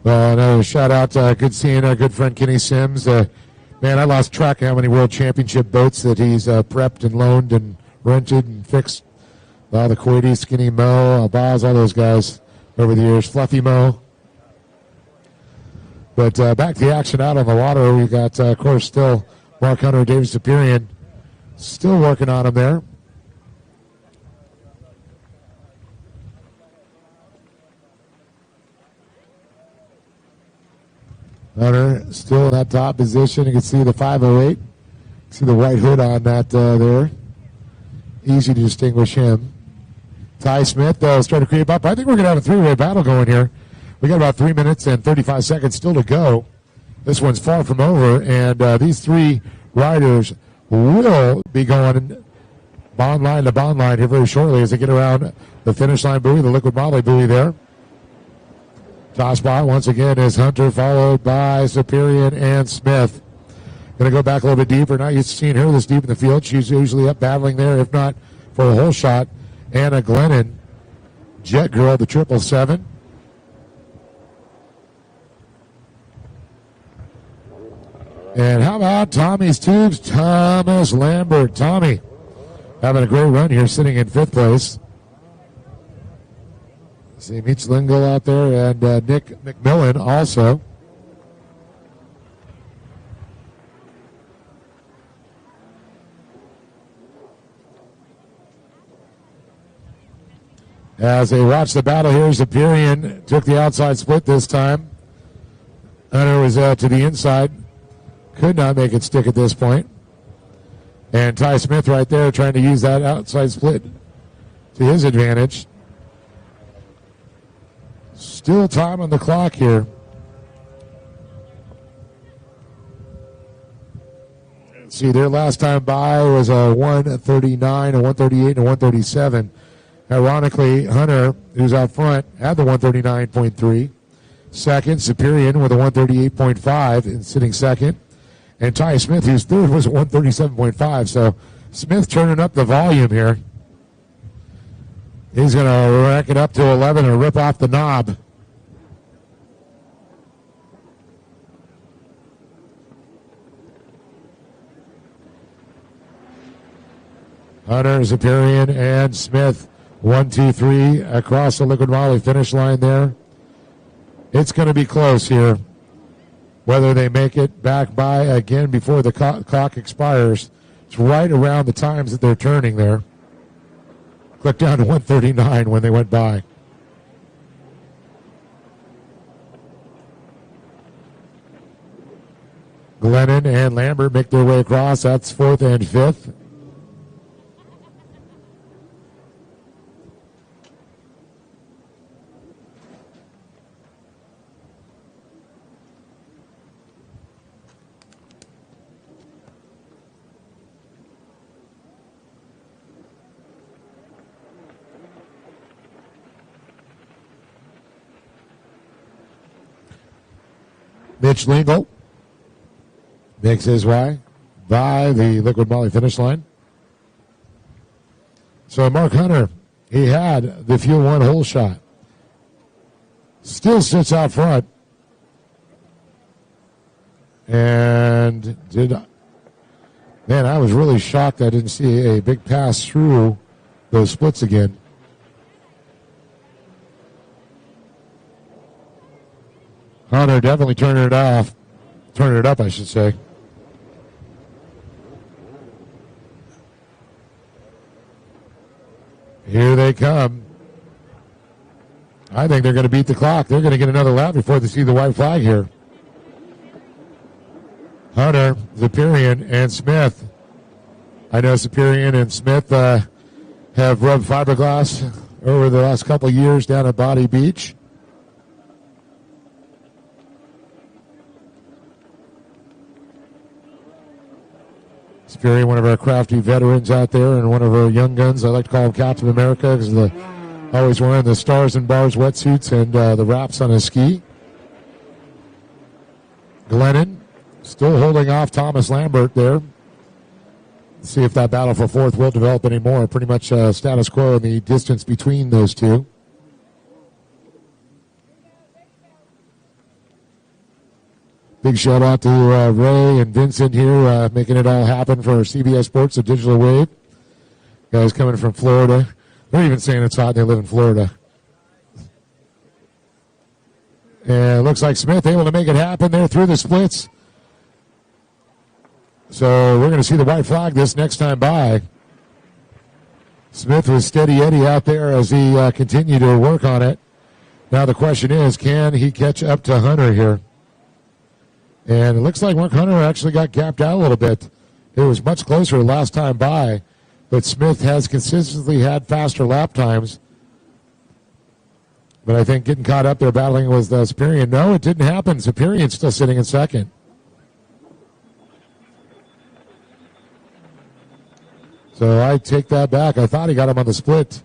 Well, another shout out. Good seeing our good friend Kenny Sims. Man, I lost track of how many World Championship boats that he's prepped and loaned and rented and fixed. The Kuwaiti, Skinny Mo, Abaz, all those guys over the years. Fluffy Mo. But back to the action out on the water. We got, of course, still Mark Hunter, David Superior, still working on him there. Hunter still in that top position. You can see the 508. See the white hood on that there. Easy to distinguish him. Ty Smith starting to creep up. I think we're going to have a three-way battle going here. We got about 3 minutes and 35 seconds still to go. This one's far from over, and these three riders will be going bond line to bond line here very shortly as they get around the finish line buoy, the Liquid Moly buoy there. Top spot once again is Hunter, followed by Superior and Smith. Going to go back a little bit deeper. Not used to seeing her this deep in the field. She's usually up battling there, if not for a whole shot. Anna Glennon, Jet Girl, the 777. And how about Tommy's Tubes? Thomas Lambert. Tommy having a great run here, sitting in 5th place. See Mitch Lingle out there and Nick McMillan also. As they watch the battle here, Superior took the outside split this time. Hunter was to the inside. Could not make it stick at this point. And Ty Smith right there trying to use that outside split to his advantage. Still time on the clock here. Let's see, their last time by was a 139, a 138, and a 137. Ironically, Hunter, who's out front, had the 139.3. Second, Superior with a 138.5 and sitting second. And Ty Smith, who's third, was a 137.5. So Smith turning up the volume here. He's going to rack it up to 11 and rip off the knob. Hunter, Superior, and Smith. 1, 2, 3 across the Liquid Moly finish line there. It's going to be close here. Whether they make it back by again before the clock expires. It's right around the times that they're turning there. Click down to 139 when they went by. Glennon and Lambert make their way across. That's 4th and 5th. Mitch Lingle makes his way by the Liquid Moly finish line. So Mark Hunter, he had the Fuel 1 hole shot. Still sits out front. And man, I was really shocked I didn't see a big pass through those splits again. Hunter definitely turning it up, I should say. Here they come. I think they're going to beat the clock. They're going to get another lap before they see the white flag here. Hunter, Superior, and Smith. I know Superior and Smith have rubbed fiberglass over the last couple of years down at Body Beach. Superior, one of our crafty veterans out there, and one of our young guns. I like to call him Captain America because always wearing the stars and bars wetsuits and the wraps on his ski. Glennon still holding off Thomas Lambert there. Let's see if that battle for 4th will develop anymore. Pretty much status quo in the distance between those two. Big shout out to Ray and Vincent here making it all happen for CBS Sports, a digital wave. Guys coming from Florida. They're even saying it's hot and they live in Florida. And it looks like Smith able to make it happen there through the splits. So we're going to see the white flag this next time by. Smith was steady Eddie out there as he continued to work on it. Now the question is, can he catch up to Hunter here? And it looks like Mark Hunter actually got gapped out a little bit. It was much closer last time by, but Smith has consistently had faster lap times. But I think getting caught up there battling with Superior. No, it didn't happen. Superior's still sitting in second. So I take that back. I thought he got him on the split.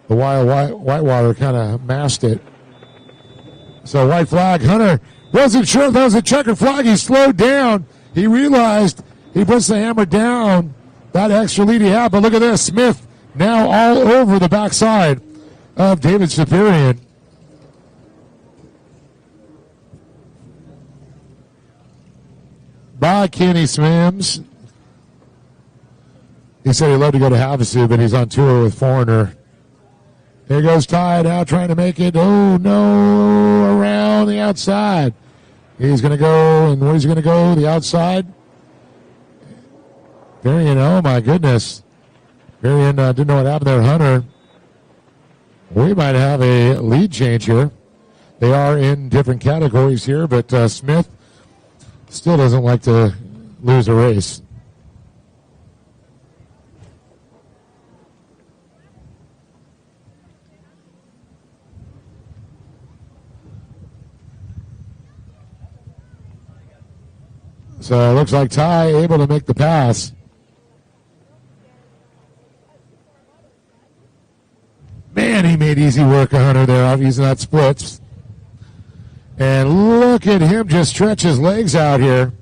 The Whitewater kind of masked it. So white flag. Hunter wasn't sure if that was a checkered flag. He slowed down. He realized he puts the hammer down. That extra lead he had. But look at this. Smith now all over the backside of David Superior. by Kenny Smims. He said he'd love to go to HAVASU, but he's on tour with Foreigner. There goes Ty now trying to make it. Oh, no, around the outside. He's going to go, and where's he going to go? The outside. Varian, oh, my goodness. Varian didn't know what happened there, Hunter. We might have a lead change here. They are in different categories here, but Smith still doesn't like to lose a race. So it looks like Ty able to make the pass. Man, he made easy work of Hunter there out using that splits. And look at him just stretch his legs out here.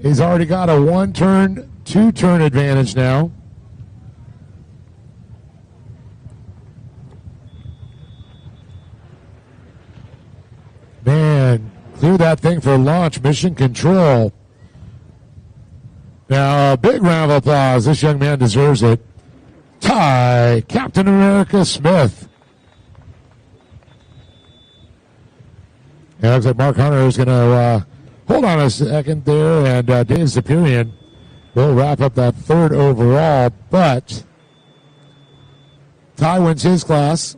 He's already got a 1-turn, 2-turn advantage now. Man, clear that thing for launch, mission control. Now, a big round of applause. This young man deserves it. Ty, Captain America Smith. Yeah, looks like Mark Hunter is going to hold on a second there, and Dave Zapirian will wrap up that third overall, but Ty wins his class.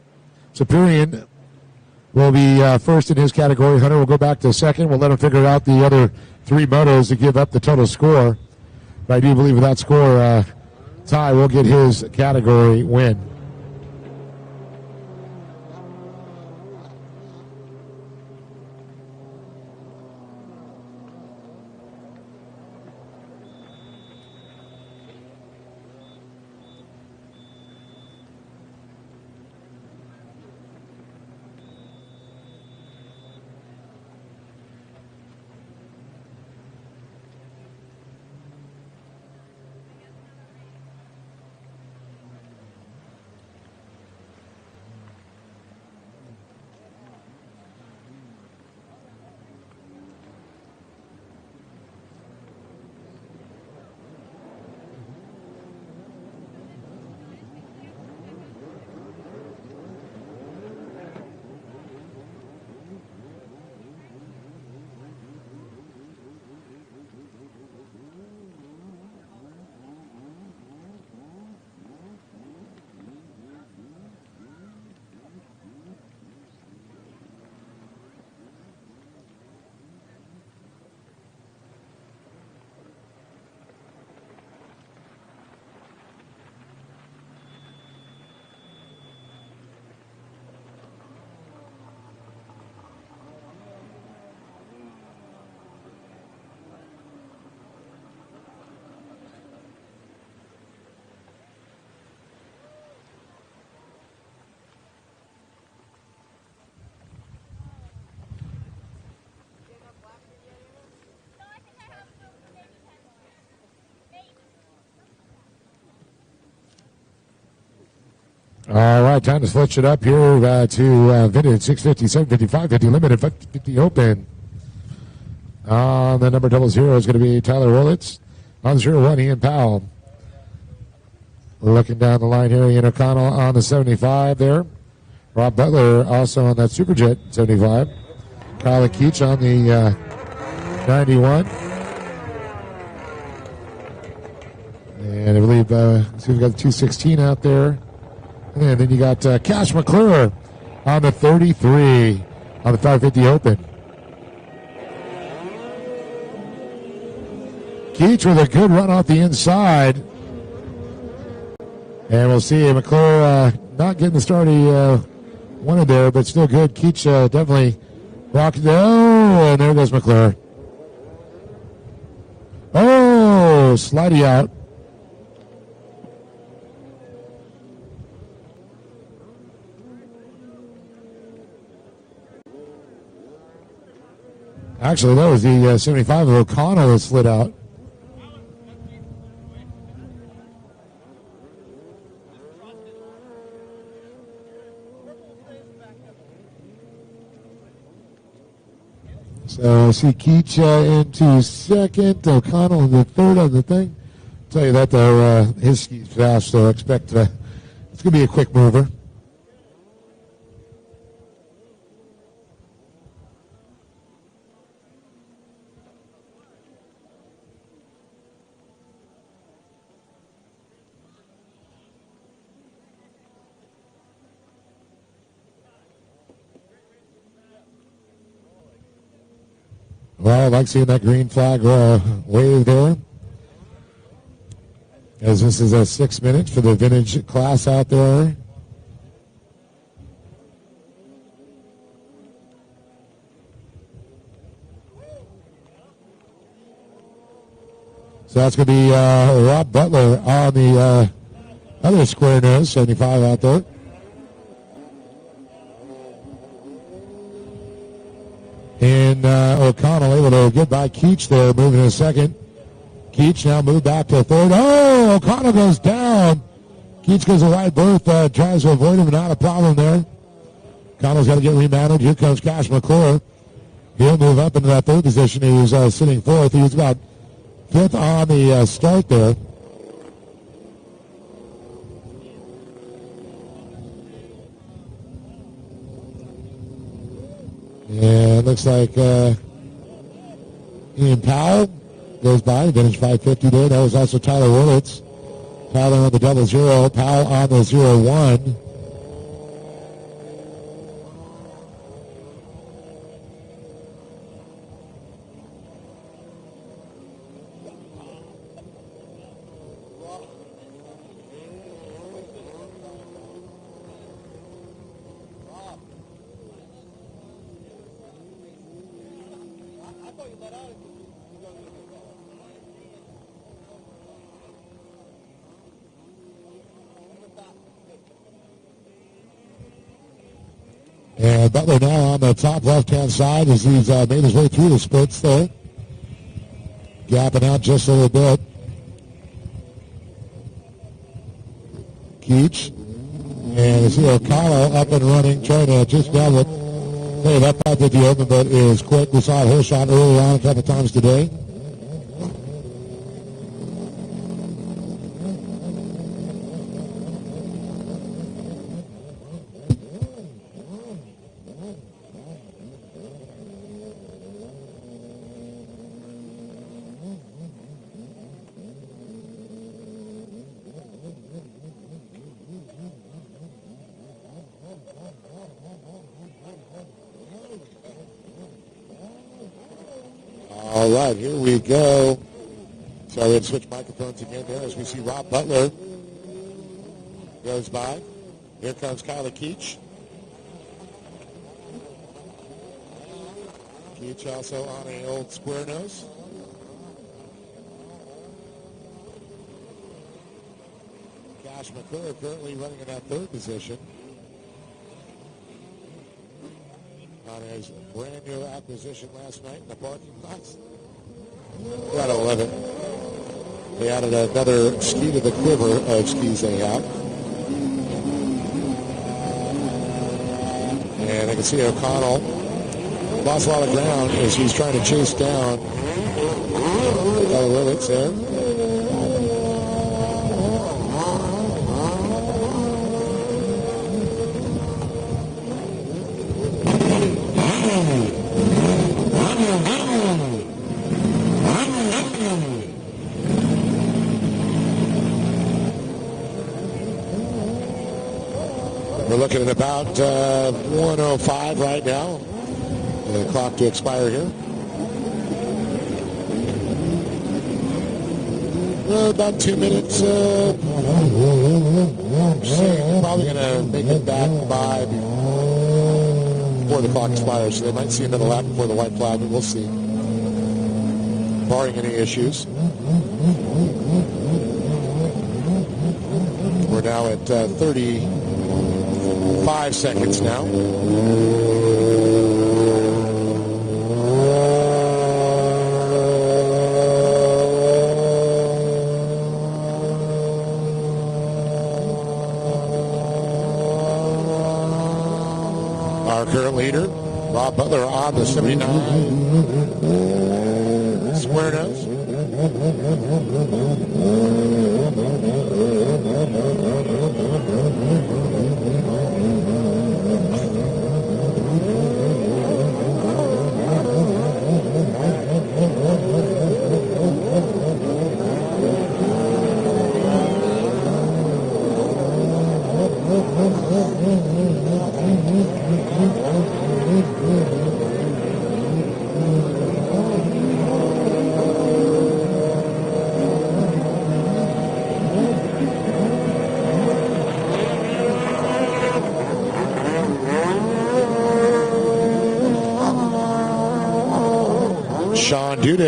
Zapirian will be first in his category. Hunter will go back to second. We'll let him figure out the other three motos to give up the total score. But I do believe with that score, Ty will get his category win. All right, time to switch it up here to vintage 650, 750, 550, limited 550 open. The number 00 is going to be Tyler Willits. On 01, Ian Powell. Looking down the line here, Ian O'Connell on the 75 there. Rob Butler also on that Superjet 75. Kyle Keach on the 91. And I believe, see, we've got the 216 out there. And then you got Cash McClure on the 33 on the 550 Open. Keach with a good run off the inside. And we'll see McClure not getting the start he wanted there, but still good. Keach definitely rocked. Oh, and there goes McClure. Oh, slidey out. Actually, that was the 75 of O'Connell that slid out. So I see Keach into second, O'Connell in the third on the thing. Tell you that though, his ski's fast, so I expect it's going to be a quick mover. Well, I like seeing that green flag wave there. As this is a 6 minutes for the vintage class out there. So that's going to be Rob Butler on the other square nose, 75 out there. And O'Connell able to get by Keach there, moving to second. Keach now moved back to third. Oh, O'Connell goes down. Keach goes a wide berth, tries to avoid him, not a problem there. O'Connell's got to get remounted. Here comes Cash McClure. He'll move up into that third position. He was sitting fourth. He was about fifth on the start there. And it looks like Ian Powell goes by, vintage 550 there. That was also Tyler Willits. Tyler on the 00, Powell on the 01. And Butler now on the top left-hand side as he's made his way through the splits there. Gapping out just a little bit. Keach. And you see O'Connell up and running, trying to just down it. Hey, that 550 open, but is quick. We saw a hole shot early on a couple times today. All right, here we go. So we have to switch microphones again there as we see Rob Butler goes by. Here comes Kyler Keach. Keach also on an old square nose. Cash McClure currently running in that third position on his brand new acquisition last night in the parking lot. Gotta love it. They added another ski to the quiver of skis they have. And I can see O'Connell lost a lot of ground as he's trying to chase down Willits there. We're looking at about 1:05 right now. The clock to expire here. About 2 minutes. Probably going to make it back by before the clock expires. So they might see another lap before the white flag, but we'll see. Barring any issues. We're now at 35 seconds now. Our current leader, Rob Butler on the 79. Square nose.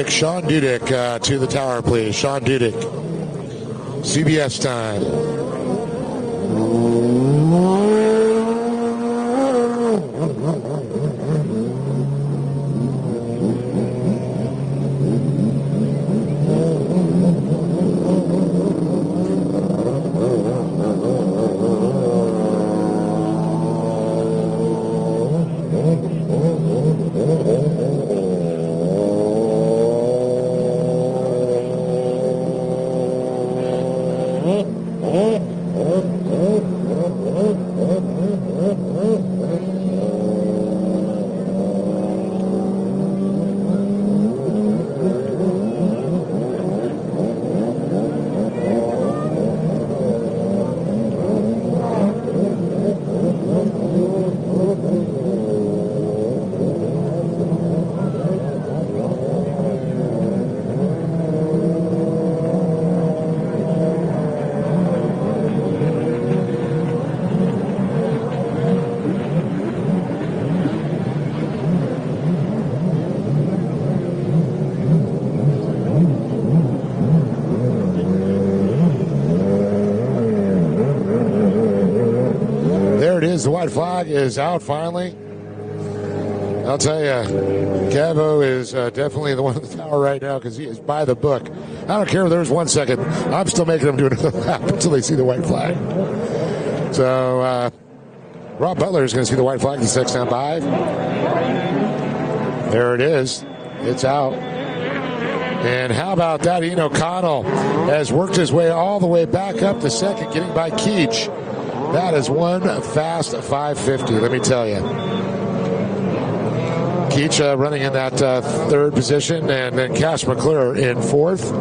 Sean Dudek to the tower, please. Sean Dudek. CBS time. The white flag is out finally. I'll tell you, Cavo is definitely the one at the tower right now because he is by the book. I don't care if there's 1 second. I'm still making them do another lap until they see the white flag. So Rob Butler is going to see the white flag in 6.5. There it is. It's out. And how about that? Ian O'Connell has worked his way all the way back up to second, getting by Keach. That is one fast 550, let me tell you. Keach running in that third position, and then Cash McClure in fourth.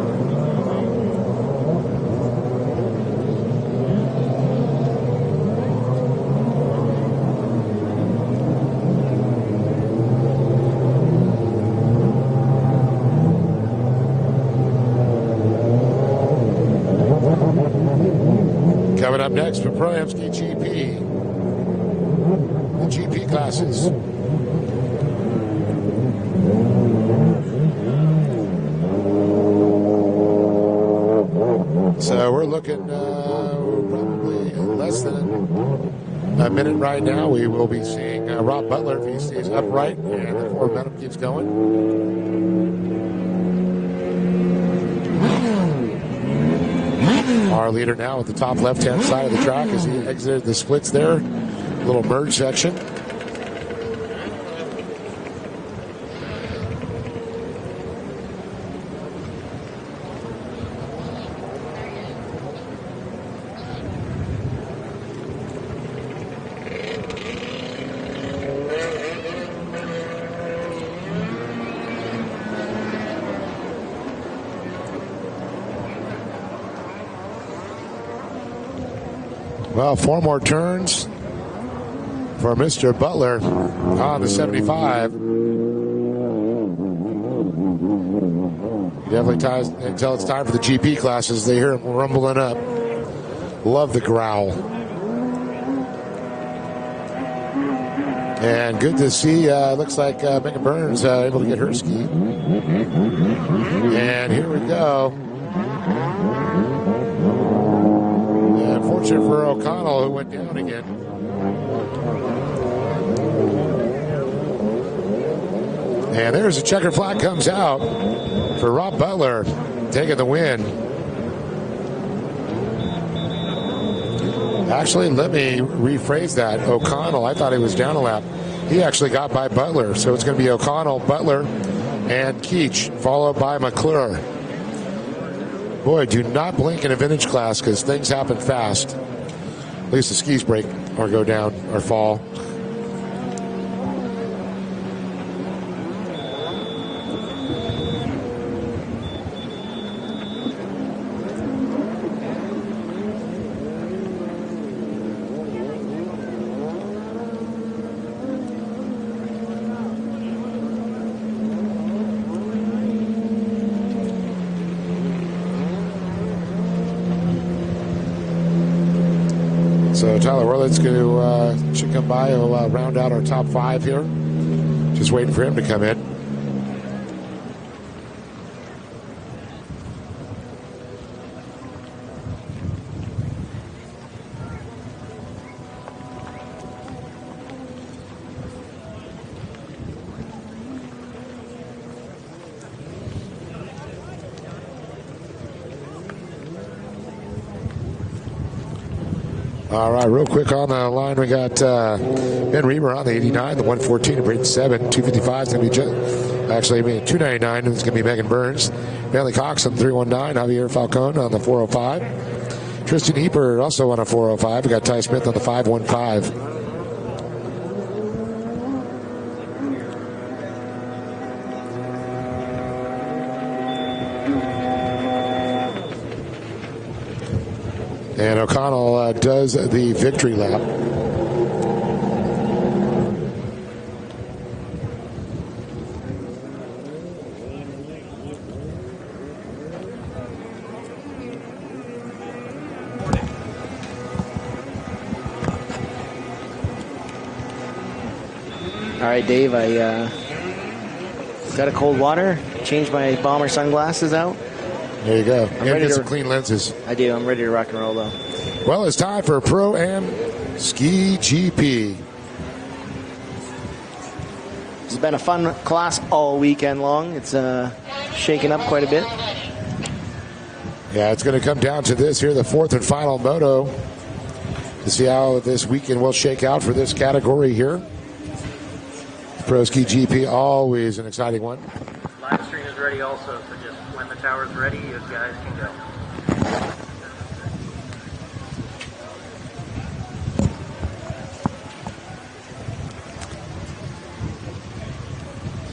Coming up next for Pro-Amsky GP, the GP classes. So we're looking probably less than a minute right now. We will be seeing Rob Butler if he stays upright and the momentum keeps going. Our leader now at the top left-hand side of the track as he exited the splits there. Little merge section. Well, 4 more turns for Mr. Butler on the 75. Definitely ties until it's time for the GP classes. They hear him rumbling up. Love the growl. And good to see, looks like Megan Burns able to get her ski. And here we go. Unfortunate for O'Connell, who went down again. And there's a checkered flag comes out for Rob Butler, taking the win. Actually, let me rephrase that. O'Connell, I thought he was down a lap. He actually got by Butler, so it's going to be O'Connell, Butler, and Keach, followed by McClure. Boy, do not blink in a vintage class because things happen fast. At least the skis break or go down or fall. So Tyler Worley's going to should come by. He'll round out our top 5 here. Just waiting for him to come in. All right, real quick on the line, we got Ben Reber on the 89, the 114, the Braden 7, 255 is going to be actually 299, and it's going to be Megan Burns. Bailey Cox on 319, Javier Falcone on the 405. Tristan Heeper also on a 405. We got Ty Smith on the 515. And O'Connell does the victory lap. All right, Dave, I got a cold water, changed my bomber sunglasses out. There you go. And get some clean lenses. I do. I'm ready to rock and roll, though. Well, it's time for Pro-Am Ski GP. It's been a fun class all weekend long. It's shaken up quite a bit. Yeah, it's going to come down to this here, the 4th and final moto, to see how this weekend will shake out for this category here. Pro Ski GP, always an exciting one. Live stream is ready also, so just when the tower's ready, you guys can go.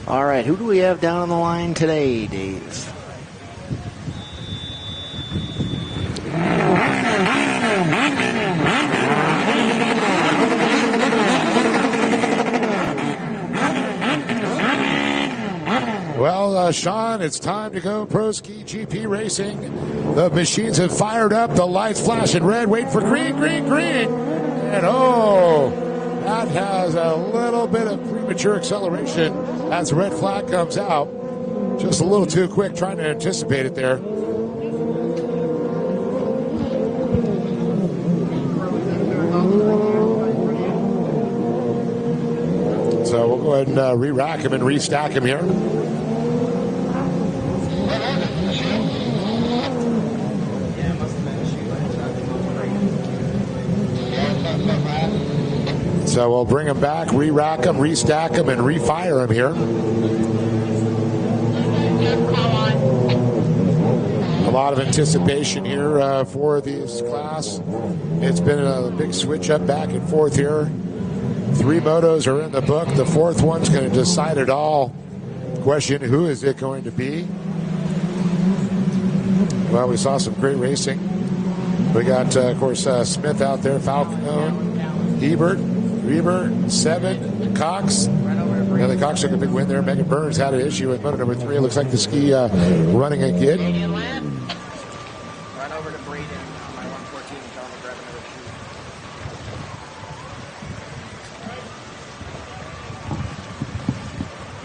All right, who do we have down on the line today, Dave? Well, Sean, it's time to go Pro Ski GP racing. The machines have fired up. The lights flashing red. Wait for green, green, green. And oh, that has a little bit of premature acceleration as the red flag comes out. Just a little too quick, trying to anticipate it there. So we'll go ahead and re-rack him and restack him here. So we'll bring him back, re-rack him, restack him, and refire him here. A lot of anticipation here for this class. It's been a big switch up back and forth here. 3 motos are in the book. The 4th one's going to decide it all. Question, who is it going to be? Well, we saw some great racing. We got, of course, Smith out there, Falcone, Hebert, Reber, 7, Cox. The Cox took a big win there. Megan Burns had an issue with motor number 3. It looks like the ski running again. Run over to Braden on my 114 and tell him to grab another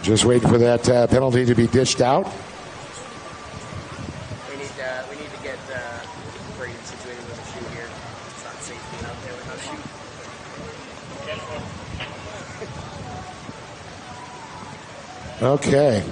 shoe. Just waiting for that penalty to be dished out. We need to get Braden situated with a shoe here. It's not safe being out there with no shoe. Okay.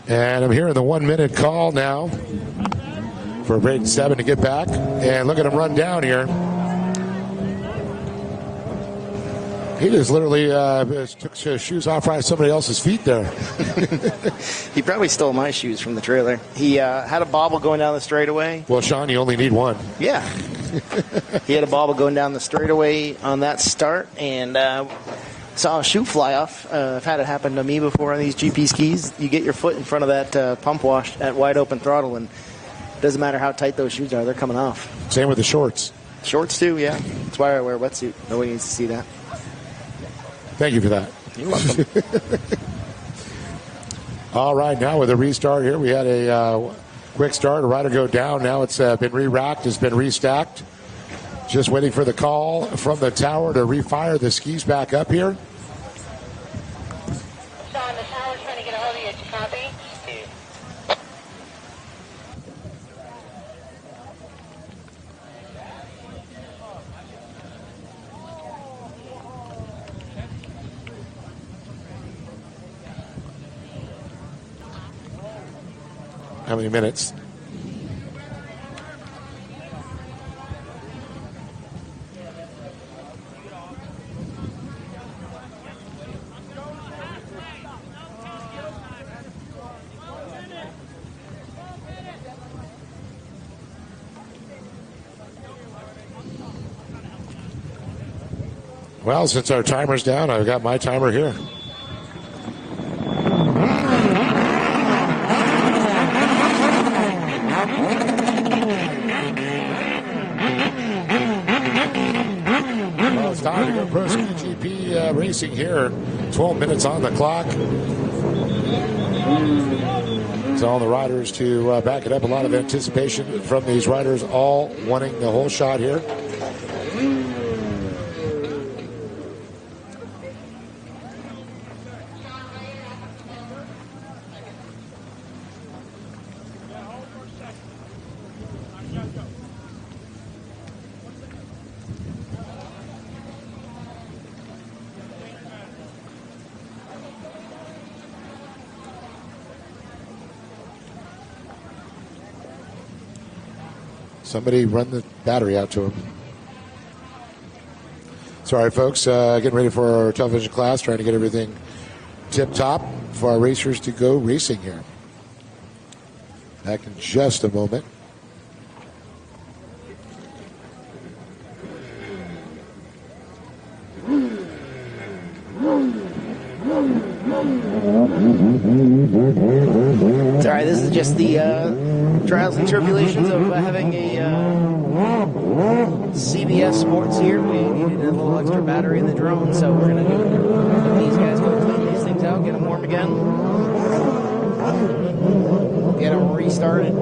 And I'm hearing the 1 minute call now for grade 7 to get back. And look at him run down here. He just literally took his shoes off right somebody else's feet there. He probably stole my shoes from the trailer. He had a bobble going down the straightaway. Well, Sean, you only need one. Yeah. He had a bobble going down the straightaway on that start, and saw a shoe fly off. I've had it happen to me before on these GP skis. You get your foot in front of that pump wash at wide open throttle, and it doesn't matter how tight those shoes are, they're coming off. Same with the shorts. Shorts too, yeah. That's why I wear a wetsuit. Nobody needs to see that. Thank you for that. You're welcome. All right, now with a restart here, we had a quick start, a rider go down. Now it's been re-racked, it's been restacked. Just waiting for the call from the tower to refire the skis back up here. Sean, the tower's trying to get a hold of you. Did you copy? How many minutes? Well, since our timer's down, I've got my timer here. Well, it's time to go pro ski GP racing here. 12 minutes on the clock. It's all the riders to back it up. A lot of anticipation from these riders, all wanting the whole shot here. Somebody run the battery out to him. Sorry, folks. Getting ready for our television class, trying to get everything tip-top for our racers to go racing here. Back in just a moment. Sorry, this is just the trials and tribulations of having a CBS Sports here. We needed a little extra battery in the drone, so we're going to let these guys go clean these things out, get them warm again, get them restarted.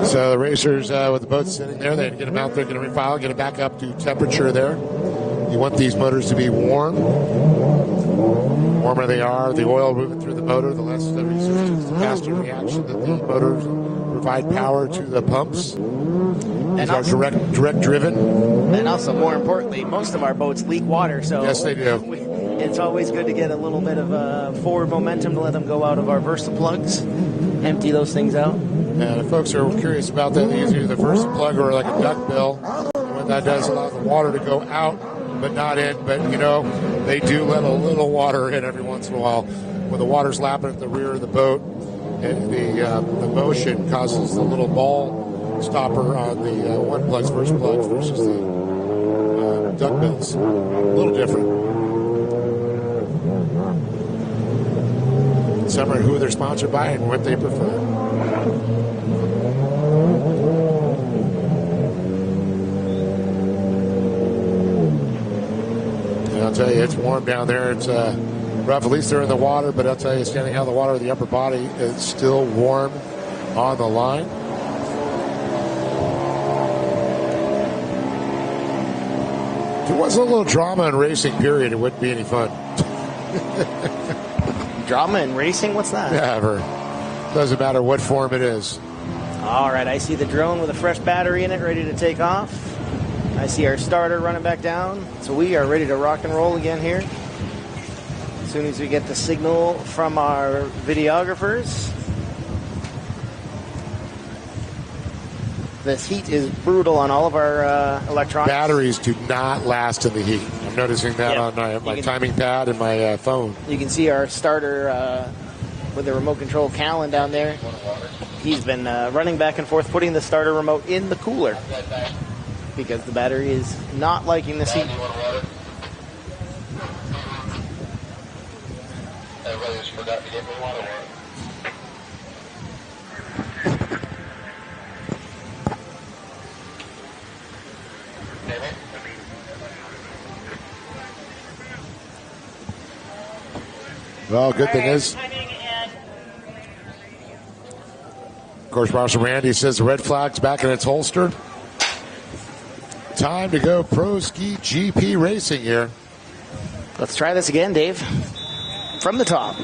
So the racers with the boats sitting there, they get them out there, get them refiled, get them back up to temperature there. You want these motors to be warm. The warmer they are, the oil moving through the motor, the less the resistance, the faster reaction that the motors provide power to the pumps. These are direct driven. And also, more importantly, most of our boats leak water, so yes, they do. It's always good to get a little bit of forward momentum to let them go out of our Versa plugs, empty those things out. And if folks are curious about that, they use either the Versa plug or like a duck bill. And what that does allows the water to go out but not in. But, you know, they do let a little water in every once in a while. When the water's lapping at the rear of the boat, and the motion causes the little ball stopper on the one plugs, Versa plugs versus the duck bills. A little different. Some are who they're sponsored by and what they prefer. And I'll tell you, it's warm down there. It's rough. At least they're in the water, but I'll tell you, standing out of the water, the upper body is still warm on the line. If it wasn't a little drama in racing, period, it wouldn't be any fun. Drama in racing? What's that? Never. Doesn't matter what form it is. All right, I see the drone with a fresh battery in it ready to take off. I see our starter running back down. So we are ready to rock and roll again here. As soon as we get the signal from our videographers. This heat is brutal on all of our electronics. Batteries do not last in the heat. I'm noticing that on my timing pad and my phone. You can see our starter with the remote control Callan down there. He's been running back and forth, putting the starter remote in the cooler because the battery is not liking this heat. Well, good thing is, of course, Marshal Randy says the red flag's back in its holster. Time to go Pro Ski GP racing here. Let's try this again, Dave. From the top.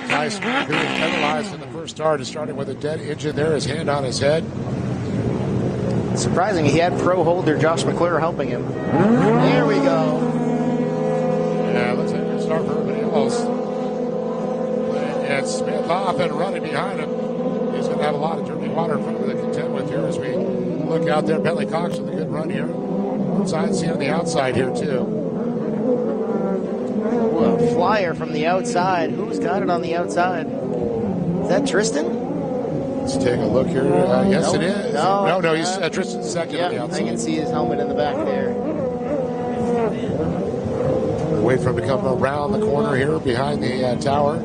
Nice. Who was penalized in the first start is starting with a dead engine there, his hand on his head. Surprising, he had pro holder Josh McClure helping him. There we go. Yeah, looks like a good start for everybody else. And Smith off and running behind him. He's going to have a lot of dirty water in front of him to contend with here as we look out there. Bentley Cox with a good run here. Inside, see on the outside here, too. Ooh, a flyer from the outside. Who's got it on the outside? Is that Tristan? Let's take a look here. Yes, Nope. it is. No, he's Tristan's second on the outside. I can see his helmet in the back there. Wait for him to come around the corner here behind the tower.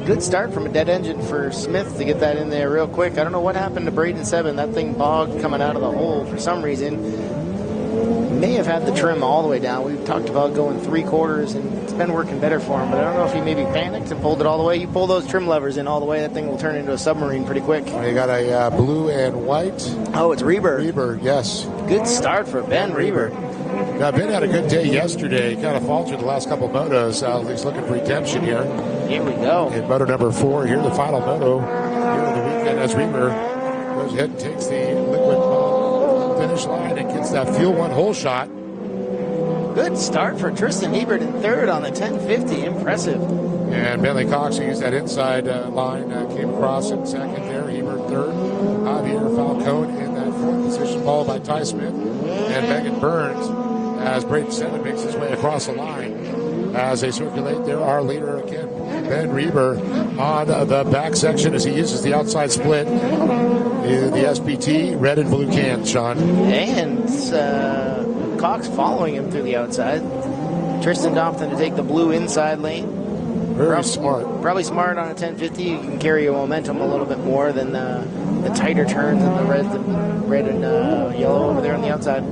Good start from a dead engine for Smith to get that in there real quick. I don't know what happened to Braden 7. That thing bogged coming out of the hole for some reason. May have had the trim all the way down. We've talked about going 3/4, and it's been working better for him. But I don't know if he maybe panicked and pulled it all the way. You pull those trim levers in all the way, that thing will turn into a submarine pretty quick. You got a blue and white. Oh, it's Reber. Reber, yes. Good start for Ben Reber. Now, Ben had a good day yesterday. Kind of faltered the last couple of motos. He's looking for redemption here. Here we go. In moto number 4, here the final moto here in the weekend as Reber goes ahead and takes the liquid finish line and gets that fuel one hole shot. Good start for Tristan Hebert in third on the 1050. Impressive. And Bentley Cox, who used that inside line, came across in second there. Hebert third. Javier Falcone in that fourth position, followed by Ty Smith and Megan Burns as Braden 7 makes his way across the line. As they circulate there, our leader again, Ben Reber, on the back section as he uses the outside split. The SPT, red and blue cans, Sean. And Cox following him through the outside. Tristan Dompton to take the blue inside lane. Very smart. Probably smart on a 1050. You can carry your momentum a little bit more than the tighter turns and the red and yellow over there on the outside.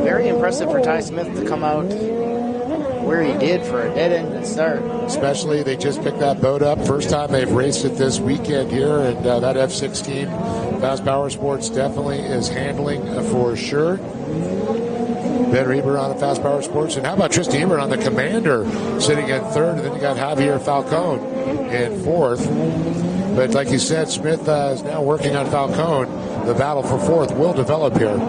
Very impressive for Ty Smith to come out where he did for a dead engine start. Especially, they just picked that boat up. First time they've raced it this weekend here, and that F-16 Fast Power Sports definitely is handling for sure. Ben Reber on the Fast Power Sports. And how about Tristan Hebert on the Commander sitting in third, and then you got Javier Falcone in fourth. But like you said, Smith is now working on Falcone. The battle for fourth will develop here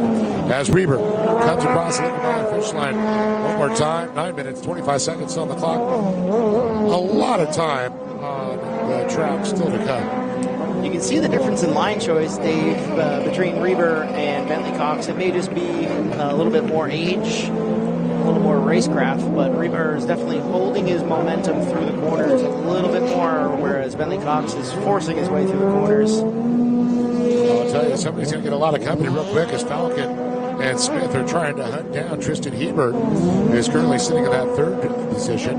as Reber comes across the finish line one more time. 9 minutes, 25 seconds on the clock. A lot of time on the track still to come. You can see the difference in line choice, Dave, between Reber and Bentley Cox. It may just be a little bit more age, a little more racecraft, but Reber is definitely holding his momentum through the corners a little bit more, whereas Bentley Cox is forcing his way through the corners. I'll tell you, somebody's going to get a lot of company real quick as Falcon and Smith are trying to hunt down Tristan Hebert, who is currently sitting in that third position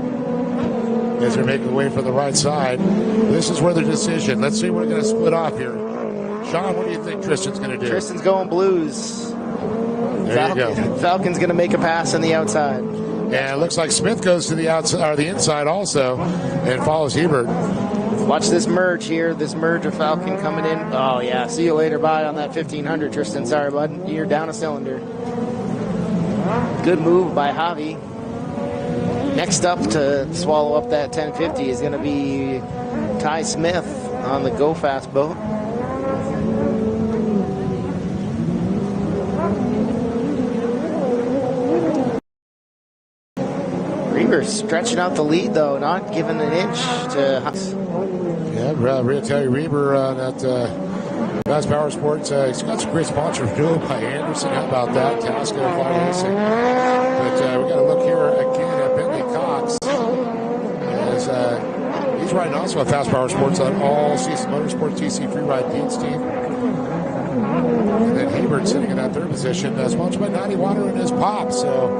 as they're making way for the right side. This is where the decision. Let's see, we're going to split off here. Sean, what do you think Tristan's going to do? Tristan's going blues. There you go. Falcon's going to make a pass on the outside. And it looks like Smith goes to the outside or the inside also and follows Hebert. Watch this merge here. This merge of Falcon coming in. Oh, yeah. See you later. Bye on that 1500, Tristan. Sorry, bud. You're down a cylinder. Good move by Javi. Next up to swallow up that 1050 is going to be Ty Smith on the Go Fast boat. Reber's stretching out the lead, though, not giving an inch to Haas. Yeah, I'll tell you, Reber at Fast Power Sports, he's got some great sponsors too by Anderson. How about that? Tasco, Fly Racing. But we got to look here again at Bentley Cox. As he's riding also at Fast Power Sports on all season motorsports TC Free Ride Deeds team. And then Hebert sitting in that third position, sponsored by 90 Water and his pop. So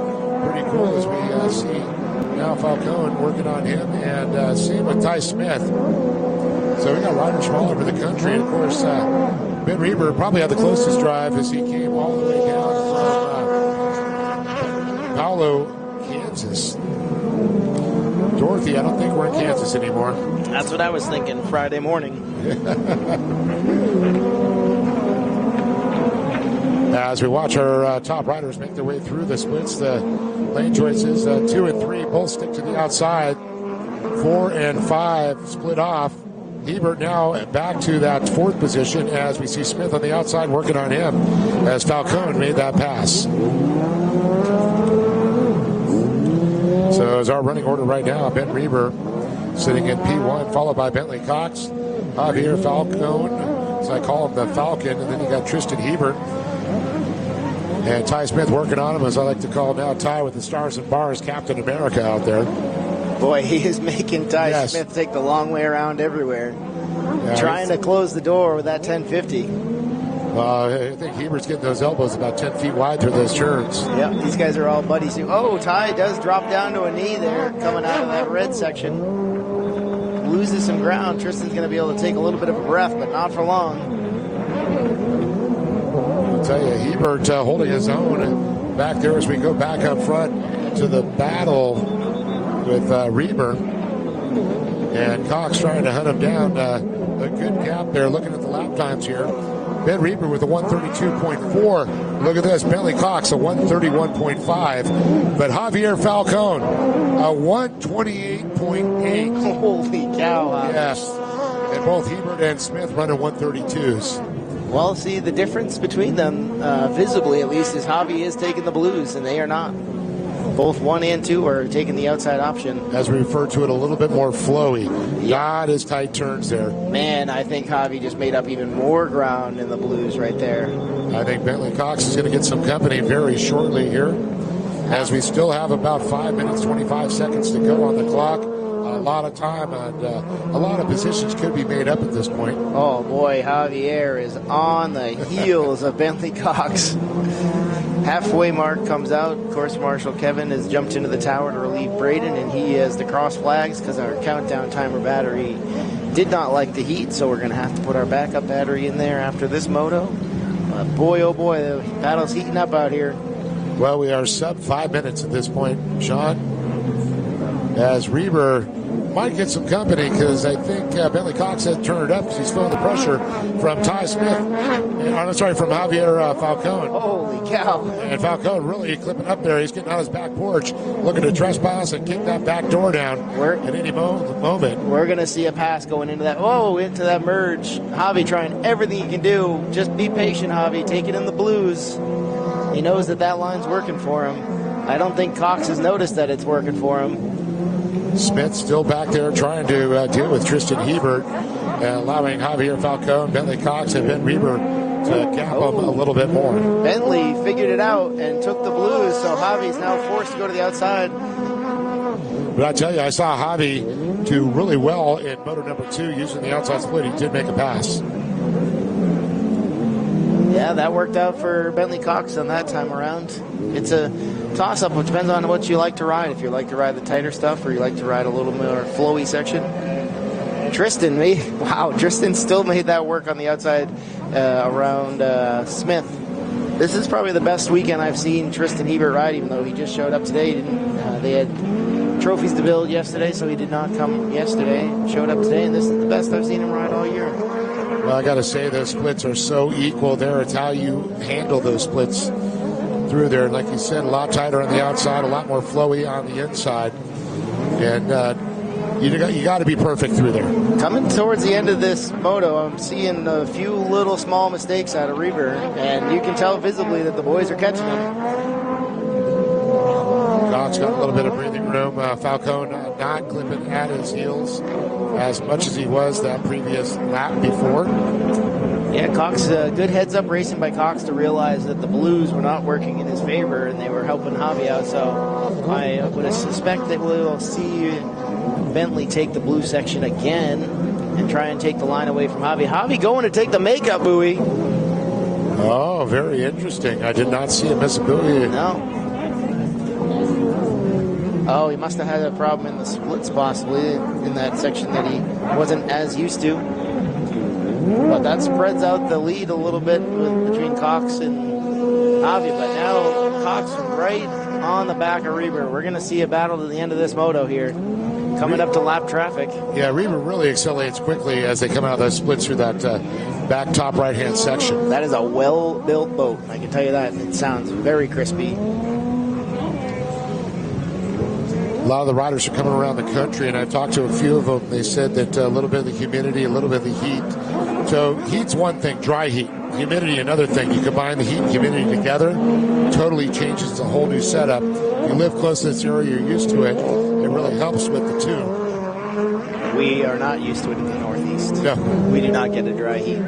pretty cool as we see now Falcone working on him, and same with Ty Smith. So we got riders from all over the country. And of course, Ben Reber probably had the closest drive as he came all the way down from Paolo, Kansas. Dorothy, I don't think we're in Kansas anymore. That's what I was thinking Friday morning. As we watch our top riders make their way through the splits, the lane choices, 2 and 3 both stick to the outside. 4 and 5 split off. Hebert now back to that fourth position as we see Smith on the outside working on him as Falcone made that pass. So as our running order right now, Ben Reber sitting in P1, followed by Bentley Cox, Javier Falcone, as I call him the Falcon, and then you got Tristan Hebert. And Ty Smith working on him, as I like to call now Ty with the Stars and Bars Captain America out there. Boy, he is making Ty Smith take the long way around everywhere. Yeah, trying to close the door with that 1050. I think Hebert's getting those elbows about 10 feet wide through those turns. Yep, these guys are all buddies. Oh, Ty does drop down to a knee there coming out of that red section. Loses some ground. Tristan's going to be able to take a little bit of a breath, but not for long. I'll tell you, Hebert holding his own back there as we go back up front to the battle with Reber. And Cox trying to hunt him down. A good gap there looking at the lap times here. Ben Reber with a 132.4. Look at this. Bentley Cox, a 131.5. But Javier Falcone, a 128.8. Holy cow. Javi. Yes. And both Hebert and Smith running 132s. Well, see, the difference between them, visibly at least, is Javi is taking the blues and they are not. Both 1 and 2 are taking the outside option. As we refer to it, a little bit more flowy. Not as tight turns there. Man, I think Javi just made up even more ground in the blues right there. I think Bentley Cox is going to get some company very shortly here, as we still have about 5 minutes, 25 seconds to go on the clock. A lot of time and a lot of positions could be made up at this point. Oh boy, Javier is on the heels of Bentley Cox. Halfway mark comes out. Course Marshal Kevin has jumped into the tower to relieve Braden, and he has the cross flags because our countdown timer battery did not like the heat, so we're going to have to put our backup battery in there after this moto. Boy, oh boy, the battle's heating up out here. Well, we are sub 5 minutes at this point, Sean. As Reber might get some company, because I think Bentley Cox has turned it up because he's feeling the pressure from Ty Smith. From Javier Falcone. Holy cow. And Falcone really clipping up there. He's getting on his back porch, looking to trespass and kick that back door down at any moment. We're going to see a pass going into that. Into that merge. Javi trying everything he can do. Just be patient, Javi. Take it in the blues. He knows that line's working for him. I don't think Cox has noticed that it's working for him. Smith still back there trying to deal with Tristan Hebert, allowing Javier Falcone, Bentley Cox, and Ben Reber to gap him a little bit more. Bentley figured it out and took the blues, so Javi's now forced to go to the outside. But I tell you, I saw Javi do really well in moto number 2 using the outside split. He did make a pass. Yeah, that worked out for Bentley Cox on that time around. It's a toss-up, which depends on what you like to ride. If you like to ride the tighter stuff or you like to ride a little more flowy section. Tristan still made that work on the outside around Smith. This is probably the best weekend I've seen Tristan Hebert ride, even though he just showed up today. They had trophies to build yesterday, so he did not come yesterday. Showed up today, and this is the best I've seen him ride all year. Well, I got to say, those splits are so equal there. It's how you handle those splits through there. Like you said, a lot tighter on the outside, a lot more flowy on the inside. And you got to be perfect through there. Coming towards the end of this moto, I'm seeing a few little small mistakes out of Reber, and you can tell visibly that the boys are catching him. Cox got a little bit of breathing room. Falcone not clipping at his heels as much as he was that previous lap before. Yeah, Cox, good heads-up racing by Cox to realize that the blues were not working in his favor and they were helping Javi out. So I would suspect that we'll see Bentley take the blue section again and try and take the line away from Javi. Javi going to take the makeup buoy. Oh, very interesting. I did not see him miss a buoy. No. Oh, he must have had a problem in the splits possibly in that section that he wasn't as used to. But that spreads out the lead a little bit between Cox and Javi. But now Cox right on the back of Reber. We're going to see a battle to the end of this moto here. Coming up to lap traffic. Yeah, Reber really accelerates quickly as they come out of those splits through that back top right-hand section. That is a well-built boat. I can tell you that. It sounds very crispy. A lot of the riders are coming around the country, and I've talked to a few of them. They said that a little bit of the humidity, a little bit of the heat. So heat's one thing, dry heat. Humidity, another thing. You combine the heat and humidity together, totally changes a whole new setup. You live close to this area, you're used to it. It really helps with the tune. We are not used to it in the Northeast. No. We do not get a dry heat.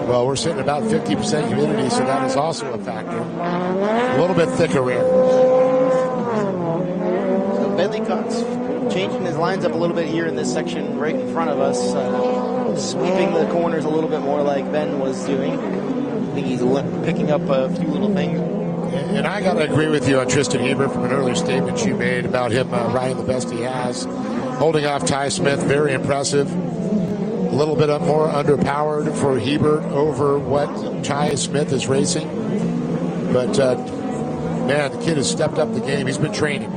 Well, we're sitting about 50% humidity, so that is also a factor. A little bit thicker air. So Bentley Cox changing his lines up a little bit here in this section right in front of us, sweeping the corners a little bit more like Ben was doing. I think he's picking up a few little things. And I got to agree with you on Tristan Hebert from an earlier statement you made about him riding the best he has. Holding off Ty Smith, very impressive. A little bit more underpowered for Hebert over what Ty Smith is racing. But, man, the kid has stepped up the game. He's been training.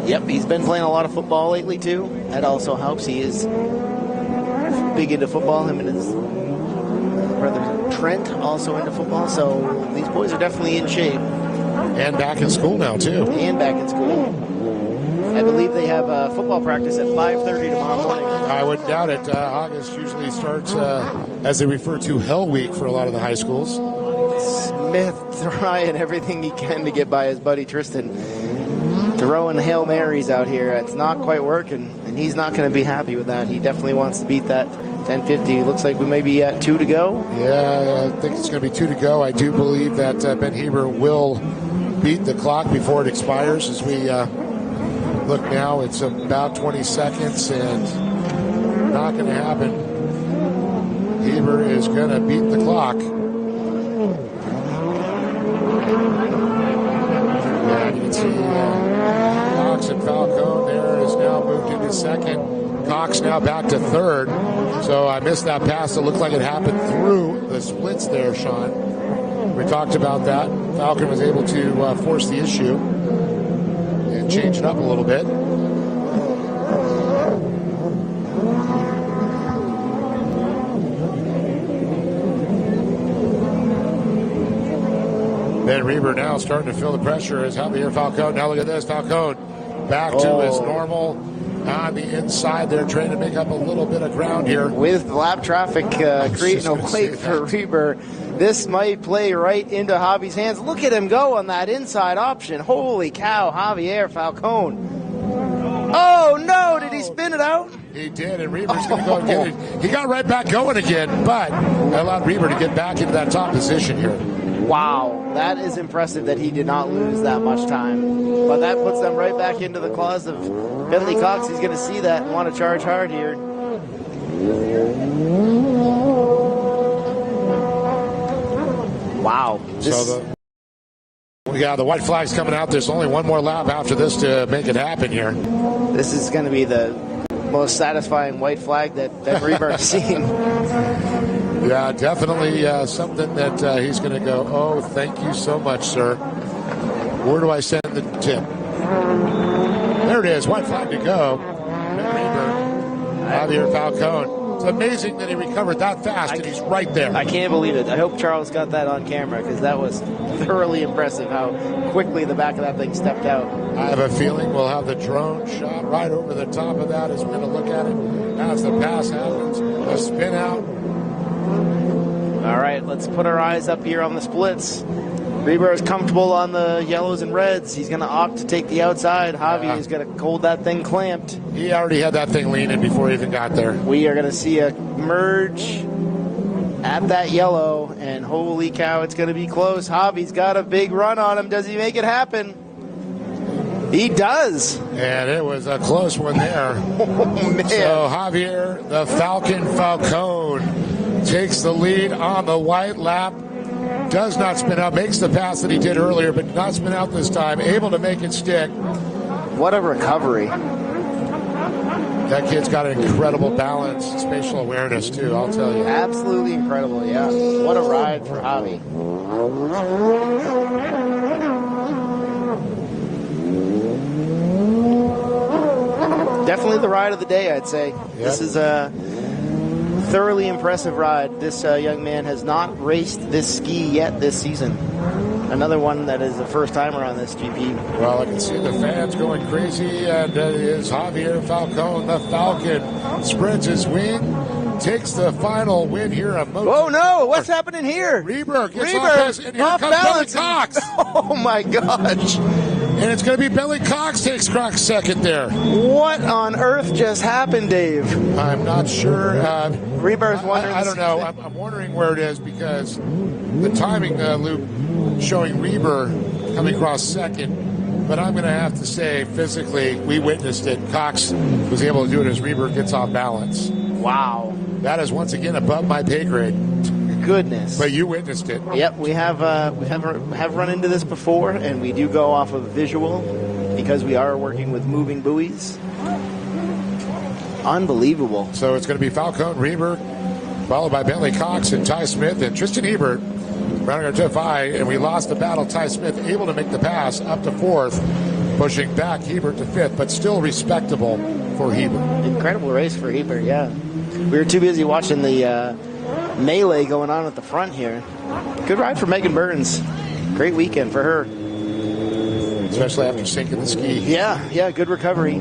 Yep, he's been playing a lot of football lately, too. That also helps. He is big into football. Him and his brother Trent also into football. So these boys are definitely in shape. And back in school now, too. And back in school. I believe they have football practice at 5:30 tomorrow morning. I wouldn't doubt it. August usually starts, as they refer to, Hell Week for a lot of the high schools. Smith trying everything he can to get by his buddy Tristan. Throwing Hail Marys out here. It's not quite working, and he's not going to be happy with that. He definitely wants to beat that 10:50. Looks like we may be at 2 to go. Yeah, I think it's going to be 2 to go. I do believe that Ben Hebert will beat the clock before it expires. As we look now, it's about 20 seconds, and not going to happen. Hebert is going to beat the clock. Yeah, you can see Cox and Falcone there is now moved into second. Cox now back to third. So I missed that pass. It looked like it happened through the splits there, Sean. We talked about that. Falcone was able to force the issue and change it up a little bit. Ben Reber now starting to feel the pressure as Javier Falcone. Now look at this, Falcone back to his normal on the inside there, trying to make up a little bit of ground here. With lap traffic creating a wait for Reber, this might play right into Javi's hands. Look at him go on that inside option. Holy cow, Javier Falcone. Oh no, did he spin it out? He did, and Reber's going to go and get it. He got right back going again, but allowed Reber to get back into that top position here. Wow, that is impressive that he did not lose that much time. But that puts them right back into the claws of Bentley Cox. He's going to see that and want to charge hard here. Wow. The white flag's coming out. There's only one more lap after this to make it happen here. This is going to be the most satisfying white flag that Reber has seen. Yeah, definitely something that he's going to go, oh, thank you so much, sir. Where do I send the tip? There it is. White flag to go. Javier Falcone. It's amazing that he recovered that fast, and he's right there. I can't believe it. I hope Charles got that on camera, because that was thoroughly impressive how quickly the back of that thing stepped out. I have a feeling we'll have the drone shot right over the top of that as we're going to look at it as the pass happens. The spin out. All right, let's put our eyes up here on the splits. Reber is comfortable on the yellows and reds. He's going to opt to take the outside. Javi is going to hold that thing clamped. He already had that thing leaning before he even got there. We are going to see a merge at that yellow, and holy cow, it's going to be close. Javi's got a big run on him. Does he make it happen? He does. And it was a close one there. Oh, man. So Javier, the Falcon Falcone, takes the lead on the white lap. Does not spin out, makes the pass that he did earlier, but did not spin out this time. Able to make it stick. What a recovery. That kid's got an incredible balance, spatial awareness, too, I'll tell you. Absolutely incredible, yeah. What a ride for Javi. Definitely the ride of the day, I'd say. Yep. This is a thoroughly impressive ride. This young man has not raced this ski yet this season. Another one that is a first-timer on this GP. Well, I can see the fans going crazy, and it is Javier Falcone, the Falcon, spreads his wing, takes the final win here at Motos. Oh, no! What's happening here? Reber gets and here comes Billy Cox. Oh, my gosh. And it's going to be Billy Cox takes Cox second there. What on earth just happened, Dave? I'm not sure. Reber's wondering. I don't know. I'm wondering where it is, because the timing loop showing Reber coming across second. But I'm going to have to say, physically, we witnessed it. Cox was able to do it as Reber gets off balance. Wow. That is once again above my pay grade. Goodness. But you witnessed it. Yep, we have run into this before, and we do go off of visual because we are working with moving buoys. Unbelievable. So it's going to be Falcone, Reber, followed by Bentley Cox and Ty Smith and Tristan Ebert rounding our top 5, and we lost the battle. Ty Smith able to make the pass up to 4th, pushing back Hebert to 5th, but still respectable for Hebert. Incredible race for Hebert, yeah. We were too busy watching the melee going on at the front here. Good ride for Megan Burns. Great weekend for her. Especially after sinking the ski. Yeah, good recovery.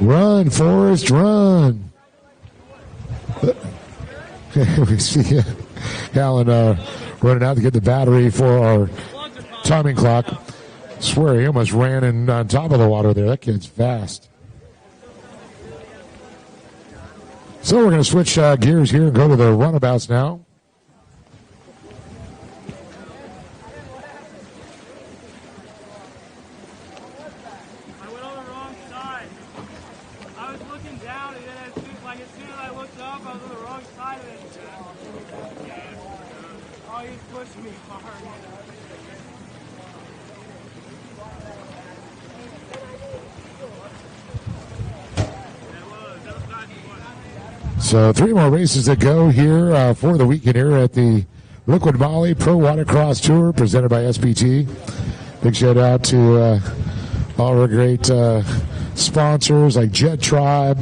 Run, Forrest, run. We see Alan running out to get the battery for our timing clock. Swear he almost ran in on top of the water there. That kid's fast. So we're going to switch gears here and go to the runabouts now. I went on the wrong side. I was looking down, and then as soon as I looked up, I was on the wrong side of it. Oh, he's pushing me hard. So 3 more races to go here for the weekend here at the Liquid Moly Pro Watercross Tour presented by SPT. Big shout out to all our great sponsors like Jet Tribe,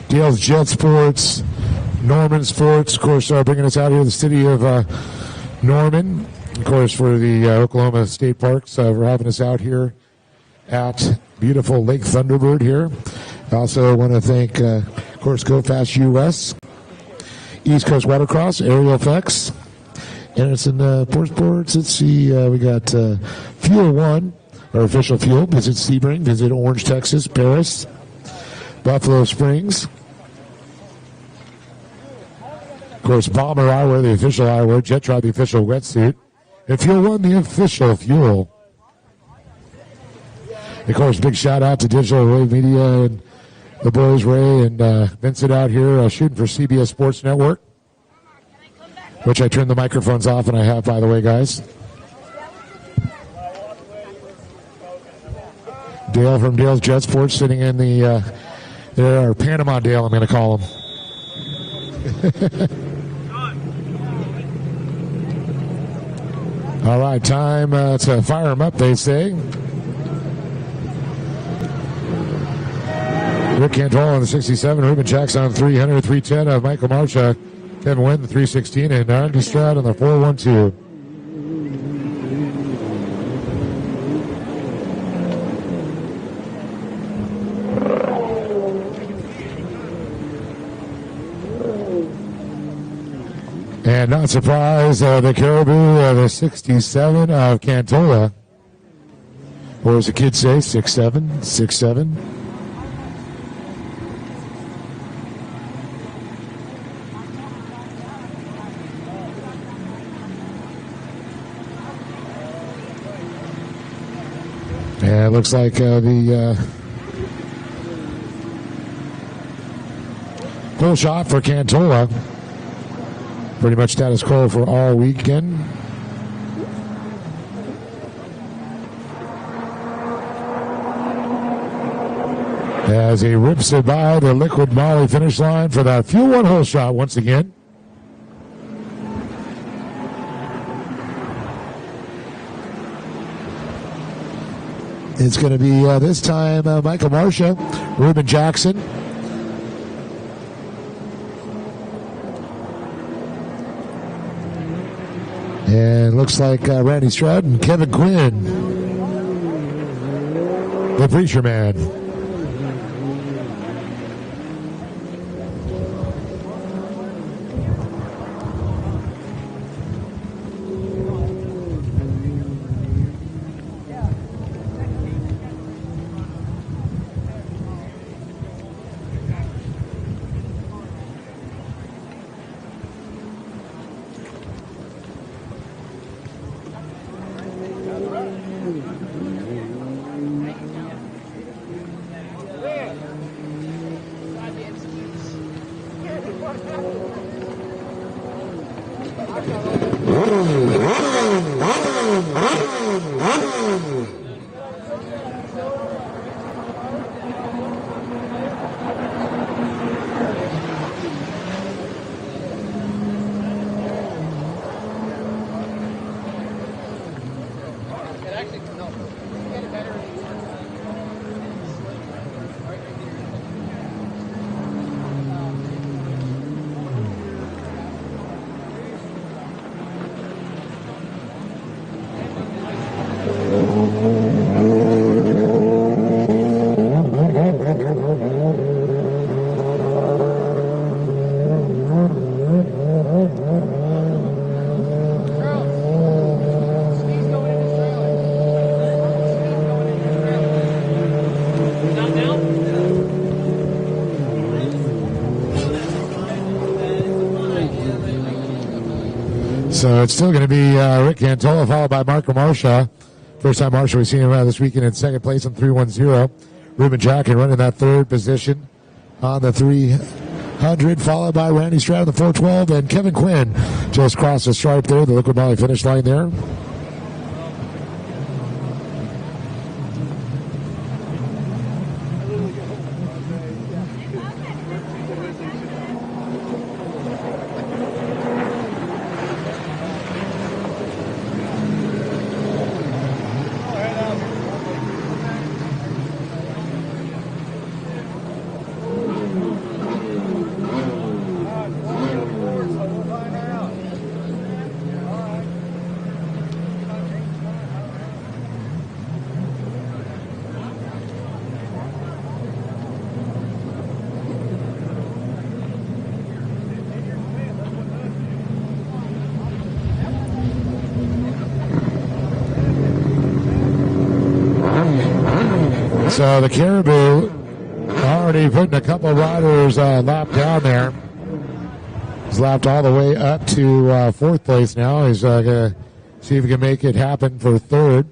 Dale's Jet Sports, Norman Sports, of course, bringing us out here to the city of Norman, of course, for the Oklahoma State Parks for having us out here at beautiful Lake Thunderbird here. I also want to thank, of course, Go Fast US, East Coast Watercross, Aerial Effects, Anderson Sports. Let's see, we got Fuel One, our official fuel. Visit Sebring, visit Orange, Texas, Paris, Buffalo Springs. Of course, Bomber Eyewear, the official eyewear, Jet Tribe, the official wetsuit, and Fuel One, the official fuel. Of course, big shout out to Digital Wave Media and the boys, Ray and Vincent out here shooting for CBS Sports Network, which I turned the microphones off, and I have, by the way, guys. Dale from Dale's Jet Sports sitting in the there, or Panama Dale, I'm going to call him. All right, time to fire them up, they say. Rick Cantola on the 67, Ruben Jackson on the 300, 310, Michael Marsha, Kevin Wynn, the 316, and Aaron Stroud on the 412. And not surprised, the Caribou, the 67 of Cantola. Or as the kids say, 6'7", 6'7". Yeah, it looks like the full shot for Cantola. Pretty much status quo for all weekend. As he rips it by the Liquid Moly finish line for that Fuel One hole shot once again. It's going to be this time Michael Marsha, Ruben Jackson. And looks like Randy Stroud and Kevin Quinn, the Preacher Man. So it's still going to be Rick Cantola followed by Marco Marcia. First time Marcia we've seen him this weekend in second place on 310. Ruben Jacken running that third position on the 300, followed by Randy Stroud on the 412, and Kevin Quinn just crossed the stripe there, the Liqui Moly finish line there. So the Caribou already putting a couple riders lapped down there. He's lapped all the way up to fourth place now. He's going to see if he can make it happen for third.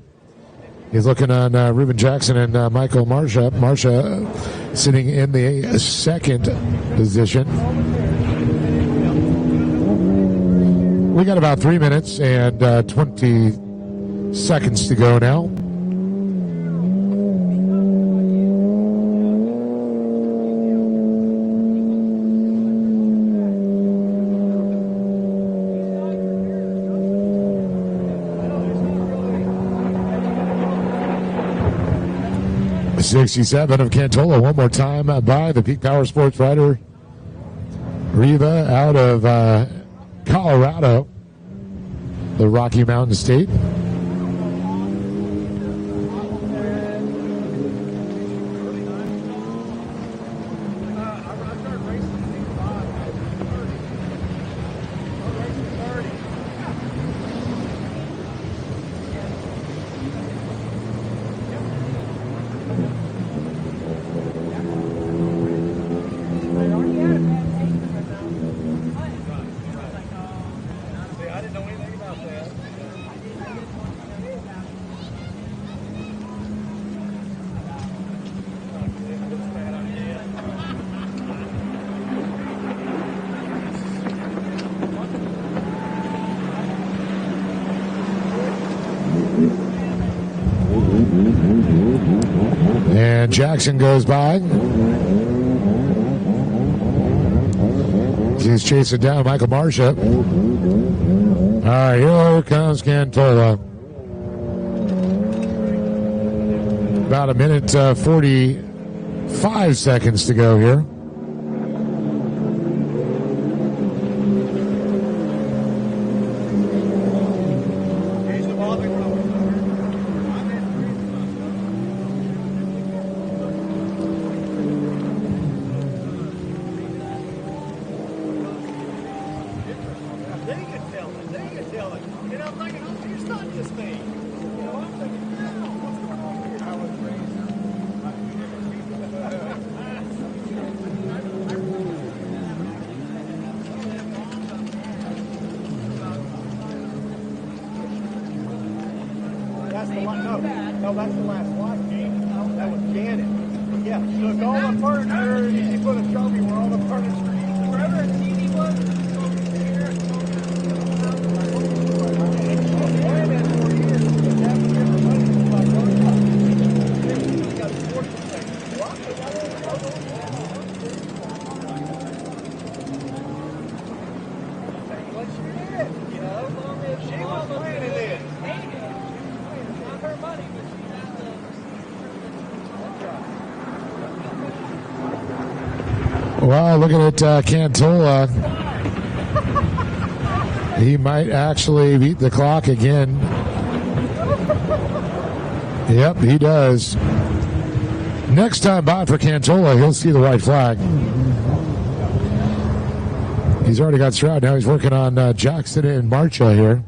He's looking on Ruben Jackson and Michael Marcia. Marcia sitting in the second position. We got about 3 minutes and 20 seconds to go now. .67 of Cantola one more time by the Peak Power Sports rider Riva out of Colorado, the Rocky Mountain State. And Jackson goes by. He's chasing down Michael Marcia. All right, here comes Cantola. About a minute 45 seconds to go here. Well, looking at Cantola, he might actually beat the clock again. Yep, he does. Next time by for Cantola, he'll see the white flag. He's already got Stroud. Now he's working on Jackson and Marcha here.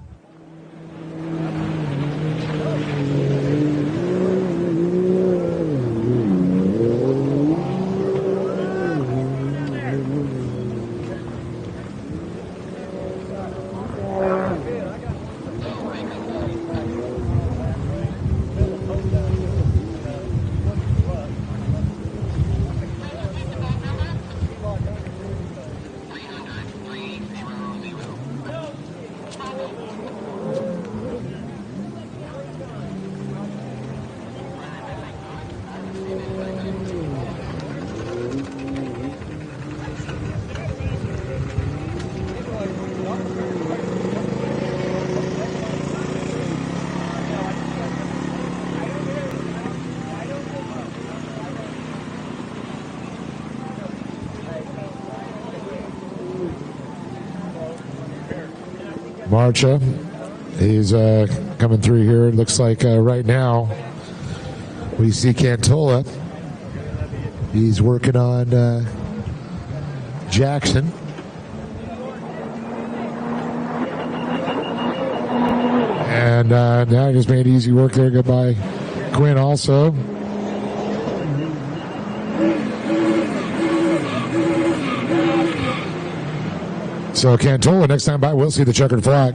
Marcha, he's coming through here. It looks like right now we see Cantola. He's working on Jackson. And now he just made easy work there. Goodbye, Quinn also. So Cantola, next time by, we'll see the checkered flag.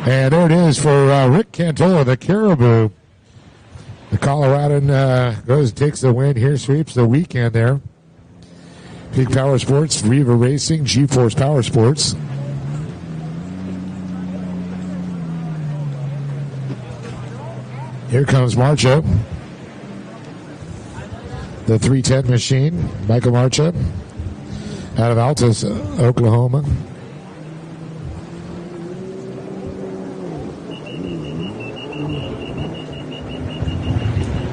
And there it is for Rick Cantola, the Caribou. The Coloradan goes, takes the win here, sweeps the weekend there. Peak Power Sports, Riva Racing, G-Force Power Sports. Here comes Marcha, the 310 machine, Michael Marcha, out of Altus, Oklahoma.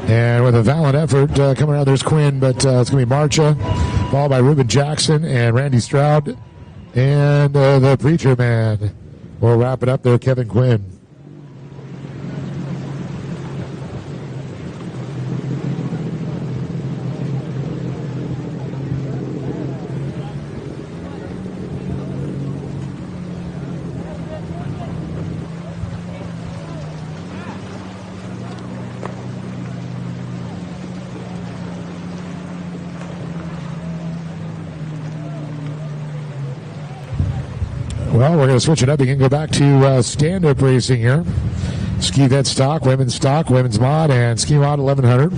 And with a valiant effort coming out, there's Quinn, but it's going to be Marcha, followed by Ruben Jackson and Randy Stroud. And the Preacher Man will wrap it up there, Kevin Quinn. Well, we're going to switch it up. You can go back to stand-up racing here. Ski Vet Stock, Women's Mod, and Ski Mod 1100.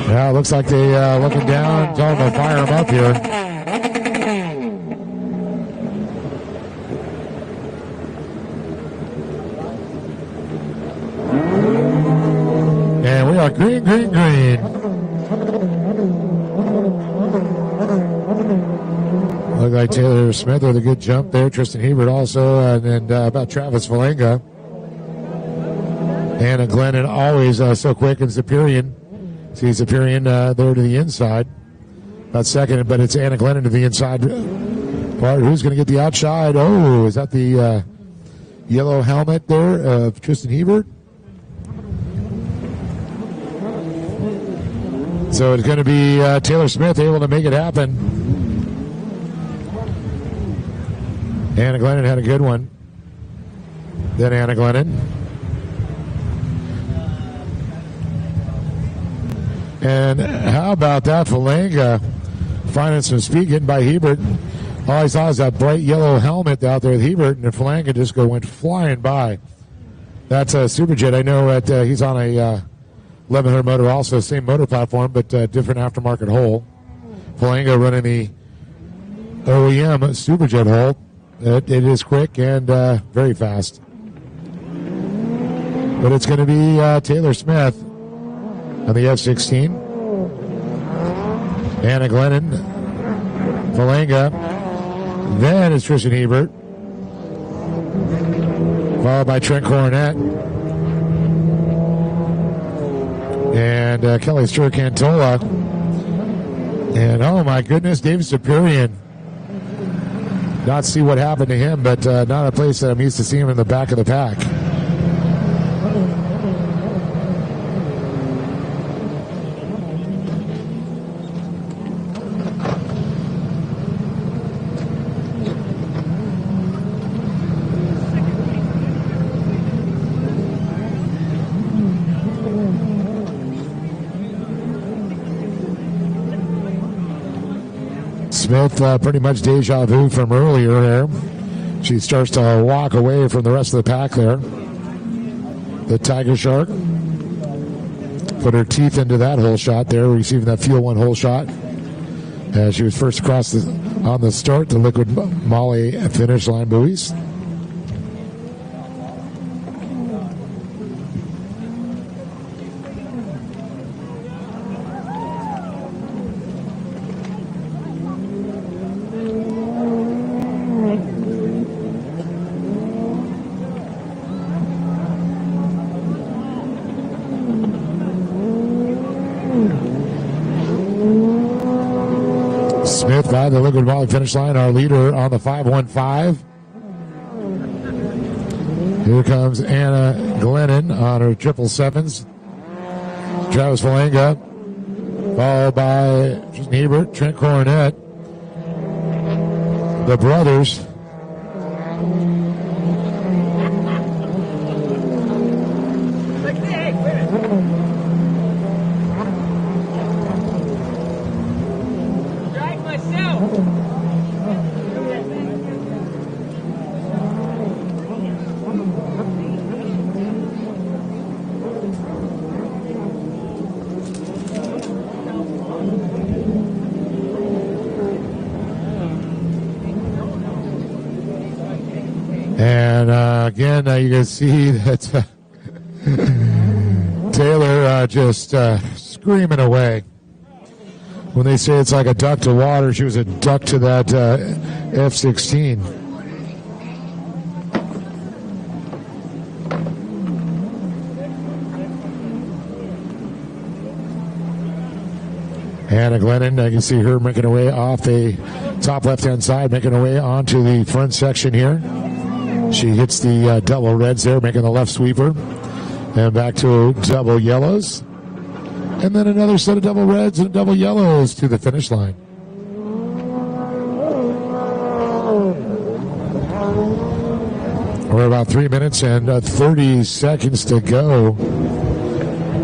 Yeah, looks like they looking down, telling them to fire them up here. And we are green. Look like Taylor Smith with a good jump there. Tristan Hebert also, and then about Travis Valenga. Anna Glennon always so quick, and Superior See, he's appearing there to the inside. About second, but it's Anna Glennon to the inside part. Who's going to get the outside? Oh, is that the yellow helmet there of Tristan Hebert? So it's going to be Taylor Smith able to make it happen. Anna Glennon had a good one. Then Anna Glennon. And how about that? Falanga finding some speed, getting by Hebert. All I saw is that bright yellow helmet out there with Hebert, and Falanga just went flying by. That's a Superjet. I know that he's on a 1100 motor, also same motor platform, but different aftermarket hull. Falanga running the OEM Superjet hull. It is quick and very fast. But it's going to be Taylor Smith on the F-16. Anna Glennon, Falanga. Then it's Tristan Hebert. Followed by Trent Coronet. And Kelly Sturcantola. And oh my goodness, David Superior. Not see what happened to him, but not a place that I'm used to seeing him in the back of the pack. Smith pretty much deja vu from earlier there. She starts to walk away from the rest of the pack there. The Tiger Shark put her teeth into that hole shot there, receiving that Fuel 1 hole shot. She was first across on the start, the Liquid Moly finish line buoys. Smith by the Liquid Moly finish line, our leader on the 515. Here comes Anna Glennon on her 777s. Travis Falanga, followed by Tristan Hebert, Trent Coronet. The brothers. And again, you can see that Taylor just screaming away. When they say it's like a duck to water, she was a duck to that F-16. Anna Glennon, I can see her making her way off the top left-hand side, making her way onto the front section here. She hits the double reds there, making the left sweeper. And back to double yellows. And then another set of double reds and double yellows to the finish line. We're about 3 minutes and 30 seconds to go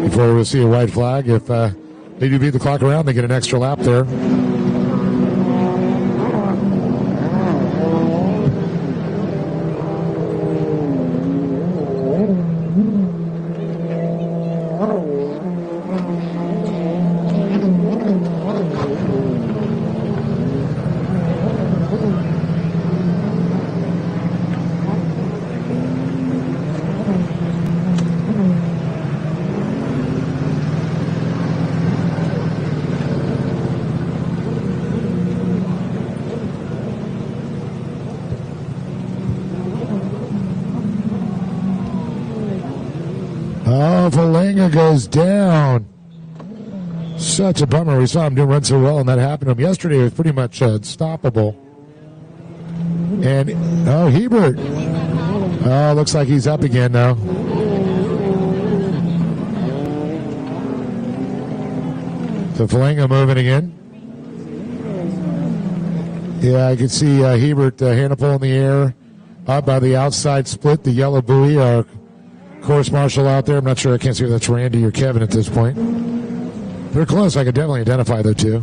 before we'll see a white flag. If they do beat the clock around, they get an extra lap there. Falanga goes down. such a bummer. We saw him run so well, and that happened to him yesterday. It was pretty much unstoppable. And, Hebert. Oh, looks like he's up again now. So Falanga moving again. Yeah, I can see Hebert hand up in the air up by the outside split, the yellow buoy. Our course marshal out there. I'm not sure. I can't see if that's Randy or Kevin at this point. They're close. I could definitely identify the two.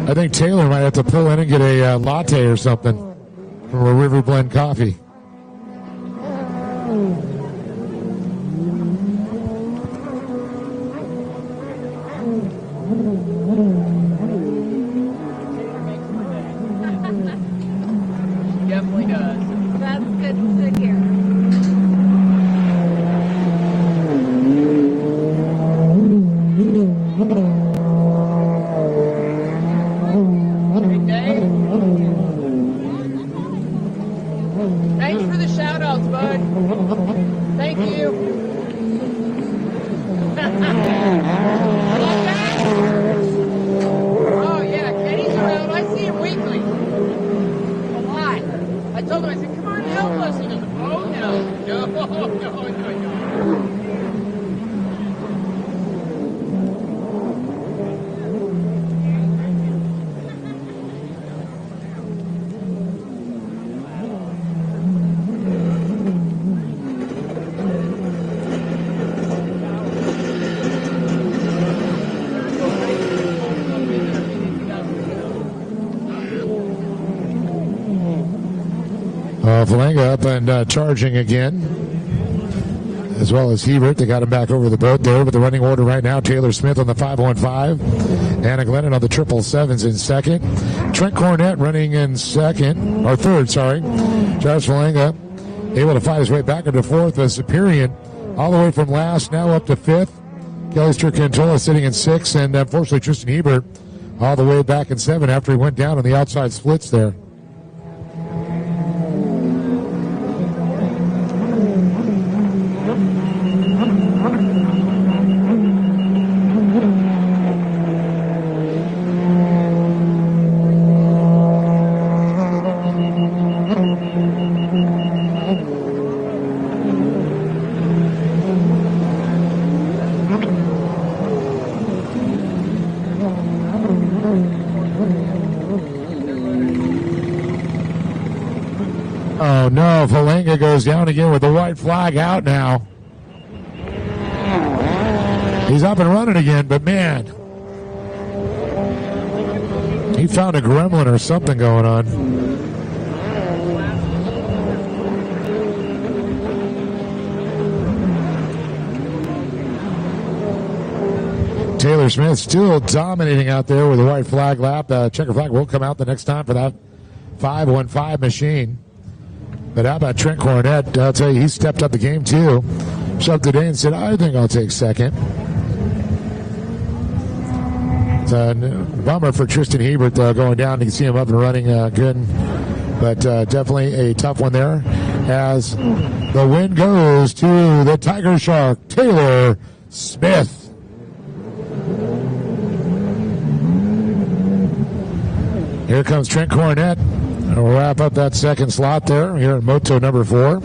I think Taylor might have to pull in and get a latte or something from a River Blend coffee. Definitely does. That's good to hear. Hey, Dave. Thanks for the shout outs, bud. Thank you. Oh, yeah, Kenny's around. I see him weekly. A lot. I told him, I said, come on, help us. He goes, oh, no. No. Falanga up and charging again, as well as Hebert. They got him back over the boat there with the running order right now. Taylor Smith on the 515. Anna Glennon on the 777s in second. Trent Cornett running in third. Josh Falanga able to fight his way back into fourth. Superior all the way from last, now up to fifth. Kelly Stricantola sitting in sixth, and unfortunately Tristan Hebert all the way back in seventh after he went down on the outside splits there. Oh no, Falanga goes down again with the white flag out now. He's up and running again, but man, he found a gremlin or something going on. Taylor Smith still dominating out there with the white flag lap. Checker flag will come out the next time for that 515 machine. But how about Trent Cornett? I'll tell you, he stepped up the game too. Showed up today and said, I think I'll take second. It's a bummer for Tristan Hebert going down. You can see him up and running good. But definitely a tough one there. As the win goes to the Tiger Shark, Taylor Smith. Here comes Trent Cornett. We'll wrap up that second slot there here at Moto number 4.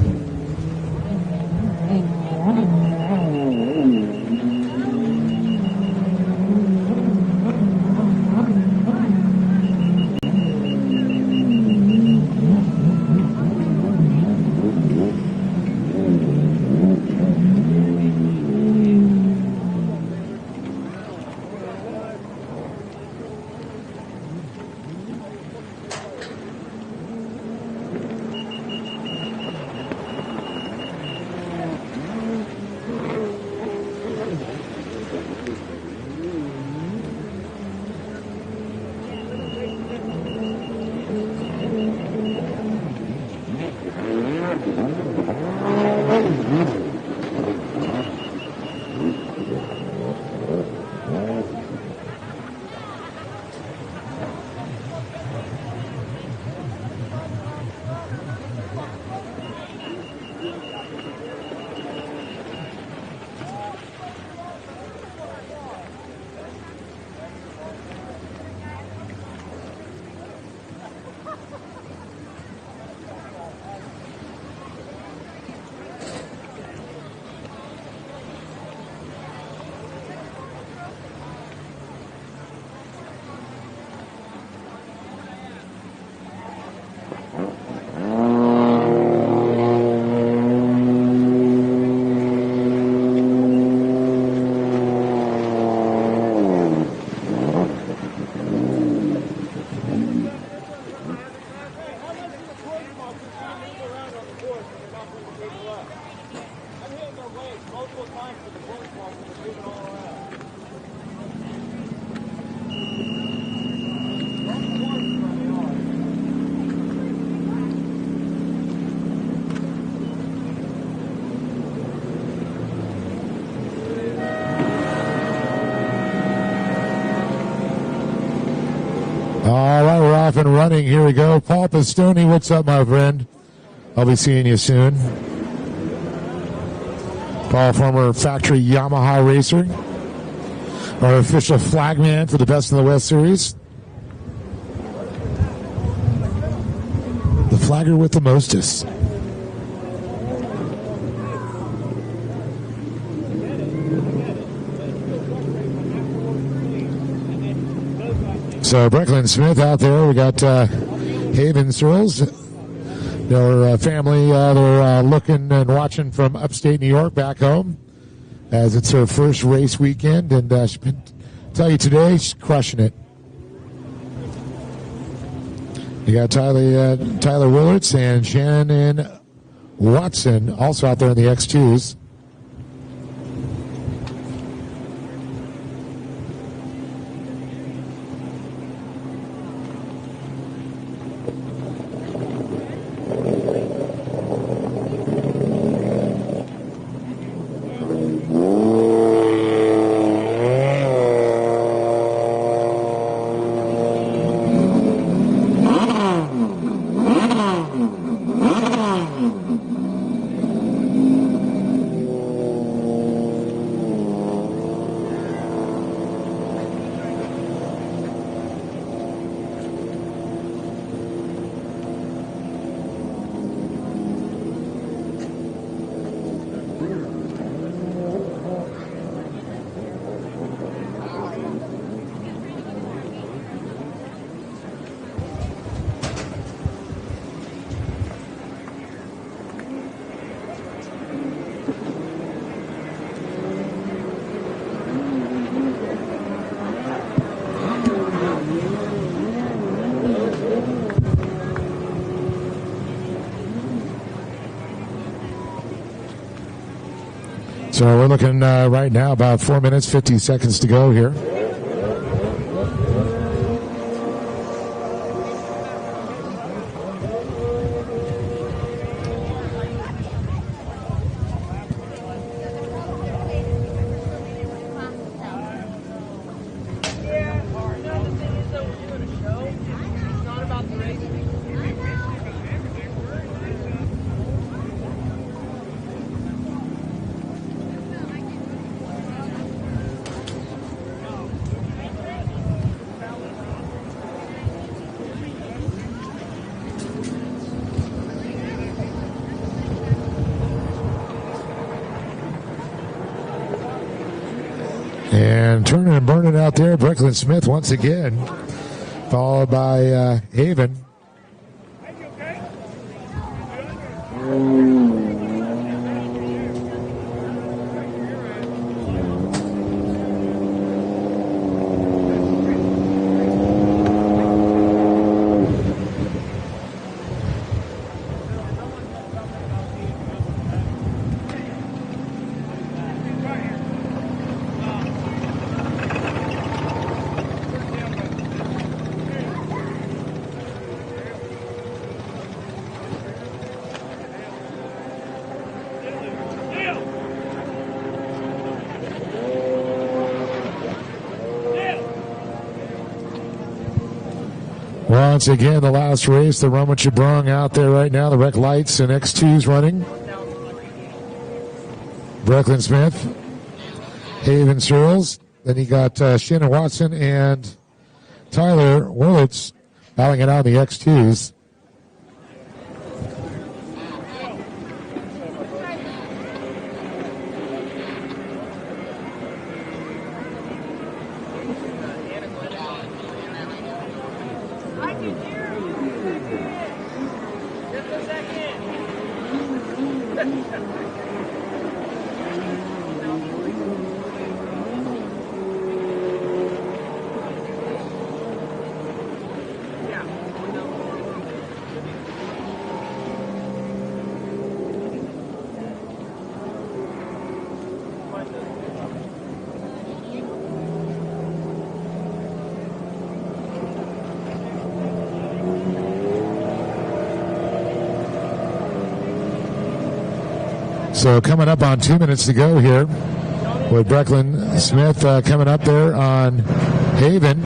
All right, we're off and running. Here we go. Paul Pistone, what's up, my friend? I'll be seeing you soon. Paul, former factory Yamaha racer, our official flagman for the Best in the West series. The flagger with the mostest. So Brecklin Smith out there. We got Haven Searles. Their family, they're looking and watching from upstate New York back home as it's her first race weekend. And she can tell you today, she's crushing it. You got Tyler Willards and Shannon Watson also out there in the X2s. So we're looking right now about 4 minutes, 50 seconds to go here. And turning and burning out there, Brecklin Smith once again, followed by Haven. Once again, the last race, the run with Chabrung out there right now. The Rec Lights and X2s running. Brecklin Smith, Haven Searles. Then you got Shannon Watson and Tyler Willits battling it out in the X2s. So coming up on 2 minutes to go here with Brecklin Smith coming up there on Haven.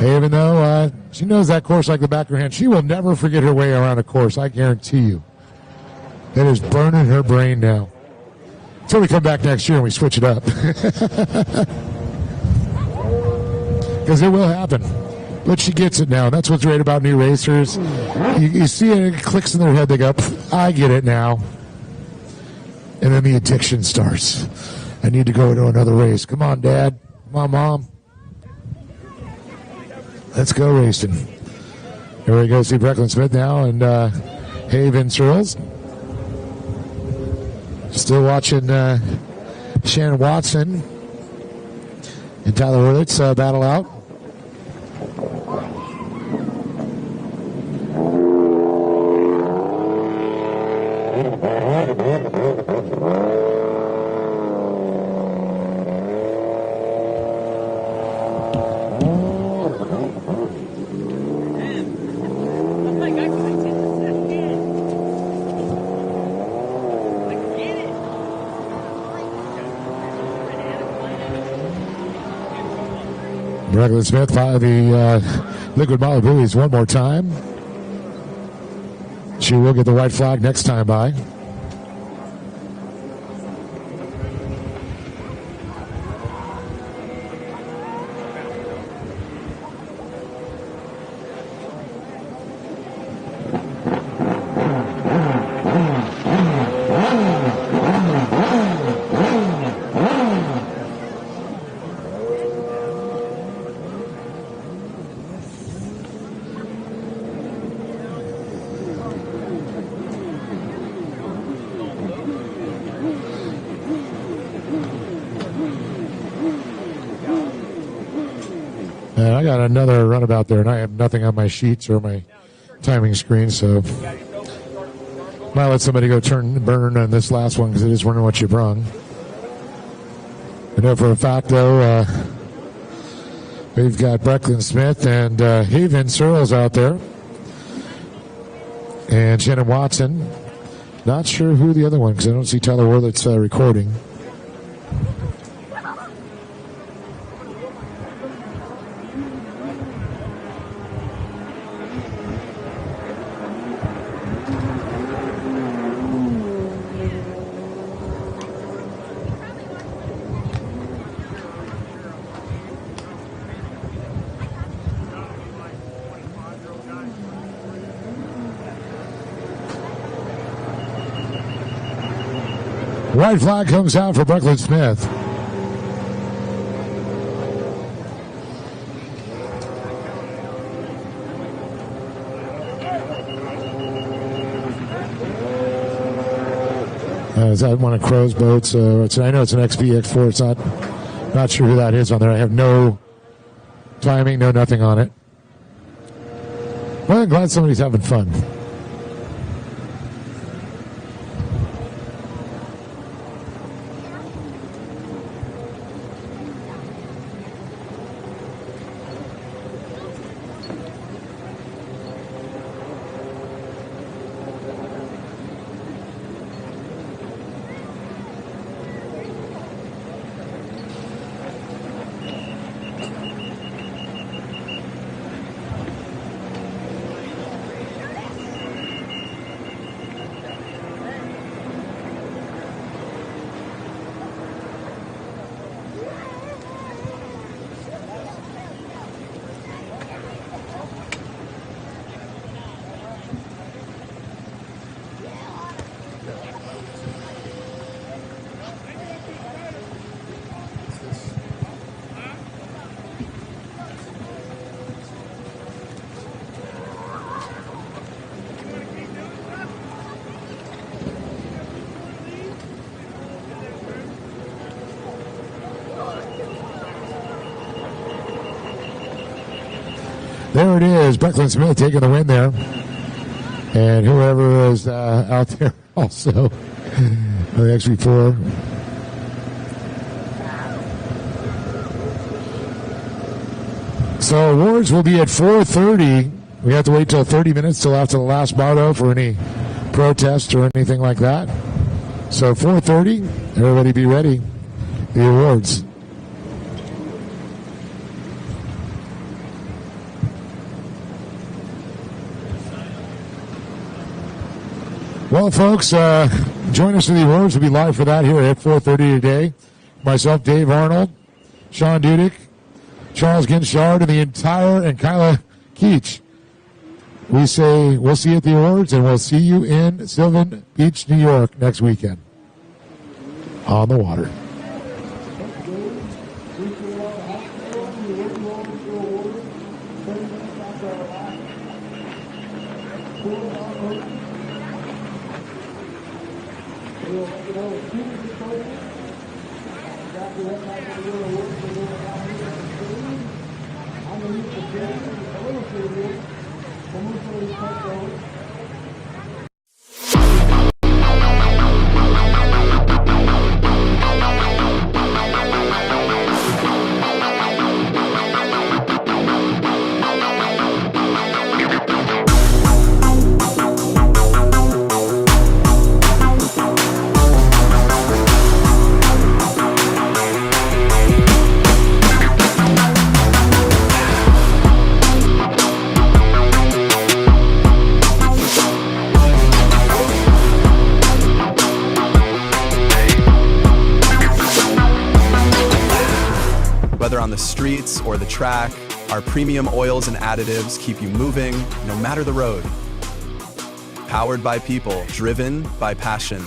Even though she knows that course like the back of her hand, she will never forget her way around a course, I guarantee you. It is burning her brain now. Until we come back next year and we switch it up. Because it will happen. But she gets it now. That's what's great about new racers. You see it, it clicks in their head. They go, I get it now. And then the addiction starts. I need to go to another race. Come on, Dad. Come on, Mom. Let's go racing. Here we go. See Brecklin Smith now and Haven Searles. Still watching Shannon Watson and Tyler Hurlitz battle out. Brecklin Smith by the Liquid Moly buoys one more time. She will get the white flag next time by. And I got another runabout there, and I have nothing on my sheets or my timing screen, so might let somebody go burn on this last one because it is running what you brung. I know for a fact, though, we've got Brecklin Smith and Haven Searles out there, and Shannon Watson. Not sure who the other one, because I don't see Tyler Hurlitz recording. White flag comes out for Brecklin Smith. Is that one of Crow's boats? I know it's an XB-X4. It's not sure who that is on there. I have no timing, no nothing on it. Well, I'm glad somebody's having fun. There it is, Brecklin Smith taking the win there. And whoever is out there also, the XB4. So awards will be at 4:30. We have to wait till 30 minutes till after the last moto for any protests or anything like that. So 4:30, everybody be ready. The awards. Well, folks, join us for the awards. We'll be live for that here at 4:30 today. Myself, Dave Arnold, Sean Dudick, Charles Ginshard, and Kyla Keach. We say we'll see you at the awards, and we'll see you in Sylvan Beach, New York next weekend on the water. Whether on the streets or the track, our premium oils and additives keep you moving no matter the road. Powered by people, driven by passion.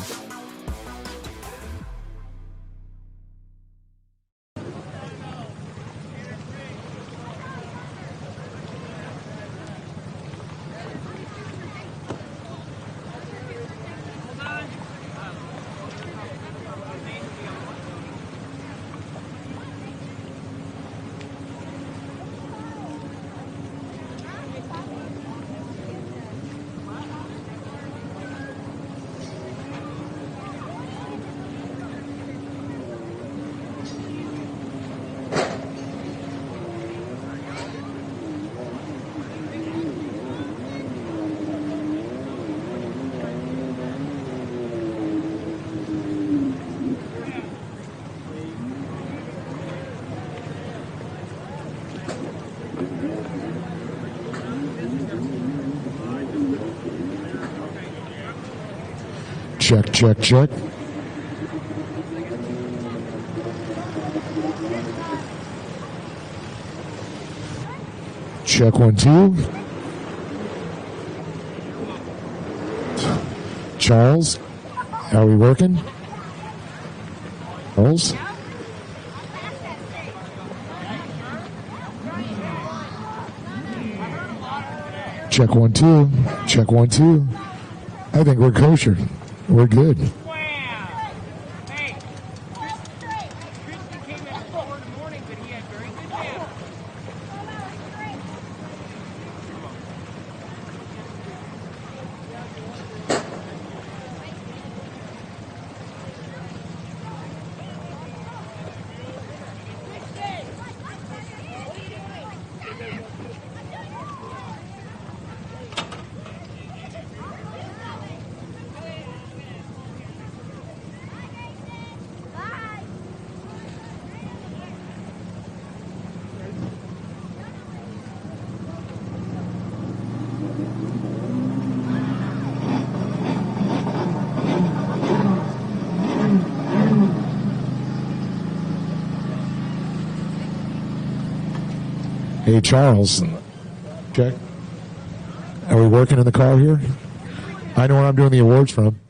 Check, check, check. Check 1, 2. Charles, are we working? Charles? Check 1, 2. Check 1, 2. I think we're kosher. We're good. Hey, Charles. Check. Are we working in the car here? I know where I'm doing the awards from.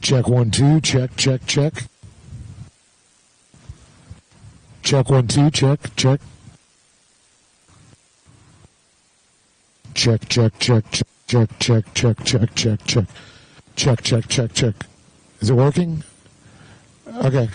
Check 1 2. Check. Check 1 2. Check. Check. Check. Is it working? Okay.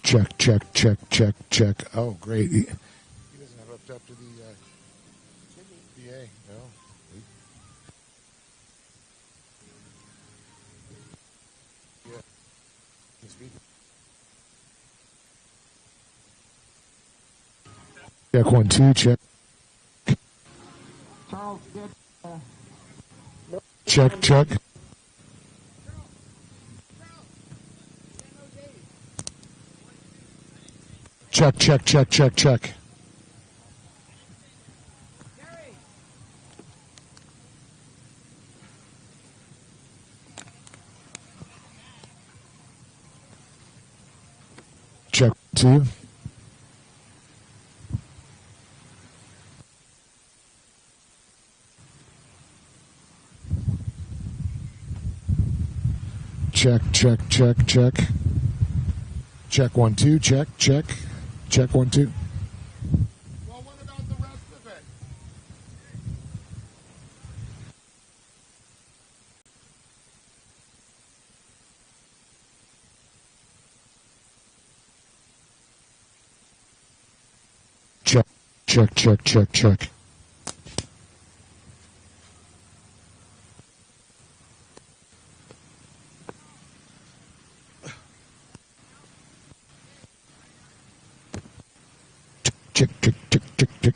Check, check, check, check, check. Oh, great. He doesn't have hooked up to the PA. No. Yeah. Check 1, 2, check. Charles, get, Check, check. Check, check, check, check, check. Check 2. Check, check, check, check. Check 1, 2, check, check. Check 1, 2. Well, what about the rest of it? Check, check, check, check, check. Check, check, check, check, check.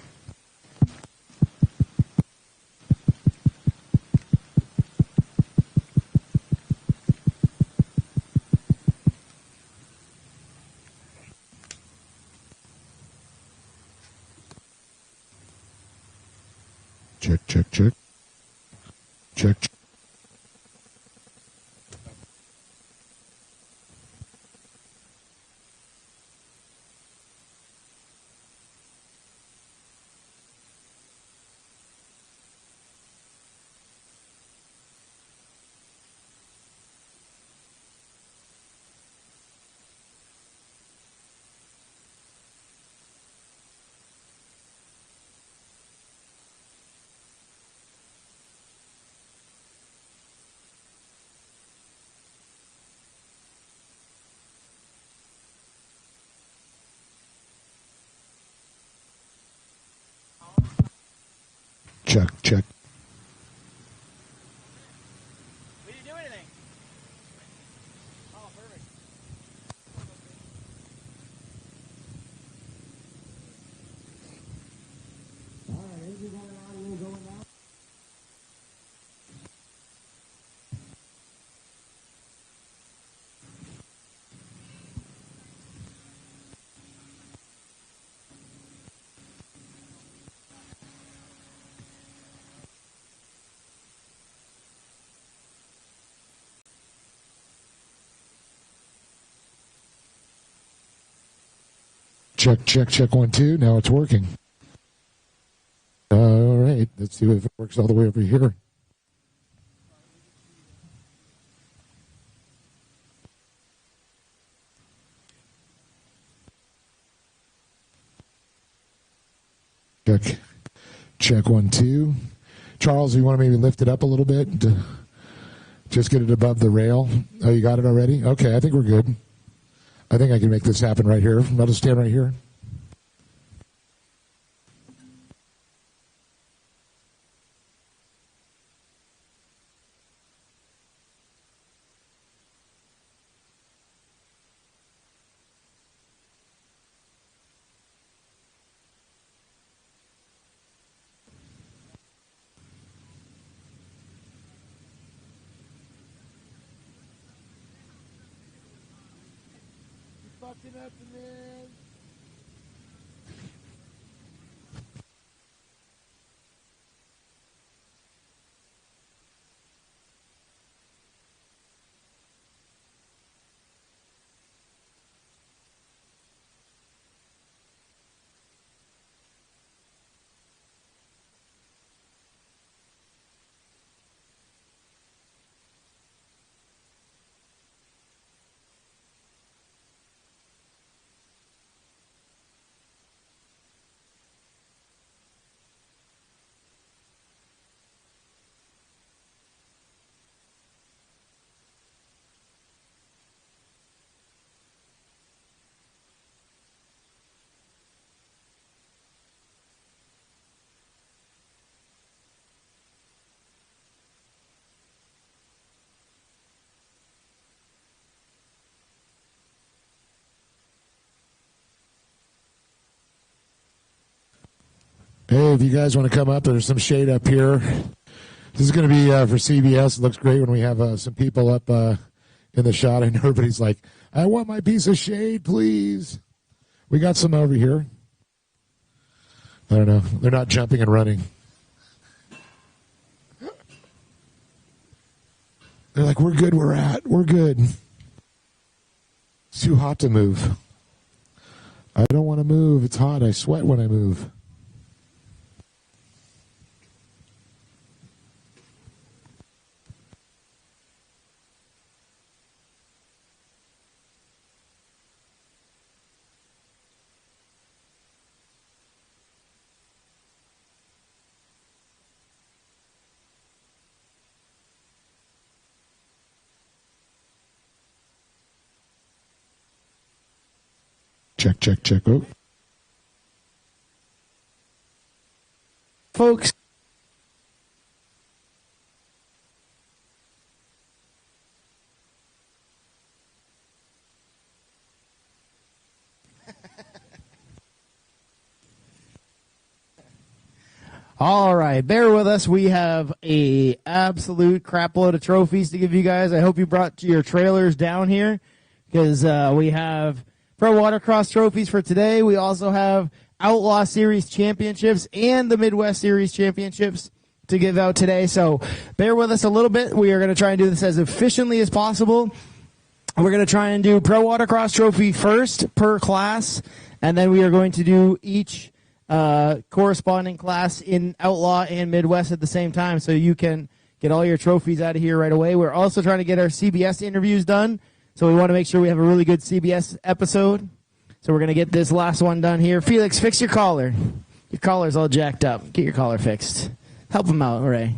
Check, check, check. Check, check. Check, check. We didn't do anything. Oh, perfect. all right, engine going audio going now. Check, check, check 1, 2. Now it's working. All right. Let's see if it works all the way over here. Check. Check 1, 2. Charles, you want to maybe lift it up a little bit? Just get it above the rail. Oh, you got it already? Okay, I think we're good. I think I can make this happen right here. I'll just stand right here. Fucking up, man. Hey, if you guys want to come up, there's some shade up here. This is going to be for CBS. It looks great when we have some people up in the shot. I know everybody's like, I want my piece of shade, please. We got some over here. I don't know. They're not jumping and running. They're like, we're good, we're good. It's too hot to move. I don't want to move. It's hot. I sweat when I move. Check, check, check. Oh. Folks. All right, bear with us. We have a absolute crap load of trophies to give you guys. I hope you brought your trailers down here because we have Pro Watercross trophies for today. We also have Outlaw Series championships and the Midwest Series championships to give out today. So bear with us a little bit. We are going to try and do this as efficiently as possible. We're going to try and do Pro Watercross trophy first per class, and then we are going to do each corresponding class in Outlaw and Midwest at the same time so you can get all your trophies out of here right away. We're also trying to get our CBS interviews done, so we want to make sure we have a really good CBS episode. So we're going to get this last one done here. Felix, fix your collar. Your collar's all jacked up. Get your collar fixed. Help him out, Ray.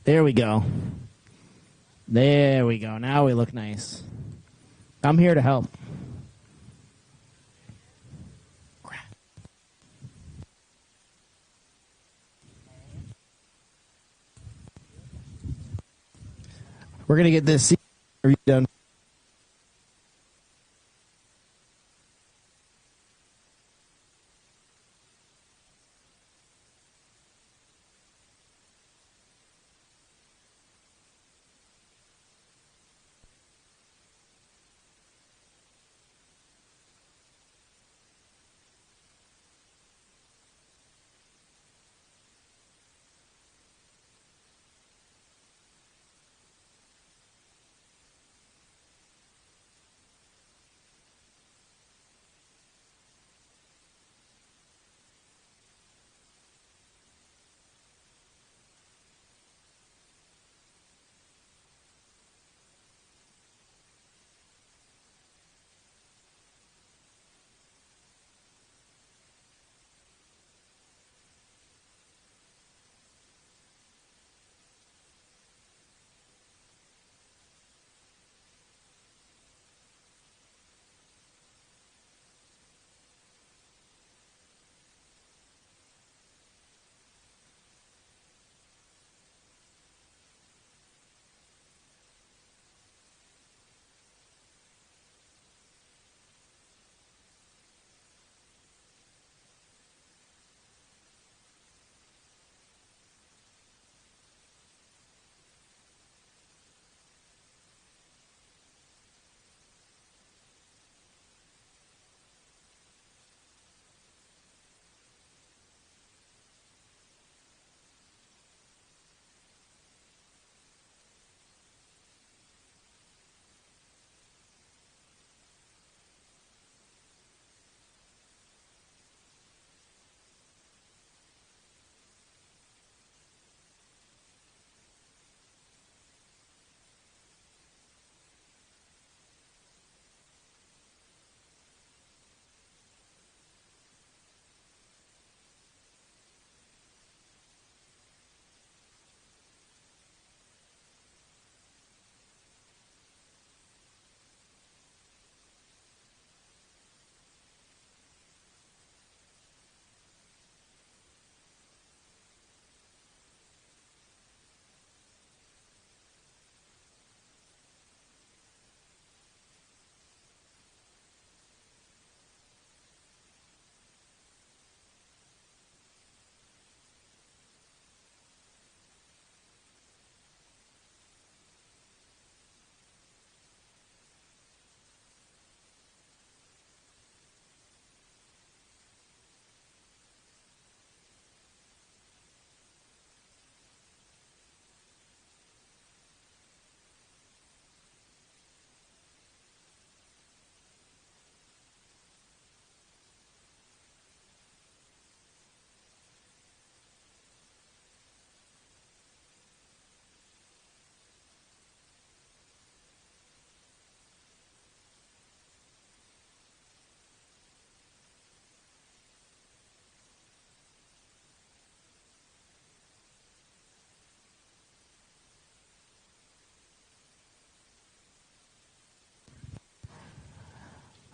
There we go. There we go. Now we look nice. I'm here to help. We're going to get this interview done.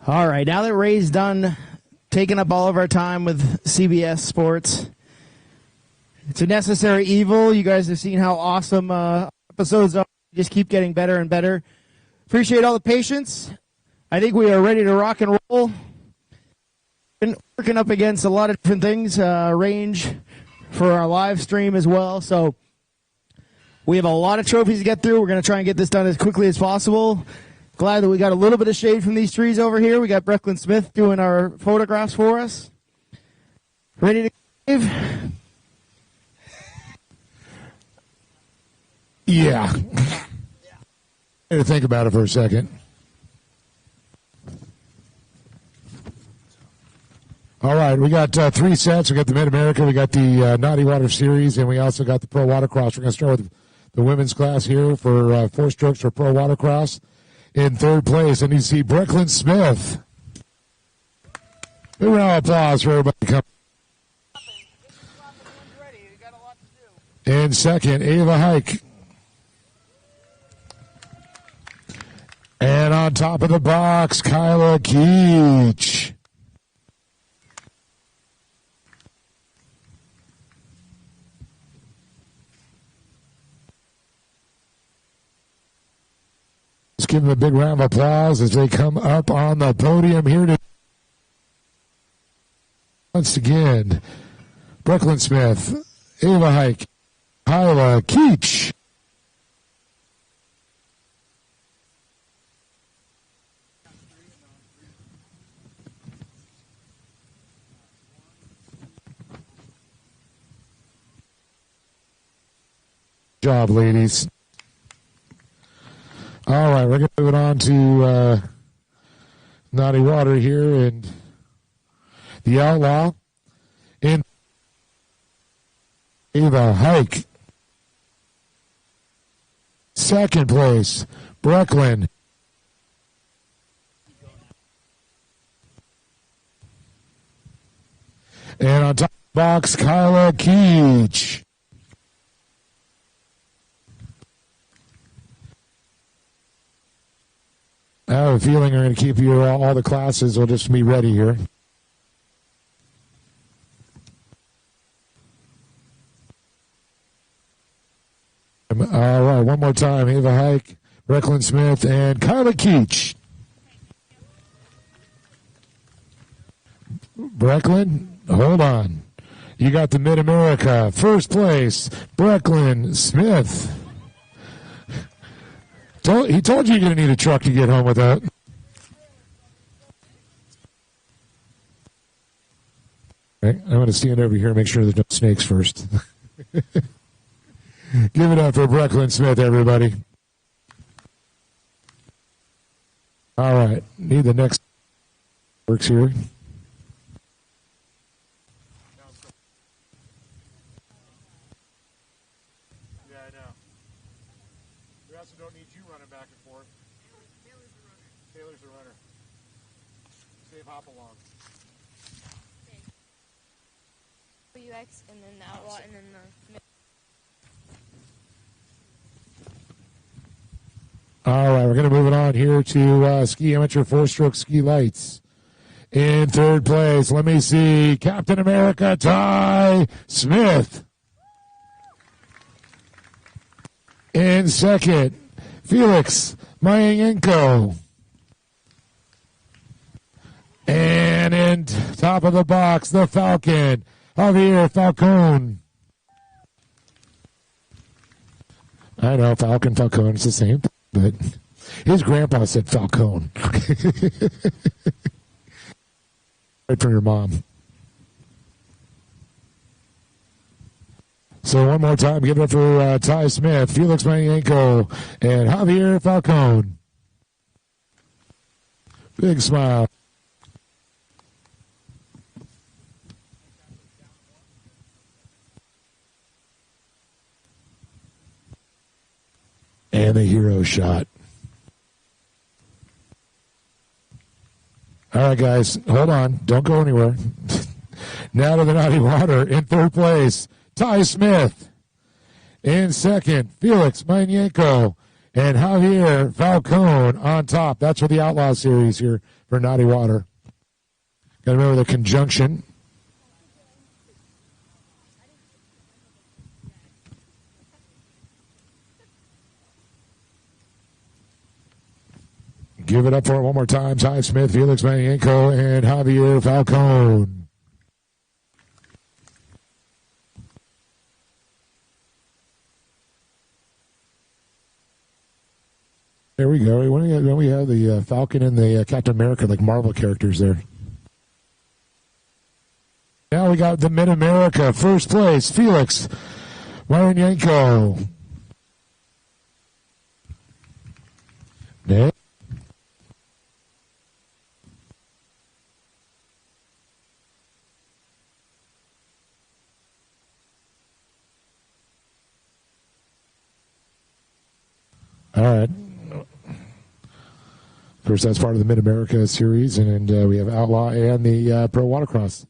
All right, now that Ray's done taking up all of our time with CBS Sports, it's a necessary evil. You guys have seen how awesome episodes are. Just keep getting better and better. Appreciate all the patience. I think we are ready to rock and roll. Been working up against a lot of different things, range for our live stream as well. So we have a lot of trophies to get through. We're going to try and get this done as quickly as possible. Glad that we got a little bit of shade from these trees over here. We got Brecklin Smith doing our photographs for us. Ready to cave? Yeah. I had to think about it for a second. All right, we got 3 sets. We got the Mid-America, we got the Naughty Water Series, and we also got the Pro Watercross. We're going to start with the women's class here for 4 strokes for Pro Watercross. In third place, and you see Brecklin Smith. Big round of applause for everybody coming. In second, Ava Hike. And on top of the box, Kyla Keach. Let's give them a big round of applause as they come up on the podium here to once again, Brecklin Smith, Ava Hike, Kyla Keach. Good job, ladies. All right, we're going to move it on to Naughty Water here and the Outlaw in Ava Hike. Second place, Brecklin. And on top of the box, Kyla Keach. I have a feeling we're going to keep you all the classes will just be ready here. All right, one more time. Ava Hike, Brecklin Smith, and Kyla Keach. Brecklin, hold on. You got the Mid-America. First place, Brecklin Smith. He told you you're going to need a truck to get home with that. Right, I'm going to stand over here and make sure there's no snakes first. Give it up for Brecklin Smith, everybody. All right. Need the next works here. Yeah, I know. We also don't need you running back and forth. Taylor's the runner. Save hop along. UX and then the Outlaw and then the... All right, we're going to move it on here to Ski Amateur 4-stroke ski lights. In third place, let me see, Captain America, Ty Smith. In second, Felix Mayenko. And in top of the box, the Falcon, Javier Falcone. I know, Falcon, Falcone, it's the same. But his grandpa said Falcone. Right from your mom. So one more time, give it up for Ty Smith, Felix Manienko, and Javier Falcone. Big smile. And the hero shot. All right, guys, hold on. Don't go anywhere. Now to the Naughty Water. In third place, Ty Smith. In second, Felix Manienko. and Javier Falcone on top. That's for the Outlaw Series here for Naughty Water. Got to remember the conjunction. Give it up for it one more time. Ty Smith, Felix Manienko, and Javier Falcone. There we go. When we have the Falcon and the Captain America, like Marvel characters there. Now we got the Mid-America. First place, Felix Marianenko. Next. All right. Of course, that's part of the Mid-America series, and we have Outlaw and the Pro Watercross.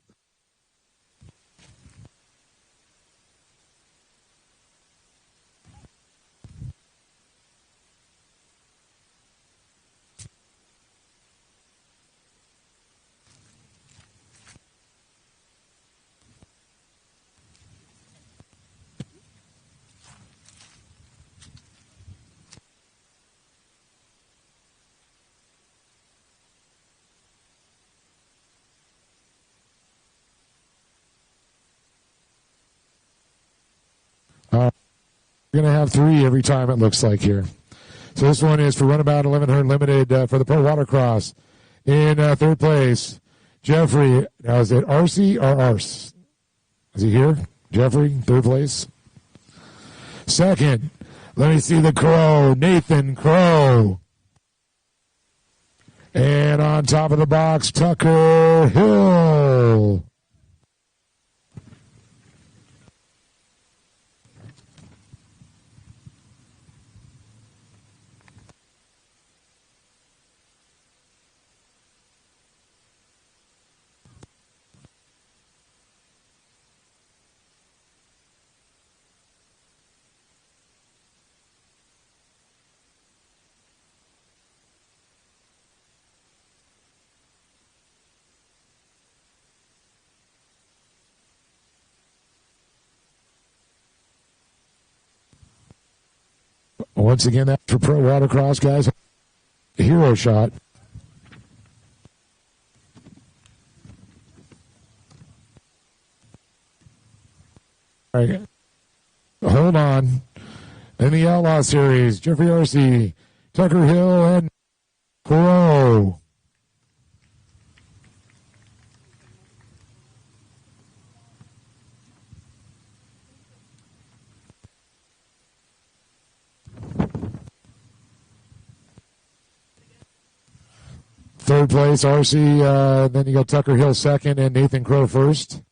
We're going to have 3 every time, it looks like here. So this one is for Runabout 1100 Limited for the Pro Watercross. In third place, Jeffrey. Now, is it RC or Arse? Is he here? Jeffrey, third place. Second, let me see the Crow, Nathan Crow. And on top of the box, Tucker Hill. Once again, that's for Pro Watercross, guys. Hero shot. All right. Hold on. In the Outlaw Series, Jeffrey RC, Tucker Hill, and Crow. Third place, RC. Then you got Tucker Hill second and Nathan Crow first.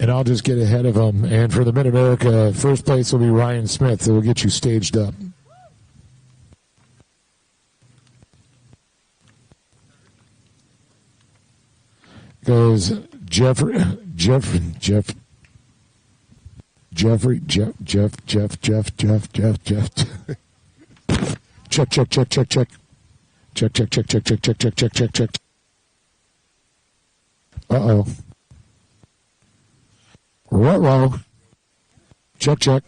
And I'll just get ahead of them. And for the Mid-America, first place will be Ryan Smith. So we'll get you staged up. Goes Jeffrey. Check. Uh-oh. Ruh-roh. Check.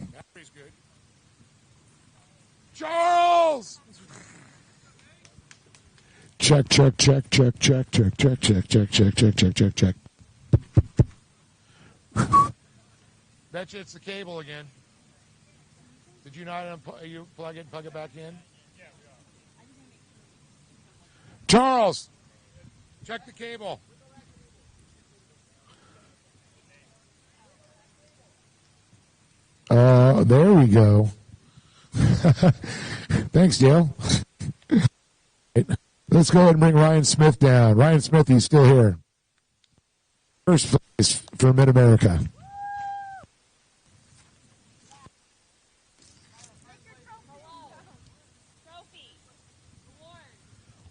Charles! Check. Bet you it's the cable again. Did you not you plug it back in? Charles! Check the cable. There we go. Thanks, Dale. Let's go ahead and bring Ryan Smith down. Ryan Smith, he's still here. First place for Mid-America.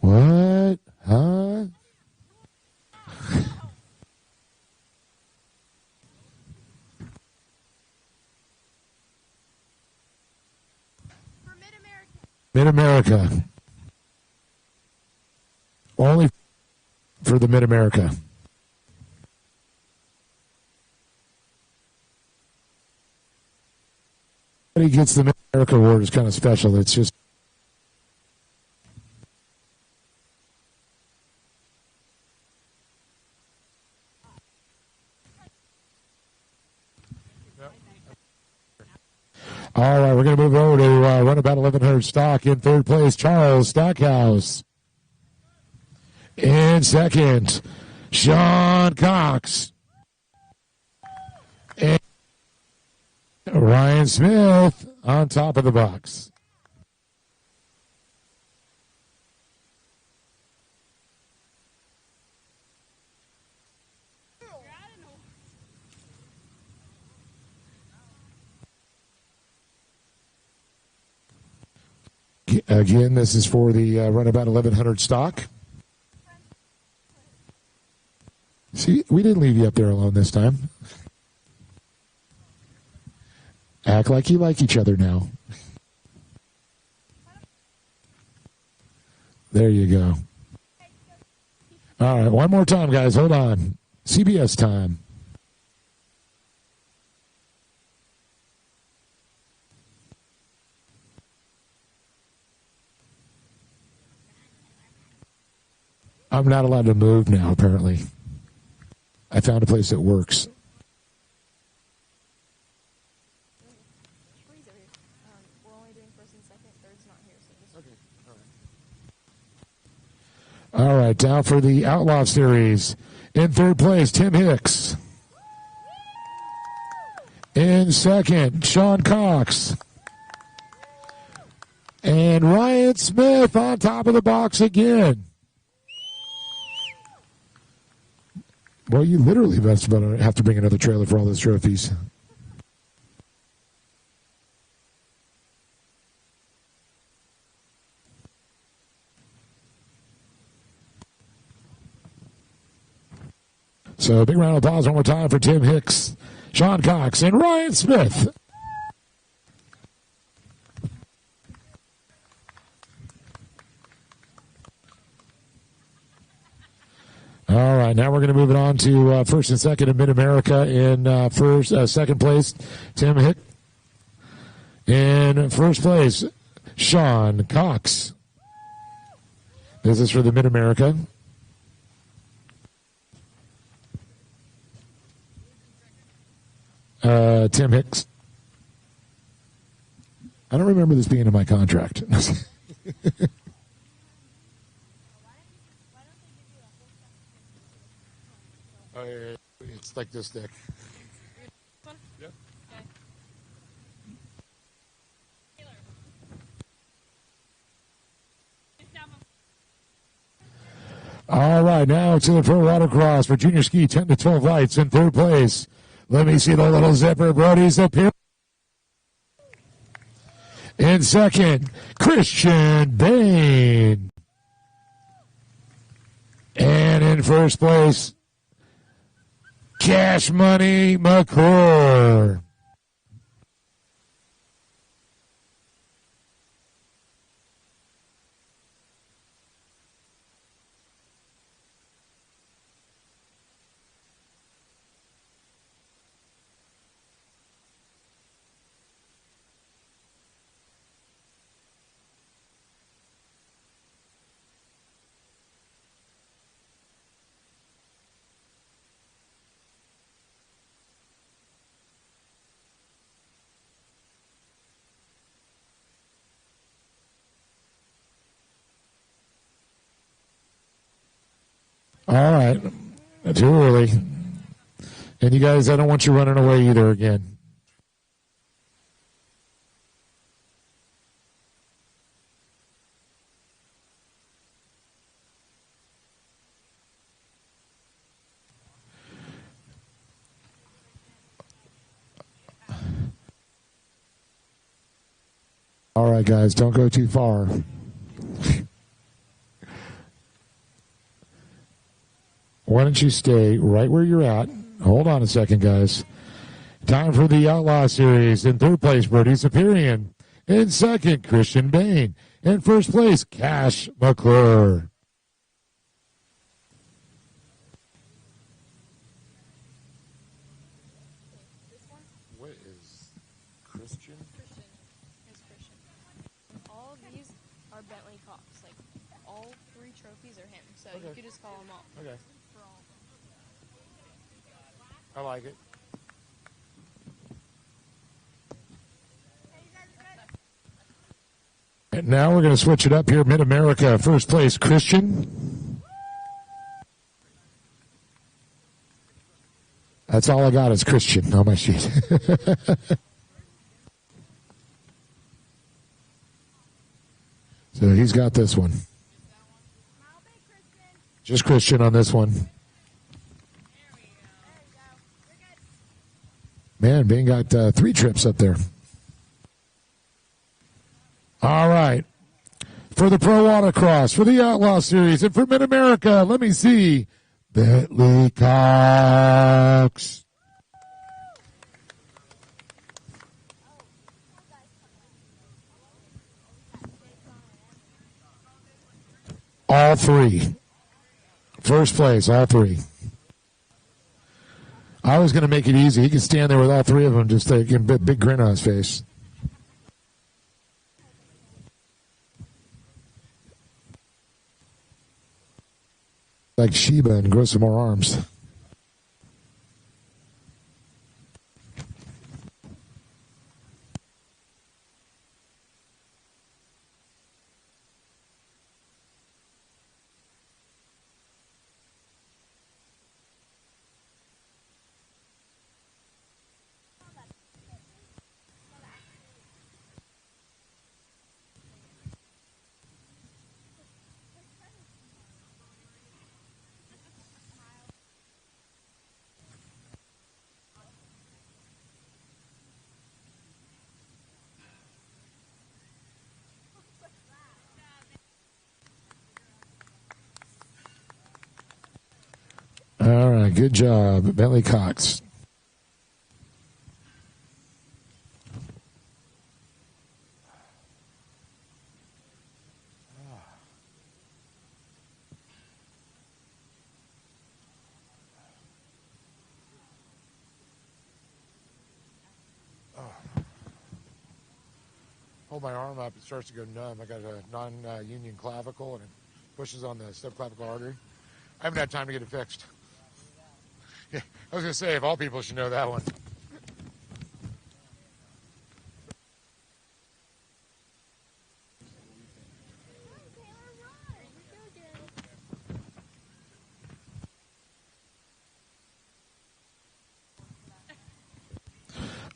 What? Huh? Mid-America. Only for the Mid-America. He gets the Mid-America award is kind of special. It's just all right, we're going to move over to run about 1,100 stock. In third place, Charles Stackhouse. In second, Sean Cox. And Ryan Smith on top of the box. Again, this is for the runabout 1,100 stock. See, we didn't leave you up there alone this time. Act like you like each other now. There you go. All right, one more time, guys. Hold on. CBS time. I'm not allowed to move now, apparently. I found a place that works. All right, down for the Outlaw Series. In third place, Tim Hicks. In second, Sean Cox. And Ryan Smith on top of the box again. Well, you literally must have to bring another trailer for all those trophies. So a big round of applause one more time for Tim Hicks, Sean Cox, and Ryan Smith. All right, now we're going to move it on to first and second in Mid-America. In second place, Tim Hicks. In first place, Sean Cox. This is for the Mid-America. Tim Hicks. I don't remember this being in my contract. Oh, yeah, it's like this thick. Yeah. All right, now to the Pro Watercross for junior ski, 10 to 12 lights in third place. Let me see the little zipper. Brody's up here. In second, Christian Bain. And in first place, Cash Money McClure. All right. Too early. And you guys, I don't want you running away either again. All right, guys, don't go too far. Why don't you stay right where you're at? Hold on a second, guys. Time for the Outlaw Series. In third place, Brody Superior. In second, Christian Bain. In first place, Cash McClure. What is Christian? Christian. It's Christian. All of these are Bentley Cox. Like, all 3 trophies are him. So you could just call them all. Okay. I like it. And now we're going to switch it up here. Mid-America, first place, Christian. That's all I got is Christian on my sheet. So he's got this one. Just Christian on this one. Man, Bing got 3 trips up there. All right. For the Pro Watercross, for the Outlaw Series, and for Mid-America, let me see. Bentley Cox. All 3. First place, all 3. I was going to make it easy. He could stand there with all 3 of them, just taking a big grin on his face. Like Sheba and grow some more arms. All right, good job, Bentley Cox. Hold my arm up, it starts to go numb. I got a non-union clavicle, and it pushes on the subclavicle artery. I haven't had time to get it fixed. Yeah, I was going to say, of all people should know that one.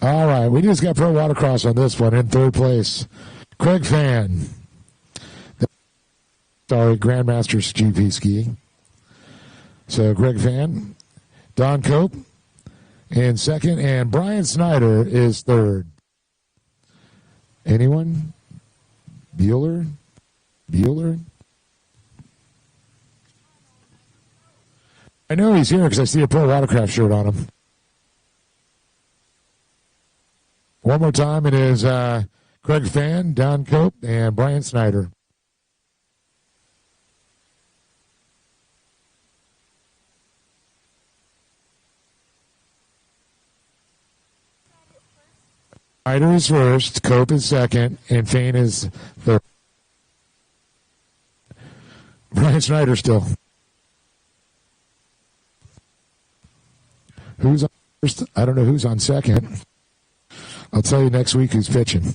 All right, we just got Pro Watercross on this one in 3rd place. Craig Fan. Sorry, Grandmasters GP ski. So Greg Fan. Don Cope in 2nd, and Brian Snyder is 3rd. Anyone? Bueller? I know he's here because I see a Pro Watercraft shirt on him. One more time, it is Craig Fan, Don Cope, and Brian Snyder. Snyder is 1st, Cope is 2nd, and Fan is 3rd. Brian Snyder still. Who's on 1st? I don't know who's on 2nd. I'll tell you next week who's pitching.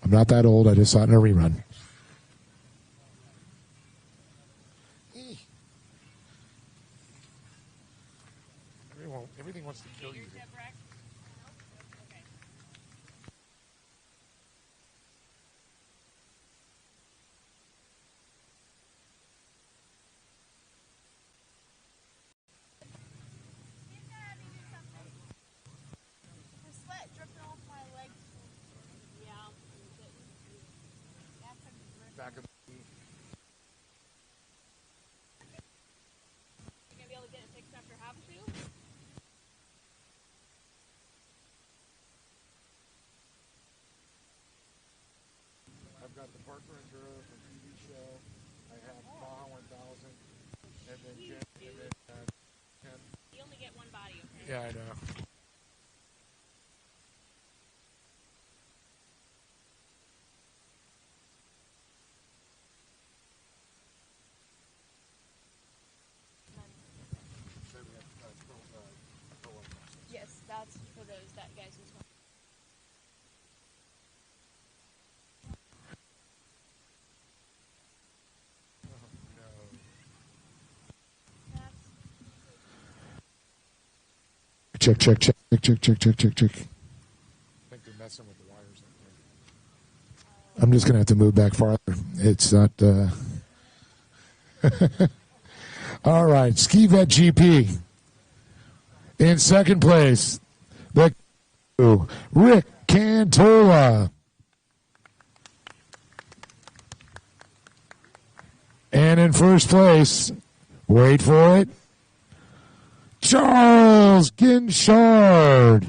I'm not that old. I just saw it in a rerun. Everything wants to kill you. Yeah, I know. Yes, that's for those that guys who's going. Check. I think they're messing with the wires up there. I'm just going to have to move back farther. It's not... All right, Ski Vet GP. In second place, the Rick Cantola. And in first place, wait for it, Charles Ginchard.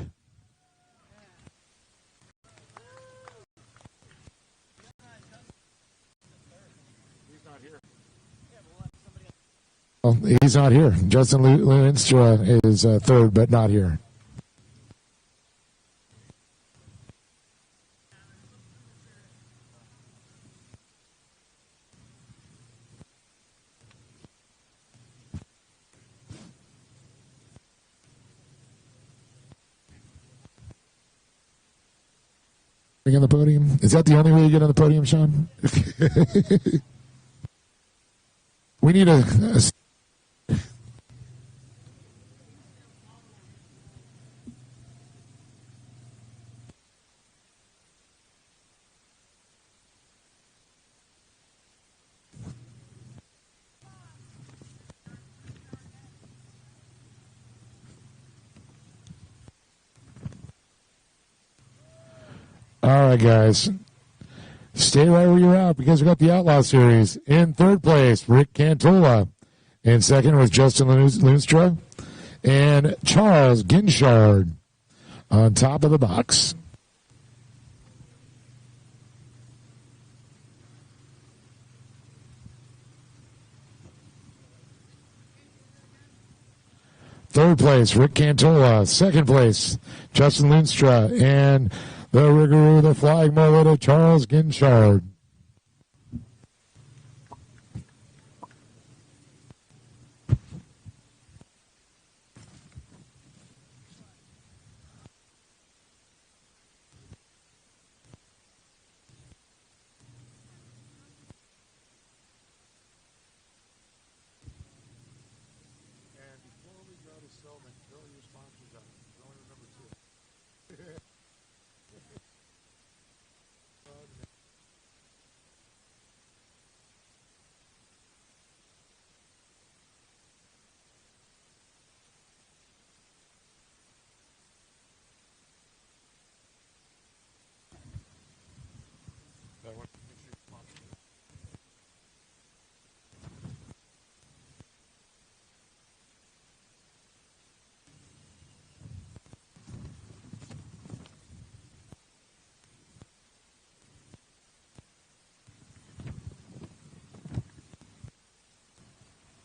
Well, he's not here. Justin Luenstra is third, but not here. On the podium? Is that the only way you get on the podium, Sean? We need a All right, guys. Stay right where you're at because we got the Outlaw Series. In third place, Rick Cantola. In second was Justin Luenstra. And Charles Ginchard on top of the box. Third place, Rick Cantola. Second place, Justin Luenstra. And the Riggeroo, the Flying Mullet of Charles Ginchard.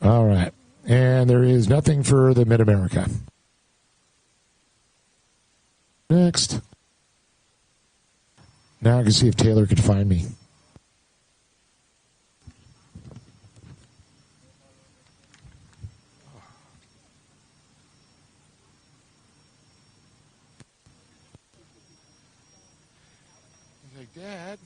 All right. And there is nothing for the Mid-America. Next. Now I can see if Taylor could find me. He's like, Dad.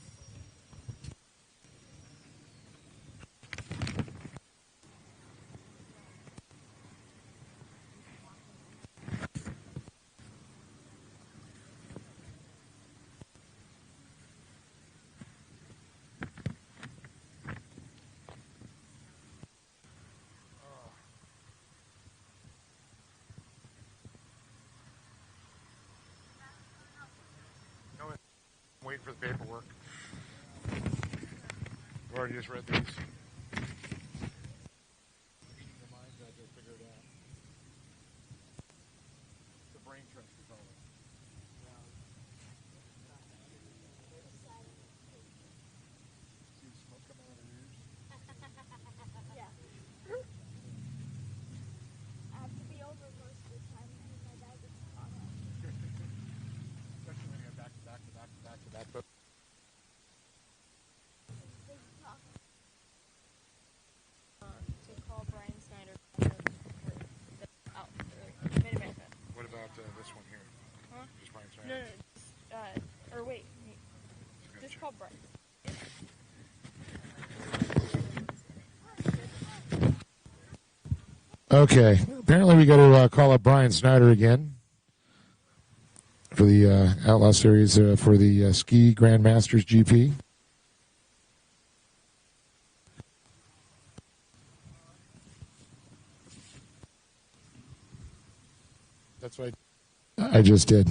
Waiting for the paperwork. We already just read these. Figure it out. The brain trust is all. See the smoke coming out of your ears? Yeah. I have to be over most of the time because my dad Okay. Apparently we got to call up Brian Snyder again for the Outlaw Series for the Ski Grandmasters GP. That's right. I just did.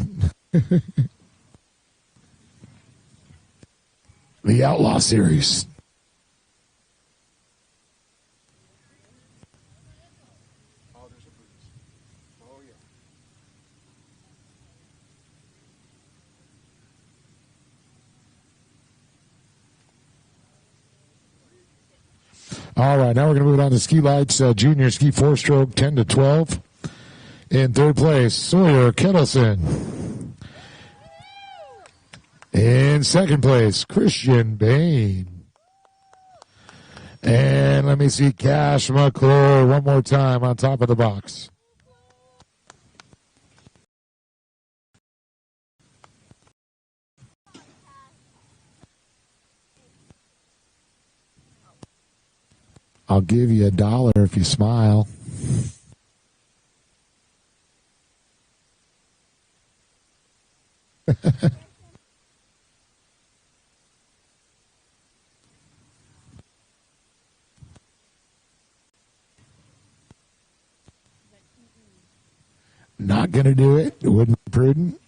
The Outlaw Series. All right, now we're going to move on to Ski Lights Junior Ski 4-stroke 10 to 12. In third place, Sawyer Kettleson. In second place, Christian Bain. And let me see Cash McClure one more time on top of the box. I'll give you $1 if you smile. Not going to do it. It wouldn't be prudent.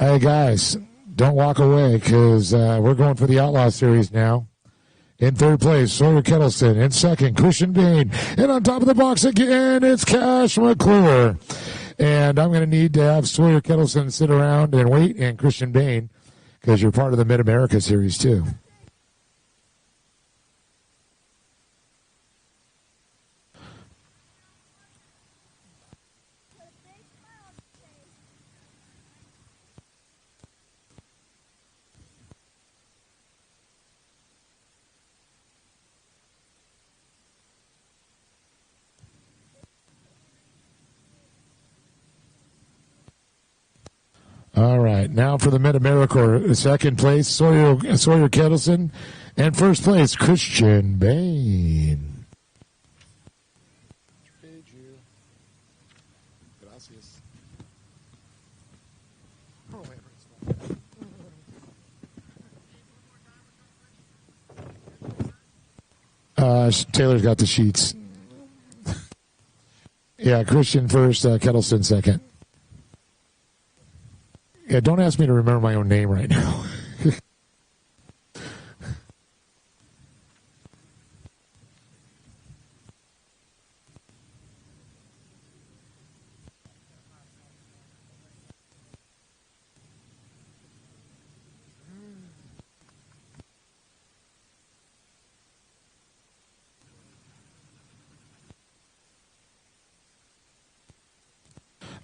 Hey, guys, don't walk away because we're going for the Outlaw Series now. In third place, Sawyer Kettleson. In second, Christian Bain. And on top of the box again, it's Cash McClure. And I'm going to need to have Sawyer Kettleson sit around and wait, and Christian Bain, because you're part of the Mid-America Series, too. All right, now for the Mid-America, second place, Sawyer Kettleson, and first place, Christian Bain. Taylor's got the sheets. Yeah, Christian first, Kettleson second. Yeah, don't ask me to remember my own name right now.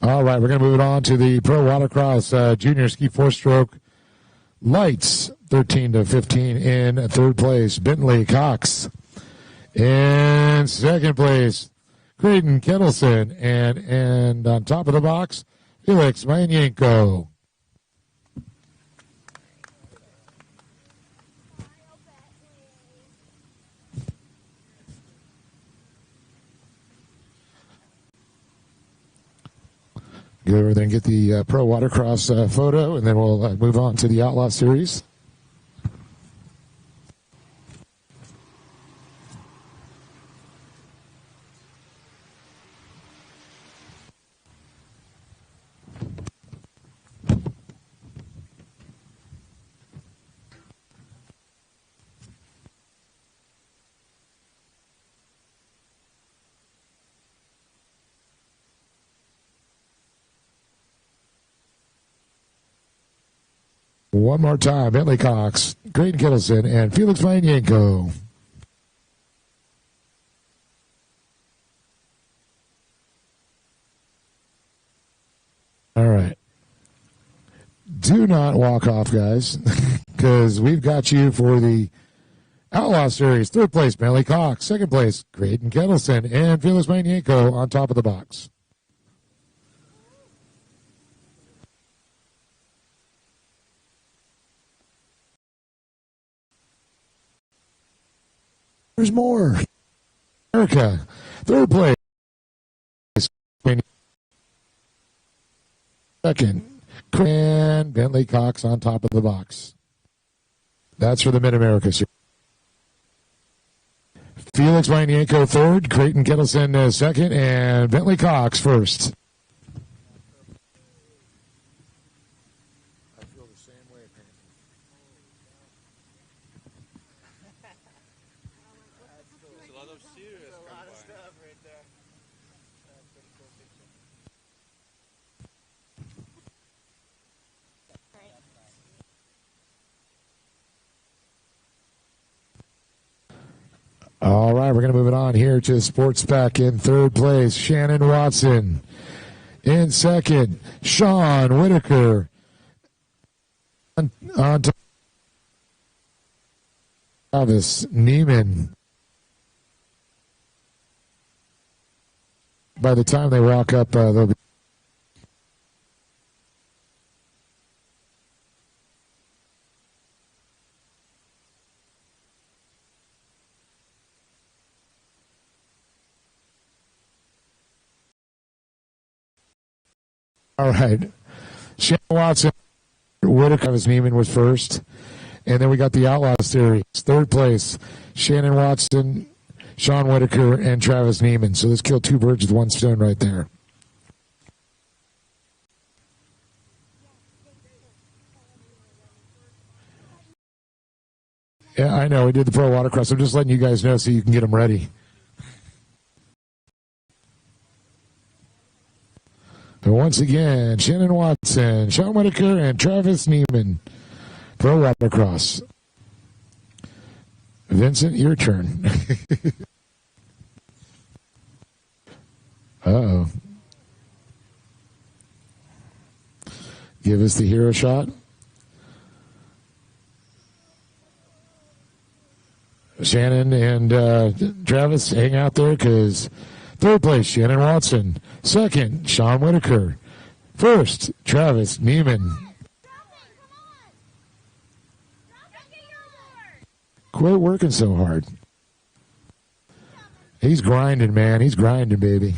All right, we're going to move it on to the Pro Watercross Junior Ski 4-stroke Lights, 13 to 15 in third place, Bentley Cox. In second place, Creighton Kettleson. And on top of the box, Felix Manyenko. Go over there and get the Pro Watercross photo, and then we'll move on to the Outlaw Series. One more time, Bentley Cox, Creighton Kettleson, and Felix Manyenko. All right. Do not walk off, guys, because we've got you for the Outlaw Series. Third place, Bentley Cox. Second place, Graydon Kettleson. And Felix Manienko on top of the box. There's more. America, third place. Second, and Bentley Cox on top of the box. That's for the Mid-America Series. Felix Manienko third, Creighton Kettleson second, and Bentley Cox first. I feel the same way, apparently. There's a lot of serious. There's a lot of stuff right there. That's pretty cool picture. All right, we're going to move it on here to Sports Spec in third place. Shannon Watson. In second, Sean Whitaker. On top, Travis Neiman. By the time they walk up, they'll be. All right. Shannon Watson, Whitaker, Travis Neiman was first. And then we got the Outlaw Series. Third place, Shannon Watson, Sean Whitaker, and Travis Neiman. So let's kill two birds with one stone right there. Yeah, I know. We did the Pro Watercross. I'm just letting you guys know so you can get them ready. And once again, Shannon Watson, Sean Whitaker, and Travis Neiman. Pro Watercross. Vincent, your turn. Uh-oh. Give us the hero shot. Shannon and Travis, hang out there because third place, Shannon Watson. Second, Sean Whitaker. First, Travis Neiman. Quit working so hard. He's grinding, man. He's grinding, baby.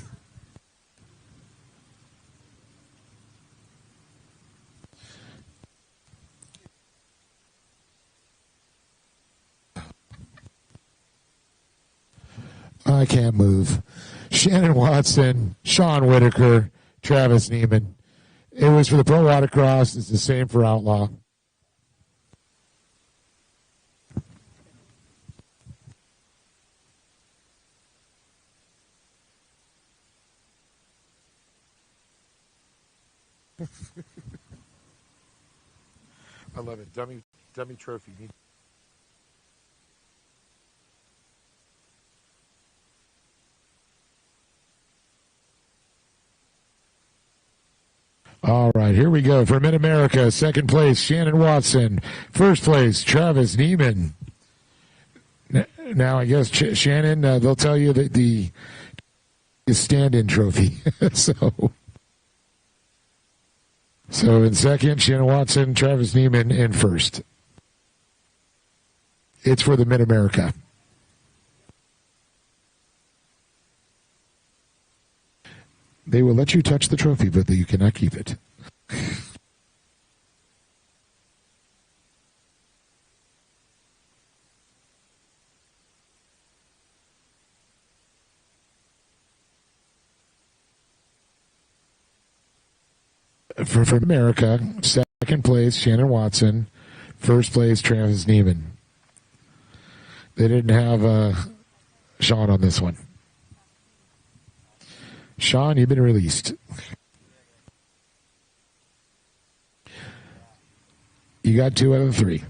I can't move. Shannon Watson, Sean Whitaker, Travis Neiman. It was for the Pro Watercross. It's the same for Outlaw. I love it. Dummy trophy. All right, here we go. For Mid-America, second place, Shannon Watson. First place, Travis Neiman. Now, I guess, Shannon, they'll tell you that the stand-in trophy. So in second, Shannon Watson, Travis Neiman in first. It's for the Mid-America. They will let you touch the trophy, but you cannot keep it. For America, second place, Shannon Watson. First place, Travis Neiman. They didn't have Sean on this one. Sean, you've been released. You got 2 out of 3.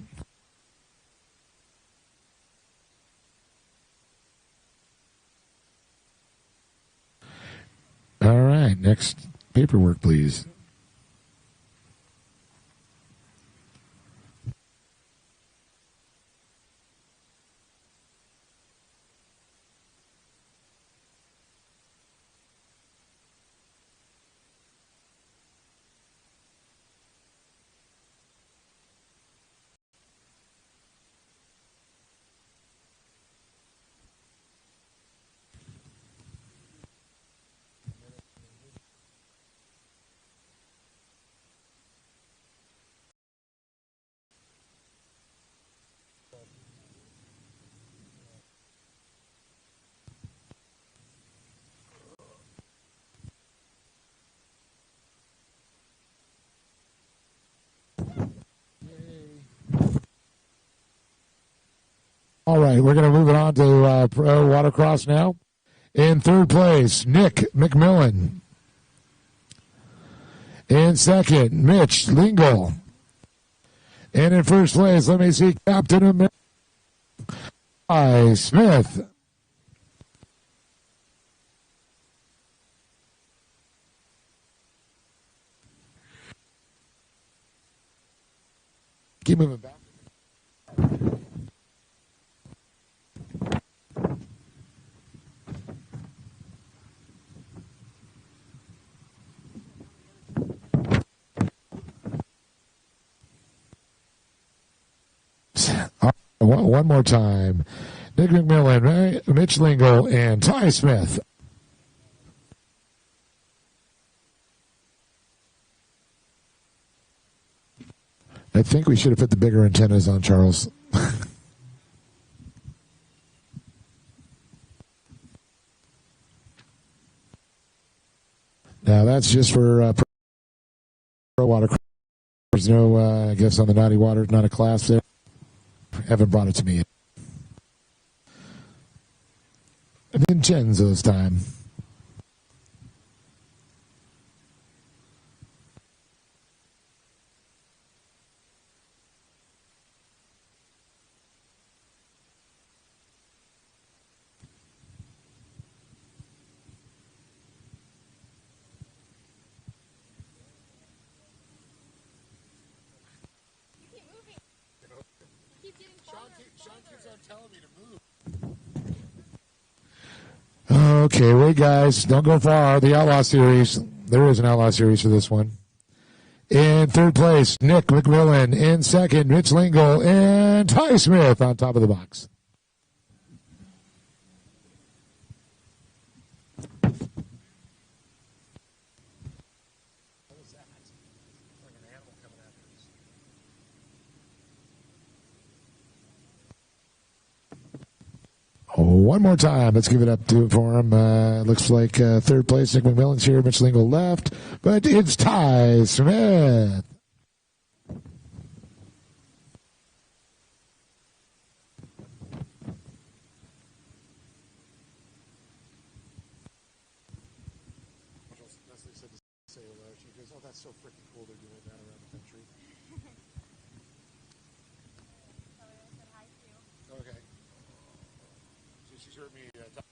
All right, next paperwork, please. All right, we're going to move it on to pro watercross now. In third place, Nick McMillan. In second, Mitch Lingle. And in first place, let me see, Captain America, Smith. Keep moving back. One more time. Nick McMillan, Mitch Lingle, and Ty Smith. I think we should have put the bigger antennas on, Charles. Now, that's just for pro watercross. There's no, I guess, on the naughty water, not a class there. Haven't brought it to me yet. Vincenzo's time. Okay, wait, guys. Don't go far. The Outlaw Series. There is an Outlaw Series for this one. In third place, Nick McMillan. In second, Mitch Lingle. And Ty Smith on top of the box. One more time. Let's give it up for him. Looks like third place, Nick McMillan's here. Mitch Lingle left. But it's Ty Smith. She goes, oh, that's so freaking cool they're doing that around the country. Okay. She's heard me talk.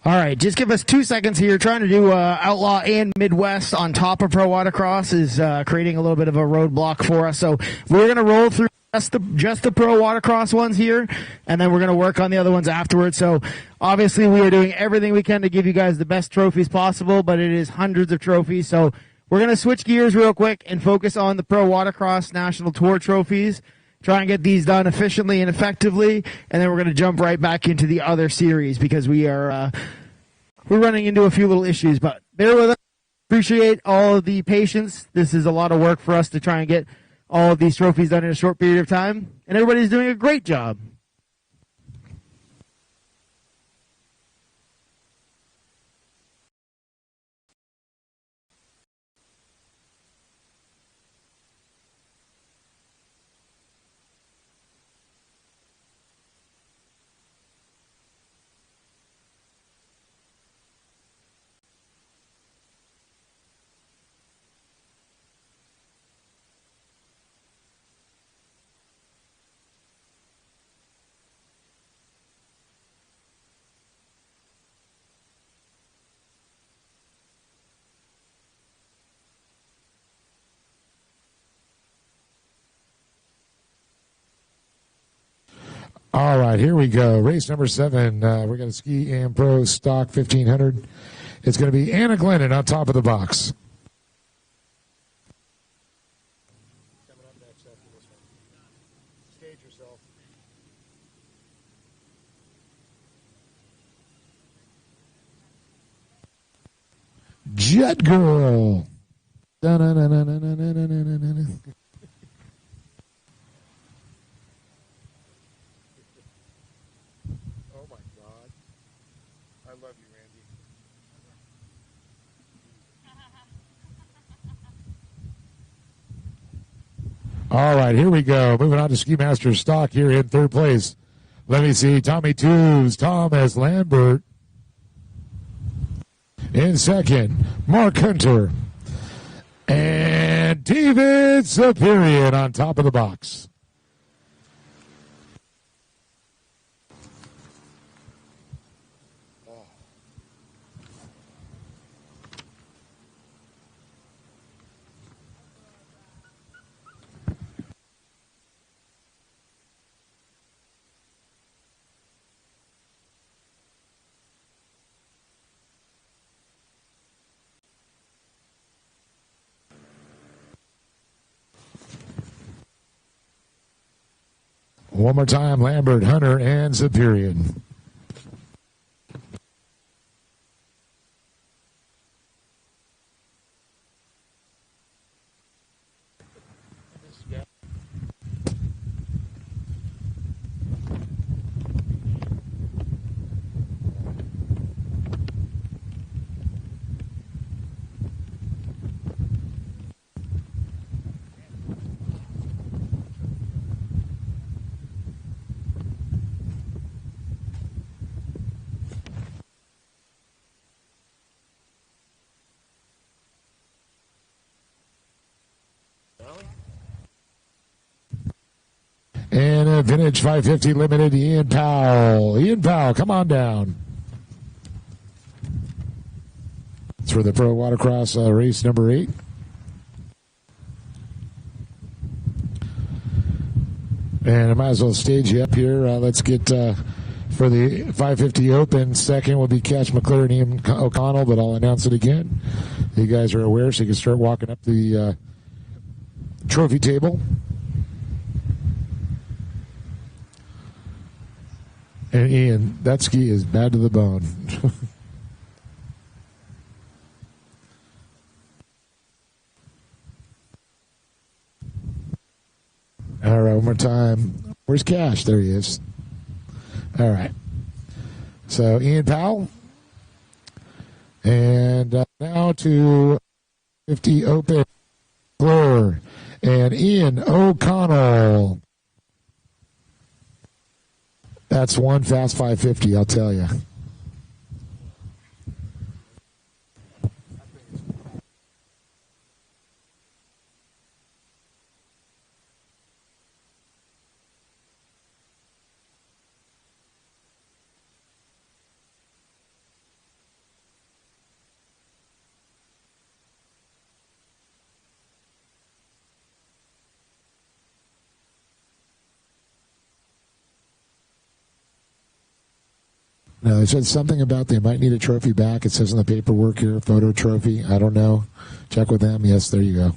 All right, just give us 2 seconds here. Trying to do Outlaw and Midwest on top of Pro Watercross is creating a little bit of a roadblock for us. So we're going to roll through just the Pro Watercross ones here, and then we're going to work on the other ones afterwards. So obviously we are doing everything we can to give you guys the best trophies possible, but it is hundreds of trophies. So we're going to switch gears real quick and focus on the Pro Watercross National Tour trophies. Try and get these done efficiently and effectively, and then we're going to jump right back into the other series because we're running into a few little issues. But bear with us. Appreciate all of the patience. This is a lot of work for us to try and get all of these trophies done in a short period of time, and everybody's doing a great job. All right, here we go. Race number 7. We're going to Ski and Pro Stock 1500. It's going to be Anna Glennon on top of the box. Coming up next after this one. Stage yourself. Jet Girl. Da-na-na-na-na-na-na-na-na-na. Oh my God. I love you, Randy. All right, here we go. Moving on to Ski Master Stock here in third place. Let me see. Tommy Twos, Thomas Lambert. In second, Mark Hunter. And David Superior on top of the box. One more time, Lambert, Hunter, and Superior. And a vintage 550 limited, Ian Powell. Ian Powell, come on down. It's for the Pro Watercross race number 8. And I might as well stage you up here. Let's get for the 550 Open. Second will be Cash McClure and Ian O'Connell, but I'll announce it again. You guys are aware, so you can start walking up the trophy table. And Ian, that ski is bad to the bone. All right, one more time. Where's Cash? There he is. All right. So Ian Powell. And now to 50 Open floor. And Ian O'Connell. That's one fast 550, I'll tell you. No, they said something about they might need a trophy back. It says in the paperwork here, photo trophy. I don't know. Check with them. Yes, there you go.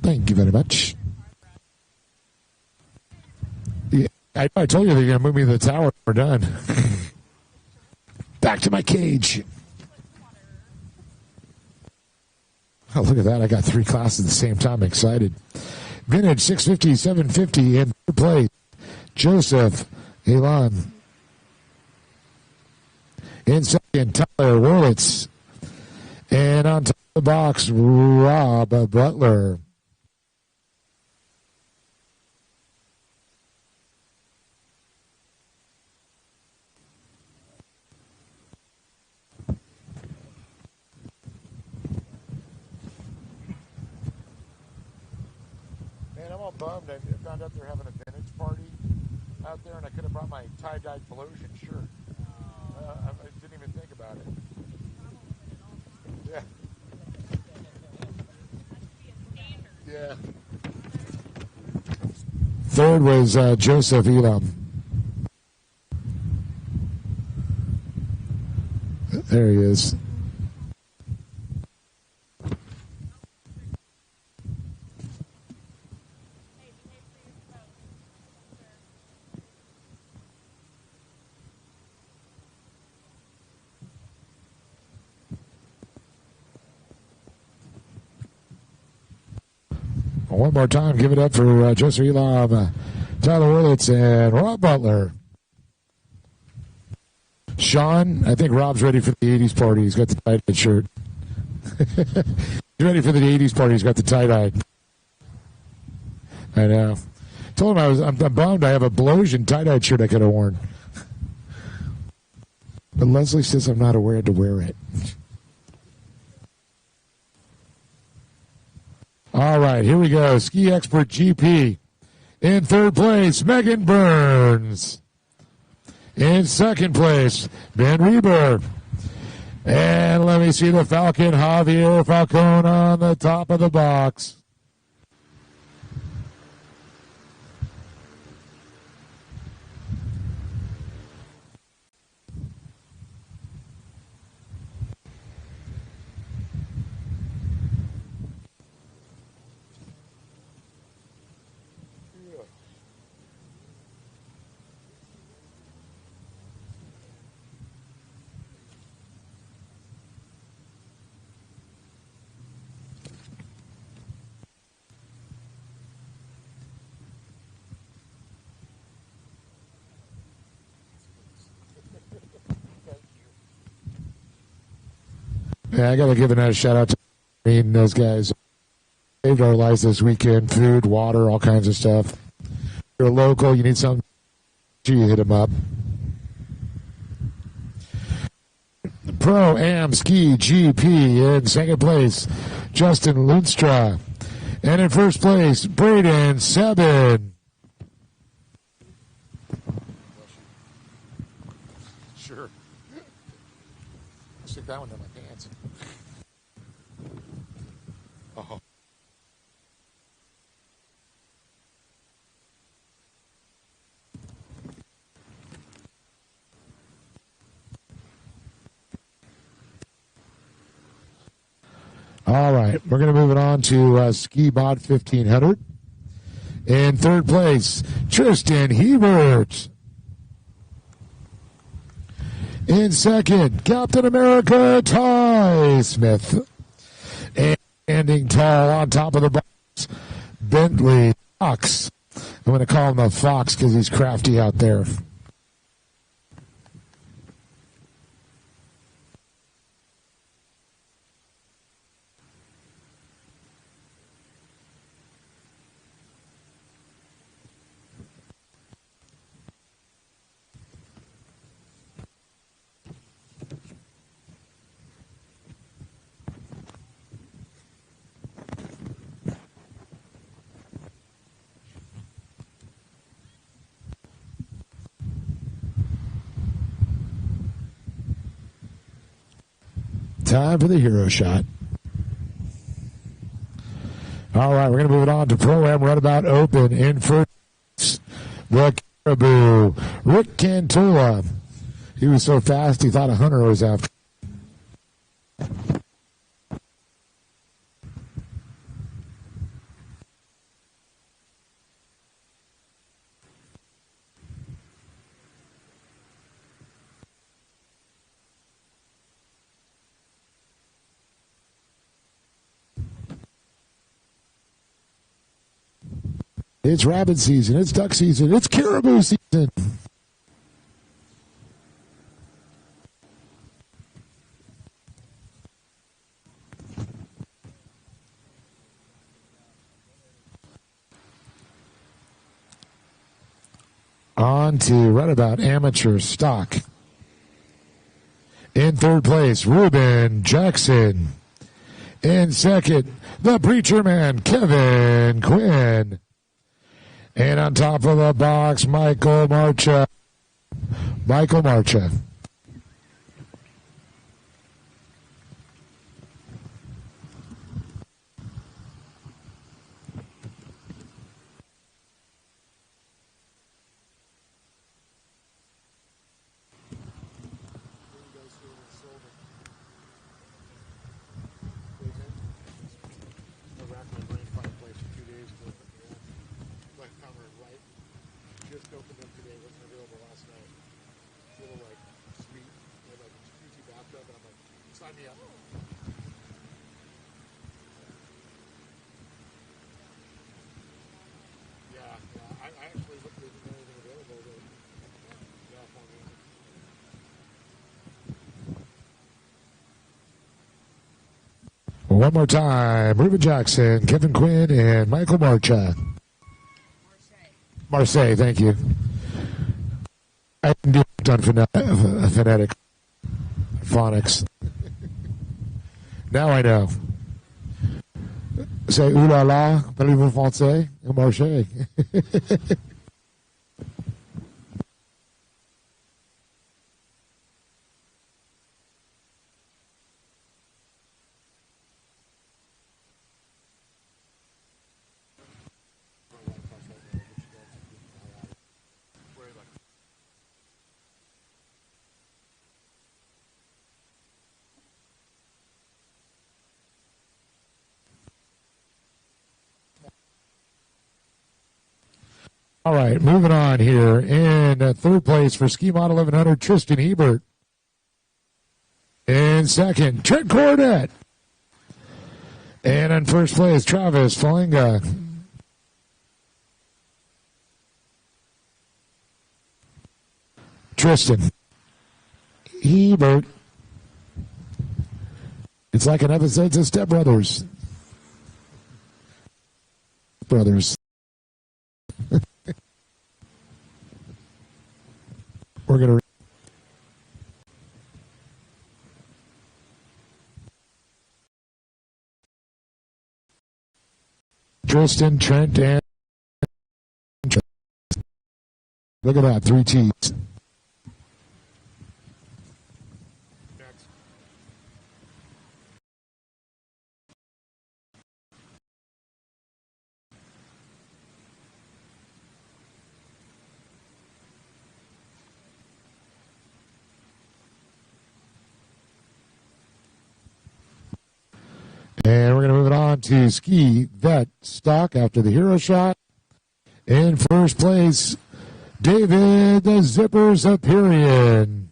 Thank you very much. Yeah, I told you they're going to move me to the tower. We're done. Back to my cage. Oh, look at that. I got 3 classes at the same time. I'm excited. Vintage 650, 750 in third place. Joseph Elon. In second, Tyler Wurlitz. And on top of the box, Rob Butler. Man, I'm all bummed. I found out they're having a vintage party out there, and I could have brought my tie-dyed Peloton shirt. I didn't even think about it. Yeah. Yeah. Third was Joseph Elam. There he is. One more time, give it up for Joseph Elam, Tyler Wurlitz, and Rob Butler. Sean, I think Rob's ready for the 80s party. He's got the tie-dyed shirt. He's ready for the 80s party. He's got the tie-dyed. I know. Told him I'm bummed I have a Blosian tie-dye shirt I could have worn. But Leslie says I'm not aware to wear it. All right, here we go. Ski Expert GP. In third place, Megan Burns. In second place, Ben Reber. And let me see the Falcon, Javier Falcone on the top of the box. Yeah, I got to give another shout out to those guys. Saved our lives this weekend. Food, water, all kinds of stuff. If you're local, you need something, you hit them up. Pro-Am Ski GP in second place, Justin Lunstra. And in first place, Braden Sebin. Sure. Stick that one down my pants. Oh. All right, we're going to move it on to Ski Mod 1500. In third place, Tristan Hebert. In second, Captain America, Ty Smith. And standing tall on top of the box, Bentley Fox. I'm going to call him a Fox because he's crafty out there. Time for the hero shot. All right, we're going to move it on to Pro-Am Runabout Open. In first, the Caribou, Rick Cantola. He was so fast, he thought a hunter was after. It's rabbit season. It's duck season. It's caribou season. On to Runabout Amateur Stock. In third place, Ruben Jackson. In second, the Preacher Man, Kevin Quinn. And on top of the box, Michael Marcha. Michael Marcha. One more time, Ruben Jackson, Kevin Quinn, and Michael Marcha. Marseille, thank you. I didn't do on phonetic phonics. Now I know. Say ooh la la, parlez-vous français? Marseille. All right, moving on here. In third place for Ski Mod 1100, Tristan Hebert. In second, Trent Cornett. And in first place, Travis Falinga. Tristan Hebert. It's like an episode of Step Brothers. Brothers. We're going to Tristan, Trent, and Trent. Look at that, 3 T's. And we're going to move it on to Ski Vet Stock after the hero shot. In first place, David the Zippers Aperian.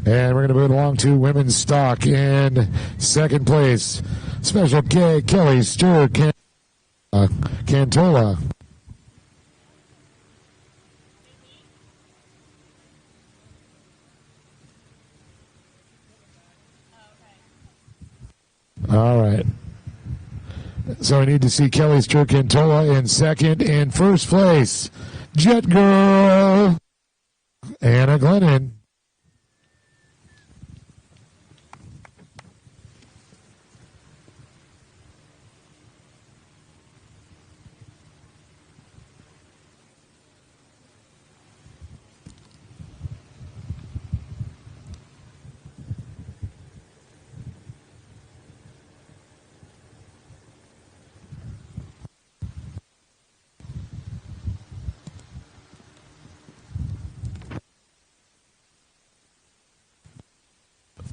And we're going to move along to women's stock in second place. Special K, Kelly Stewart Cantola. All right. So we need to see Kelly Stewart Cantola in second. In first place, Jet Girl, Anna Glennon.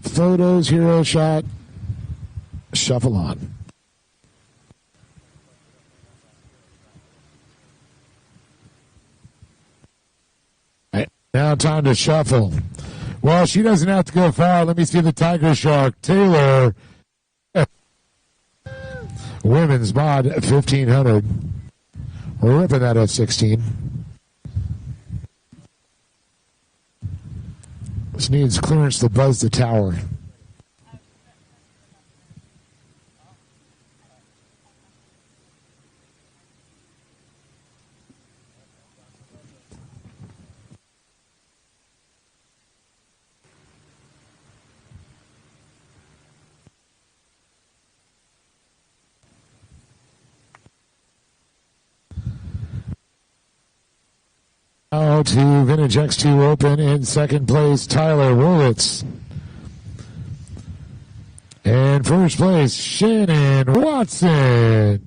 Photos, hero shot, shuffle on. All right, now time to shuffle. Well, she doesn't have to go far. Let me see the Tiger Shark. Taylor, women's mod 1500. We're ripping that at 16. This needs clearance to buzz the tower. Now to Vintage X2 Open in second place, Tyler Wolitz. And first place, Shannon Watson.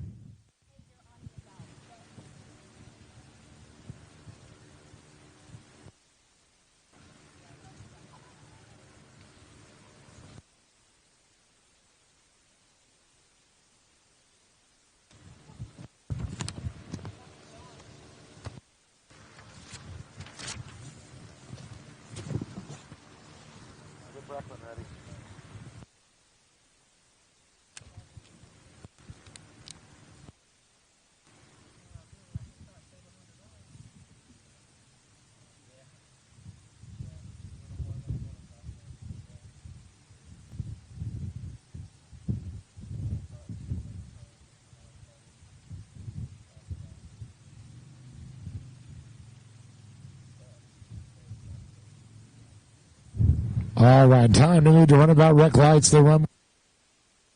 All right, time to move to runabout rec lights. They run.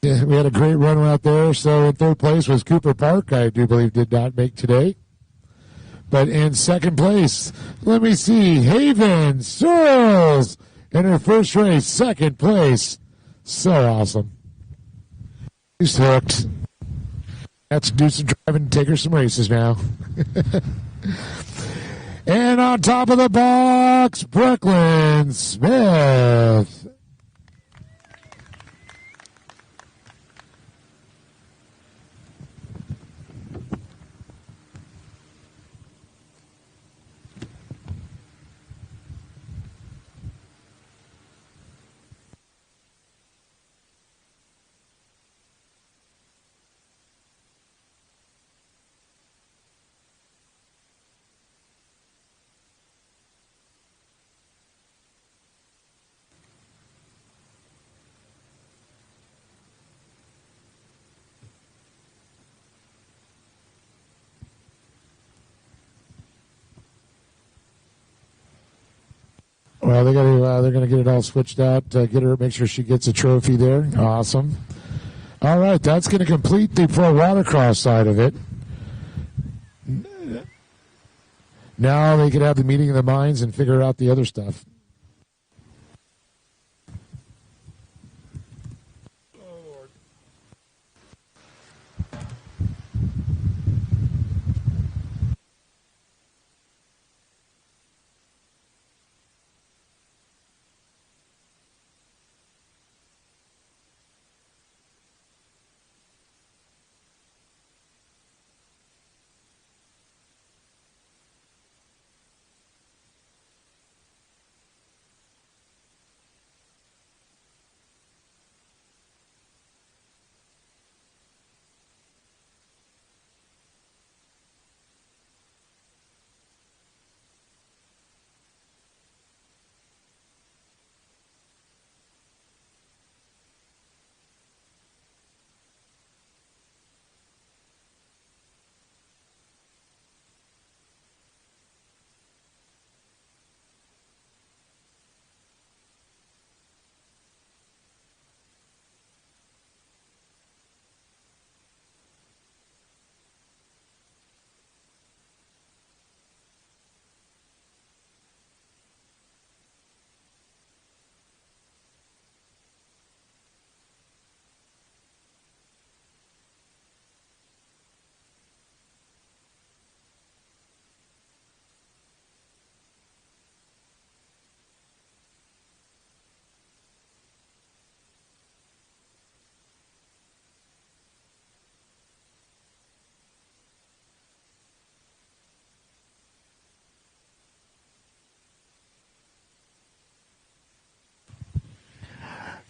Yeah, we had a great run out there. So in third place was Cooper Park. I do believe did not make today. But in second place, let me see, Haven Searles in her first race, second place. So awesome. She's hooked. That's do some driving and take her some races now. And on top of the box, Brooklyn Smith. Well, they're going to get it all switched out. Make sure she gets a trophy there. Awesome. All right, that's going to complete the pro watercross side of it. Now they can have the meeting of the minds and figure out the other stuff.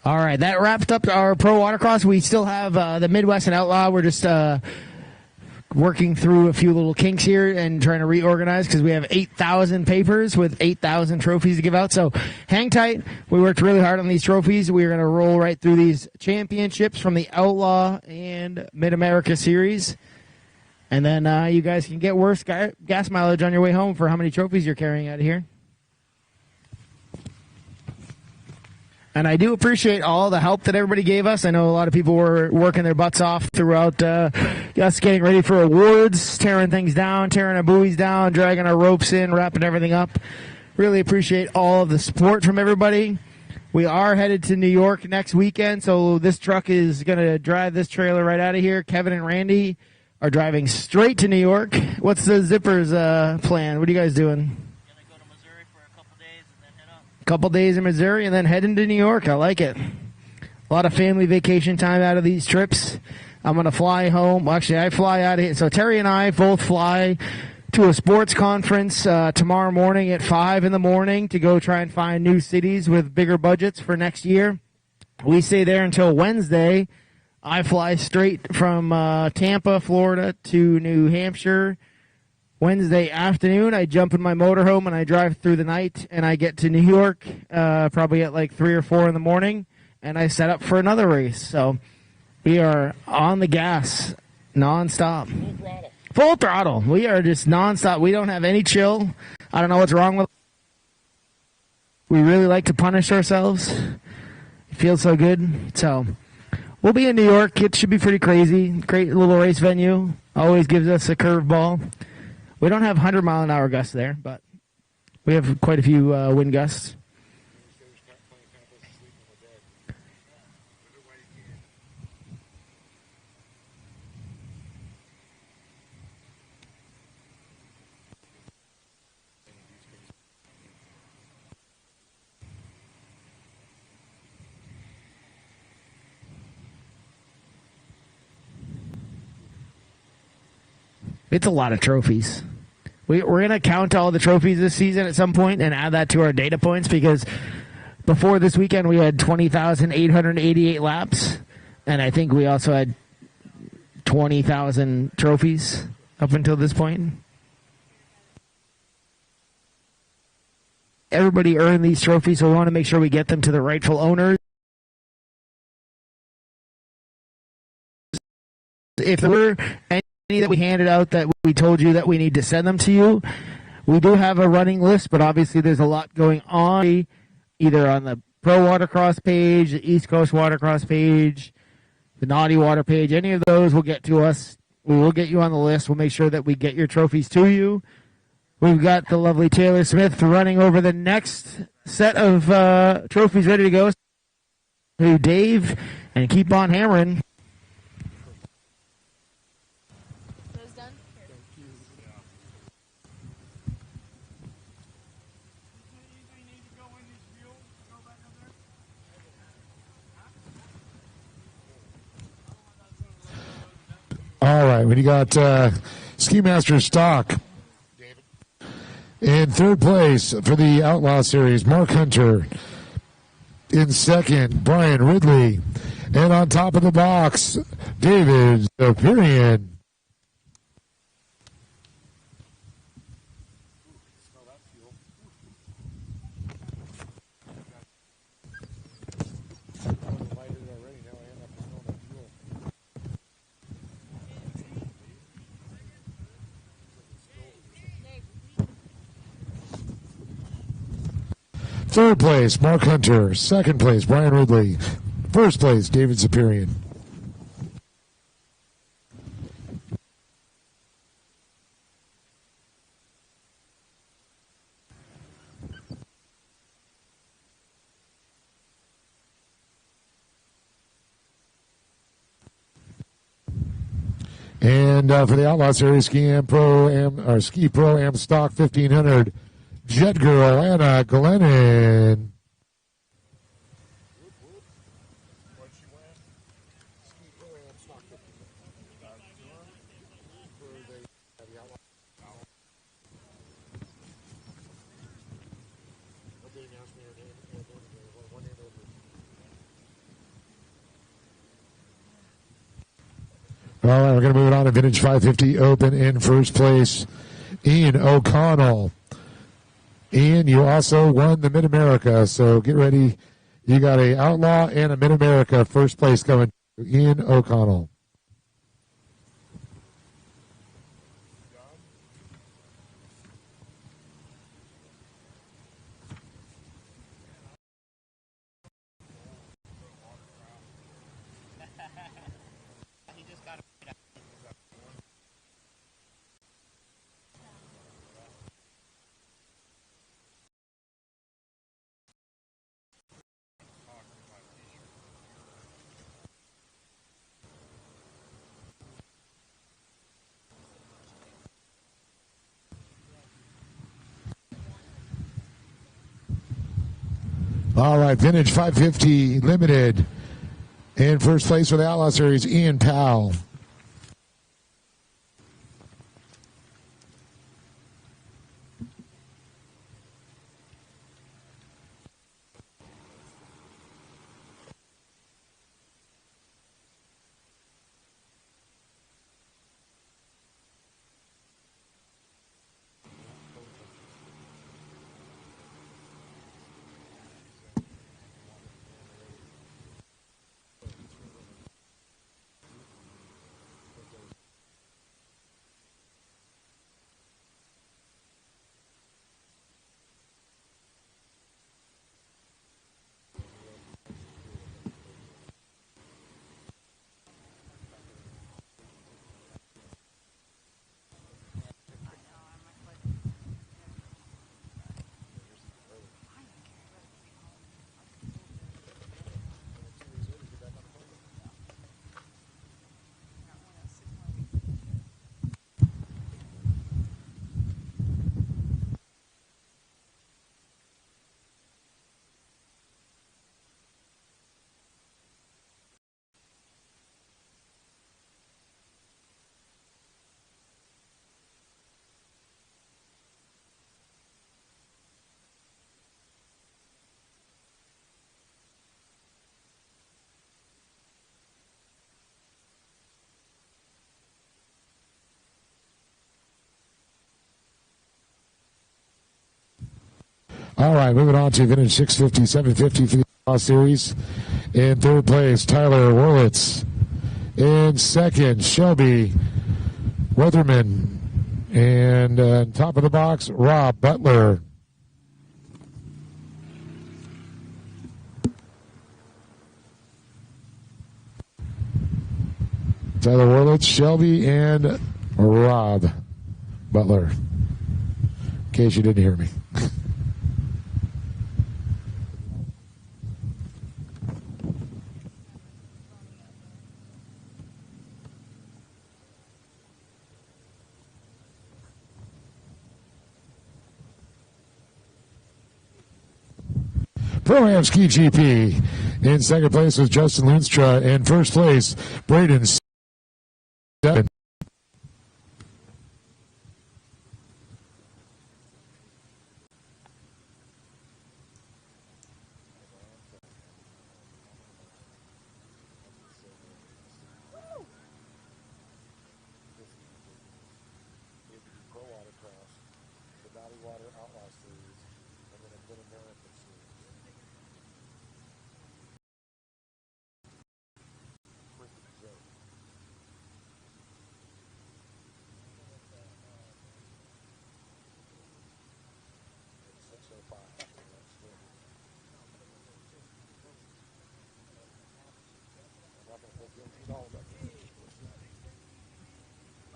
All right, that wrapped up our pro watercross. We still have the Midwest and Outlaw. We're just working through a few little kinks here and trying to reorganize because we have 8,000 papers with 8,000 trophies to give out. So hang tight. We worked really hard on these trophies. We're going to roll right through these championships from the Outlaw and Mid-America Series. And then you guys can get worse gas mileage on your way home for how many trophies you're carrying out of here. And I do appreciate all the help that everybody gave us. I know a lot of people were working their butts off throughout us getting ready for awards, tearing things down, tearing our buoys down, dragging our ropes in, wrapping everything up. Really appreciate all of the support from everybody. We are headed to New York next weekend, so this truck is going to drive this trailer right out of here. Kevin and Randy are driving straight to New York. What's the Zippers plan? What are you guys doing? Couple days in Missouri and then head into New York. I like it. A lot of family vacation time out of these trips. I'm going to fly home. Actually, I fly out of here. So Terry and I both fly to a sports conference tomorrow morning at 5 in the morning to go try and find new cities with bigger budgets for next year. We stay there until Wednesday. I fly straight from Tampa, Florida to New Hampshire. Wednesday afternoon, I jump in my motorhome and I drive through the night, and I get to New York probably at like 3 or 4 in the morning, and I set up for another race. So we are on the gas nonstop. Full throttle. We are just nonstop. We don't have any chill. I don't know what's wrong with We really like to punish ourselves. It feels so good. So we'll be in New York. It should be pretty crazy. Great little race venue. Always gives us a curveball. We don't have 100-mile-an-hour gusts there, but we have quite a few wind gusts. It's a lot of trophies. We're going to count all the trophies this season at some point and add that to our data points, because before this weekend we had 20,888 laps, and I think we also had 20,000 trophies up until this point. Everybody earned these trophies, so we want to make sure we get them to the rightful owners. If there were any that we handed out that we told you that we need to send them to you, we do have a running list, but obviously there's a lot going on, either on the Pro Watercross page, the East Coast Watercross page, the Naughty Water page. Any of those will get to us. We will get you on the list. We'll make sure that we get your trophies to you. We've got the lovely Taylor Smith running over the next set of trophies ready to go. To Dave, and keep on hammering. All right, when you got Ski Master Stock in third place for the Outlaw Series, Mark Hunter. In second, Brian Ridley. And on top of the box, David Zopirian. Third place, Mark Hunter. Second place, Brian Ridley. First place, David Zopirian. And for the Outlaw Series, Ski Pro Am Stock 1500, Jet Girl Anna Glennon. All right, we're going to move it on to Vintage 550 Open. In first place, Ian O'Connell. Ian, you also won the Mid-America, so get ready. You got a Outlaw and a Mid-America first place coming to Ian O'Connell. All right, Vintage 550 Limited. In first place for the Outlaw Series, Ian Powell. All right, moving on to vintage 650, 750 for the Outlaw Series. In third place, Tyler Wurlitz. In second, Shelby Weatherman. And top of the box, Rob Butler. Tyler Wurlitz, Shelby, and Rob Butler. In case you didn't hear me. Pro-Am Ski GP. In second place was Justin Lunstra. In first place, Braden Seven.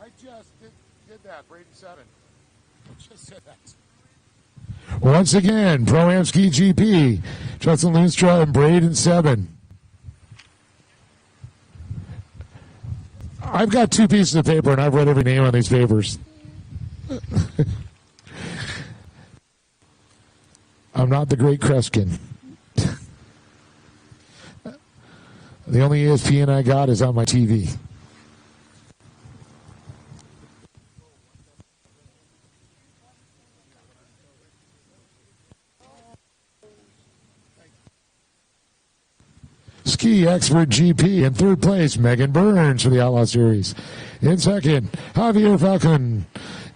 I just did that, Brady 7. Just said that. Once again, Pro-Am Ski GP, Justin Lunstra and Braden 7. I've got 2 pieces of paper, and I've read every name on these papers. I'm not the great Kreskin. The only ESPN I got is on my TV. Ski Expert GP. In third place, Megan Burns for the Outlaw Series. In second, Javier Falcon.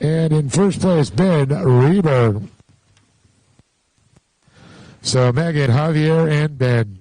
And in first place, Ben Reber. So Megan, Javier, and Ben.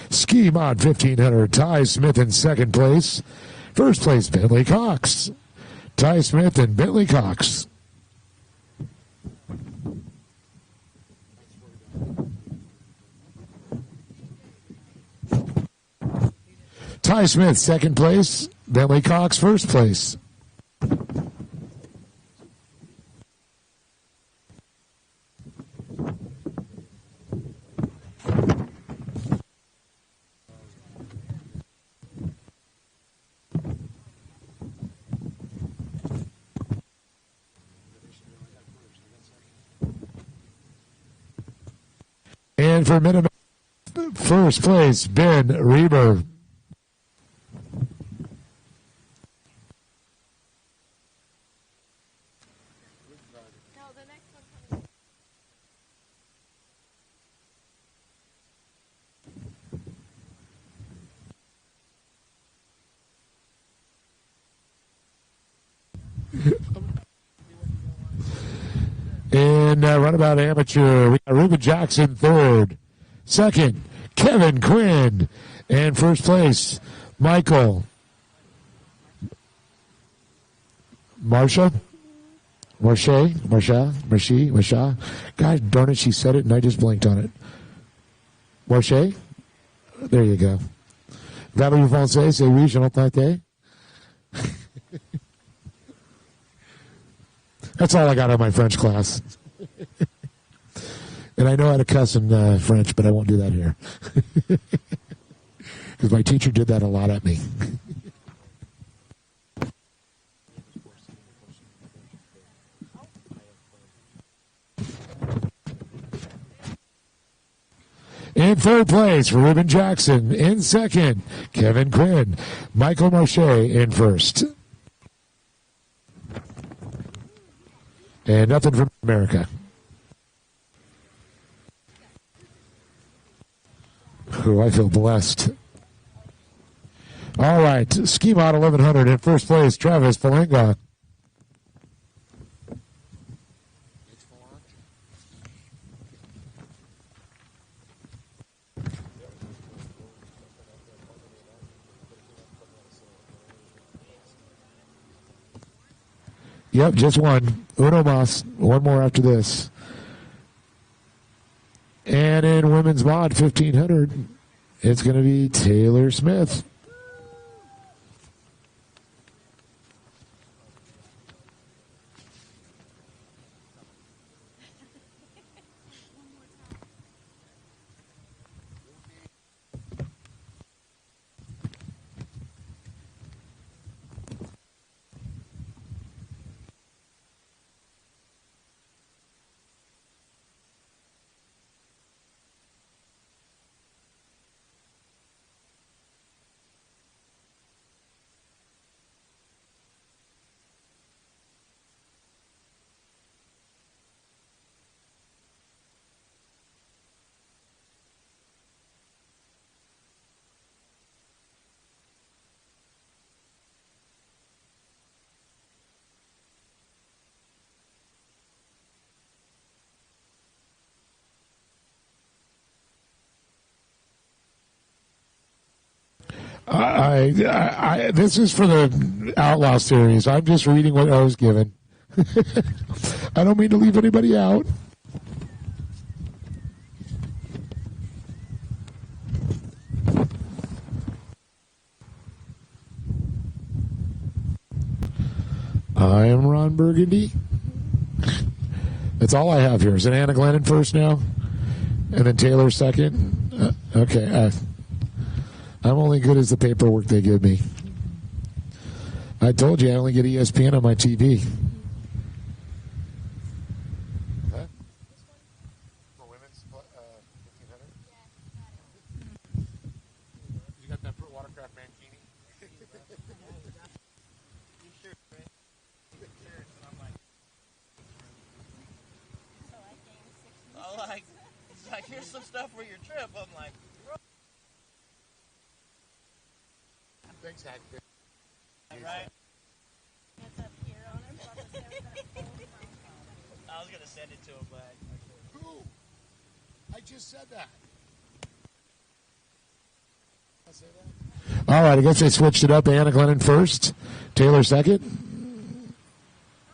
Ski Mod 1500, Ty Smith in second place. First place, Bentley Cox. Ty Smith and Bentley Cox. Ty Smith, second place. Bentley Cox, first place. And for minimum first place, Ben Reber. In runabout amateur, we got Ruben Jackson third. Second, Kevin Quinn. And first place, Michael Marsha. Marsha. God darn it, she said it and I just blinked on it. Marsha? There you go. Valerie Français, c'est oui, je l'entends. That's all I got on my French class. And I know how to cuss in French, but I won't do that here. Because my teacher did that a lot at me. In third place, Ruben Jackson. In second, Kevin Quinn. Michael Marche in first. And nothing from America. Oh, I feel blessed. All right, Ski Mod 1100 in first place, Travis Palenga. Yep, just one. Uno mas. One more after this. And in women's mod 1500, it's going to be Taylor Smith. This is for the Outlaw series. I'm just reading what I was given. I don't mean to leave anybody out. I am Ron Burgundy. That's all I have here. Is it Anna Glennon first now? And then Taylor second? Okay. I'm only good as the paperwork they give me. I told you I only get ESPN on my TV. Huh? For women's 1500? You got that Watercross mankini? You sure, right? Sure. I'm like, it's like, here's some stuff for your trip. I'm like, Thanks, Hack. right? I was going to send it to him, but... Who? I just said that. I say that. All right, I guess they switched it up. Anna Glennon first. Taylor second?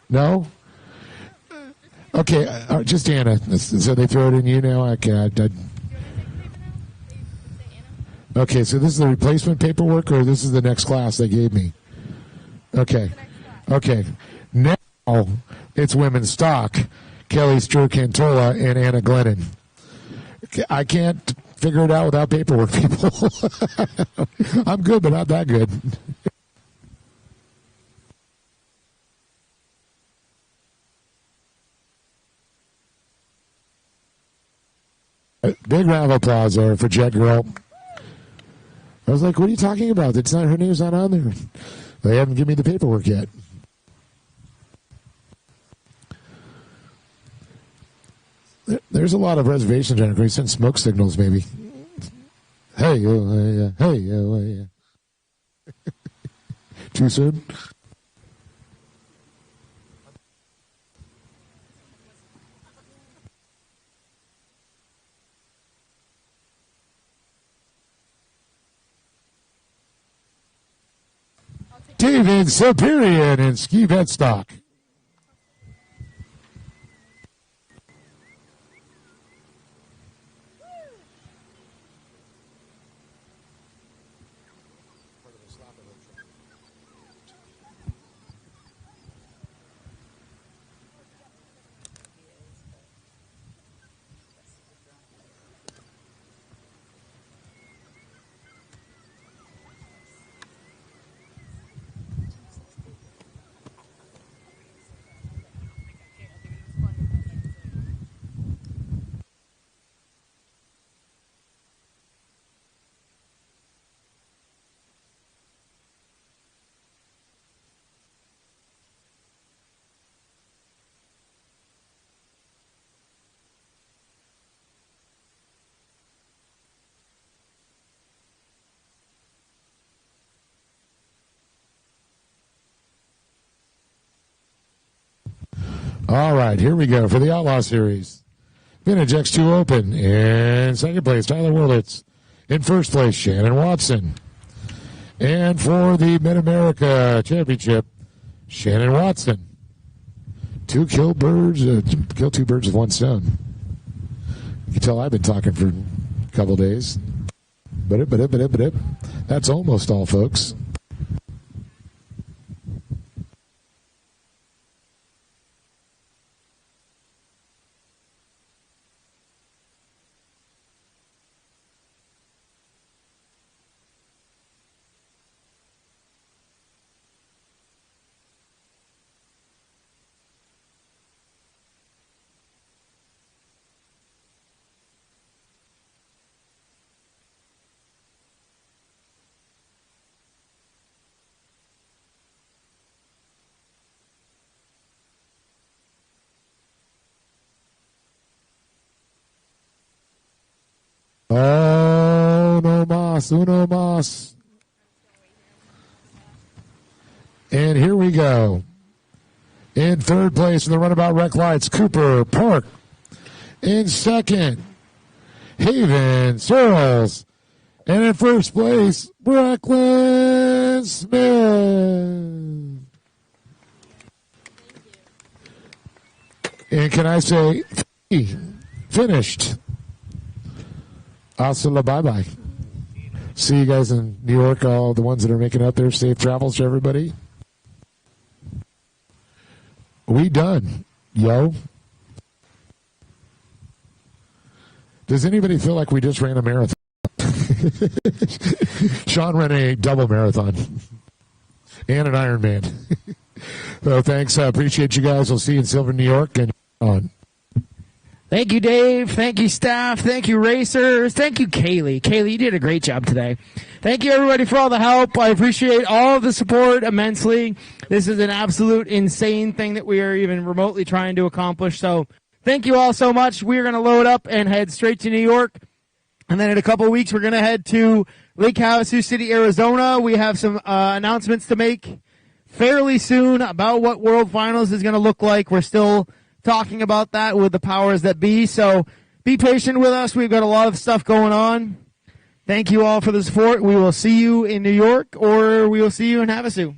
No? Okay, just Anna. So they throw it in you now? Okay, Okay, so this is the replacement paperwork, or this is the next class they gave me? Okay. Okay. Now it's women's stock. Kelly Sturcantola and Anna Glennon. I can't figure it out without paperwork, people. I'm good, but not that good. Big round of applause there for Jet Girl. I was like, what are you talking about? It's not, her name's not on there. They haven't given me the paperwork yet. There's a lot of reservations on it. We send smoke signals, maybe. Hey, hey. Too soon? David Superior in ski vet stock. All right, here we go for the Outlaw Series. Vintage X2 Open. In second place, Tyler Wurlitz. In first place, Shannon Watson. And for the Mid-America Championship, Shannon Watson. Kill two birds with one stone. You can tell I've been talking for a couple days. That's almost all, folks. Oh, no mas, uno mas. And here we go. In third place in the Runabout Rec Lights, Cooper Park. In second, Haven Searles. And in first place, Brooklyn Smith. And can I say, finished. Hasta la bye-bye. See you guys in New York, all the ones that are making it out there. Safe travels to everybody. We done, yo. Does anybody feel like we just ran a marathon? Sean ran a double marathon and an Ironman. So thanks. Appreciate you guys. We'll see you in Silver, New York, and on. Thank you, Dave. Thank you, staff. Thank you, racers. Thank you, Kaylee. Kaylee, you did a great job today. Thank you, everybody, for all the help. I appreciate all of the support immensely. This is an absolute insane thing that we are even remotely trying to accomplish. So thank you all so much. We're going to load up and head straight to New York. And then in a couple of weeks, we're going to head to Lake Havasu City, Arizona. We have some announcements to make fairly soon about what World Finals is going to look like. We're still talking about that with the powers that be. So be patient with us. We've got a lot of stuff going on. Thank you all for the support. We will see you in New York, or we will see you in Havasu.